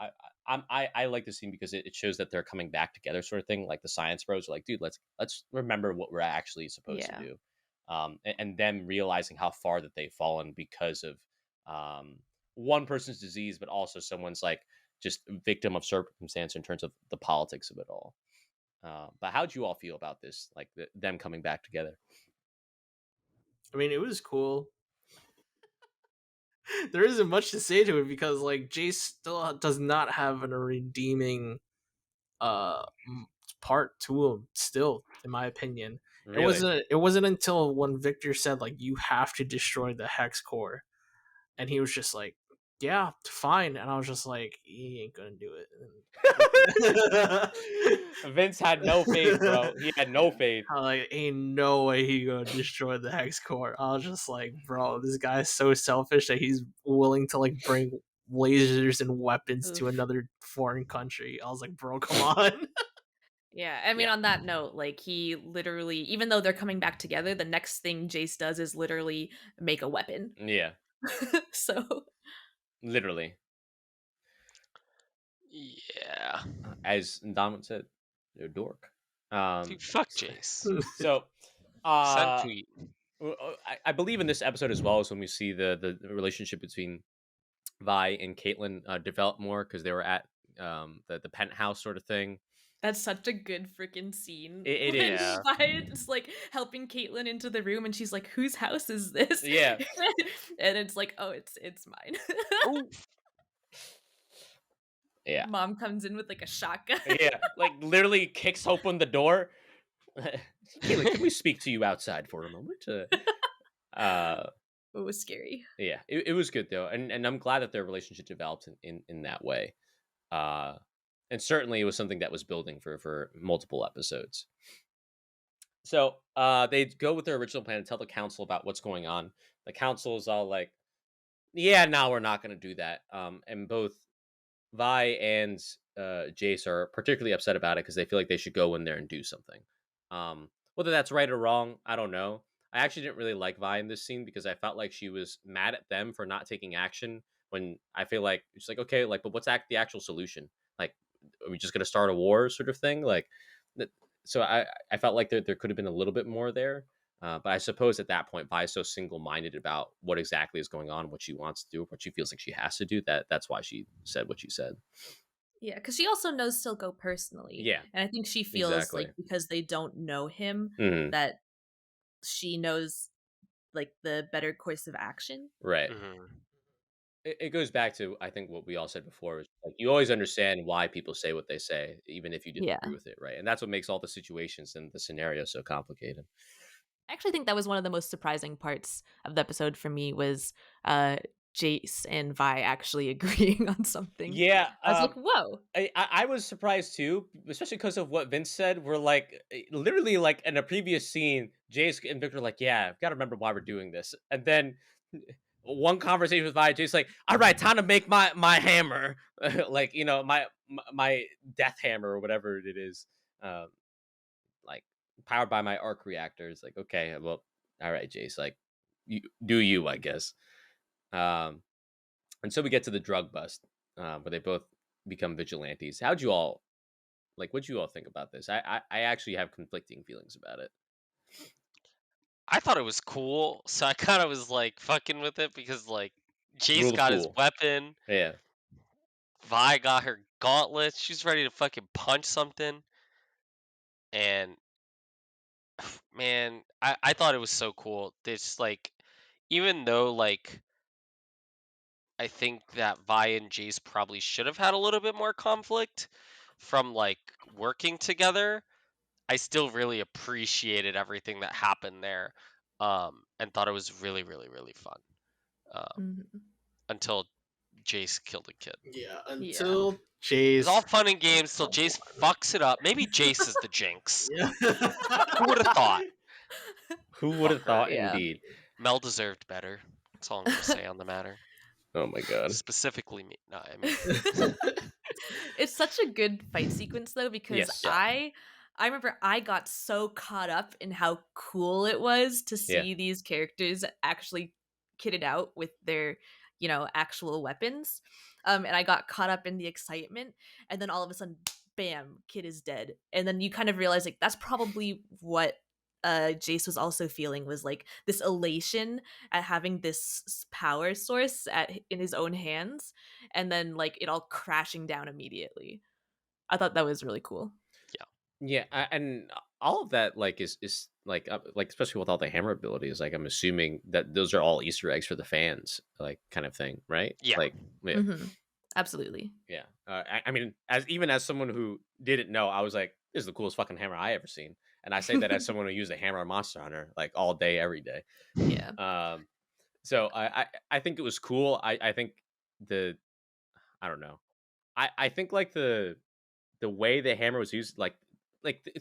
S1: I like this scene because it shows that they're coming back together, sort of thing. Like the science bros are like, dude, let's remember what we're actually supposed to
S2: yeah.
S1: do, and them realizing how far that they've fallen because of one person's disease, but also someone's like just victim of circumstance in terms of the politics of it all. But how'd you all feel about this, like them coming back together?
S4: I mean, it was cool. There isn't much to say to it because like Jace still does not have a redeeming part to him still, in my opinion.
S1: Really?
S4: It wasn't until when Victor said like you have to destroy the hex core, and he was just like, yeah, fine, and I was just like, he ain't gonna do it.
S1: Vince had no faith, bro. He had no faith.
S4: I like, ain't no way he gonna destroy the hex core. I was just like, bro, this guy's so selfish that he's willing to like bring lasers and weapons to
S2: Oof.
S4: another foreign country. I was like, bro, come on.
S2: Yeah, I mean,
S1: Yeah.
S2: on that note, like he literally, even though they're coming back together, the next thing Jace does is literally make a weapon.
S1: Yeah,
S2: So
S1: literally.
S3: Yeah.
S1: As Donovan said, they're a dork.
S3: Dude, fuck Jace.
S1: So,
S3: Send
S1: uh,
S3: tweet.
S1: I believe in this episode as well is when we see the relationship between Vi and Caitlyn develop more because they were at the penthouse sort of thing.
S2: that's such a good freaking scene.
S1: It
S2: When
S1: is.
S3: Yeah.
S2: It's like helping Caitlyn into the room, and she's like, "Whose house is this?"
S1: Yeah.
S2: And it's like, "Oh, it's mine."
S3: Oh,
S1: Yeah.
S2: Mom comes in with like a shotgun.
S1: Yeah. Like literally kicks open the door. Caitlyn, can we speak to you outside for a moment?
S2: It was scary.
S1: Yeah, it was good though, and I'm glad that their relationship developed in that way. And certainly it was something that was building for multiple episodes. So they go with their original plan and tell the council about what's going on. The council is all like, "Yeah, no, we're not going to do that." And both Vi and Jace are particularly upset about it because they feel like they should go in there and do something. Whether that's right or wrong, I don't know. I actually didn't really like Vi in this scene because I felt like she was mad at them for not taking action. When I feel like it's like, okay, like, but what's the actual solution? Like, are we just gonna start a war, sort of thing? Like, so I felt like there could have been a little bit more there. But I suppose at that point, Vi is so single minded about what exactly is going on, what she wants to do, what she feels like she has to do. That's why she said what she said.
S2: Yeah, because she also knows Silko personally.
S1: Yeah,
S2: And I think she feels
S1: exactly.
S2: like because they don't know him,
S1: Mhm.
S2: that she knows like the better course of action.
S1: Right.
S3: mhm.
S1: It goes back to I think what we all said before is like you always understand why people say what they say, even if you
S2: Yeah.
S1: disagree with it, right? And that's what makes all the situations and the scenario so complicated.
S2: I actually think that was one of the most surprising parts of the episode for me was Jace and Vi actually agreeing on something.
S1: Yeah,
S2: I was like, whoa.
S1: I was surprised too, especially because of what Vince said. We're like, literally, like in a previous scene, Jace and Victor are like, "Yeah, I've got to remember why we're doing this." And then one conversation with Vi, Jace like, "All right, time to make my hammer, like my death hammer or whatever it is, um, like powered by my arc reactor." It's like, okay, well, all right, Jace, like you do you, I guess. Um, and so we get to the drug bust, where they both become vigilantes. How'd you all like? What'd you all think about this? I actually have conflicting feelings about it.
S3: I thought it was cool, so I kind of was like fucking with it because like Jace
S1: Rule of
S3: got his
S1: cool.
S3: weapon,
S1: Yeah,
S3: Vi got her gauntlets. She's ready to fucking punch something, and Man, I thought it was so cool. This like, even though like I think that Vi and Jace probably should have had a little bit more conflict from like working together, I still really appreciated everything that happened there, and thought it was really, really, really fun.
S2: Mhm.
S3: Until Jace killed a kid.
S4: Yeah,
S2: Yeah.
S4: until
S3: It's all
S4: Jace.
S3: fun and games till
S4: Come
S3: Jace
S4: on.
S3: fucks it up. Maybe Jace is the jinx.
S4: Yeah.
S3: Who would have thought?
S1: Who would have
S3: Fucker.
S1: thought?
S2: Yeah.
S1: Indeed.
S3: Mel deserved better. That's all I'm gonna say on the matter.
S1: Oh my god.
S3: Specifically me. No, I mean,
S2: It's such a good fight sequence though, because
S1: Yes.
S3: Yeah.
S2: I remember I got so caught up in how cool it was to
S1: Yeah.
S2: see these characters actually kitted out with their, actual weapons. And I got caught up in the excitement, and then all of a sudden, bam, kid is dead. And then you kind of realize like that's probably what Jace was also feeling, was like this elation at having this power source in his own hands, and then like it all crashing down immediately. I thought that was really cool.
S1: Yeah, and all of that like is like especially with all the hammer abilities, like I'm assuming that those are all Easter eggs for the fans, like kind of thing, right?
S3: Yeah.
S1: Like yeah,
S2: Mhm. Absolutely.
S1: yeah. I mean, as someone who didn't know, I was like, this is the coolest fucking hammer I ever seen, and I say that as someone who used a hammer on Monster Hunter like all day, every day.
S2: Yeah.
S1: So I think it was cool. I think the I don't know. I think like the way the hammer was used,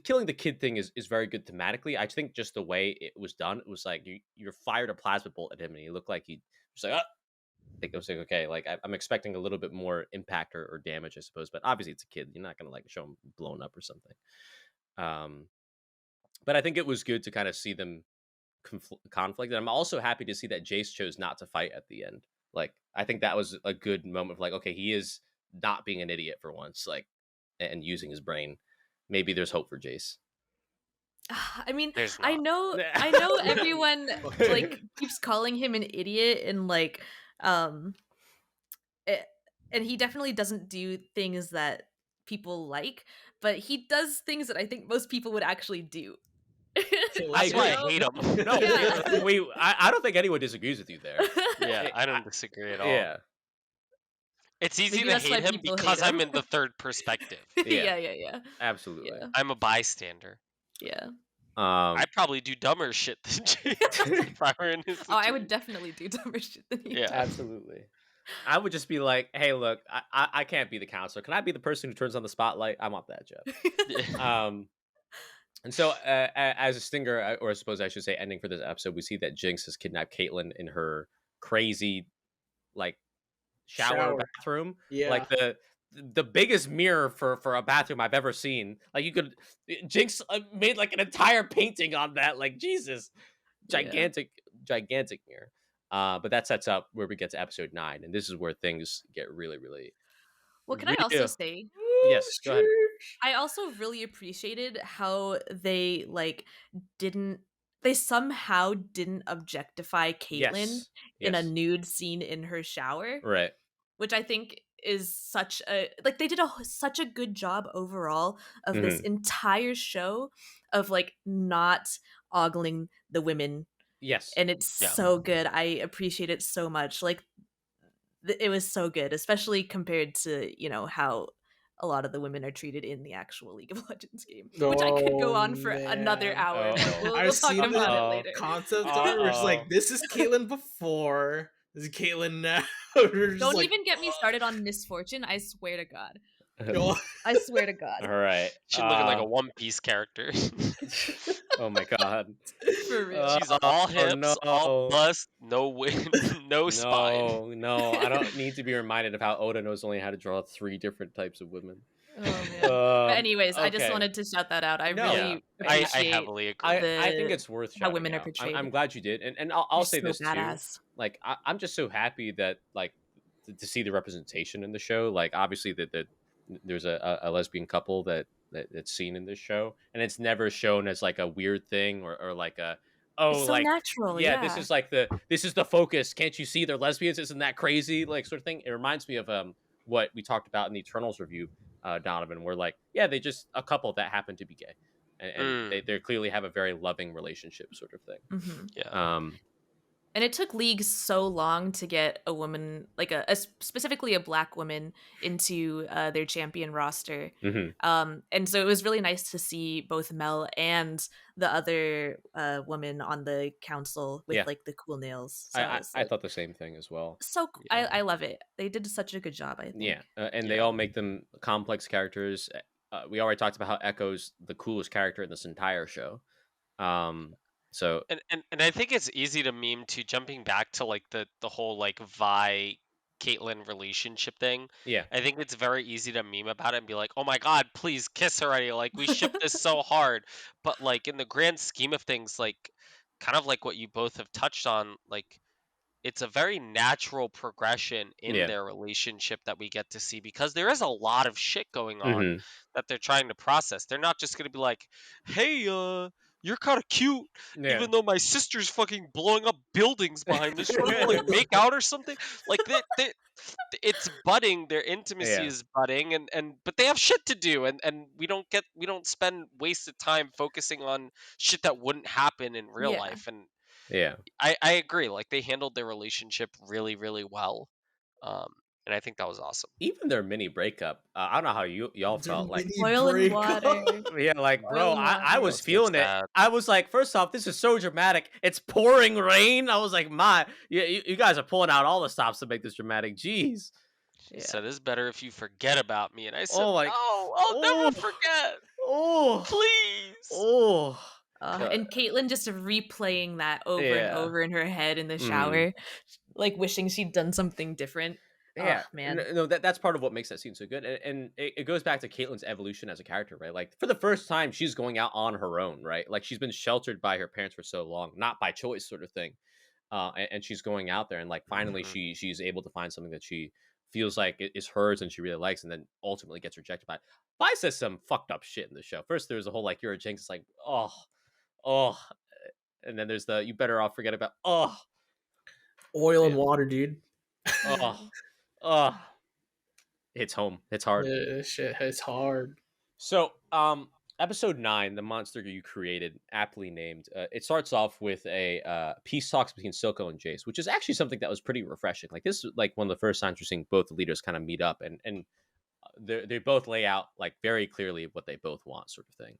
S1: killing the kid thing is very good thematically. I think just the way it was done, it was like you fired a plasma bolt at him, and he looked like he was like, ah! Like I was like, okay, like I'm expecting a little bit more impact or damage, I suppose. But obviously, it's a kid. You're not gonna like show him blown up or something. But I think it was good to kind of see them conflict, and I'm also happy to see that Jace chose not to fight at the end. Like I think that was a good moment of like, okay, he is not being an idiot for once, like, and using his brain. Maybe there's hope for Jace.
S2: I mean,
S3: There's
S2: I
S3: not.
S2: know everyone like keeps calling him an idiot, and like and he definitely doesn't do things that people like, but he does things that I think most people would actually do.
S3: That's why I
S1: agree.
S3: hate him.
S1: No,
S2: Yeah.
S1: I don't think anyone disagrees with you there.
S3: Yeah, I don't disagree at all.
S1: Yeah,
S3: It's easy
S2: Maybe
S3: to
S2: that's why
S3: hate him
S2: people hate
S3: because I'm
S2: him.
S3: in the third perspective.
S2: Yeah.
S1: absolutely.
S2: Yeah.
S3: I'm a bystander.
S2: Yeah.
S3: I'd probably do dumber shit than Jace if I were in his
S2: Oh, I
S3: situation.
S2: would definitely do dumber shit than he
S3: Yeah.
S2: does.
S1: Absolutely. I would just be like, hey, look, I can't be the counselor. Can I be the person who turns on the spotlight? I want that job.
S3: Yeah.
S1: And so, as a stinger, or I suppose I should say ending for this episode, we see that Jinx has kidnapped Caitlyn in her crazy, like, shower. Bathroom.
S4: Yeah.
S1: Like the biggest mirror for a bathroom I've ever seen. Like Jinx made like an entire painting on that. Like Jesus, gigantic mirror. But that sets up where we get to episode 9, and this is where things get really, really.
S2: Well, can I also say,
S1: Yes, go ahead.
S2: I also really appreciated how they they somehow didn't objectify Caitlyn in a
S1: Yes.
S2: nude scene in her shower,
S1: Right.
S2: which I think is such a like they did such a good job overall of this entire show of like not ogling the women,
S1: Yes.
S2: and it's so good. I appreciate it so much. Like it was so good, especially compared to how a lot of the women are treated in the actual League of Legends game, which I could go on for another hour. But we'll
S4: I've
S2: talk
S4: seen
S2: about
S4: the
S2: it later.
S4: concept art where it's like, this is Caitlyn before, this is Caitlyn now.
S2: Don't even get me started on Misfortune. I swear to God.
S4: No.
S2: I swear to God.
S1: All right.
S3: She's looking like a One Piece character.
S1: Oh my God.
S2: For real.
S3: She's all hips, all
S1: no.
S3: bust, no win, no spine.
S1: No, I don't need to be reminded of how Oda knows only how to draw 3 different types of women.
S2: Oh man. But anyways, I just
S1: okay.
S2: wanted to shout that out. I
S1: No.
S2: really
S3: I
S2: appreciate
S3: heavily agree.
S1: I think it's worth
S2: how
S1: shouting
S2: women are
S1: out.
S2: portrayed.
S1: I'm glad you did, and I'll
S2: They're
S1: say
S2: so
S1: this
S2: badass.
S1: too. Like I'm just so happy that like to see the representation in the show. Like obviously that there's a lesbian couple that's seen in this show, and it's never shown as like a weird thing or like a
S2: It's so
S1: like
S2: natural.
S1: yeah, this is like this is the focus. Can't you see they're lesbians? Isn't that crazy? Like sort of thing. It reminds me of what we talked about in the Eternals review, Donovan, where like yeah, they just a couple that happen to be gay. and
S3: Mm,
S1: they clearly have a very loving relationship, sort of thing.
S2: Mhm.
S3: yeah.
S2: And it took League so long to get a woman, like specifically a black woman, into their champion roster.
S1: hmm
S2: And so it was really nice to see both Mel and the other woman on the council with
S1: Yeah,
S2: like the cool nails. So
S1: I,
S2: it's
S1: I
S2: like
S1: thought the same thing as well.
S3: Yeah.
S2: I love it. They did such a good job, I
S1: Yeah,
S2: think.
S1: and they
S3: Yeah.
S1: all make them complex characters. We already talked about how Echo's the coolest character in this entire show. Um, so
S3: And I think it's easy to meme too, jumping back to like the whole like Vi Caitlyn relationship thing.
S1: yeah,
S3: I think it's very easy to meme about it and be like, "Oh my god, please kiss already." Like we ship this so hard. But like in the grand scheme of things, like kind of like what you both have touched on, like it's a very natural progression in
S1: yeah,
S3: their relationship that we get to see because there is a lot of shit going on
S1: hmm
S3: that they're trying to process. They're not just going to be like, "Hey, you're kind of cute
S1: yeah,
S3: even though my sister's fucking blowing up buildings behind us. You want to like make out or something?" Like it's budding, their intimacy
S1: yeah,
S3: is budding, and but they have shit to do, and we don't spend wasted time focusing on shit that wouldn't happen in real
S2: Yeah.
S3: life. And
S1: yeah.
S3: I agree. Like they handled their relationship really, really well, um, and I think that was awesome.
S1: Even their mini breakup. I don't know how y'all
S4: Their
S1: felt. Like,
S4: mini
S2: Oil and
S4: breakup.
S2: water.
S1: yeah, like,
S2: Oil
S1: bro,
S2: and
S1: I
S2: water.
S1: was
S3: That's so
S1: feeling it.
S3: sad.
S1: I was like, first off, this is so dramatic. It's pouring rain. I was like, you guys are pulling out all the stops to make this dramatic. Jeez.
S3: She
S2: Yeah.
S3: said, "It's better if you forget about me," and I said,
S1: Oh, like,
S3: "No, I'll
S1: oh,
S3: never forget.
S1: oh,
S3: Please."
S1: oh.
S2: And Caitlyn just replaying that over and
S1: Yeah.
S2: over in her head in the
S1: Mhm.
S2: shower, like wishing she'd done something different.
S1: Yeah,
S2: Oh man.
S1: no, that's part of what makes that scene so good, and it goes back to Caitlyn's evolution as a character, right? Like for the first time, she's going out on her own, right? Like she's been sheltered by her parents for so long, not by choice, sort of thing. And she's going out there, and like finally,
S3: Mhm.
S1: she's able to find something that she feels like is hers and she really likes, and then ultimately gets rejected by it. Vi says some fucked up shit in the show. First, there's a whole like you're a jinx, it's like oh, and then there's the you better off forget about
S4: Oil and
S1: yeah,
S4: water, dude.
S1: oh, oh. It's home. It's hard.
S4: Yeah, shit, it's hard.
S1: So, episode 9, the monster you created, aptly named. It starts off with a peace talks between Silko and Jace, which is actually something that was pretty refreshing. Like this, is like one of the first times we're seeing both the leaders kind of meet up, and they both lay out like very clearly what they both want, sort of thing.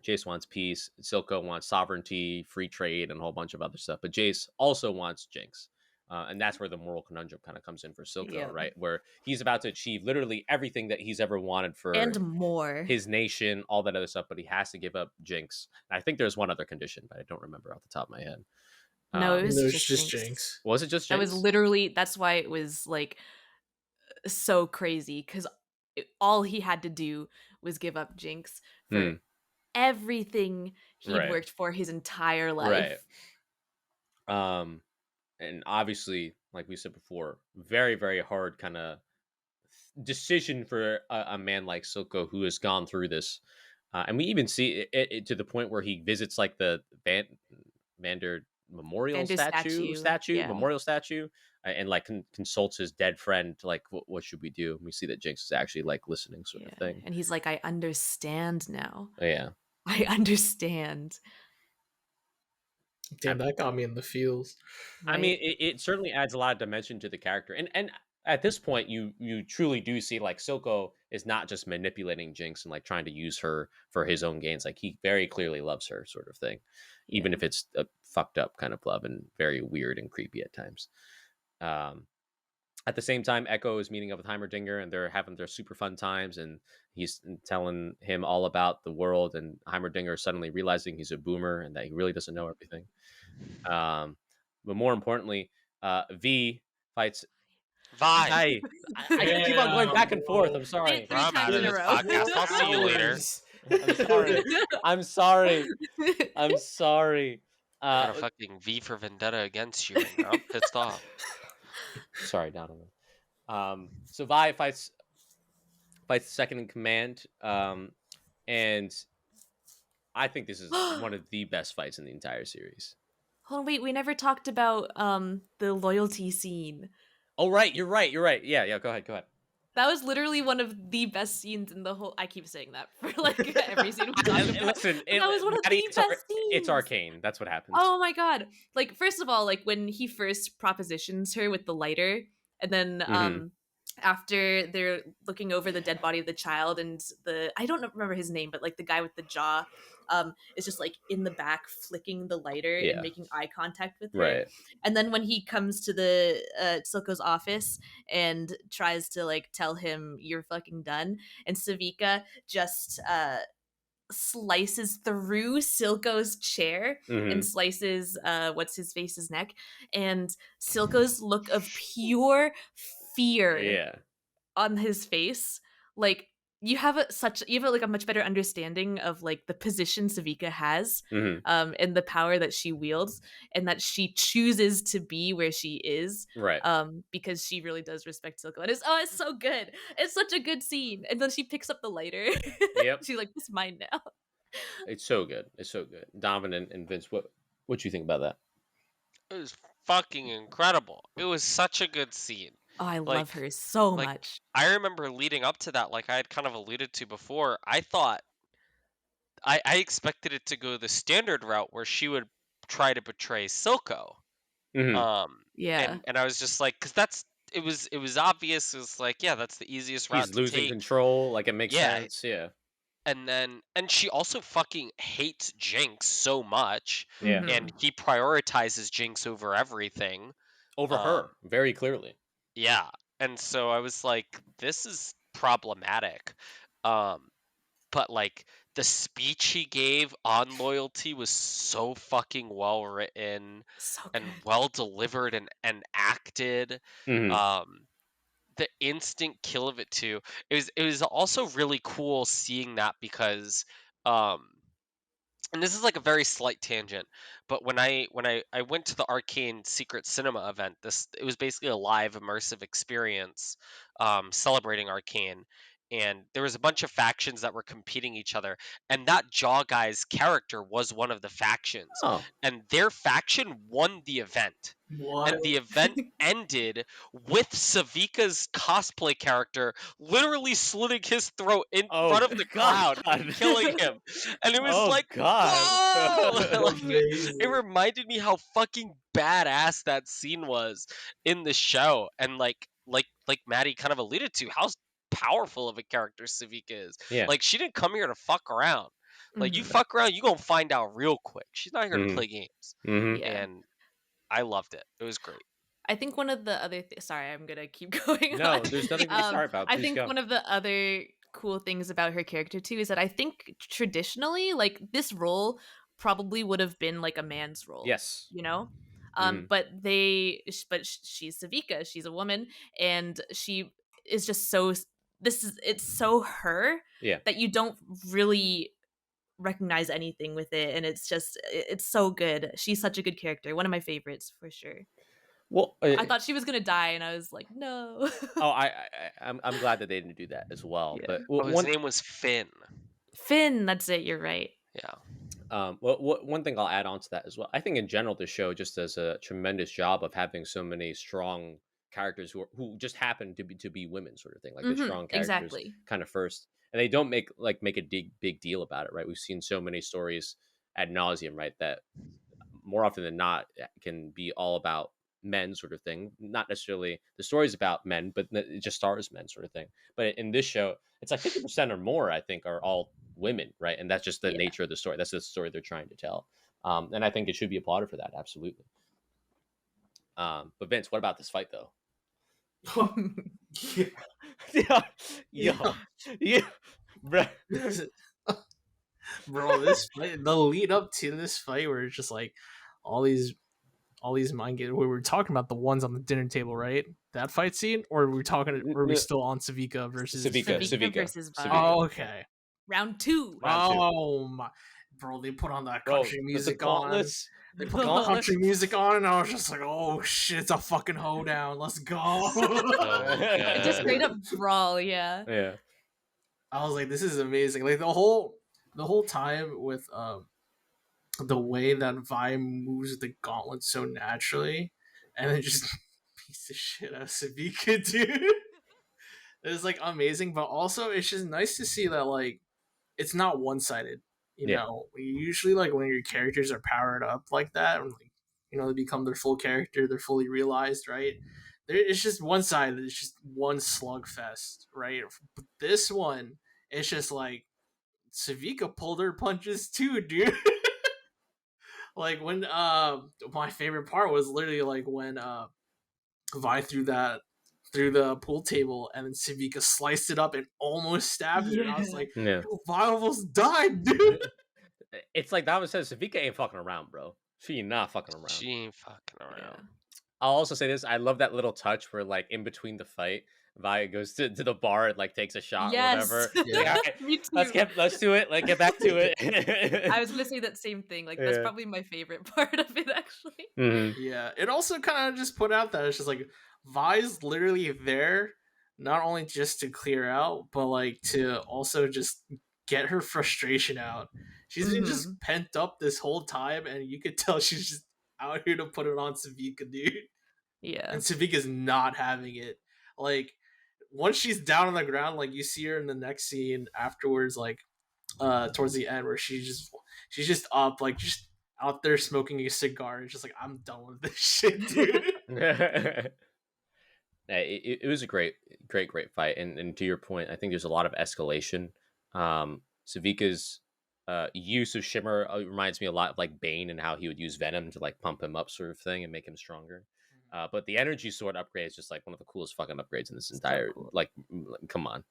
S1: Jace wants peace. Silko wants sovereignty, free trade, and a whole bunch of other stuff. But Jace also wants Jinx. And that's where the moral conundrum kind of comes in for Silko,
S2: Yeah.
S1: right? Where he's about to achieve literally everything that he's ever wanted for
S2: And more.
S1: his nation, all that other stuff, but he has to give up Jinx. And I think there's one other condition, but I don't remember off the top of my head.
S2: No, it was
S4: There's
S2: just
S4: just
S2: Jinx.
S4: Jinx.
S1: Was it just
S2: That
S1: Jinx?
S2: was literally, that's why it was like so crazy, because all he had to do was give up Jinx for
S1: Hmm.
S2: everything he'd
S1: Right.
S2: worked for his entire
S1: Right.
S2: life.
S1: And obviously, like we said before, very, very hard kind of decision for a man like Silko who has gone through this. And we even see it to the point where he visits like the Vander memorial
S2: Vander's statue, yeah.
S1: memorial statue, and like consults his dead friend to like, what should we do? And we see that Jinx is actually like listening, sort of thing.
S2: And he's like, I understand now.
S1: Yeah.
S2: I understand.
S4: Damn, that got me in the feels.
S1: I mean, it certainly adds a lot of dimension to the character, and at this point, you truly do see like Silko is not just manipulating Jinx and like trying to use her for his own gains. Like he very clearly loves her, sort of thing, even if it's a fucked up kind of love and very weird and creepy at times. At the same time, Echo is meeting up with Heimerdinger, and they're having their super fun times, and he's telling him all about the world, and Heimerdinger is suddenly realizing he's a boomer and that he really doesn't know everything. But more importantly, V fights.
S3: Vi.
S1: I keep on going back and forth. I'm sorry.
S2: Three
S3: I'm out
S2: times
S3: of
S2: in a
S3: this
S2: row.
S3: podcast. I'll see you later.
S1: I'm sorry. I'm sorry. I'm sorry.
S3: I'm gonna fucking V for Vendetta against you right now. I'm pissed off.
S1: Sorry, Donovan. So Vi fights second in command, and I think this is one of the best fights in the entire series.
S2: Hold on, wait, we never talked about the loyalty scene.
S1: Oh right, you're right. Yeah, go ahead.
S2: That was literally one of the best scenes in the whole. I keep saying that for like every scene we talk about.
S1: Listen,
S2: But that was one of
S1: Maddie,
S2: the best
S1: it's
S2: scenes.
S1: Arcane. That's what happens.
S2: Oh my god! Like first of all, like when he first propositions her with the lighter, and then after they're looking over the dead body of the child, and I don't remember his name, but like the guy with the jaw, is just like in the back flicking the lighter and making eye contact with her.
S1: Right.
S2: And then when he comes to the Silko's office and tries to like tell him you're fucking done, and Savika just slices through Silko's chair and slices what's his face's neck, and Silko's look of pure fear on his face, like you have like a much better understanding of like the position Savika has and the power that she wields, and that she chooses to be where she is,
S1: right?
S2: Because she really does respect Silko, and it's so good. It's such a good scene. And then she picks up the lighter.
S1: Yep.
S2: She's like, "This is mine now."
S1: It's so good. It's so good. Donovan and Vince, what you think about that?
S3: It was fucking incredible. It was such a good scene.
S2: Oh, I love her so much.
S3: I remember leading up to that, like I had kind of alluded to before, I thought I expected it to go the standard route where she would try to betray Silko.
S2: Yeah.
S3: And I was just like, because it was obvious. It was like, yeah, that's the easiest route
S1: He's
S3: to
S1: losing
S3: take.
S1: control. Like it makes sense. Yeah.
S3: And she also fucking hates Jinx so much.
S1: Yeah.
S3: And he prioritizes Jinx over everything.
S1: Over her, very clearly.
S3: Yeah. And so I was like, this is problematic. But like the speech he gave on loyalty was so fucking well written and well delivered and acted. The instant kill of it too. It was also really cool seeing that because and this is like a very slight tangent, but when I went to the Arcane Secret Cinema event, it was basically a live immersive experience celebrating Arcane, and there was a bunch of factions that were competing each other, and that Jaw guy's character was one of the factions, and their faction won the event.
S4: What?
S3: And the event ended with Savika's cosplay character literally slitting his throat in front of the crowd, killing him. And it was like, whoa! Like, it reminded me how fucking badass that scene was in the show. And like Maddie kind of alluded to, how powerful of a character Savika is.
S1: Yeah.
S3: Like, she didn't come here to fuck around. Like, you fuck around, you gonna find out real quick. She's not here to play games. And I loved it. It was great.
S2: I think one of the other sorry, I'm gonna keep going.
S1: No, there's nothing to be sorry about. Please
S2: I think one of the other cool things about her character too is that I think traditionally, like, this role probably would have been like a man's role.
S1: Yes.
S2: You know? But she's Savika, she's a woman, and she is just so it's so her that you don't really recognize anything with it, and it's so good. She's such a good character, one of my favorites for sure.
S1: Well,
S2: I thought she was gonna die, and I was like, no.
S1: I'm glad that they didn't do that as well.
S2: Yeah.
S1: But
S3: his name was Finn.
S2: Finn, that's it. You're right.
S3: Yeah.
S1: One thing I'll add on to that as well. I think in general, the show just does a tremendous job of having so many strong characters who just happen to be women, sort of thing. Like the strong characters, kind of first. And they don't make a big deal about it, right? We've seen so many stories ad nauseum, right? That more often than not can be all about men, sort of thing. Not necessarily the stories about men, but it just stars men, sort of thing. But in this show, it's like 50% or more, I think, are all women, right? And that's just the nature of the story. That's the story they're trying to tell. And I think it should be applauded for that, absolutely. But Vince, what about this fight, though?
S4: Bro, this fight, the lead up to this fight, where it's just like all these mind games. We were talking about the ones on the dinner table, right? That fight scene, or were we still on Savika versus
S2: Savika versus Vi.
S4: Oh, okay.
S2: Round two.
S4: Oh my, bro! They put on that country music on. They put the country music on, and I was just like, "Oh shit, it's a fucking hoedown! Let's go!"
S2: It's a straight up brawl, yeah.
S1: Yeah.
S4: I was like, "This is amazing!" Like the whole time with the way that Vi moves the gauntlet so naturally, and then just piece of shit out of Savika, dude. It's like amazing, but also it's just nice to see that like it's not one sided. You
S1: Yeah.
S4: know, usually like when your characters are powered up like that, and like they become their full character, they're fully realized, right? It's just one sided. It's just one slugfest, right? But this one, it's just like Savika pulled her punches too, dude. Like when my favorite part was literally like when Vi through the pool table, and then Savika sliced it up and almost stabbed her, and I was
S2: Yeah.
S4: like,
S1: Yeah.
S4: yo, Vi almost died, dude.
S1: It's like Donovan says, Savika ain't fucking around, bro. She ain't not fucking around.
S3: She ain't fucking
S2: Yeah.
S3: around.
S1: I'll also say this: I love that little touch where, like, in between the fight, Vi goes to the bar and like takes a shot or
S2: Yes.
S1: whatever.
S4: Yeah.
S1: Like, all right,
S2: Me too.
S1: let's do it. Like, get back to it.
S2: I was gonna say that same thing. Like that's
S1: Yeah.
S2: probably my favorite part of it, actually.
S1: Mhm.
S4: Yeah, it also kind of just put out that it's just like Vi's literally there, not only just to clear out, but like to also just get her frustration out. She's been just
S2: Mhm.
S4: pent up this whole time, and you could tell she's just out here to put it on Savika, dude.
S2: Yeah.
S4: And Savika's not having it. Like once she's down on the ground, like you see her in the next scene afterwards, like towards the end, where she's just up, like just out there smoking a cigar. It's just like, I'm done with this shit, dude.
S1: Yeah, it was a great fight, and to your point, I think there's a lot of escalation. Savika's use of Shimmer reminds me a lot of like Bane and how he would use Venom to like pump him up, sort of thing, and make him stronger. But the energy sword upgrade is just like one of the coolest fucking upgrades in this entire.
S2: cool.
S1: Like, come on,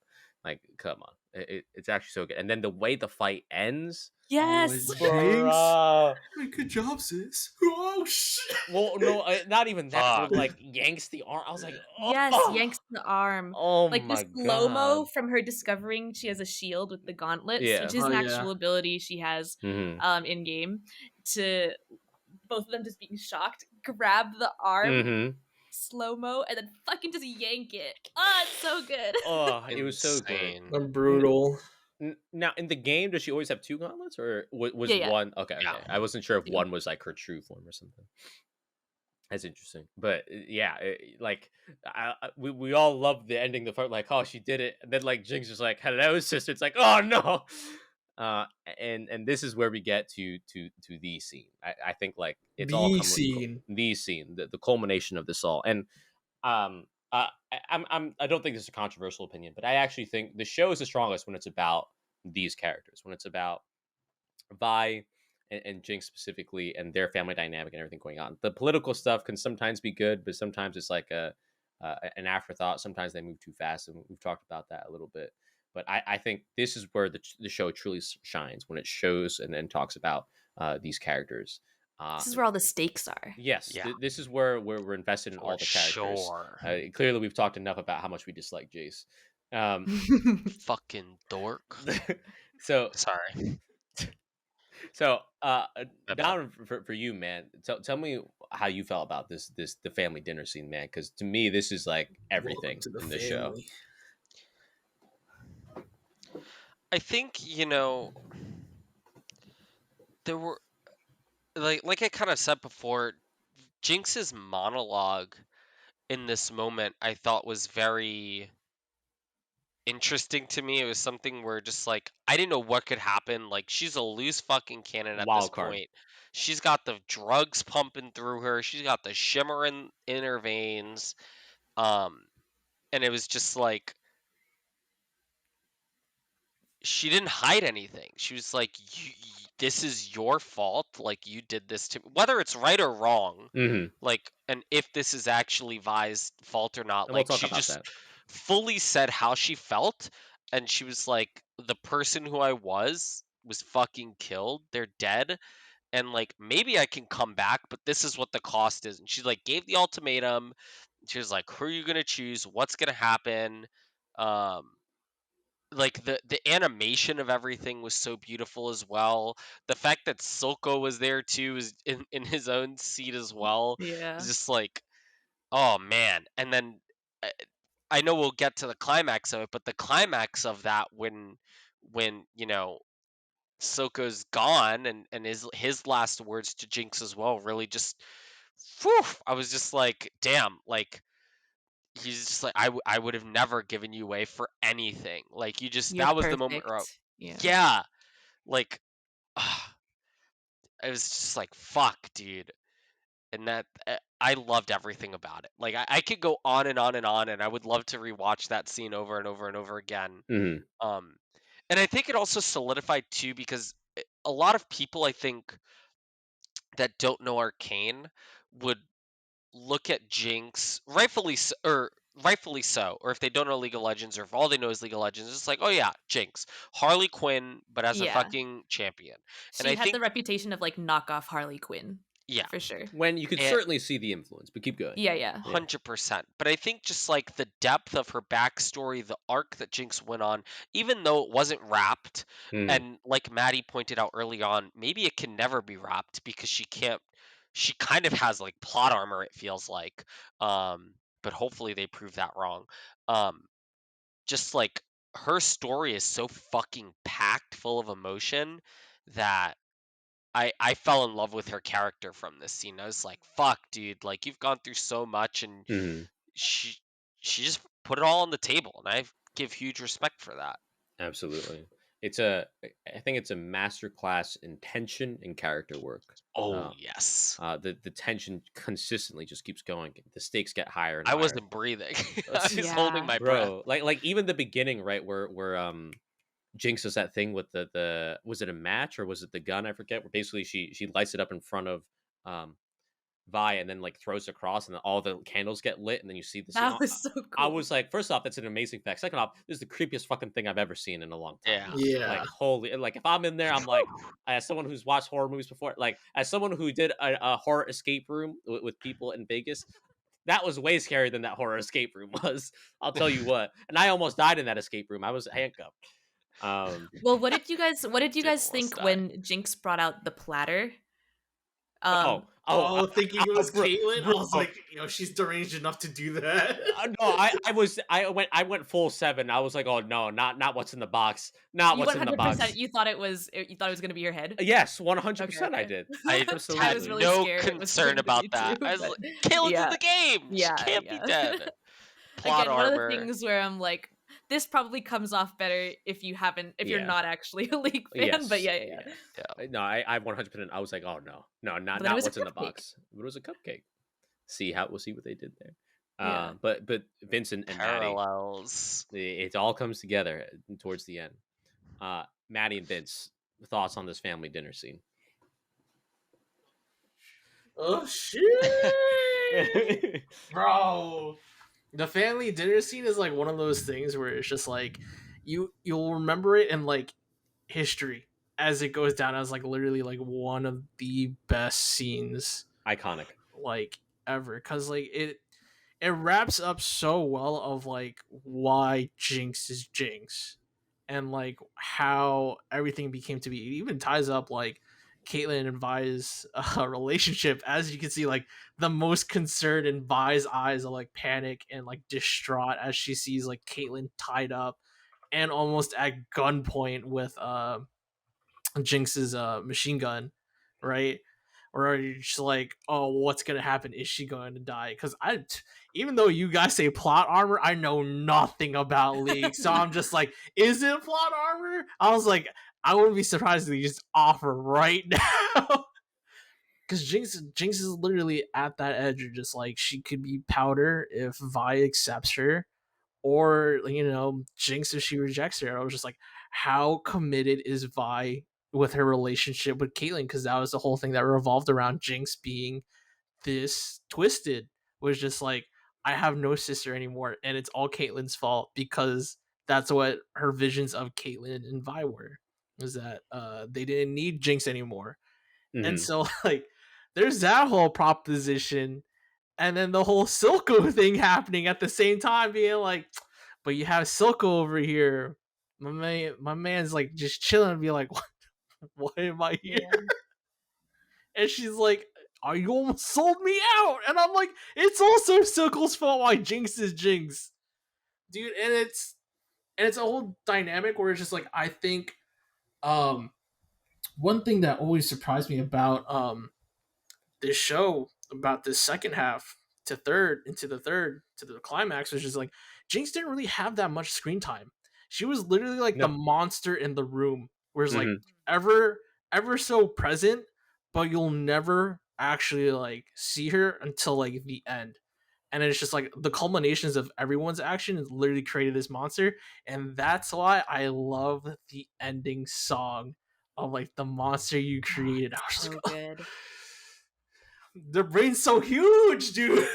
S1: it's actually so good. And then the way the fight ends,
S2: Yes.
S4: Oh,
S1: bruh.
S4: Hey, good job, sis. Oh shit.
S1: Well, no, not even that. Where,
S3: Fuck.
S1: like, yanks the arm. I was like,
S2: Yes,
S1: oh,
S2: yanks the arm.
S1: oh
S2: Like the
S1: my
S2: slow-mo
S1: god.
S2: from her discovering she has a shield with the gauntlets,
S1: Yeah.
S2: which is
S4: Oh,
S2: an
S4: yeah.
S2: actual ability she has
S1: Mm-hmm.
S2: in game, to both of them just being shocked, grab the arm,
S1: Mm-hmm.
S2: slow-mo, and then fucking just yank it. Oh, it's so good.
S1: Oh, it was so good.
S3: Insane.
S4: I'm brutal.
S1: Now, in the game, does she always have two gauntlets, or was
S2: Yeah.
S1: one? Okay,
S3: Yeah.
S1: I wasn't sure if
S2: Two.
S1: one was like her true form or something. That's interesting, but yeah, we all love the ending. The fight, like, oh, she did it, and then like Jinx is like, "Hello, sister." It's like, oh no. And this is where we get to the scene. I think like it's all
S4: The scene.
S1: the scene, the culmination of this all. And I don't think this is a controversial opinion, but I actually think the show is the strongest when it's about these characters, when it's about Vi and Jinx specifically, and their family dynamic and everything going on. The political stuff can sometimes be good, but sometimes it's like an afterthought. Sometimes they move too fast, and we've talked about that a little bit. But I think this is where the show truly shines, when it shows and talks about these characters.
S2: This is where all the stakes are.
S1: Yes,
S3: Yeah.
S1: this is where we're invested in all the characters.
S3: Sure.
S1: Clearly, we've talked enough about how much we dislike Jace.
S3: Fucking dork.
S1: So
S3: Sorry.
S1: Down for you, man. Tell me how you felt about this the family dinner scene, man. Because to me, this is like everything
S4: Welcome to the
S1: in the show.
S4: family.
S3: I think, there were like I kind of said before, Jinx's monologue in this moment I thought was very interesting to me. It was something where just like I didn't know what could happen. Like she's a loose fucking cannon at this
S1: Wild card.
S3: point. She's got the drugs pumping through her. She's got the shimmer in her veins. And it was just like she didn't hide anything. She was like, this is your fault. Like you did this to me. Whether it's right or wrong,
S1: Mm-hmm.
S3: like, and if this is actually Vi's fault or not,
S1: And we'll
S3: like
S1: talk
S3: she
S1: about
S3: just
S1: that.
S3: fully said how she felt, and she was like, the person who I was fucking killed. They're dead, and like maybe I can come back, but this is what the cost is. And she like gave the ultimatum. She was like, who are you gonna choose? What's gonna happen? Like the animation of everything was so beautiful as well. The fact that Silko was there too, is in his own seat as well.
S2: Yeah.
S3: It's just like, oh man. And then I know we'll get to the climax of it, but the climax of that when Silko's gone, and his last words to Jinx as well, really just, whew, I was just like, damn, like he's just like, I would have never given you away for anything. Like, you just,
S2: You're
S3: that was the moment where,
S2: perfect. Yeah.
S3: yeah, like, it was just like, fuck, dude. And that, I loved everything about it. Like, I could go on and on and on, and I would love to rewatch that scene over and over and over again.
S1: Mhm.
S3: And I think it also solidified too, because a lot of people, I think, that don't know Arcane would look at Jinx, rightfully so, or if they don't know League of Legends, or if all they know is League of Legends, it's like, oh yeah, Jinx, Harley Quinn, but as a
S2: Yeah.
S3: fucking champion. And
S2: She
S3: I
S2: had
S3: think,
S2: the reputation of like knockoff Harley Quinn.
S3: yeah,
S2: For sure.
S1: When you could
S3: and
S1: certainly see the influence, but keep going.
S2: Yeah, yeah.
S3: 100%. But I think just like the depth of her backstory, the arc that Jinx went on, even though it wasn't wrapped,
S1: Mhm.
S3: and like Maddie pointed out early on, maybe it can never be wrapped because she kind of has like plot armor, it feels like. But hopefully they prove that wrong. Just like her story is so fucking packed full of emotion that I fell in love with her character from this scene. I was like, fuck, dude, like you've gone through so much, and
S1: Mhm.
S3: she she just put it all on the table, and I give huge respect for that.
S1: Absolutely. I think it's a masterclass in tension and character work.
S3: Oh yes.
S1: The tension consistently just keeps going. The stakes get higher and
S3: I
S1: higher.
S3: wasn't breathing. I was
S2: Yeah.
S3: holding my breath.
S1: Bro, like even the beginning, right, where Jinx does that thing with the was it a match or was it the gun? I forget. Where basically she lights it up in front of um Vi and then like throws it across and then all the candles get lit and then you see the scene.
S2: That was so cool.
S1: I was like, first off, that's an amazing fact. Second off, this is the creepiest fucking thing I've ever seen in a long time.
S3: Yeah.
S4: Yeah.
S1: Like holy, like if I'm in there, I'm like, as someone who's watched horror movies before, like as someone who did a horror escape room with people in Vegas, that was way scarier than that horror escape room was. I'll tell you what. And I almost died in that escape room. I was handcuffed.
S2: Well, what did you guys
S3: Did almost
S2: think
S3: die.
S2: when Jinx brought out the platter?
S4: Thinking it was
S1: bro,
S4: Caitlyn,
S1: bro.
S4: I was like, she's deranged enough to do that.
S1: No, I went full 7. I was like, oh no, not what's in the box, not
S2: You
S1: what's in the box.
S2: 100%. You thought it was gonna be your head.
S1: Yes, 100%.
S2: Okay.
S1: I did.
S3: I
S1: Absolutely.
S3: had
S2: was really
S3: no
S2: scared it was
S3: concern
S2: going to
S3: about
S2: be
S3: that.
S2: too,
S3: I was
S2: but-
S3: like, Caitlyn's
S2: yeah.
S3: in the game.
S2: Yeah,
S3: She can't
S2: yeah.
S3: be dead. Plot
S2: Again, one of the
S3: armor.
S2: things where I'm like, this probably comes off better if you're
S1: Yeah.
S2: not actually a League fan.
S1: Yes.
S2: But yeah.
S1: No, I 100%. I was like, oh no,
S2: But
S1: not
S2: then it was a
S1: what's in the
S2: cupcake.
S1: box. But it was a cupcake. We'll see what they did there.
S2: Yeah.
S1: But Vincent and Maddie,
S3: Parallels.
S1: it all comes together towards the end. Maddie and Vince, thoughts on this family dinner scene?
S4: Oh shit, bro! The family dinner scene is like one of those things where it's just like you'll remember it in like history as it goes down as like literally like one of the best scenes
S1: Iconic.
S4: like ever, because like it wraps up so well of like why Jinx is Jinx and like how everything became to be. It even ties up like Caitlyn and Vi's relationship, as you can see like the most concerned in Vi's eyes are like panic and like distraught as she sees like Caitlyn tied up and almost at gunpoint with Jinx's machine gun, right? Or are you just like, oh, what's gonna happen? Is she going to die? Because even though you guys say plot armor, I know nothing about League, so I'm just like, is it plot armor? I was like, I wouldn't be surprised if they just offer right now. Because Jinx is literally at that edge of just like she could be powder if Vi accepts her, or Jinx if she rejects her. I was just like, how committed is Vi with her relationship with Caitlyn? Because that was the whole thing that revolved around Jinx being this twisted. Was just like, I have no sister anymore, and it's all Caitlyn's fault because that's what her visions of Caitlyn and Vi were. Was that they didn't need Jinx anymore, and so like there's that whole proposition. And then the whole Silko thing happening at the same time, being like, but you have Silko over here. My man's like just chilling and be like, why am I here?
S2: Yeah.
S4: And she's like, oh, you almost sold me out. And I'm like, it's also Silko's fault why Jinx is Jinx. Dude, and it's a whole dynamic where it's just like, I think one thing that always surprised me about this show, about this second half the climax, which is like Jinx didn't really have that much screen time. She was literally like the
S1: No.
S4: monster in the room, whereas like
S1: Mhm.
S4: ever so present, but you'll never actually like see her until like the end. And it's just like the culminations of everyone's action has literally created this monster, and that's why I love the ending song of like the monster you created. I was just
S2: So
S4: like,
S2: good.
S4: the brain's so huge, dude.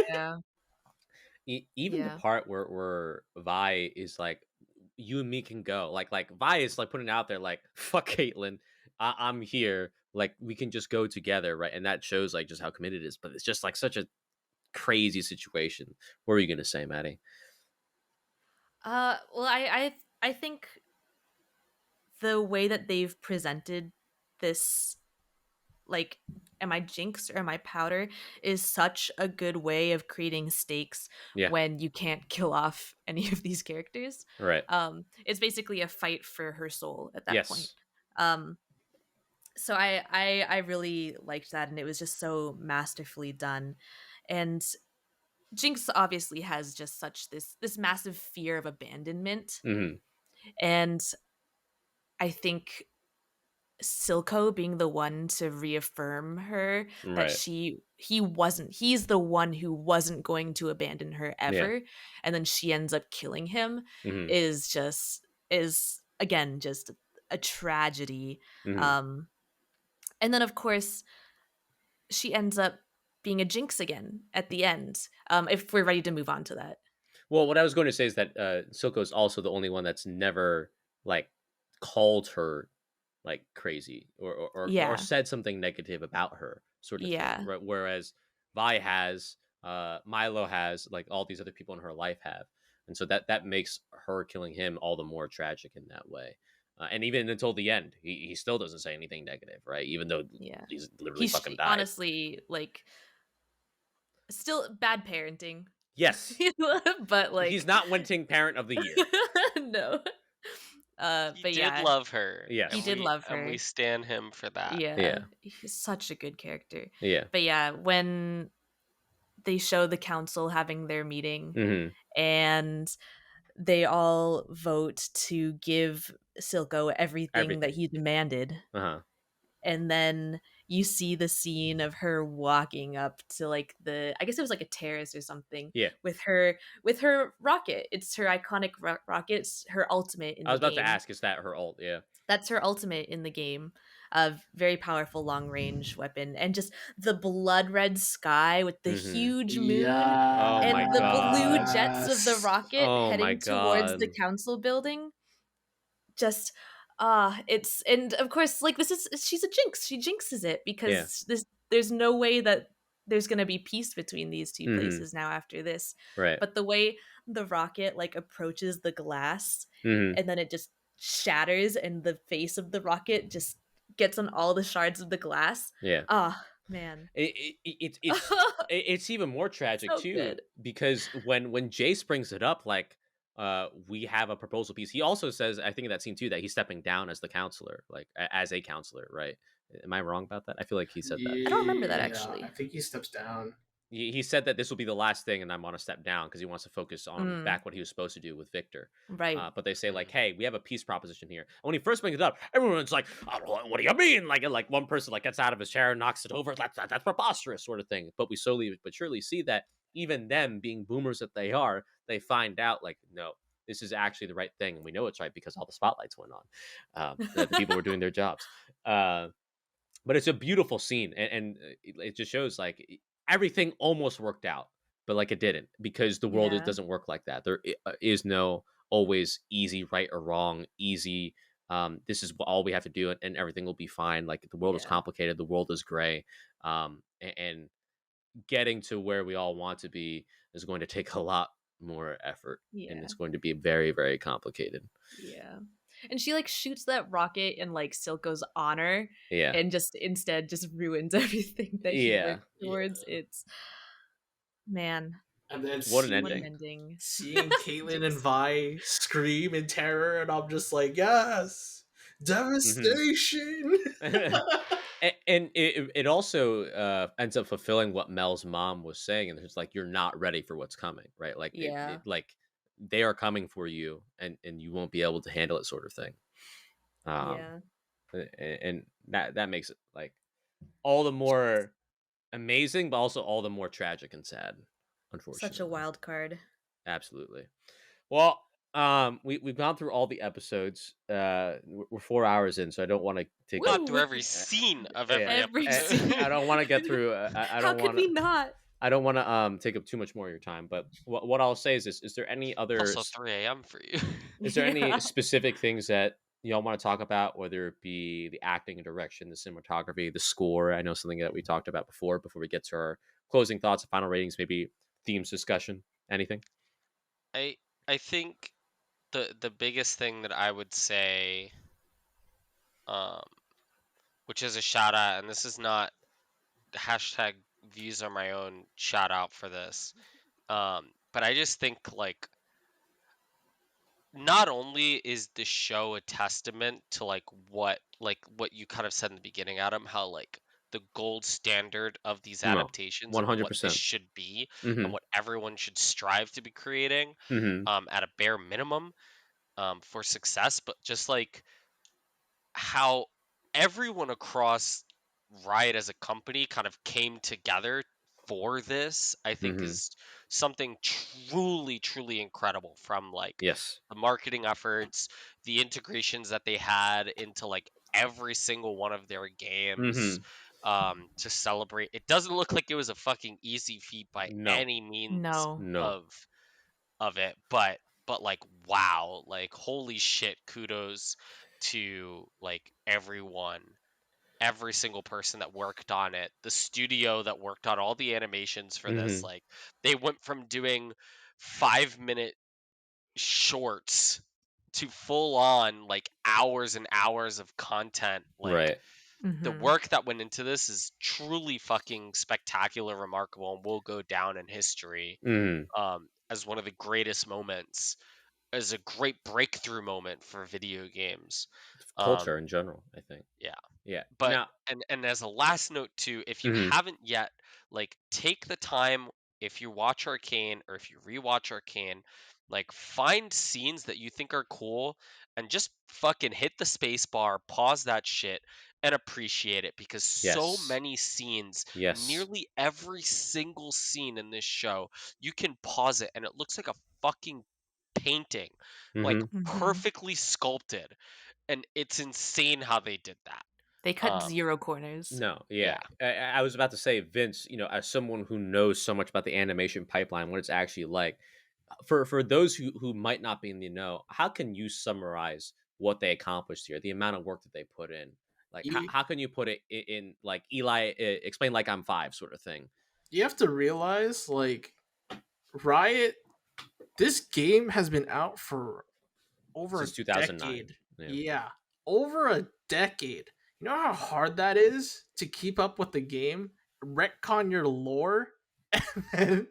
S2: Yeah.
S1: Even the
S2: Yeah.
S1: part where Vi is like, you and me can go. Like Vi is like putting it out there like, fuck Caitlyn, I'm here. Like we can just go together, right? And that shows like just how committed it is. But it's just like such a crazy situation. What are you gonna say, Maddie?
S2: Well, I think the way that they've presented this, like, am I Jinx or am I Powder, is such a good way of creating stakes
S1: Yeah.
S2: when you can't kill off any of these characters.
S1: Right.
S2: It's basically a fight for her soul at that point.
S1: Yes.
S2: So I really liked that, and it was just so masterfully done. And Jinx obviously has just such this massive fear of abandonment,
S1: Hmm.
S2: and I think Silko being the one to reaffirm her that
S1: Right.
S2: he's the one who wasn't going to abandon her
S1: Yeah.
S2: ever, and then she ends up killing him,
S1: Hmm.
S2: is again just a tragedy.
S1: Hmm.
S2: And then of course she ends up being a Jinx again at the end. If we're ready to move on to that.
S1: Well, what I was going to say is that Silko is also the only one that's never like called her like crazy or
S2: Yeah.
S1: said something negative about her, sort of thing.
S2: Yeah.
S1: Right? Whereas Vi has, Milo has, like all these other people in her life have, and so that makes her killing him all the more tragic in that way. And even until the end, he still doesn't say anything negative, right? Even though
S2: Yeah.
S1: he's literally fucking died.
S2: Honestly, like, still bad parenting.
S1: Yes,
S2: But like
S1: he's not Wenting Parent of the Year.
S2: No.
S3: He
S2: But
S3: did
S2: yeah,
S3: love her.
S1: Yes.
S2: he did love
S3: And
S2: her.
S3: we stan him for that.
S2: Yeah.
S1: Yeah.
S2: He's such a good character.
S1: Yeah.
S2: But yeah, when they show the council having their meeting
S1: Hmm.
S2: and they all vote to give Silko everything that
S1: Everything.
S2: he demanded,
S1: Uh-huh.
S2: and then you see the scene of her walking up to like I guess it was like a terrace or something,
S1: Yeah.
S2: with her rocket. It's her iconic rocket. It's her ultimate in
S1: I was
S2: the
S1: about
S2: game.
S1: to ask, is that her ult? Yeah.
S2: That's her ultimate in the game. A very powerful long range weapon, and just the blood red sky with the
S1: Mhm.
S2: huge moon
S1: Oh
S2: and
S1: my
S2: the blue jets of the
S4: Yes.
S2: rocket
S1: Oh my
S2: heading towards the
S1: God.
S2: council building. Just it's, and of course, like, she's a Jinx. She jinxes it because there's no way that there's gonna be peace between these two
S1: Mhm.
S2: places now after this.
S1: Right.
S2: But the way the rocket like approaches the glass
S1: Mhm.
S2: and then it just shatters and the face of the rocket just gets on all the shards of the glass.
S1: Yeah.
S2: Ah, man.
S1: It's even more tragic
S2: So
S1: too,
S2: good.
S1: because when Jace brings it up, like, we have a proposal piece. He also says, I think in that scene too, that he's stepping down as the counselor, like as a counselor, right? Am I wrong about that? I feel like he said that.
S2: I don't remember that,
S4: Yeah,
S2: actually.
S4: I think he steps down.
S1: He said that this will be the last thing, and I'm on a step down because he wants to focus on back what he was supposed to do with Victor.
S2: Right.
S1: But they say like, hey, we have a peace proposition here. And when he first brings it up, everyone's like, what do you mean? Like one person like gets out of his chair and knocks it over. That's preposterous, sort of thing. But we slowly but surely see that even them being boomers that they are, they find out like, no, this is actually the right thing, and we know it's right because all the spotlights went on. The people were doing their jobs. But it's a beautiful scene, and it just shows like everything almost worked out, but like it didn't, because the world
S2: Yeah.
S1: doesn't work like that. There is no always easy right or wrong, easy. This is all we have to do, and everything will be fine. Like the world is
S2: Yeah.
S1: complicated, the world is gray, and getting to where we all want to be is going to take a lot more effort, and
S2: Yeah.
S1: it's going to be very, very complicated.
S2: Yeah. And she like shoots that rocket in like Silko's honor
S1: Yeah,
S2: and just instead just ruins everything that he
S1: yeah.
S2: worked towards. It's, man,
S4: And then
S1: What an
S2: what
S1: ending.
S2: an ending.
S4: seeing Caitlyn and Vi scream in terror, and I'm just like, yes, devastation.
S1: And it also ends up fulfilling what Mel's mom was saying, and it's like you're not ready for what's coming, right? Like
S2: Yeah.
S1: like they are coming for you, and you won't be able to handle it, sort of thing. Um,
S2: Yeah.
S1: and that makes it like all the more amazing, but also all the more tragic and sad,
S2: Such a
S1: unfortunately.
S2: wild card.
S1: Absolutely. Well, we've gone through all the episodes. We're 4 hours in, so I don't want to take up.
S3: Got through
S2: Woo!
S3: every scene of
S1: Yeah,
S3: every
S2: Every
S3: episode.
S1: I
S2: scene.
S1: don't want to get through. I
S2: How
S1: don't
S2: could
S1: want to.
S2: we not?
S1: I don't want to take up too much more of your time. But what I'll say is this: is there any other?
S3: Also 3 a.m. for you.
S1: Is there any
S2: Yeah.
S1: specific things that y'all want to talk about? Whether it be the acting and direction, the cinematography, the score. I know something that we talked about before. Before we get to our closing thoughts and final ratings, maybe themes discussion. Anything?
S3: I I think the biggest thing that I would say, um, which is a shout out, and this is not hashtag views on my own shout out for this. But I just think like not only is the show a testament to like what you kind of said in the beginning, Adam, how like the gold standard of these
S1: No,
S3: adaptations
S1: one
S3: and
S1: hundred
S3: what this
S1: percent.
S3: should be and
S1: Mhm.
S3: what everyone should strive to be creating,
S1: Mhm.
S3: at a bare minimum, for success, but just like how everyone across Riot as a company kind of came together for this, I think
S1: Mhm.
S3: is something truly, truly incredible from like
S1: Yes.
S3: the marketing efforts, the integrations that they had into like every single one of their games,
S1: Mhm.
S3: to celebrate. It doesn't look like it was a fucking easy feat by
S1: No.
S3: any means
S2: No.
S1: No.
S3: of it, but like wow, like holy shit, kudos to like everyone, every single person that worked on it, the studio that worked on all the animations for this.
S1: Mhm.
S3: Like they went from doing 5-minute shorts to full on like hours and hours of content. Like
S1: Right.
S3: the
S2: Mhm.
S3: work that went into this is truly fucking spectacular, remarkable, and will go down in history,
S1: Mhm.
S3: as one of the greatest moments, as a great breakthrough moment for video games. Um,
S1: Culture in general, I think.
S3: yeah,
S1: Yeah.
S3: but
S1: Now.
S3: and as a last note too, if you
S1: Mhm.
S3: haven't yet, like take the time, if you watch Arcane or if you rewatch Arcane, like find scenes that you think are cool and just fucking hit the space bar, pause that shit and appreciate it, because so
S1: Yes.
S3: many scenes,
S1: Yes.
S3: nearly every single scene in this show, you can pause it and it looks like a fucking painting, like
S1: Mhm.
S2: Mhm.
S3: perfectly sculpted, and it's insane how they did that.
S2: They cut
S3: Um,
S2: 0 corners.
S1: No, yeah.
S3: yeah,
S1: I was about to say, Vince, as someone who knows so much about the animation pipeline, what it's actually like, for those who might not be in the know, how can you summarize what they accomplished here, the amount of work that they put in? Like,
S4: You
S1: how can you put it in like Eli, explain like I'm five sort of thing?
S4: you have to realize like Riot. This game has been out for over a
S1: Since 2009.
S4: decade.
S1: Yeah.
S4: Yeah, over a decade. You know how hard that is to keep up with the game, retcon your lore, and then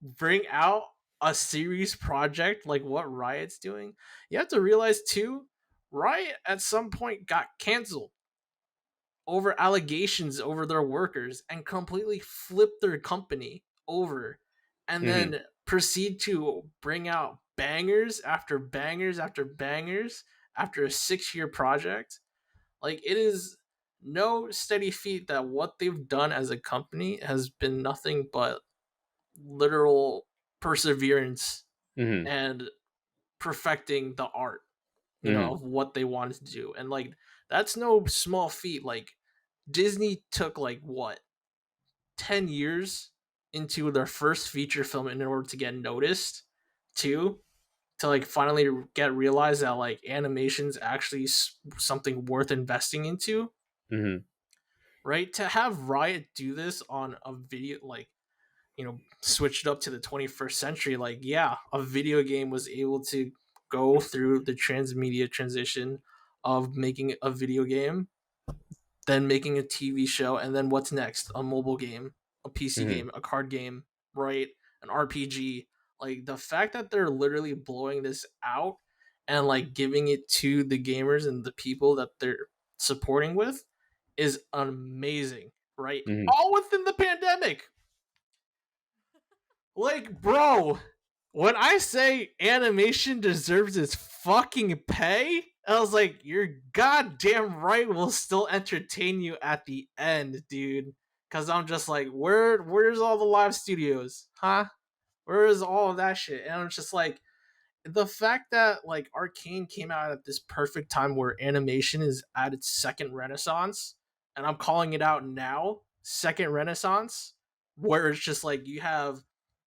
S4: bring out a series project like what Riot's doing? You have to realize too, Riot at some point got canceled over allegations over their workers and completely flipped their company over and
S1: Hmm.
S4: then proceed to bring out bangers after bangers after bangers after a 6 year project. Like, it is no steady feat that what they've done as a company has been nothing but literal perseverance
S1: Hmm.
S4: and perfecting the art,
S1: Hmm.
S4: of what they wanted to do. And like, that's no small feat. Like, Disney took like what, 10 years into their first feature film in order to get noticed, too, to like finally get realized that like animation's actually something worth investing into,
S1: Hmm.
S4: right? To have Riot do this on a video, like, switched up to the 21st century, like, yeah, a video game was able to go through the transmedia transition of making a video game, then making a TV show, and then what's next? A mobile game, a PC
S1: Hmm.
S4: game, a card game, right? An RPG. Like, the fact that they're literally blowing this out and like giving it to the gamers and the people that they're supporting with is amazing, right?
S1: Mhm.
S4: All within the pandemic. Like, bro, when I say animation deserves its fucking pay, I was like, you're goddamn right we'll still entertain you at the end, dude. Cause I'm just like, where's all the live studios? Huh? Where is all of that shit? And I'm just like, the fact that like Arcane came out at this perfect time where animation is at its second renaissance, and I'm calling it out now, second renaissance, where it's just like you have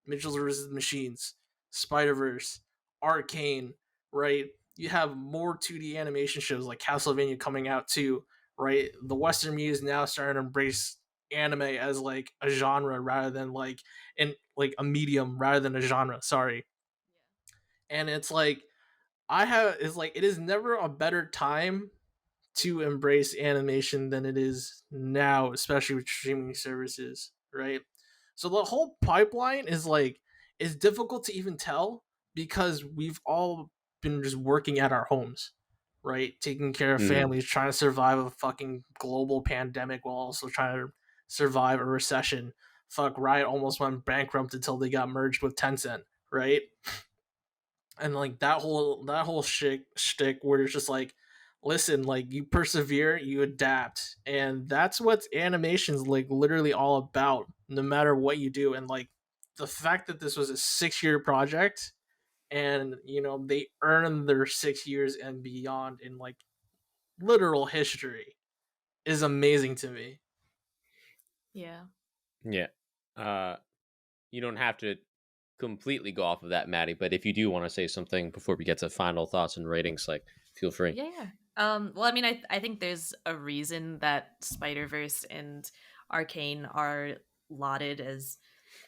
S4: Mitchell's vs. Machines, Spider Verse, Arcane, right? You have more 2D animation shows like Castlevania coming out too, right? The Western media is now starting to embrace anime as like a genre rather than like in like a medium rather than a genre. Sorry, and it's like it is never a better time to embrace animation than it is now, especially with streaming services, right? So the whole pipeline is difficult to even tell because we've all been just working at our homes, right? Taking care of
S1: Mhm.
S4: families, trying to survive a fucking global pandemic while also trying to survive a recession. Fuck, Riot almost went bankrupt until they got merged with Tencent, right? And like that whole shtick where it's just like, listen, like you persevere, you adapt, and that's what animation's like literally all about. No matter what you do, and like the fact that this was a 6-year project, and they earned their 6 years and beyond in like literal history is amazing to me.
S2: Yeah.
S1: Yeah. You don't have to completely go off of that, Maddie, but if you do want to say something before we get to final thoughts and ratings, like feel free.
S2: Yeah, yeah. Well, I mean, I think there's a reason that Spider-Verse and Arcane are lauded as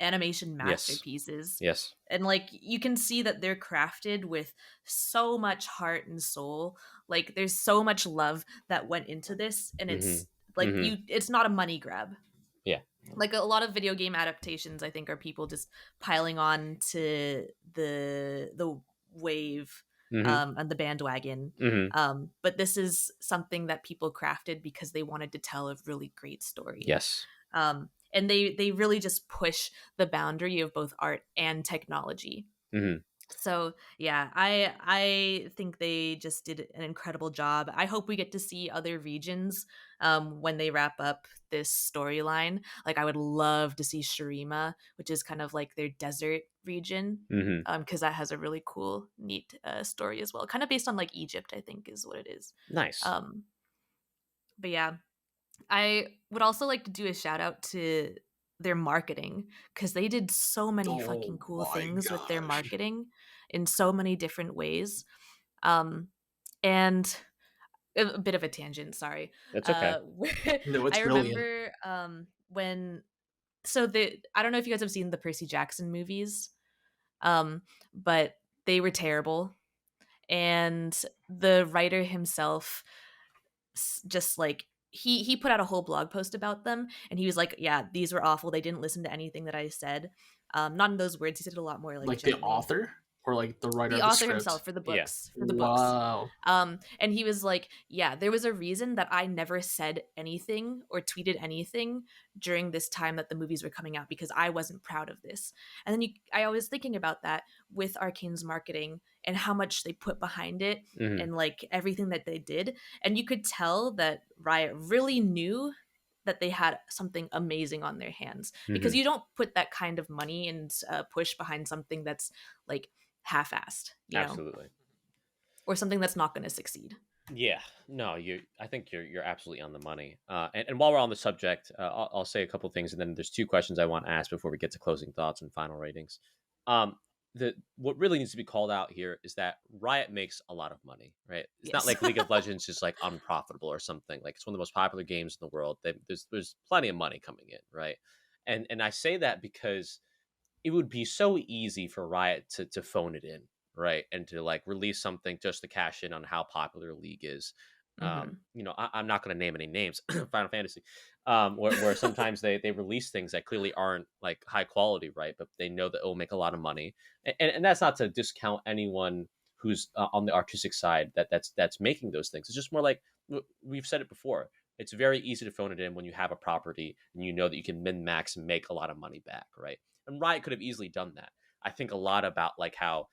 S2: animation
S1: Yes.
S2: masterpieces.
S1: Yes.
S2: And like you can see that they're crafted with so much heart and soul. Like there's so much love that went into this, and it's like it's not a money grab.
S1: Yeah.
S2: Like a lot of video game adaptations, I think, are people just piling on to the wave and the bandwagon. But this is something that people crafted because they wanted to tell a really great story.
S1: Yes.
S2: And they really just push the boundary of both art and technology. So yeah, I think they just did an incredible job. I hope we get to see other regions when they wrap up this storyline. Like I would love to see Shurima, which is kind of like their desert region, because that has a really cool, neat story as well. Kind of based on like Egypt, I think is what it is.
S1: Nice.
S2: But yeah, I would also like to do a shout out to their marketing because they did so many fucking cool things with their marketing in so many different ways. And a bit of a tangent, sorry.
S1: That's okay.
S4: No, it's
S2: I
S4: brilliant.
S2: remember when I don't know if you guys have seen the Percy Jackson movies, but they were terrible. And the writer himself just like he put out a whole blog post about them, and he was like, yeah, these were awful, they didn't listen to anything that I said. Not in those words, he said it a lot more like
S4: the
S2: gently.
S4: author or like the writer
S2: The
S4: of the
S2: author
S4: script?
S2: himself for the books.
S1: Yeah.
S2: For the books.
S4: Wow.
S2: And he was like, yeah, there was a reason that I never said anything or tweeted anything during this time that the movies were coming out because I wasn't proud of this. And then I was thinking about that with Arcane's marketing and how much they put behind it and like everything that they did. And you could tell that Riot really knew that they had something amazing on their hands because you don't put that kind of money and push behind something that's like half-assed,
S1: Absolutely.
S2: or something that's not going to succeed.
S1: Yeah, no, I think you're absolutely on the money. And while we're on the subject, I'll say a couple things, and then there's 2 questions I want to ask before we get to closing thoughts and final ratings. What really needs to be called out here is that Riot makes a lot of money, right? It's not like League of Legends is like unprofitable or something. Like it's one of the most popular games in the world. There's plenty of money coming in, right? And I say that because it would be so easy for Riot to phone it in, right, and to like release something just to cash in on how popular League is. I'm not going to name any names. Final Fantasy, where sometimes they release things that clearly aren't like high quality, right, but they know that it will make a lot of money, and that's not to discount anyone who's on the artistic side that's making those things. It's just more like we've said it before. it's very easy to phone it in when you have a property and you know that you can min max and make a lot of money back, right? And Riot could have easily done that. I think a lot about like how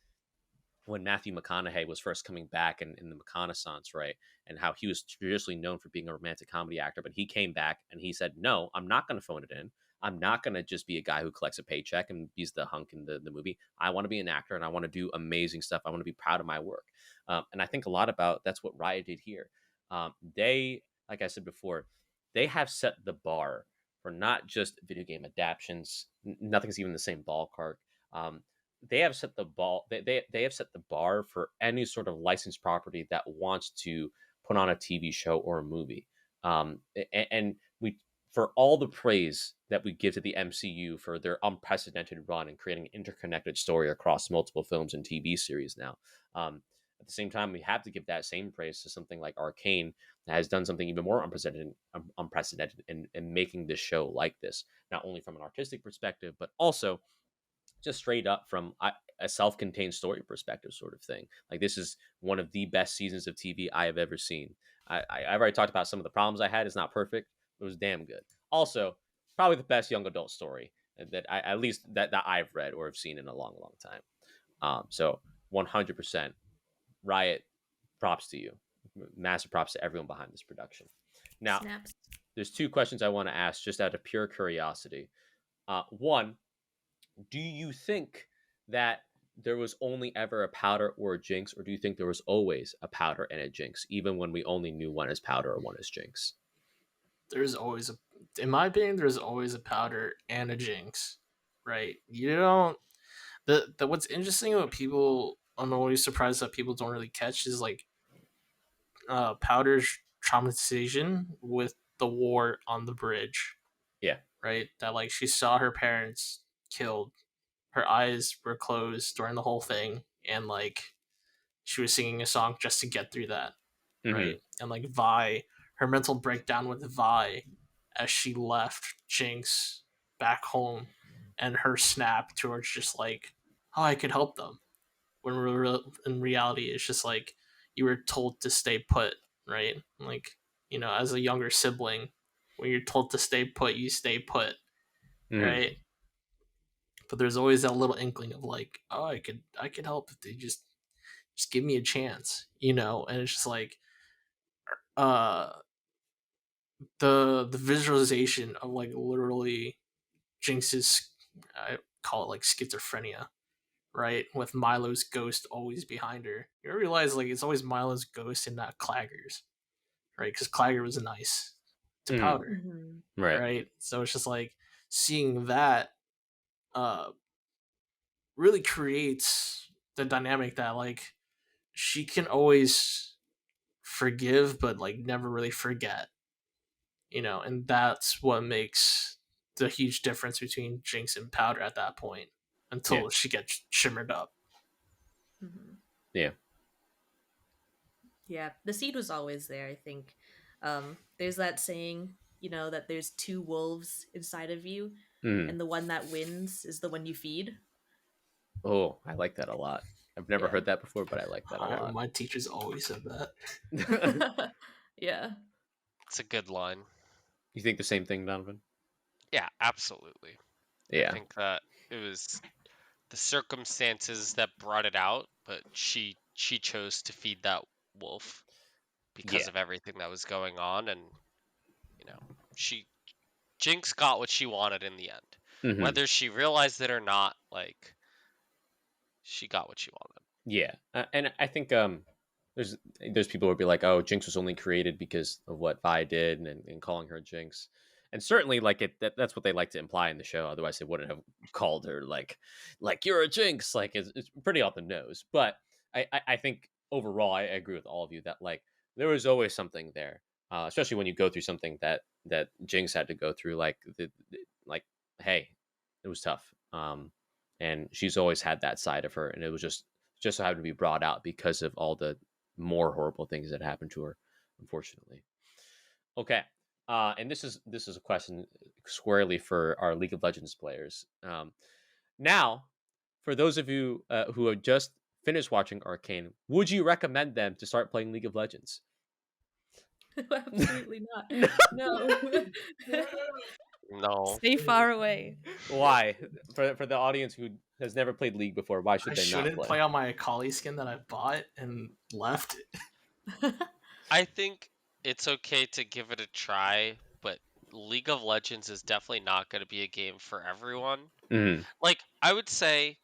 S1: when Matthew McConaughey was first coming back in the McConaissance, right? And how he was traditionally known for being a romantic comedy actor, but he came back and he said, no, I'm not going to phone it in. I'm not going to just be a guy who collects a paycheck and he's the hunk in the movie. I want to be an actor and I want to do amazing stuff. I want to be proud of my work. And I think a lot about that's what Riot did here. They, like I said before, they have set the bar for not just video game adaptations. Nothing's even the same ballpark. They have set the ball. They have set the bar for any sort of licensed property that wants to put on a TV show or a movie. And we, for all the praise that we give to the MCU for their unprecedented run and creating an interconnected story across multiple films and TV series now. At the same time, we have to give that same praise to something like Arcane that has done something even more unprecedented in making this show like this, not only from an artistic perspective, but also just straight up from a self-contained story perspective sort of thing. Like, this is one of the best seasons of TV I have ever seen. I've already talked about some of the problems I had. It's not perfect. It was damn good. Also, probably the best young adult story that I, at least that I've read or have seen in a long, long time. So 100% Riot, props to you. Massive props to everyone behind this production. Now,
S2: Snaps.
S1: there's two questions I want to ask just out of pure curiosity. One, do you think that there was only ever a Powder or a Jinx, or do you think there was always a Powder and a Jinx, even when we only knew one as Powder or one as Jinx?
S4: There's always in my opinion, there's always a Powder and a Jinx, right? You don't. The what's interesting about people, I'm always surprised that people don't really catch is like Powder's traumatization with the war on the bridge.
S1: Yeah.
S4: Right? That like she saw her parents killed, her eyes were closed during the whole thing, and like she was singing a song just to get through that.
S1: Mm-hmm.
S4: Right? And like Vi, her mental breakdown with Vi as she left Jinx back home, and her snap towards just like, oh, I could help them. When in reality, it's just like you were told to stay put, right? Like, you know, as a younger sibling, when you're told to stay put, you stay put,
S1: Mm-hmm.
S4: right? But there's always that little inkling of like, oh, I could help if they just give me a chance, you know. And it's just like uh the visualization of like literally Jinx's, I call it like schizophrenia, right? With Milo's ghost always behind her. You realize like it's always Milo's ghost and not Clagger's, right? Because Clagger was nice to Powder,
S1: Right.
S4: right? So it's just like seeing that really creates the dynamic that like she can always forgive but like never really forget, you know. And that's what makes the huge difference between Jinx and Powder at that point until she gets shimmered up.
S2: Mm-hmm.
S1: Yeah.
S2: Yeah, the seed was always there, I think. There's that saying, you know, that there's two wolves inside of you, and the one that wins is the one you feed.
S1: Oh, I like that a lot. I've never heard that before, but I like that a lot.
S4: My teachers always said that.
S2: Yeah.
S3: It's a good line.
S1: You think the same thing, Donovan?
S3: Yeah, absolutely.
S1: Yeah.
S3: I think that it was the circumstances that brought it out, but she chose to feed that wolf because of everything that was going on, and you know, Jinx got what she wanted in the end.
S1: Mm-hmm.
S3: Whether she realized it or not, like she got what she wanted.
S1: Yeah. And I think there's people who would be like, oh, Jinx was only created because of what Vi did and calling her Jinx. And certainly like that's what they like to imply in the show. Otherwise they wouldn't have called her like you're a Jinx. Like it's pretty on the nose. But I think overall I agree with all of you that like there was always something there. Especially when you go through something that Jinx had to go through, like like, hey, it was tough. And she's always had that side of her, and it was just so happened to be brought out because of all the more horrible things that happened to her, unfortunately. Okay, and this is a question squarely for our League of Legends players. Now, for those of you who have just finished watching Arcane, would you recommend them to start playing League of Legends?
S2: Absolutely not.
S1: No.
S2: No.
S3: No.
S2: Stay far away.
S1: Why? For the audience who has never played League before, why should
S4: I
S1: they not
S4: shouldn't
S1: play?
S4: play on my Akali skin that I bought and left.
S3: I think it's okay to give it a try, but League of Legends is definitely not going to be a game for everyone.
S1: Mhm.
S3: Like, I would say,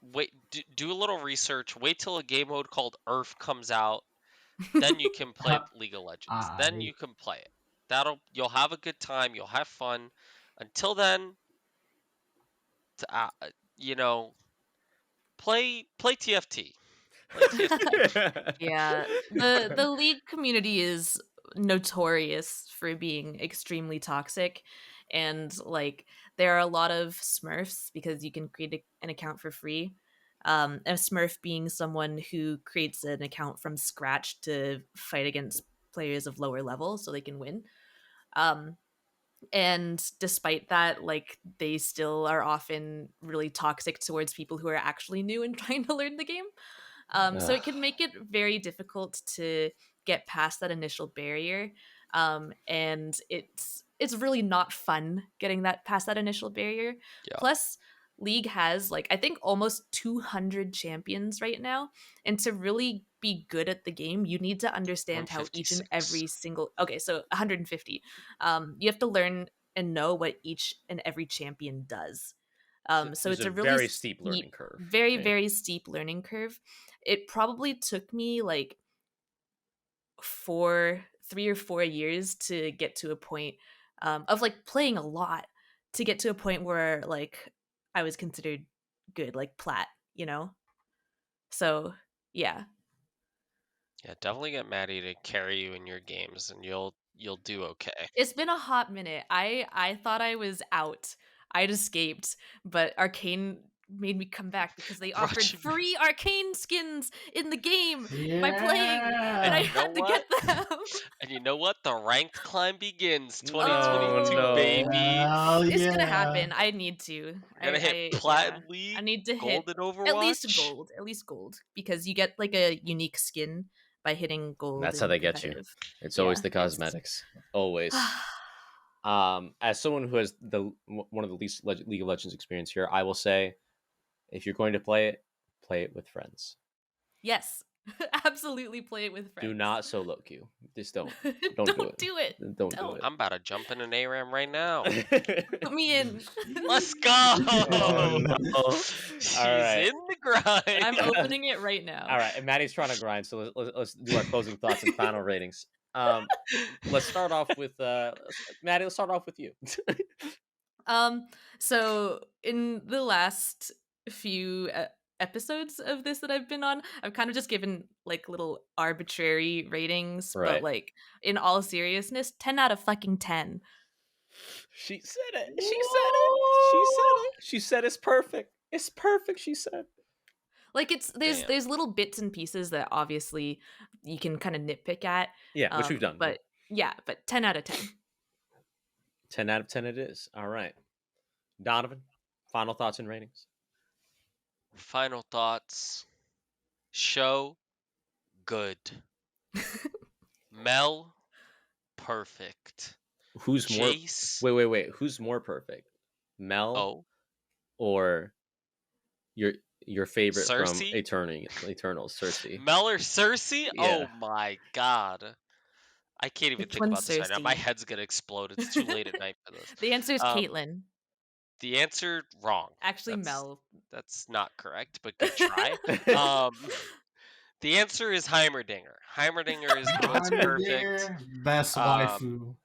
S3: wait, do a little research. Wait till a game mode called Earth comes out, then you can play League of Legends. Then you can play it. You'll have a good time. You'll have fun. Until then, you know, play TFT. Play TFT.
S2: Yeah, the League community is notorious for being extremely toxic, and like there are a lot of Smurfs because you can create an account for free. A Smurf being someone who creates an account from scratch to fight against players of lower level so they can win. Um, and despite that, like they still are often really toxic towards people who are actually new and trying to learn the game. So it can make it very difficult to get past that initial barrier. And it's really not fun getting that past that initial barrier.
S3: Yeah.
S2: Plus, League has like I think almost 200 champions right now, and to really be good at the game, you need to understand how each and
S3: 156.
S2: every single so 150. You have to learn and know what each and every champion does. So
S1: There's
S2: it's
S1: a
S2: a really
S1: very steep learning curve.
S2: very
S1: right?
S2: very steep learning curve. It probably took me like 3 or 4 years to get to a point of like playing a lot to get to a point where like I was considered good, like plat, you know. So yeah,
S3: Yeah, definitely get Maddie to carry you in your games, and you'll do okay.
S2: it's been a hot minute. I thought I was out. I'd escaped, but Arcane made me come back because they
S3: Brought
S2: offered
S3: you back.
S2: free Arcane skins in the game by
S4: Yeah.
S2: playing, and I
S3: And you know
S2: had to get them.
S3: And you know what? The ranked climb begins.
S1: No,
S3: 2022,
S1: no.
S3: baby.
S4: Hell
S2: It's gonna
S4: yeah.
S2: happen. I need to.
S3: We're gonna hit
S2: I
S3: Plat
S2: yeah.
S3: League,
S2: I need to hit
S3: Gold in Overwatch.
S2: at least gold, because you get like a unique skin by hitting gold.
S1: That's how
S2: in
S1: they get you.
S2: competitive.
S1: It's
S2: Yeah,
S1: always the
S2: it's-
S1: cosmetics. Always. As someone who has one of the least League of Legends experience here, I will say, if you're going to play it with friends.
S2: Yes, absolutely. Play it with friends.
S1: Do not solo queue. Just don't.
S2: Don't do it.
S1: Don't do
S2: Don't.
S1: it.
S3: I'm about to jump in an ARAM right now.
S2: Put me in.
S3: Let's go.
S1: Oh, no.
S3: She's
S1: All right.
S3: in the grind.
S2: I'm opening it right now.
S1: All right, and Maddie's trying to grind, so let's do our closing thoughts and final ratings. Let's start off with Maddie. Let's start off with you.
S2: So in the last few episodes of this that I've been on, I've kind of just given like little arbitrary ratings,
S1: Right.
S2: but like in all seriousness, 10 out of fucking 10.
S1: She said it. She said it. She said it. She said it's perfect. It's perfect. She said.
S2: Like there's
S3: Damn.
S2: little bits and pieces that obviously you can kind of nitpick at.
S1: Yeah, which we've done.
S2: But yeah, but 10 out of 10.
S1: 10 out of 10 it is. All right. Donovan, final thoughts and ratings.
S3: Final thoughts. Show good. Mel perfect.
S1: Who's more
S3: Jace.
S1: Wait. Who's more perfect? Mel
S3: Oh,
S1: or your favorite
S3: Cersei?
S1: from Eternals, Cersei?
S3: Mel or Cersei?
S1: Yeah.
S3: Oh my god. I can't even
S2: Which
S3: think
S2: one's
S3: about this right now. My
S2: Cersei?
S3: head's gonna explode. It's too late at night for this.
S2: The answer is
S3: Um,
S2: Caitlyn.
S3: The answer wrong.
S2: Actually,
S3: That's-
S2: Mel.
S3: That's not correct, but good try. The answer is Heimerdinger. Heimerdinger is the most perfect.
S5: Best waifu.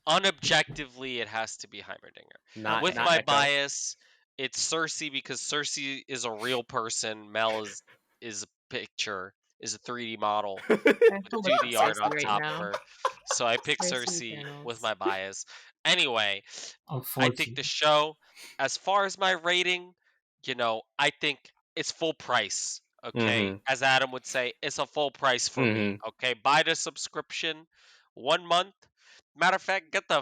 S3: Unobjectively, it has to be Heimerdinger. With
S1: Not
S3: my
S1: Echo.
S3: bias, it's Cersei because Cersei is a real person. Mel is a picture, is a 3D model
S2: I have to
S3: with
S2: look up
S3: 2D art
S2: Cersei
S3: on
S2: right
S3: top
S2: now.
S3: of her. So I picked
S2: Cersei
S3: Cersei
S2: Eternals.
S3: with my bias. Anyway, I
S5: Unfortunately.
S3: think the show, as far as my rating, I think it's full price. Okay,
S1: Mhm.
S3: as Adam would say, it's a full price for me. Okay, buy the subscription, 1 month. Matter of fact, get the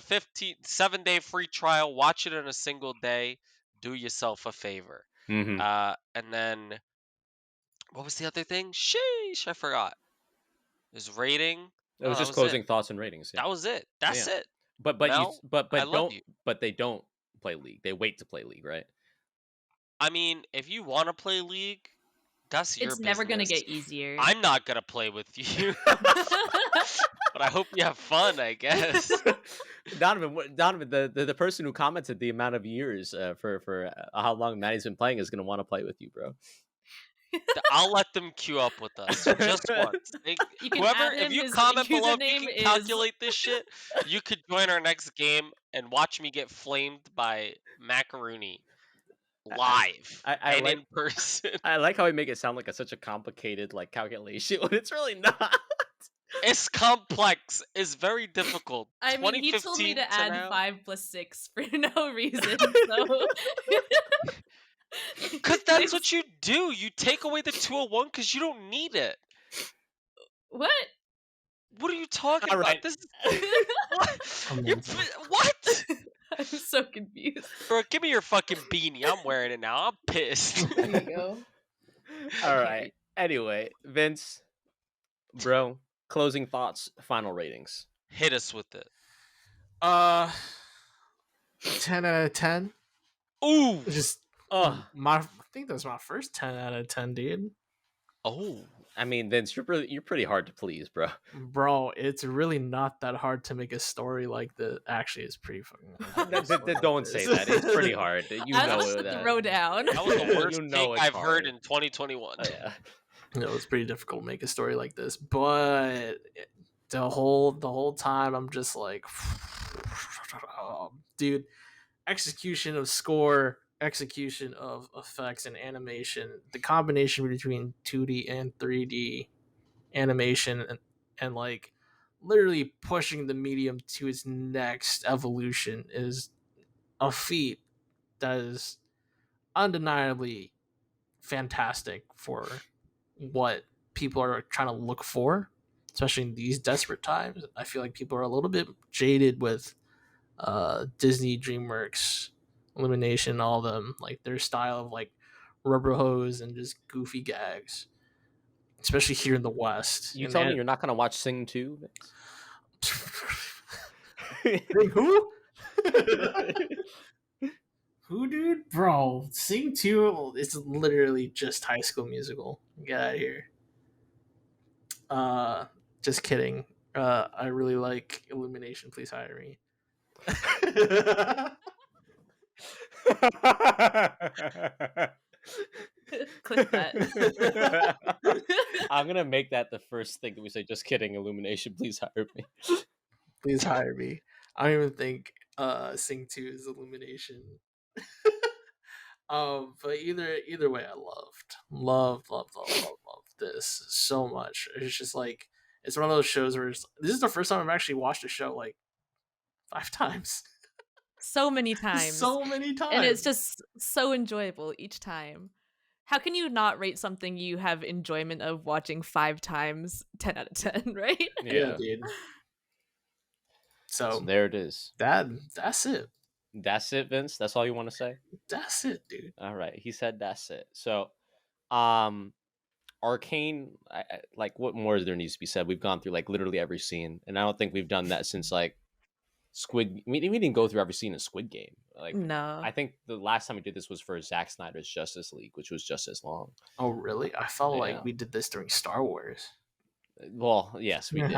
S3: 7-day free trial. Watch it in a single day. Do yourself a favor.
S1: Mhm.
S3: And then, what was the other thing? Sheesh, I forgot. There's rating.
S1: It was
S3: that
S1: just
S3: was it.
S1: closing thoughts and ratings. Yeah.
S3: That was it. That's
S1: Yeah.
S3: it.
S1: But
S3: Mel, I love
S1: don't
S3: you.
S1: they don't play League. They wait to play League, right?
S3: I mean, if you want to play League, that's your
S2: It's never gonna
S3: business.
S2: get easier.
S3: I'm not gonna play with you, but I hope you have fun. I guess.
S1: Donovan, the person who commented the amount of years for how long Maddie's been playing is gonna want to play with you, bro.
S3: I'll let them queue up with us just once.
S2: You can
S3: Whoever,
S2: add
S3: if
S2: him.
S3: you
S2: His
S3: comment below, if you
S2: username
S3: can
S2: is
S3: calculate this shit, you could join our next game and watch me get flamed by Macaroni live
S1: I
S3: and
S1: like
S3: in person.
S1: I like how we make it sound like such a complicated like calculation when it's really not.
S3: It's complex. It's very difficult.
S2: I mean, he told me
S3: 2015
S2: to add
S3: now.
S2: 5 plus 6 for no reason. So
S3: Because that's what you do. You take away the 201 because you don't need it.
S2: What?
S3: What are you talking
S1: All
S3: about?
S1: right.
S3: This is what?
S5: Amazing.
S3: What?
S2: I'm so confused.
S3: Bro, give me your fucking beanie. I'm wearing it now. I'm pissed.
S2: There you go.
S1: All right. Anyway, Vince, bro, closing thoughts, final ratings.
S3: Hit us with it.
S5: 10 out of 10.
S3: Ooh.
S5: Just
S1: Oh,
S5: I think that's my first 10 out of 10, dude.
S3: Oh.
S1: I mean, Vince, you're pretty hard to please, bro.
S5: Bro, it's really not that hard to make a story like this. Actually, it's pretty fucking hard.
S1: Don't say that. It's pretty hard. You
S2: I
S1: know
S2: was about to
S1: that.
S2: throw down.
S3: That was the worst
S1: You know
S3: take
S1: it's
S3: I've heard
S1: hard.
S3: in 2021.
S1: Oh, yeah.
S5: It was pretty difficult to make a story like this, but the whole time I'm just like, dude, execution of score, execution of effects and animation, the combination between 2D and 3D animation and like literally pushing the medium to its next evolution is a feat that is undeniably fantastic for what people are trying to look for, especially in these desperate times. I feel like people are a little bit jaded with Disney, DreamWorks, Illumination, all of them, like their style of like rubber hose and just goofy gags, especially here in the West.
S1: You
S5: And
S1: tell me you're not gonna watch Sing 2, Vince?
S5: Who? Who, dude? Bro, Sing 2 is literally just High School Musical. Get out of here. Just kidding. I really like Illumination. Please hire me.
S2: Click that.
S1: I'm gonna make that the first thing that we say. Just kidding, Illumination. Please hire me.
S5: Please hire me. I don't even think Sing 2 is Illumination. But either way, I loved this so much. It's just like it's one of those shows where this is the first time I've actually watched a show like 5 times.
S2: So many times.
S5: So many times.
S2: And it's just so enjoyable each time. How can you not rate something you have enjoyment of watching 5 times 10 out of 10, right?
S5: yeah, dude.
S1: So
S5: So
S1: there it is.
S5: that's it.
S1: That's it, Vince. That's all you want to say?
S5: That's it, dude.
S1: All right. He said that's it. So, Arcane. Like, what more there needs to be said? We've gone through like literally every scene, and I don't think we've done that since like Squid. We didn't go through every scene in Squid Game. Like,
S2: No.
S1: I think the last time we did this was for Zack Snyder's Justice League, which was just as long.
S5: Oh, really? I felt
S1: Yeah.
S5: like we did this during Star Wars.
S1: Well, yes, we did.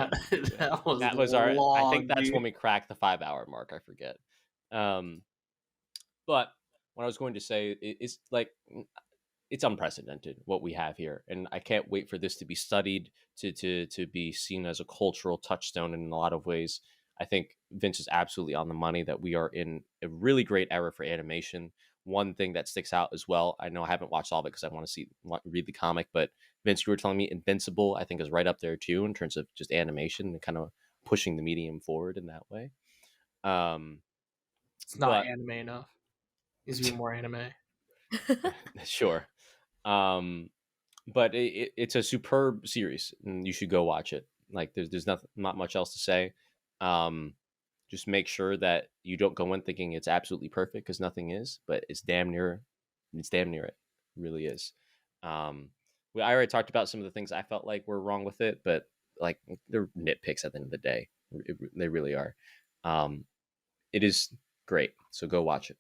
S5: that
S1: was our. I think
S5: long,
S1: that's
S5: dude.
S1: when we cracked the 5-hour mark. I forget. But what I was going to say is like it's unprecedented what we have here, and I can't wait for this to be studied to be seen as a cultural touchstone in a lot of ways. I think Vince is absolutely on the money that we are in a really great era for animation. One thing that sticks out as well, I know I haven't watched all of it because I want to read the comic, but Vince, you were telling me Invincible, I think, is right up there too in terms of just animation and kind of pushing the medium forward in that way.
S5: It's not
S1: but-
S5: anime enough. Needs to be more anime.
S1: Sure. But it's a superb series and you should go watch it. Like there's not much else to say. Just make sure that you don't go in thinking it's absolutely perfect because nothing is, but it's damn near it. It really is. I already talked about some of the things I felt like were wrong with it, but like they're nitpicks at the end of the day. They really are. It is great. So go watch it.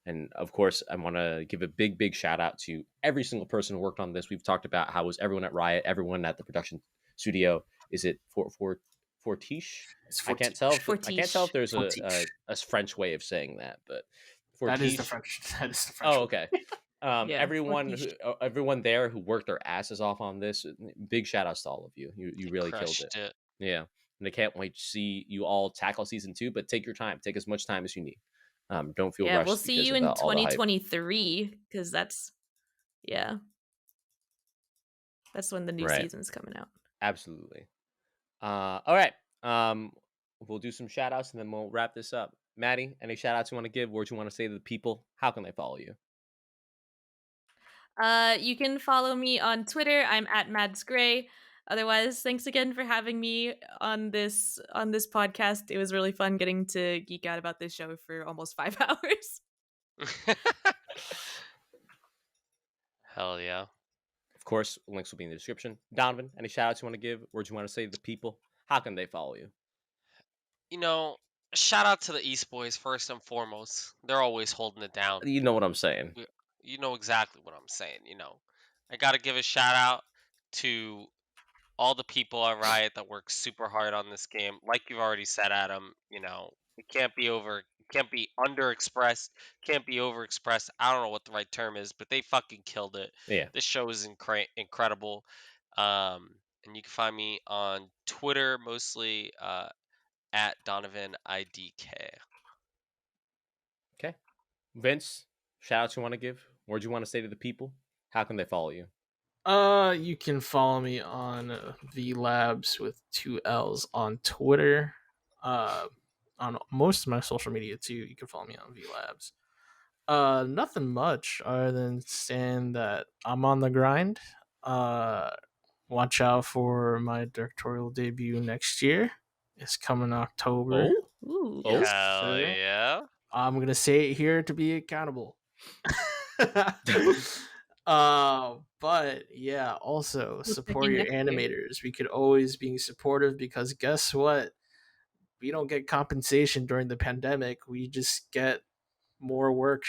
S1: And of course, I want to give a big shout out to every single person who worked on this. We've talked about how was everyone at Riot, everyone at the production studio. Is it Fortiche?
S5: It's
S1: I can't tell. I can't tell if
S2: Fortiche.
S1: there's
S5: Fortiche.
S1: a French way of saying that, but
S5: That is the
S1: Fortiche.
S5: French. That is the French.
S1: Oh,
S5: one.
S1: okay.
S2: Yeah,
S1: Everyone
S2: Fortiche.
S1: everyone there who worked their asses off on this, big shout outs to all of you. You
S3: They
S1: really killed
S3: crushed
S1: it.
S3: it.
S1: Yeah. And I can't wait to see you all tackle season 2, but take your time. Take as much time as you need. Don't feel
S2: Yeah,
S1: rushed
S2: we'll see
S1: because
S2: you
S1: of
S2: in
S1: all the hype.
S2: 2023 because that's when the new
S1: Right.
S2: season's coming out.
S1: Absolutely. All right. We'll do some shout outs and then we'll wrap this up. Maddie, any shout outs you want to give? Words you want to say to the people? How can they follow you?
S2: You can follow me on Twitter. I'm at madsgray. Otherwise, thanks again for having me on this podcast. It was really fun getting to geek out about this show for almost 5 hours.
S3: Hell yeah.
S1: Of course, links will be in the description. Donovan, any shout outs you want to give? Words you want to say to the people? How can they follow you?
S3: You know, shout out to the East Boys first and foremost. They're always holding it down.
S1: You know what I'm saying.
S3: You know exactly what I'm saying. I got to give a shout out to all the people at Riot that work super hard on this game. Like you've already said, Adam, it can't be underexpressed, can't be overexpressed. I don't know what the right term is, but they fucking killed it.
S1: Yeah.
S3: This show is incredible. And you can find me on Twitter mostly at Donovan IDK.
S1: Okay. Vince, shout outs you want to give? Words you want to say to the people? How can they follow you?
S5: You can follow me on VLabs with 2 L's on Twitter. On most of my social media too. You can follow me on VLabs. Nothing much other than saying that I'm on the grind. Watch out for my directorial debut next year. It's coming October.
S2: Ooh.
S1: Oh.
S3: Hell
S5: sir.
S3: yeah.
S5: I'm gonna say it here to be accountable. But yeah, also support your animators. We could always be supportive because guess what? We don't get compensation during the pandemic. We just get more work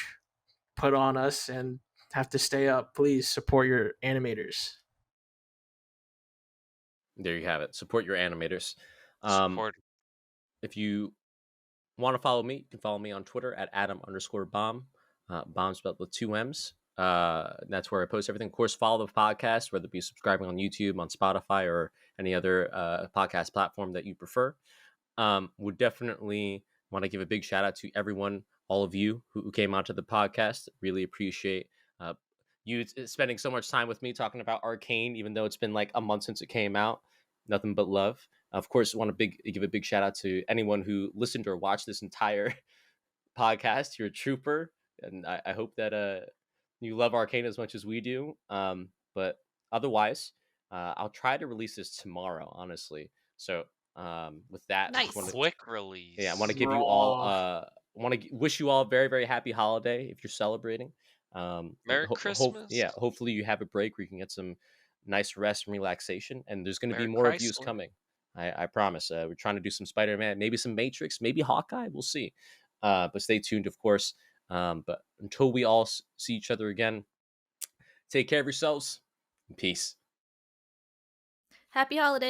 S5: put on us and have to stay up. Please support your animators.
S1: There you have it. Support your animators.
S3: Support.
S1: If you want to follow me, you can follow me on Twitter at Adam_bomb. Bomb spelled with 2 M's. That's where I post everything. Of course, follow the podcast, whether it be subscribing on YouTube, on Spotify, or any other podcast platform that you prefer. Would definitely want to give a big shout out to everyone, all of you who came onto the podcast. Really appreciate you spending so much time with me talking about Arcane, even though it's been like a month since it came out. Nothing but love. Of course, want to give a big shout out to anyone who listened or watched this entire podcast. You're a trooper, and I hope that you love Arcane as much as we do. But otherwise, I'll try to release this tomorrow, honestly. So with that,
S2: Nice.
S3: Quick release.
S1: yeah, I want to give you all want to wish you all a very, very happy holiday if you're celebrating.
S3: Merry Christmas.
S1: Hopefully you have a break where you can get some nice rest and relaxation, and there's going to be
S3: Merry
S1: more reviews
S3: Chrysler.
S1: coming. I promise. We're trying to do some Spider-Man, maybe some Matrix, maybe Hawkeye. We'll see. But stay tuned, of course. But until we all see each other again, take care of yourselves. Peace.
S2: Happy holidays.